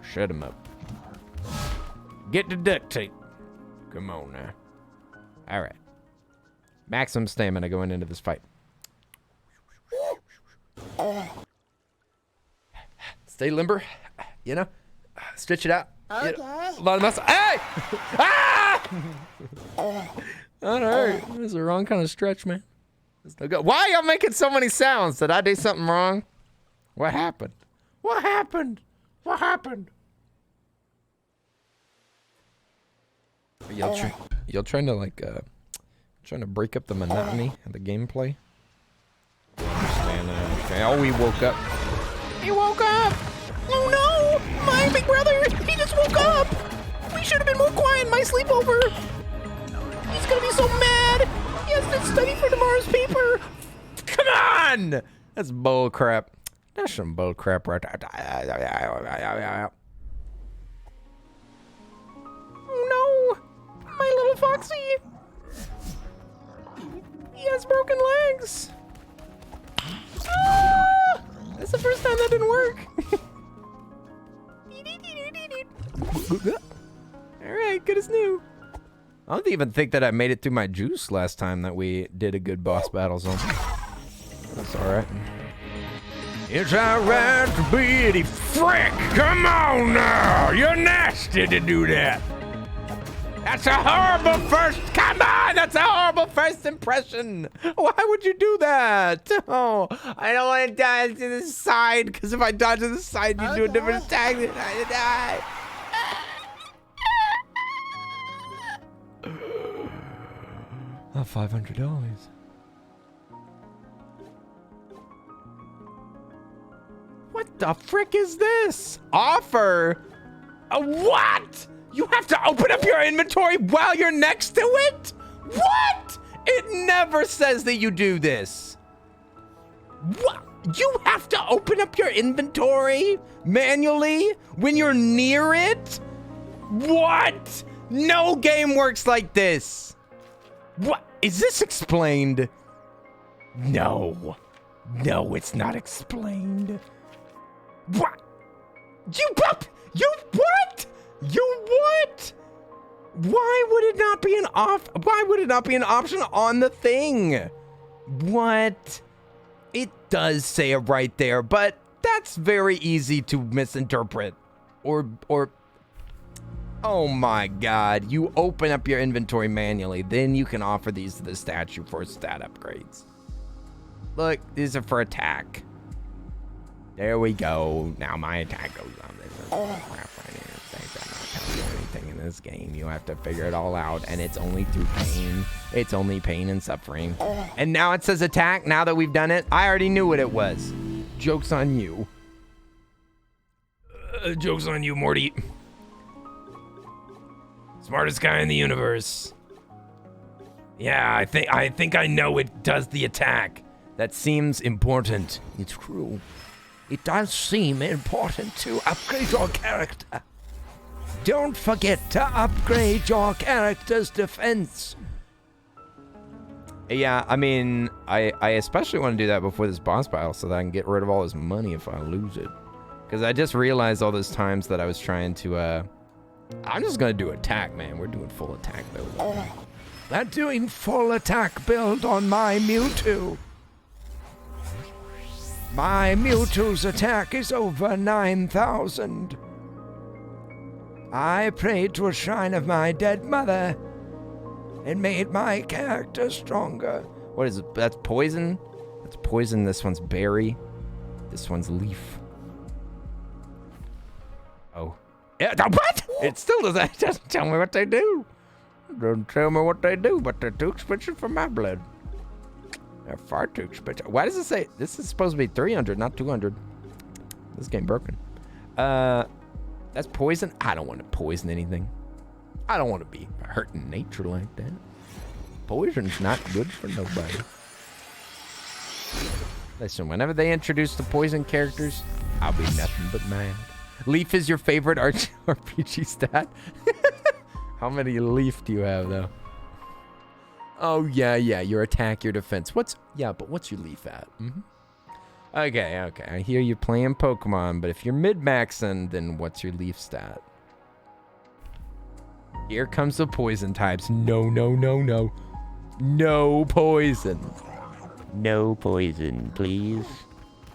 A: shut him up. Get the duct tape. Come on now. All right. Maximum stamina going into this fight. Stay limber, you know? Stretch it out. Okay. A lot of muscle. Hey! Ah! That hurt. That was the wrong kind of stretch, man. No good. Why y'all making so many sounds? Did I do something wrong? What happened? What happened? What happened? Y'all trying to like trying to break up the monotony of the gameplay? I understand. Oh, he woke up. He woke up! Oh no! My big brother! He just woke up! We should have been more quiet in my sleepover! He's gonna be so mad! He has to study for tomorrow's paper! Come on! That's bull crap. That's some bull crap right there. Oh no! My little foxy! He has broken legs! Ah! That's the first time that didn't work. Alright, good as new. I don't even think that I made it through my juice last time that we did a good boss battle zone. That's alright.
C: It's alright to be a frick. Come on now. You're nasty to do that.
A: That's a horrible first. Come on, that's a horrible first impression. Why would you do that? Oh, I don't want to dodge to the side because if I dodge to the side, you do a different attack. Then I die. $500. What the frick is this? Offer? What? You have to open up your inventory while you're next to it? What? It never says that you do this. What? You have to open up your inventory manually when you're near it? What? No game works like this. What? Is this explained? No. No, it's not explained. What? You what? You what? Why would it not be why would it not be an option on the thing? What? It does say it right there, but that's very easy to misinterpret. Or oh my god, you open up your inventory manually, then you can offer these to the statue for stat upgrades. Look, these are for attack. There we go. Now my attack goes on. This is crap right here. I'm not telling you anything in this game. You have to figure it all out, and it's only through pain. It's only pain and suffering. And now it says attack. Now that we've done it, I already knew what it was. Joke's on you. Joke's on you, Morty. Smartest guy in the universe. Yeah, I think I know it does the attack. That seems important.
B: It's true. It does seem important to upgrade your character. Don't forget to upgrade your character's defense.
A: Yeah, I mean, I especially want to do that before this boss battle so that I can get rid of all this money if I lose it. Because I just realized all those times that I was trying to, I'm just going to do attack, man. We're doing full attack build.
B: I'm doing full attack build on my Mewtwo. My Mewtwo's attack is over 9,000. I prayed to a shrine of my dead mother and made my character stronger.
A: What is it? That's poison? That's poison. This one's berry. This one's leaf. Oh. Yeah, what? It still doesn't tell me what they do. It doesn't tell me what they do, but they're too expensive for my blood. They're far too expensive. Why does it say this is supposed to be 300, not 200? This game broken. That's poison. I don't want to poison anything. I don't want to be hurting nature like that. Poison's not good for nobody. Listen, whenever they introduce the poison characters, I'll be nothing but mad. Leaf is your favorite RPG stat? How many leaf do you have, though? Oh, yeah, your attack, your defense. But what's your leaf at? Okay, I hear you playing Pokemon, but if you're mid-maxing, then what's your leaf stat? Here comes the poison types. No. No poison.
F: No poison, please.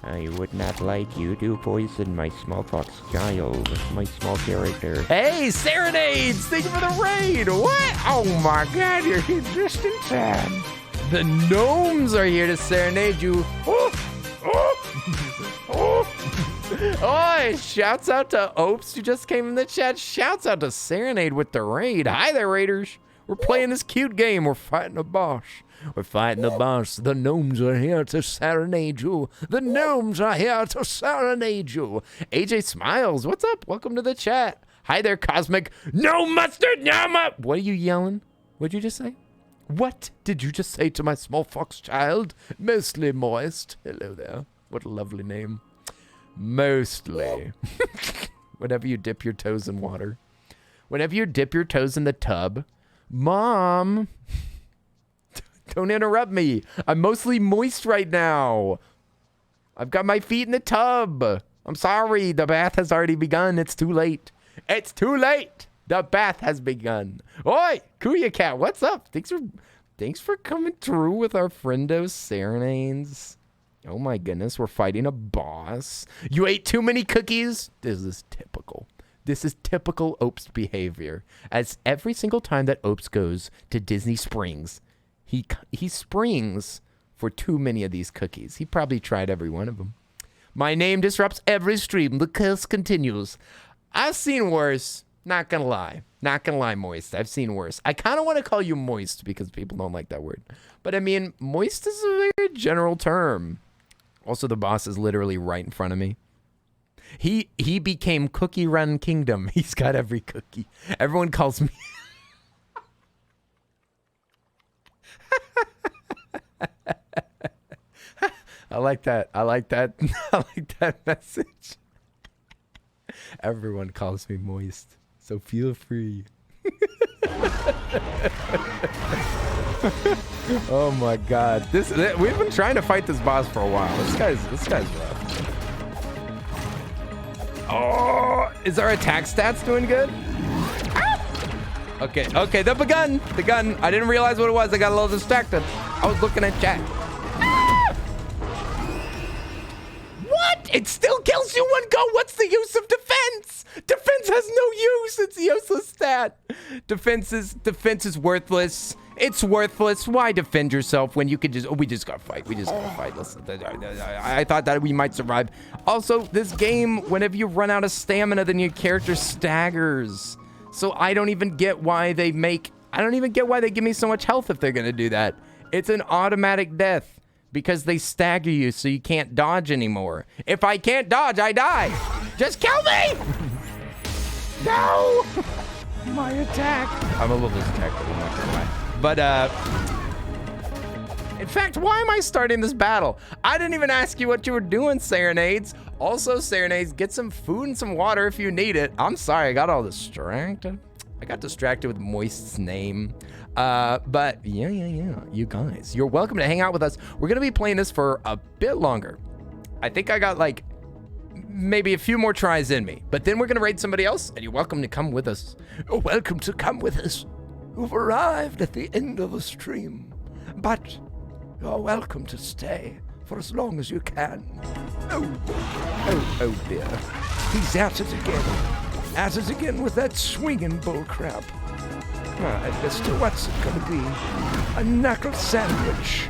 F: I would not like you to poison my smallpox child, my small character.
A: Hey, Serenades! Thank you for the raid! What? Oh my god, you're here just in time. The gnomes are here to serenade you. Oh, shouts out to Opes who just came in the chat. Shouts out to Serenade with the raid. Hi there, raiders. We're playing this cute game. We're fighting a boss. We're fighting the boss. The gnomes are here to serenade you. The gnomes are here to serenade you. AJ Smiles, what's up? Welcome to the chat. Hi there, Cosmic. No mustard, What are you yelling? What'd you just say? What did you just say to my small fox child? Mostly moist. Hello there. What a lovely name. Mostly. Whenever you dip your toes in water. Whenever you dip your toes in the tub. Mom. Don't interrupt me. I'm mostly moist right now. I've got my feet in the tub. I'm sorry. The bath has already begun. It's too late. It's too late. The bath has begun. Oi, Kuya Cat, what's up? Thanks for coming through with our friendo Serenades. Oh my goodness, we're fighting a boss. You ate too many cookies? This is typical.
B: This is typical Opes behavior. As every single time that Opes goes to Disney Springs, he springs for too many of these cookies. He probably tried every one of them. My name disrupts every stream. The curse continues. I've seen worse. Not gonna lie. Not gonna lie, Moist. I've seen worse. I kind of want to call you Moist because people don't like that word. But I mean, Moist is a very general term. Also, the boss is literally right in front of me. He became Cookie Run Kingdom. He's got every cookie. Everyone calls me... I like that. I like that. I like that message. Everyone calls me Moist, so feel free. Oh my God! We've been trying to fight this boss for a while. This guy's rough. Oh, is our attack stats doing good? Ah! Okay, the gun. I didn't realize what it was. I got a little distracted. I was looking at chat. What? It still kills you one go. What's the use of defense? Defense has no use. It's a useless stat. Defense is worthless. It's worthless. Why defend yourself when you could just... Oh, we just gotta fight. Listen, I thought that we might survive. Also, this game, whenever you run out of stamina, then your character staggers. So I don't even get why they give me so much health if they're gonna do that. It's an automatic death. Because they stagger you so you can't dodge anymore. If I can't dodge, I die. Just kill me! No! My attack. I'm a little distracted, I'm not gonna lie. But, in fact, why am I starting this battle? I didn't even ask you what you were doing, Serenades. Also, Serenades, get some food and some water if you need it. I'm sorry, I got all distracted. I got distracted with Moist's name. But yeah, you guys, you're welcome to hang out with us. We're gonna be playing this for a bit longer. I think I got like maybe a few more tries in me, but then we're gonna raid somebody else, and you're welcome to come with us.
C: You're welcome to come with us. You've arrived at the end of a stream, but you're welcome to stay for as long as you can. Oh dear. He's at it again. At it again with that swinging bullcrap. Mister, what's it gonna be? A knuckle sandwich?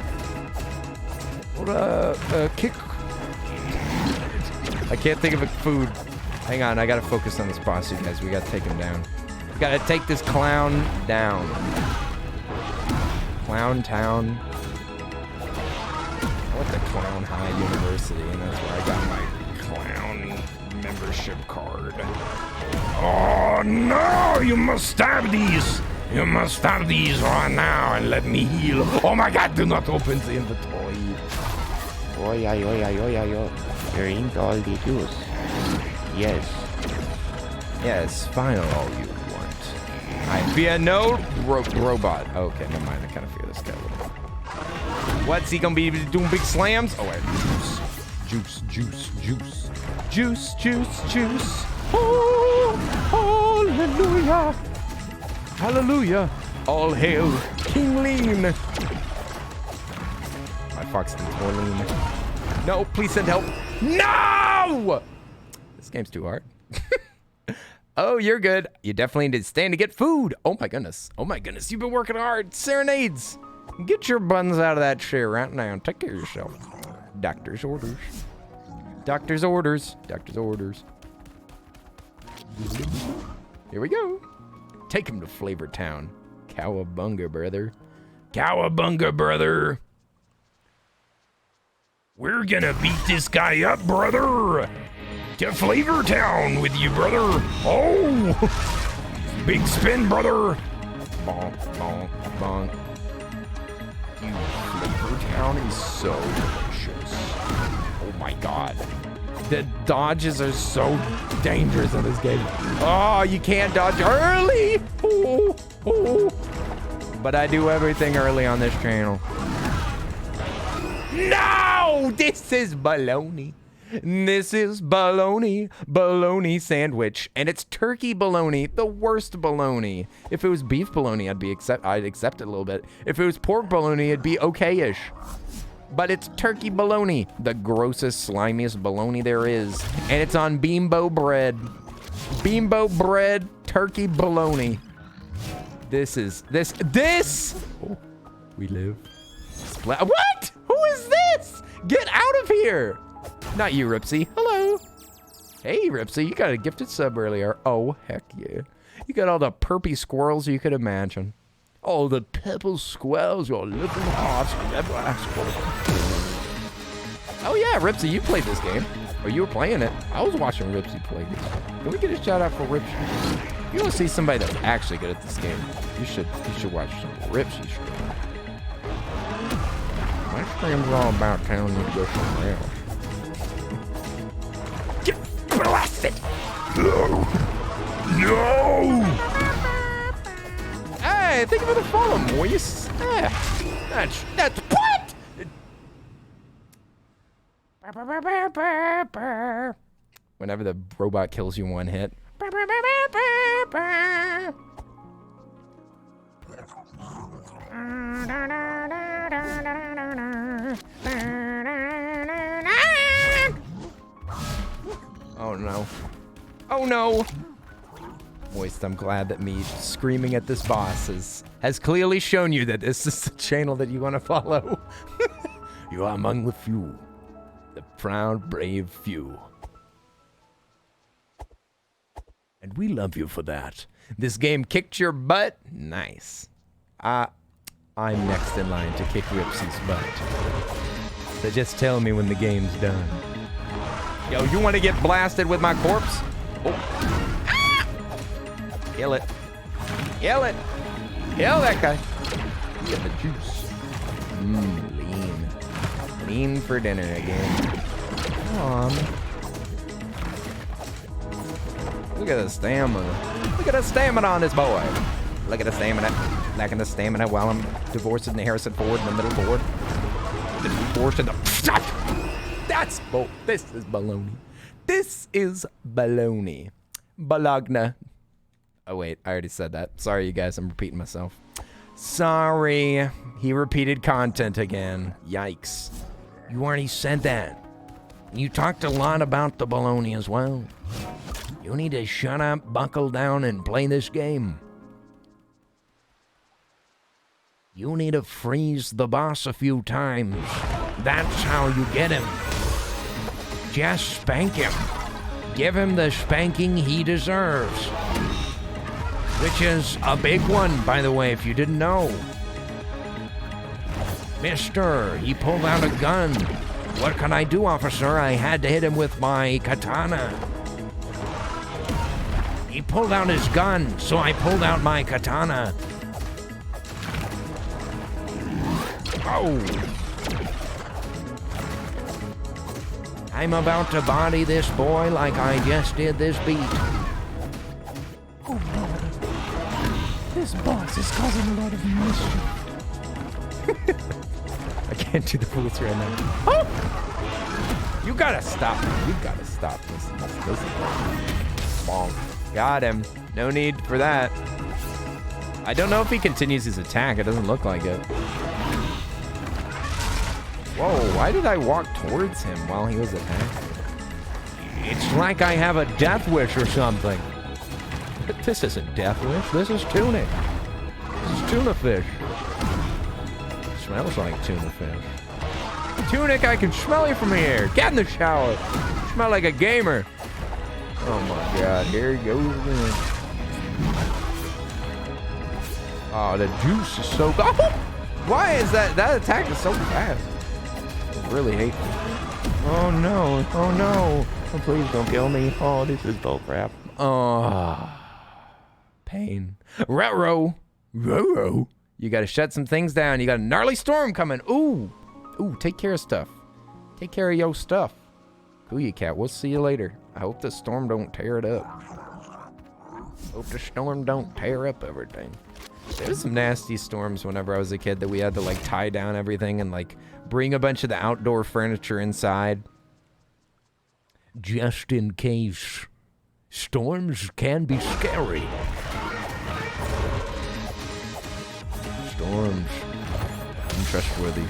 C: Or a kick?
B: I can't think of a food. Hang on, I gotta focus on this boss, you guys. We gotta take him down. We gotta take this clown down. Clown Town. I went to Clown High University, and that's where I got my clown membership card.
C: Oh no! You must stab these! You must stab these right now and let me heal. Oh my God, do not open the inventory.
F: Oi. Drink all the juice.
B: Yes, find all you want. I fear no robot. Okay, never mind. I kind of fear this guy a little bit. What's he gonna be doing? Big slams? Oh, wait. Juice. Oh, hallelujah. Hallelujah. All hail King Lean. My Foxton's more lean. No, please send help. No! This game's too hard. Oh, you're good. You definitely need to stand to get food. Oh my goodness. You've been working hard. Serenades. Get your buns out of that chair right now. Take care of yourself. Doctor's orders. Here we go. Take him to Flavor Town. Cowabunga, brother.
C: We're gonna beat this guy up, brother. To Flavor Town with you, brother. Oh! Big spin, brother.
B: Bonk. Flavor Town is so delicious. Oh my God. The dodges are so dangerous in this game. Oh, you can't dodge early. Oh. But I do everything early on this channel. No! This is baloney. Bologna sandwich. And it's turkey bologna, the worst bologna. If it was beef bologna, I'd accept it a little bit. If it was pork bologna, it'd be okay-ish. But it's turkey bologna, the grossest, slimiest bologna there is. And it's on bimbo bread.
A: Bimbo bread, turkey bologna. This. Oh, we live. What? Who is this? Get out of here. Not you, Ripsy. Hello. Hey, Ripsy, you got a gifted sub earlier. Oh, heck yeah. You got all the perpy squirrels you could imagine. Oh, the purple squirrels, your little hearts never ask for. Oh yeah, Ripsy, you played this game. Or you were playing it. I was watching Ripsy play this. Can we get a shout out for Ripsy? If you want to see somebody that's actually good at this game, you should watch some Ripsy stream. My streams are all about telling you to go somewhere else. Get blasted!
C: No! No!
A: Hey, thank you for the follow, Moise. That's what? Whenever the robot kills you one hit. Oh no. Oh no! Moist, I'm glad that me screaming at this boss has clearly shown you that this is the channel that you want to follow. You are among the few. The proud, brave few. And we love you for that. This game kicked your butt? Nice. I'm next in line to kick Ripsy's butt. So just tell me when the game's done. Yo, you want to get blasted with my corpse? Oh. Ah! Kill it. Kill it. Kill that guy. Get the juice. Lean. Lean for dinner again. Come on. Look at the stamina. Look at the stamina on this boy. Look at the stamina. Lacking the stamina while I'm divorcing the Harrison Ford in the middle board. The divorce in the... That's... Oh, this is baloney. This is baloney. Bologna. Oh, wait. I already said that. Sorry, you guys. I'm repeating myself. Sorry. He repeated content again. Yikes. You already said that. You talked a lot about the baloney as well. You need to shut up, buckle down, and play this game. You need to freeze the boss a few times. That's how you get him. Just spank him. Give him the spanking he deserves. Which is a big one, by the way, if you didn't know. Mister, he pulled out a gun. What can I do, officer? I had to hit him with my katana. He pulled out his gun, so I pulled out my katana. Oh. I'm about to body this boy like I just did this beat.
G: Oh, Lord. This boss is causing a lot of mischief.
A: I can't do the bullets right now. Oh! You gotta stop. You gotta stop this. This is bonk. Got him. No need for that. I don't know if he continues his attack. It doesn't look like it. Whoa, why did I walk towards him while he was attacking? It's like I have a death wish or something. But this isn't death wish. This is Tunic. This is tuna fish. It smells like tuna fish. Tunic, I can smell you from here. Get in the shower. You smell like a gamer. Oh my god, here he goes again. Oh, the juice is so good. Oh, why is that attack is so fast? I really hate it. Oh no, oh no. Oh, please don't kill me. Oh, this is bullcrap. Oh, pain. Ruh-roh. Ruh-roh. You gotta shut some things down. You got a gnarly storm coming. Ooh. Ooh, take care of stuff. Take care of your stuff. Kuya cat, we'll see you later. I hope the storm don't tear it up. Hope the storm don't tear up everything. There was some nasty storms whenever I was a kid that we had to like tie down everything and like bring a bunch of the outdoor furniture inside. Just in case. Storms can be scary. Storms. Untrustworthy.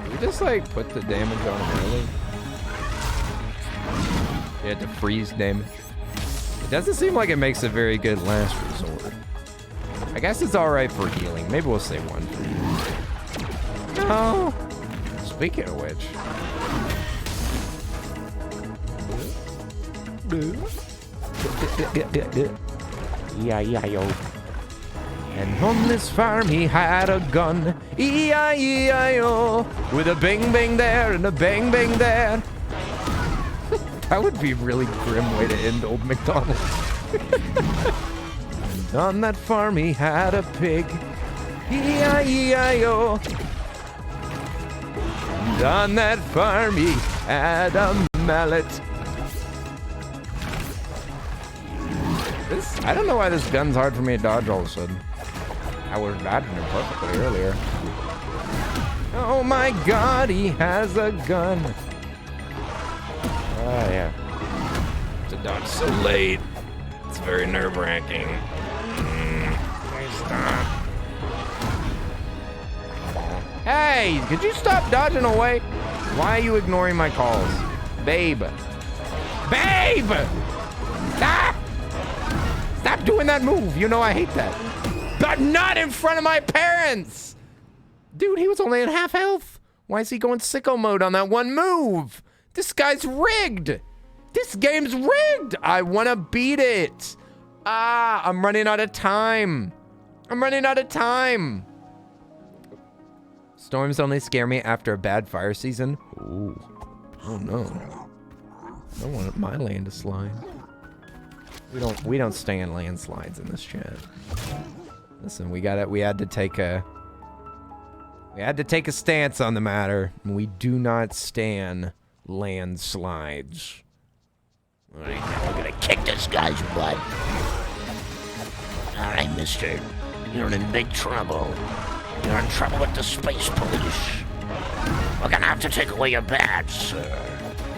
A: Did we just like put the damage on him early? Yeah, to freeze damage. It doesn't seem like it makes a very good last resort. I guess it's alright for healing. Maybe we'll save one for you. Oh! Speaking of which.
F: E-I-E-I-O.
A: And on this farm he had a gun, E-I-E-I-O, with a bang bang there and a bang bang there. That would be a really grim way to end Old MacDonald. And on that farm he had a pig, E-I-E-I-O. And on that farm he had a mallet. I don't know why this gun's hard for me to dodge all of a sudden. I was dodging him perfectly earlier. Oh my god, he has a gun.
F: Oh, yeah.
A: To dodge so late. It's very nerve-wracking. Stop. Hey, could you stop dodging away? Why are you ignoring my calls? Babe. Babe! Stop! Stop doing that move. You know I hate that. But not in front of my parents! Dude, he was only at half health. Why is he going sicko mode on that one move? This guy's rigged. This game's rigged. I want to beat it. I'm running out of time. I'm running out of time. Storms only scare me after a bad fire season. Ooh. Oh no. I don't want my land to slide. We don't stand landslides in this chat. Listen, we had to take a stance on the matter. We do not stand landslides.
D: All right, now we're gonna kick this guy's butt. All right, mister. You're in big trouble. You're in trouble with the space police. We're gonna have to take away your badge, sir.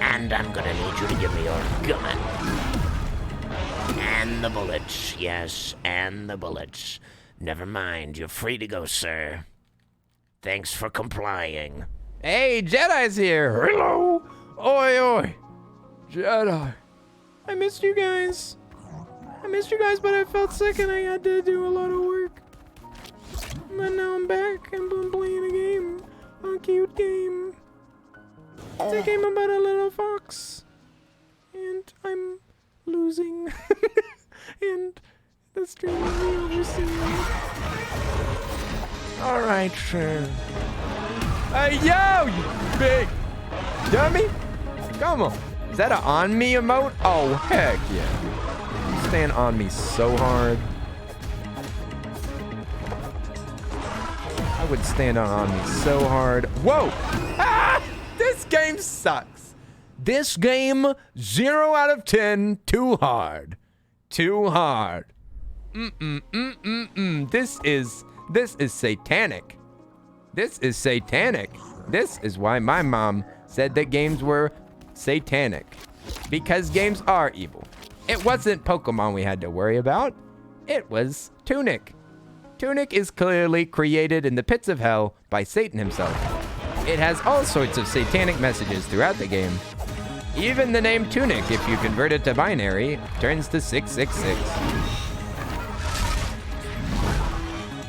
D: And I'm gonna need you to give me your gun. And the bullets, yes, and the bullets. Never mind, you're free to go, sir. Thanks for complying.
A: Hey, Jedi's here. Hello. Oi, oi. Jedi. I missed you guys. But I felt sick and I had to do a lot of work. But now I'm back and I'm playing a game. A cute game. It's a game about a little fox. And I'm losing. And the stream will be over soon. Alright, sure. Hey, yo, you big dummy. Come on. Is that an on me emote? Oh, heck yeah. You stand on me so hard. I would stand on me so hard. Whoa! Ah! This game sucks. This game, 0 out of 10, too hard. Too hard. This is satanic. This is satanic. This is why my mom said that games were satanic. Because games are evil. It wasn't Pokemon we had to worry about. It was Tunic. Tunic is clearly created in the pits of hell by Satan himself. It has all sorts of satanic messages throughout the game. Even the name Tunic, if you convert it to binary, turns to 666.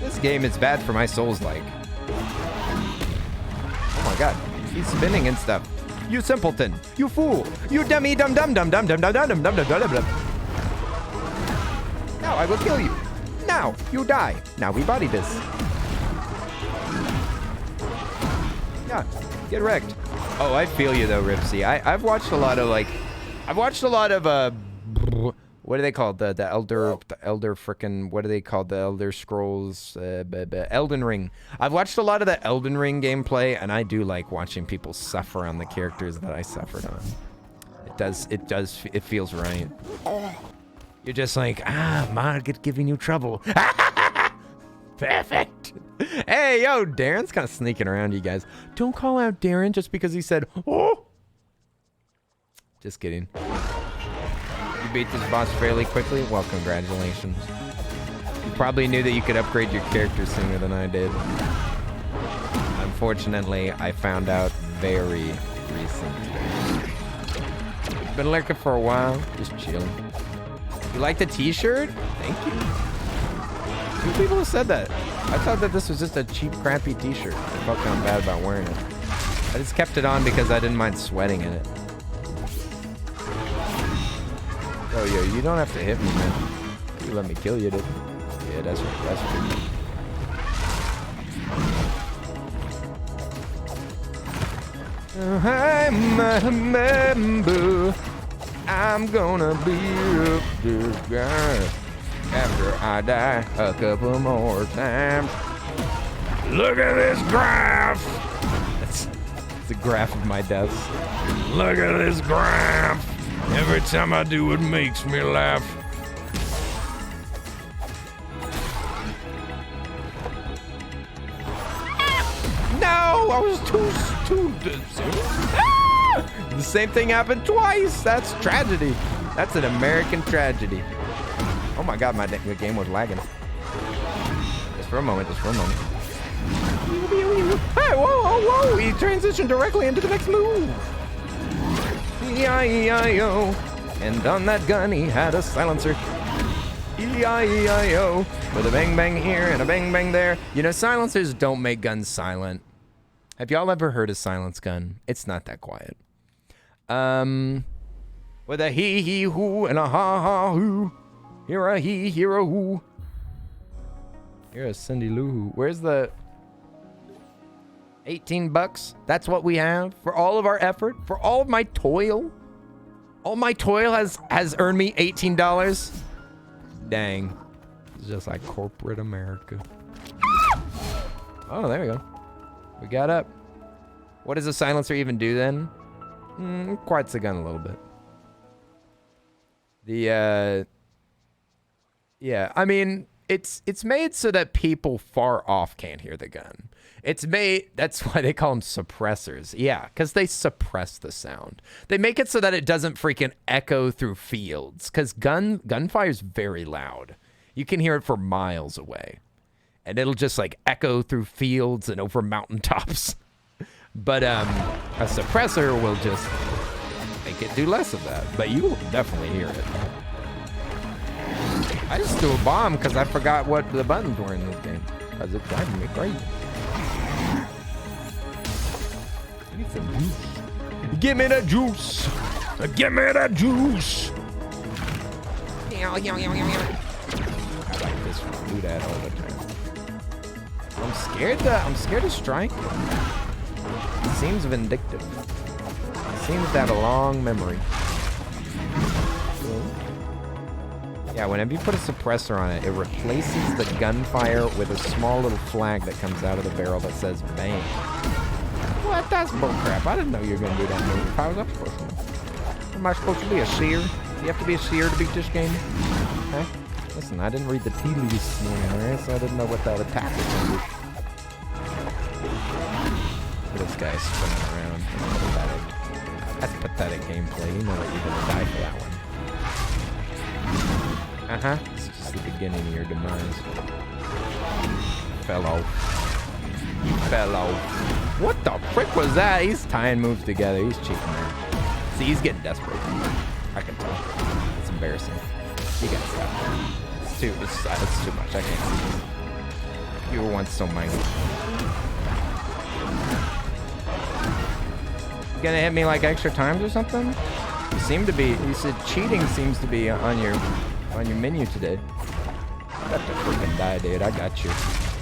A: This game is bad for my Souls-like. Oh my god, he's spinning and stuff. You simpleton, you fool, you dummy dum dum dum dum dum dum dum dum dum dum dum dum. Now I will kill you. Now you die. Now we body this. Yeah, get wrecked. Oh, I feel you though, Ripsy. I've watched a lot of what do they call the elder frickin', what do they call the Elder Scrolls, Elden Ring. I've watched a lot of the Elden Ring gameplay, and I do like watching people suffer on the characters that I suffered on. It feels right. You're just like, Margaret giving you trouble. Perfect. Hey, yo, Darren's kind of sneaking around you guys. Don't call out Darren just because he said, oh. Just kidding. You beat this boss fairly quickly? Well, congratulations. You probably knew that you could upgrade your character sooner than I did. Unfortunately, I found out very recently. Been lurking for a while. Just chilling. You like the t-shirt? Thank you. 2 people have said that. I thought that this was just a cheap, crappy t-shirt. I felt kind of bad about wearing it. I just kept it on because I didn't mind sweating in it. Oh, yo, you don't have to hit me, man. You let me kill you, dude. Yeah, that's right. That's true. I remember I'm gonna be up this guy after I die a couple more times.
C: Look at this graph.
A: It's a graph of my deaths.
C: Look at this graph. Every time I do, it makes me laugh.
A: No, I was too soon. The same thing happened twice. That's tragedy. That's an American tragedy. Oh my God, the game was lagging. Just for a moment. Hey, whoa. He transitioned directly into the next move. E-I-E-I-O. And on that gun, he had a silencer. E-I-E-I-O. With a bang bang here and a bang bang there. You know, silencers don't make guns silent. Have y'all ever heard a silence gun? It's not that quiet. With a he hoo and a ha ha hoo. Here a he, here a who. Here a Cindy Lou Who. Where's the 18 bucks? That's what we have for all of our effort, for all of my toil. All my toil has earned me $18. Dang. It's just like corporate America. Oh, there we go. We got up. What does a silencer even do then? Quiets the gun a little bit. Yeah, I mean, it's made so that people far off can't hear the gun. It's made, that's why they call them suppressors. Yeah, because they suppress the sound. They make it so that it doesn't freaking echo through fields, because gunfire is very loud. You can hear it for miles away. And it'll just like echo through fields and over mountaintops. But a suppressor will just make it do less of that. But you will definitely hear it. I just threw a bomb because I forgot what the buttons were in this game. Because it's driving me crazy. I need some juice. Give me the juice.
C: Give me the juice.
A: I like this one. Do that all the time. I'm scared to strike. It seems vindictive. It seems to have a long memory. Yeah, whenever you put a suppressor on it, it replaces the gunfire with a small little flag that comes out of the barrel that says bang. What? That's bullcrap. I didn't know you were going to do that move. How was I supposed to know? Am I supposed to be a seer? Do you have to be a seer to beat this game? Okay. Listen, I didn't read the tea leaves this morning, alright? So I didn't know what that attack was going to do. This guy's spinning around. That's pathetic gameplay. You know that you're going to die for that one. Uh-huh. It's just the beginning of your demise. Fellow. What the frick was that? He's tying moves together. He's cheating there. See, he's getting desperate. I can tell. It's embarrassing. You gotta stop. It's too much. I can't see this. You were once so mighty. You gonna hit me like extra times or something? You seem to be. You said cheating seems to be on your menu today. You got to freaking die, dude. I got you.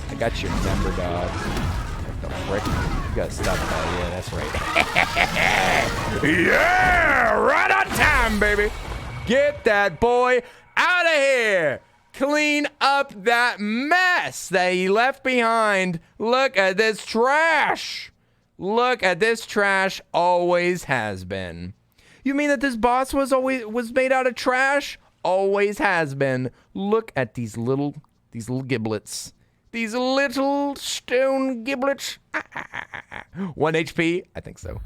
A: I got your number, dog. What the frick? You gotta stop that. Yeah, that's right.
C: Yeah, right on time, baby.
A: Get that boy out of here. Clean up that mess that he left behind. Look at this trash. Look at this trash. Always has been. You mean that this boss was made out of trash? Always has been. Look at these little giblets. These little stone giblets. 1 HP? I think so.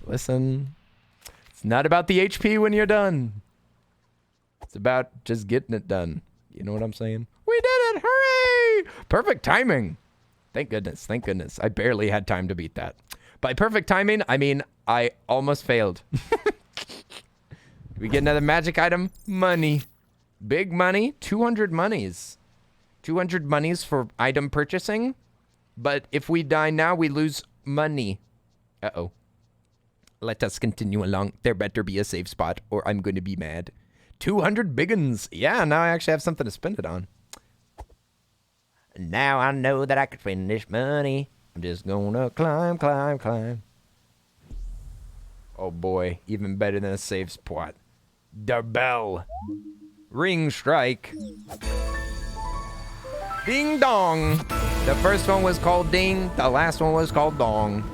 A: Listen, it's not about the HP when you're done. It's about just getting it done. You know what I'm saying? We did it! Hooray! Perfect timing. Thank goodness. Thank goodness. I barely had time to beat that. By perfect timing, I mean I almost failed. We get another magic item. Money. Big money. 200 monies. 200 monies for item purchasing. But if we die now, we lose money. Uh-oh. Let us continue along. There better be a safe spot or I'm going to be mad. 200 biggins. Yeah, now I actually have something to spend it on. Now I know that I can spend this money. I'm just gonna climb, climb, climb. Oh boy, even better than a safe spot. The bell. Ring strike. Ding dong. The first one was called ding. The last one was called dong.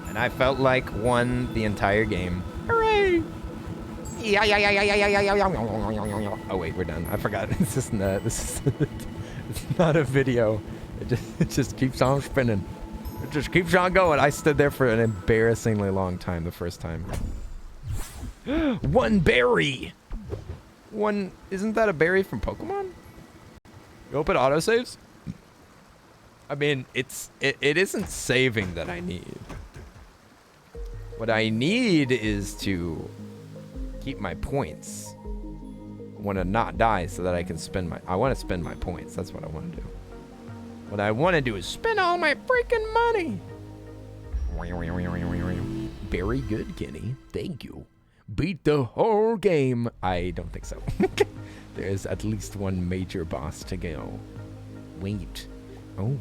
A: And I felt like won the entire game. Hooray! Oh wait, we're done. I forgot. This is it's not a video. It just keeps on spinning. It just keeps on going. I stood there for an embarrassingly long time the first time. One berry. One, isn't that a berry from Pokemon? You hope it autosaves? I mean, it isn't saving that I need. What I need is to keep my points. I want to not die so that I can spend my... I want to spend my points. That's what I want to do. What I want to do is spend all my freaking money. Very good, Kenny. Thank you. Beat the whole game. I don't think so. There's at least one major boss to go. Wait. Oh,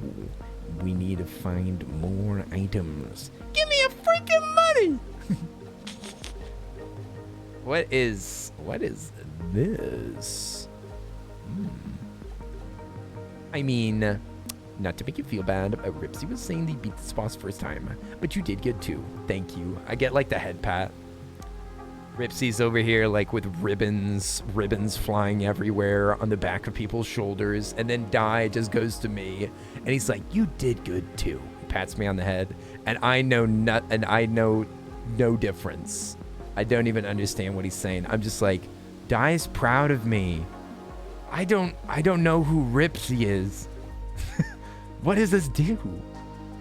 A: we need to find more items. Give me a freaking money. What is this? I mean, not to make you feel bad, but Ripsy was saying they beat this boss first time, but you did good too. Thank you. I get like the head pat. Ripsy's over here like with ribbons flying everywhere on the back of people's shoulders, and then Dai just goes to me and he's like, "You did good too." He pats me on the head, and I know no difference. I don't even understand what he's saying. I'm just like, Dai's proud of me. I don't know who Ripsy is. What does this do?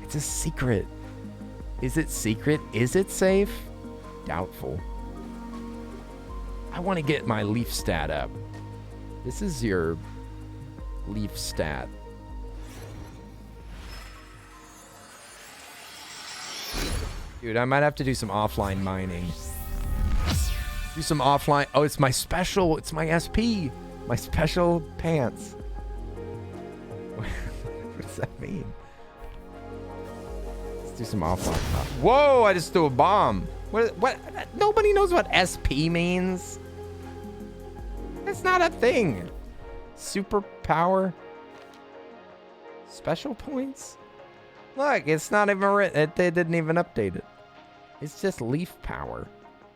A: It's a secret. Is it secret? Is it safe? Doubtful. I want to get my leaf stat up. This is your leaf stat. Dude, I might have to do some offline mining. Do some offline. Oh, it's my special. It's my SP. My special pants. What does that mean? Let's do some offline. Whoa, I just threw a bomb. What? Nobody knows what SP means. It's not a thing. Superpower. Special points. Look, it's not even written. They didn't even update it. It's just leaf power.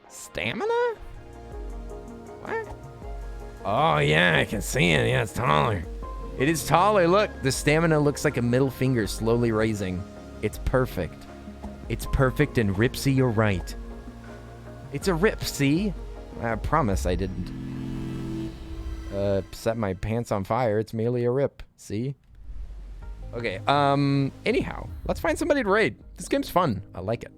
A: Stamina? What? Oh, yeah, I can see it. Yeah, it's taller. It is taller. Look, the stamina looks like a middle finger slowly raising. It's perfect. It's perfect, and Ripsy, you're right. It's a rip, see? I promise I didn't set my pants on fire. It's merely a rip, see? Okay, anyhow, let's find somebody to raid. This game's fun. I like it.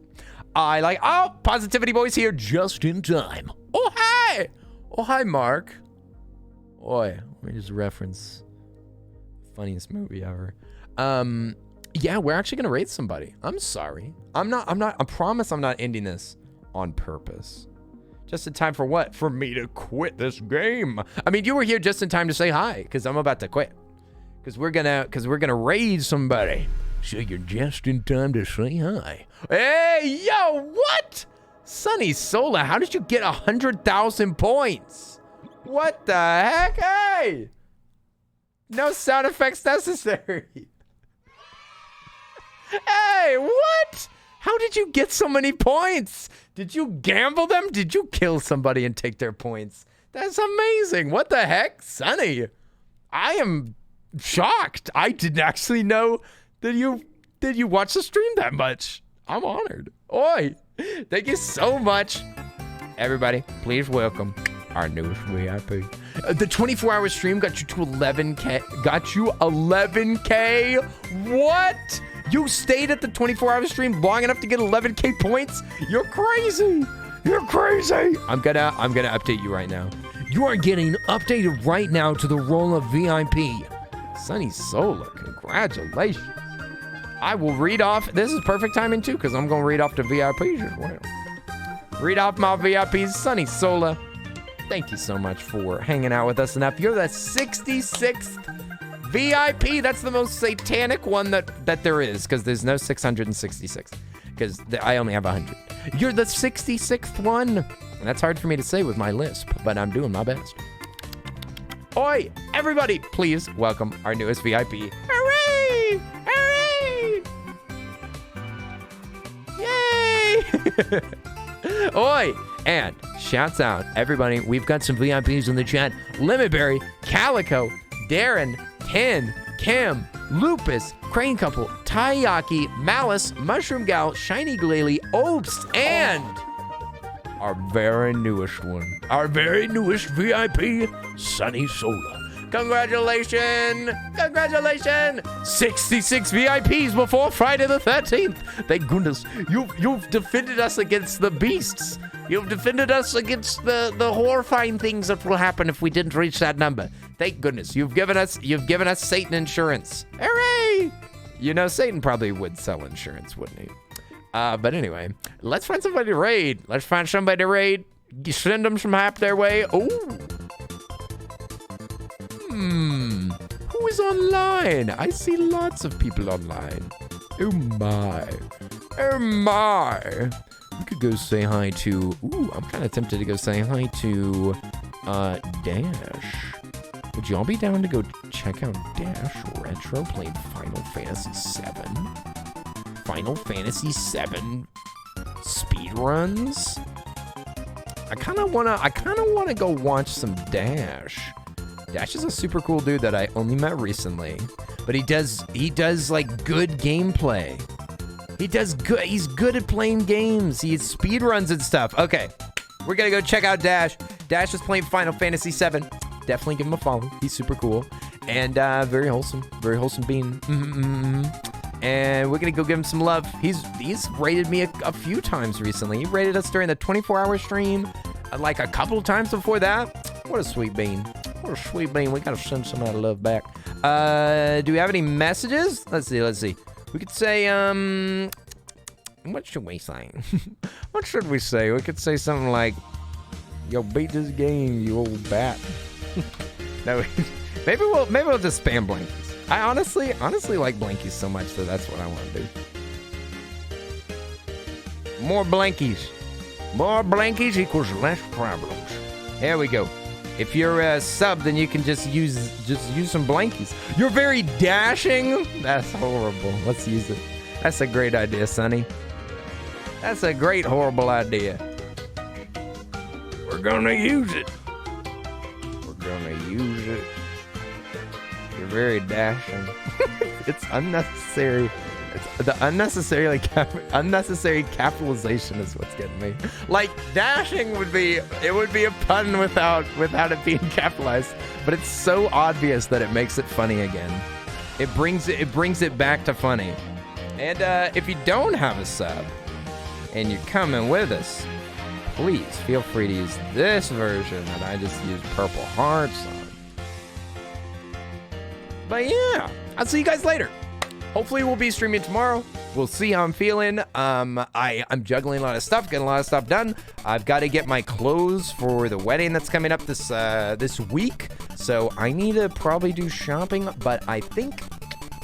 A: Oh, Positivity Boy's here just in time. Oh, hi! Oh, hi, Mark. Oi, let me just reference funniest movie ever. Yeah, we're actually gonna raid somebody. I'm sorry. I promise I'm not ending this on purpose. Just in time for what? For me to quit this game. I mean, you were here just in time to say hi, because I'm about to quit. Because we're gonna raid somebody. So you're just in time to say hi. Hey, yo, what? Sunny Sola, how did you get 100,000 points? What the heck? Hey! No sound effects necessary. Hey, what? How did you get so many points? Did you gamble them? Did you kill somebody and take their points? That's amazing. What the heck? Sunny, I am shocked. I didn't actually know that you watch the stream that much. I'm honored. Oi, thank you so much. Everybody, please welcome our newest VIP. The 24-hour stream got you to 11K. Got you 11K? What? You stayed at the 24-hour stream long enough to get 11K points? You're crazy.
C: You're crazy.
B: I'm gonna update you right now. You are getting updated right now to the role of VIP. Sunny Sola, congratulations. I will read off. This is perfect timing too, because I'm gonna read off the VIPs as well. Read off my VIPs. Sunny Sola, thank you so much for hanging out with us enough. You're the 66th VIP. That's the most satanic one that there is, because there's no 666, because I only have 100. You're the 66th one. And that's hard for me to say with my lisp, but I'm doing my best. Oi, everybody, please welcome our newest VIP. Hooray! Hooray! Yay! Oi! And shouts out, everybody, we've got some VIPs in the chat. Lemonberry, Calico, Darren, Ken, Kim, Lupus, Crane Couple, Taiyaki, Malice, Mushroom Gal, Shiny Glalie, Obst, and our very newest one. Our very newest VIP, Sunny Sola. Congratulations! Congratulations! 66 VIPs before Friday the 13th. Thank goodness. You've defended us against the beasts. You've defended us against the horrifying things that will happen if we didn't reach that number. Thank goodness. You've given us Satan insurance. Hooray! You know, Satan probably would sell insurance, wouldn't he? But anyway, let's find somebody to raid. Let's find somebody to raid. Send them some hype their way. Oh. Who is online? I see lots of people online. Oh my. Oh my. We could go say hi to, I'm kind of tempted to go say hi to, Dash. Would y'all be down to go check out Dash Retro playing Final Fantasy VII? Final Fantasy VII speedruns? I kind of wanna go watch some Dash. Dash is a super cool dude that I only met recently, but he does like good gameplay. He's good at playing games. He speedruns and stuff. Okay, we're gonna go check out Dash. Dash is playing Final Fantasy VII. Definitely give him a follow. He's super cool and very wholesome being. And we're gonna go give him some love. He's rated me a few times recently. He rated us during the 24-hour stream, like a couple of times before that. What a sweet bean. What a sweet bean. We gotta send some of that love back. Do we have any messages? Let's see. We could say, what should we say? What should we say? We could say something like, yo, beat this game, you old bat. No, maybe we'll just spam blankies. I honestly like blankies so much that that's what I want to do. More blankies. More blankies equals less problems. There we go. If you're a sub, then you can just use some blankies. You're very dashing. That's horrible. Let's use it. That's a great idea, Sonny. That's a great horrible idea. We're gonna use it. You're very dashing. It's unnecessary. It's the unnecessary capitalization is what's getting me. Like dashing would be a pun without it being capitalized, but it's so obvious that it makes it funny again. It brings it back to funny. And if you don't have a sub and you're coming with us, please feel free to use this version that I just used purple hearts on. But yeah, I'll see you guys later. Hopefully we'll be streaming tomorrow. We'll see how I'm feeling. I'm juggling a lot of stuff, getting a lot of stuff done. I've got to get my clothes for the wedding that's coming up this week. So I need to probably do shopping, but I think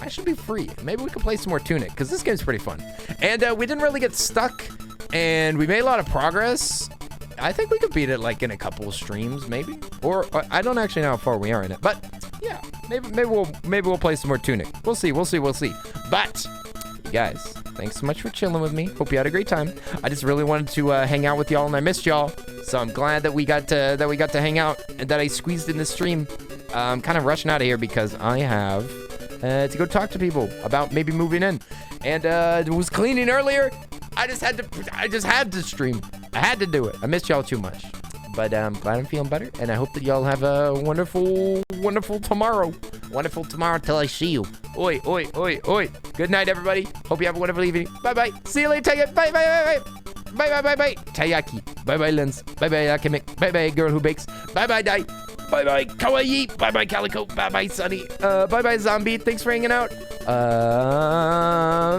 B: I should be free. Maybe we can play some more Tunic, because this game's pretty fun. And we didn't really get stuck, and we made a lot of progress. I think we could beat it like in a couple of streams, maybe. Or I don't actually know how far we are in it, but yeah, maybe we'll play some more Tunic. We'll see. But you guys, thanks so much for chilling with me. Hope you had a great time. I just really wanted to hang out with y'all, and I missed y'all. So I'm glad that we got to hang out and that I squeezed in this stream. I'm kind of rushing out of here because I have to go talk to people about maybe moving in, and was cleaning earlier. I just had to stream. I had to do it. I missed y'all too much. But I'm glad I'm feeling better, and I hope that y'all have a wonderful tomorrow. Wonderful tomorrow till I see you. Oi, oi, oi, oi. Good night, everybody. Hope you have a wonderful evening. Bye-bye. See you later. Take it. Bye, bye, bye, bye.
A: Bye. Tayaki. Bye, Lens. Bye, Akimik. Bye, Girl Who Bakes. Bye, Dai. Bye, Kawaii. Bye, Calico. Bye, Sunny. Bye, Zombie. Thanks for hanging out.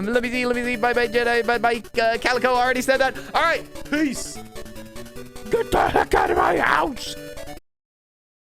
A: Let me see. Bye, Jedi. Bye, Calico. I already said that. All right. Peace.
C: Get the heck out of my house!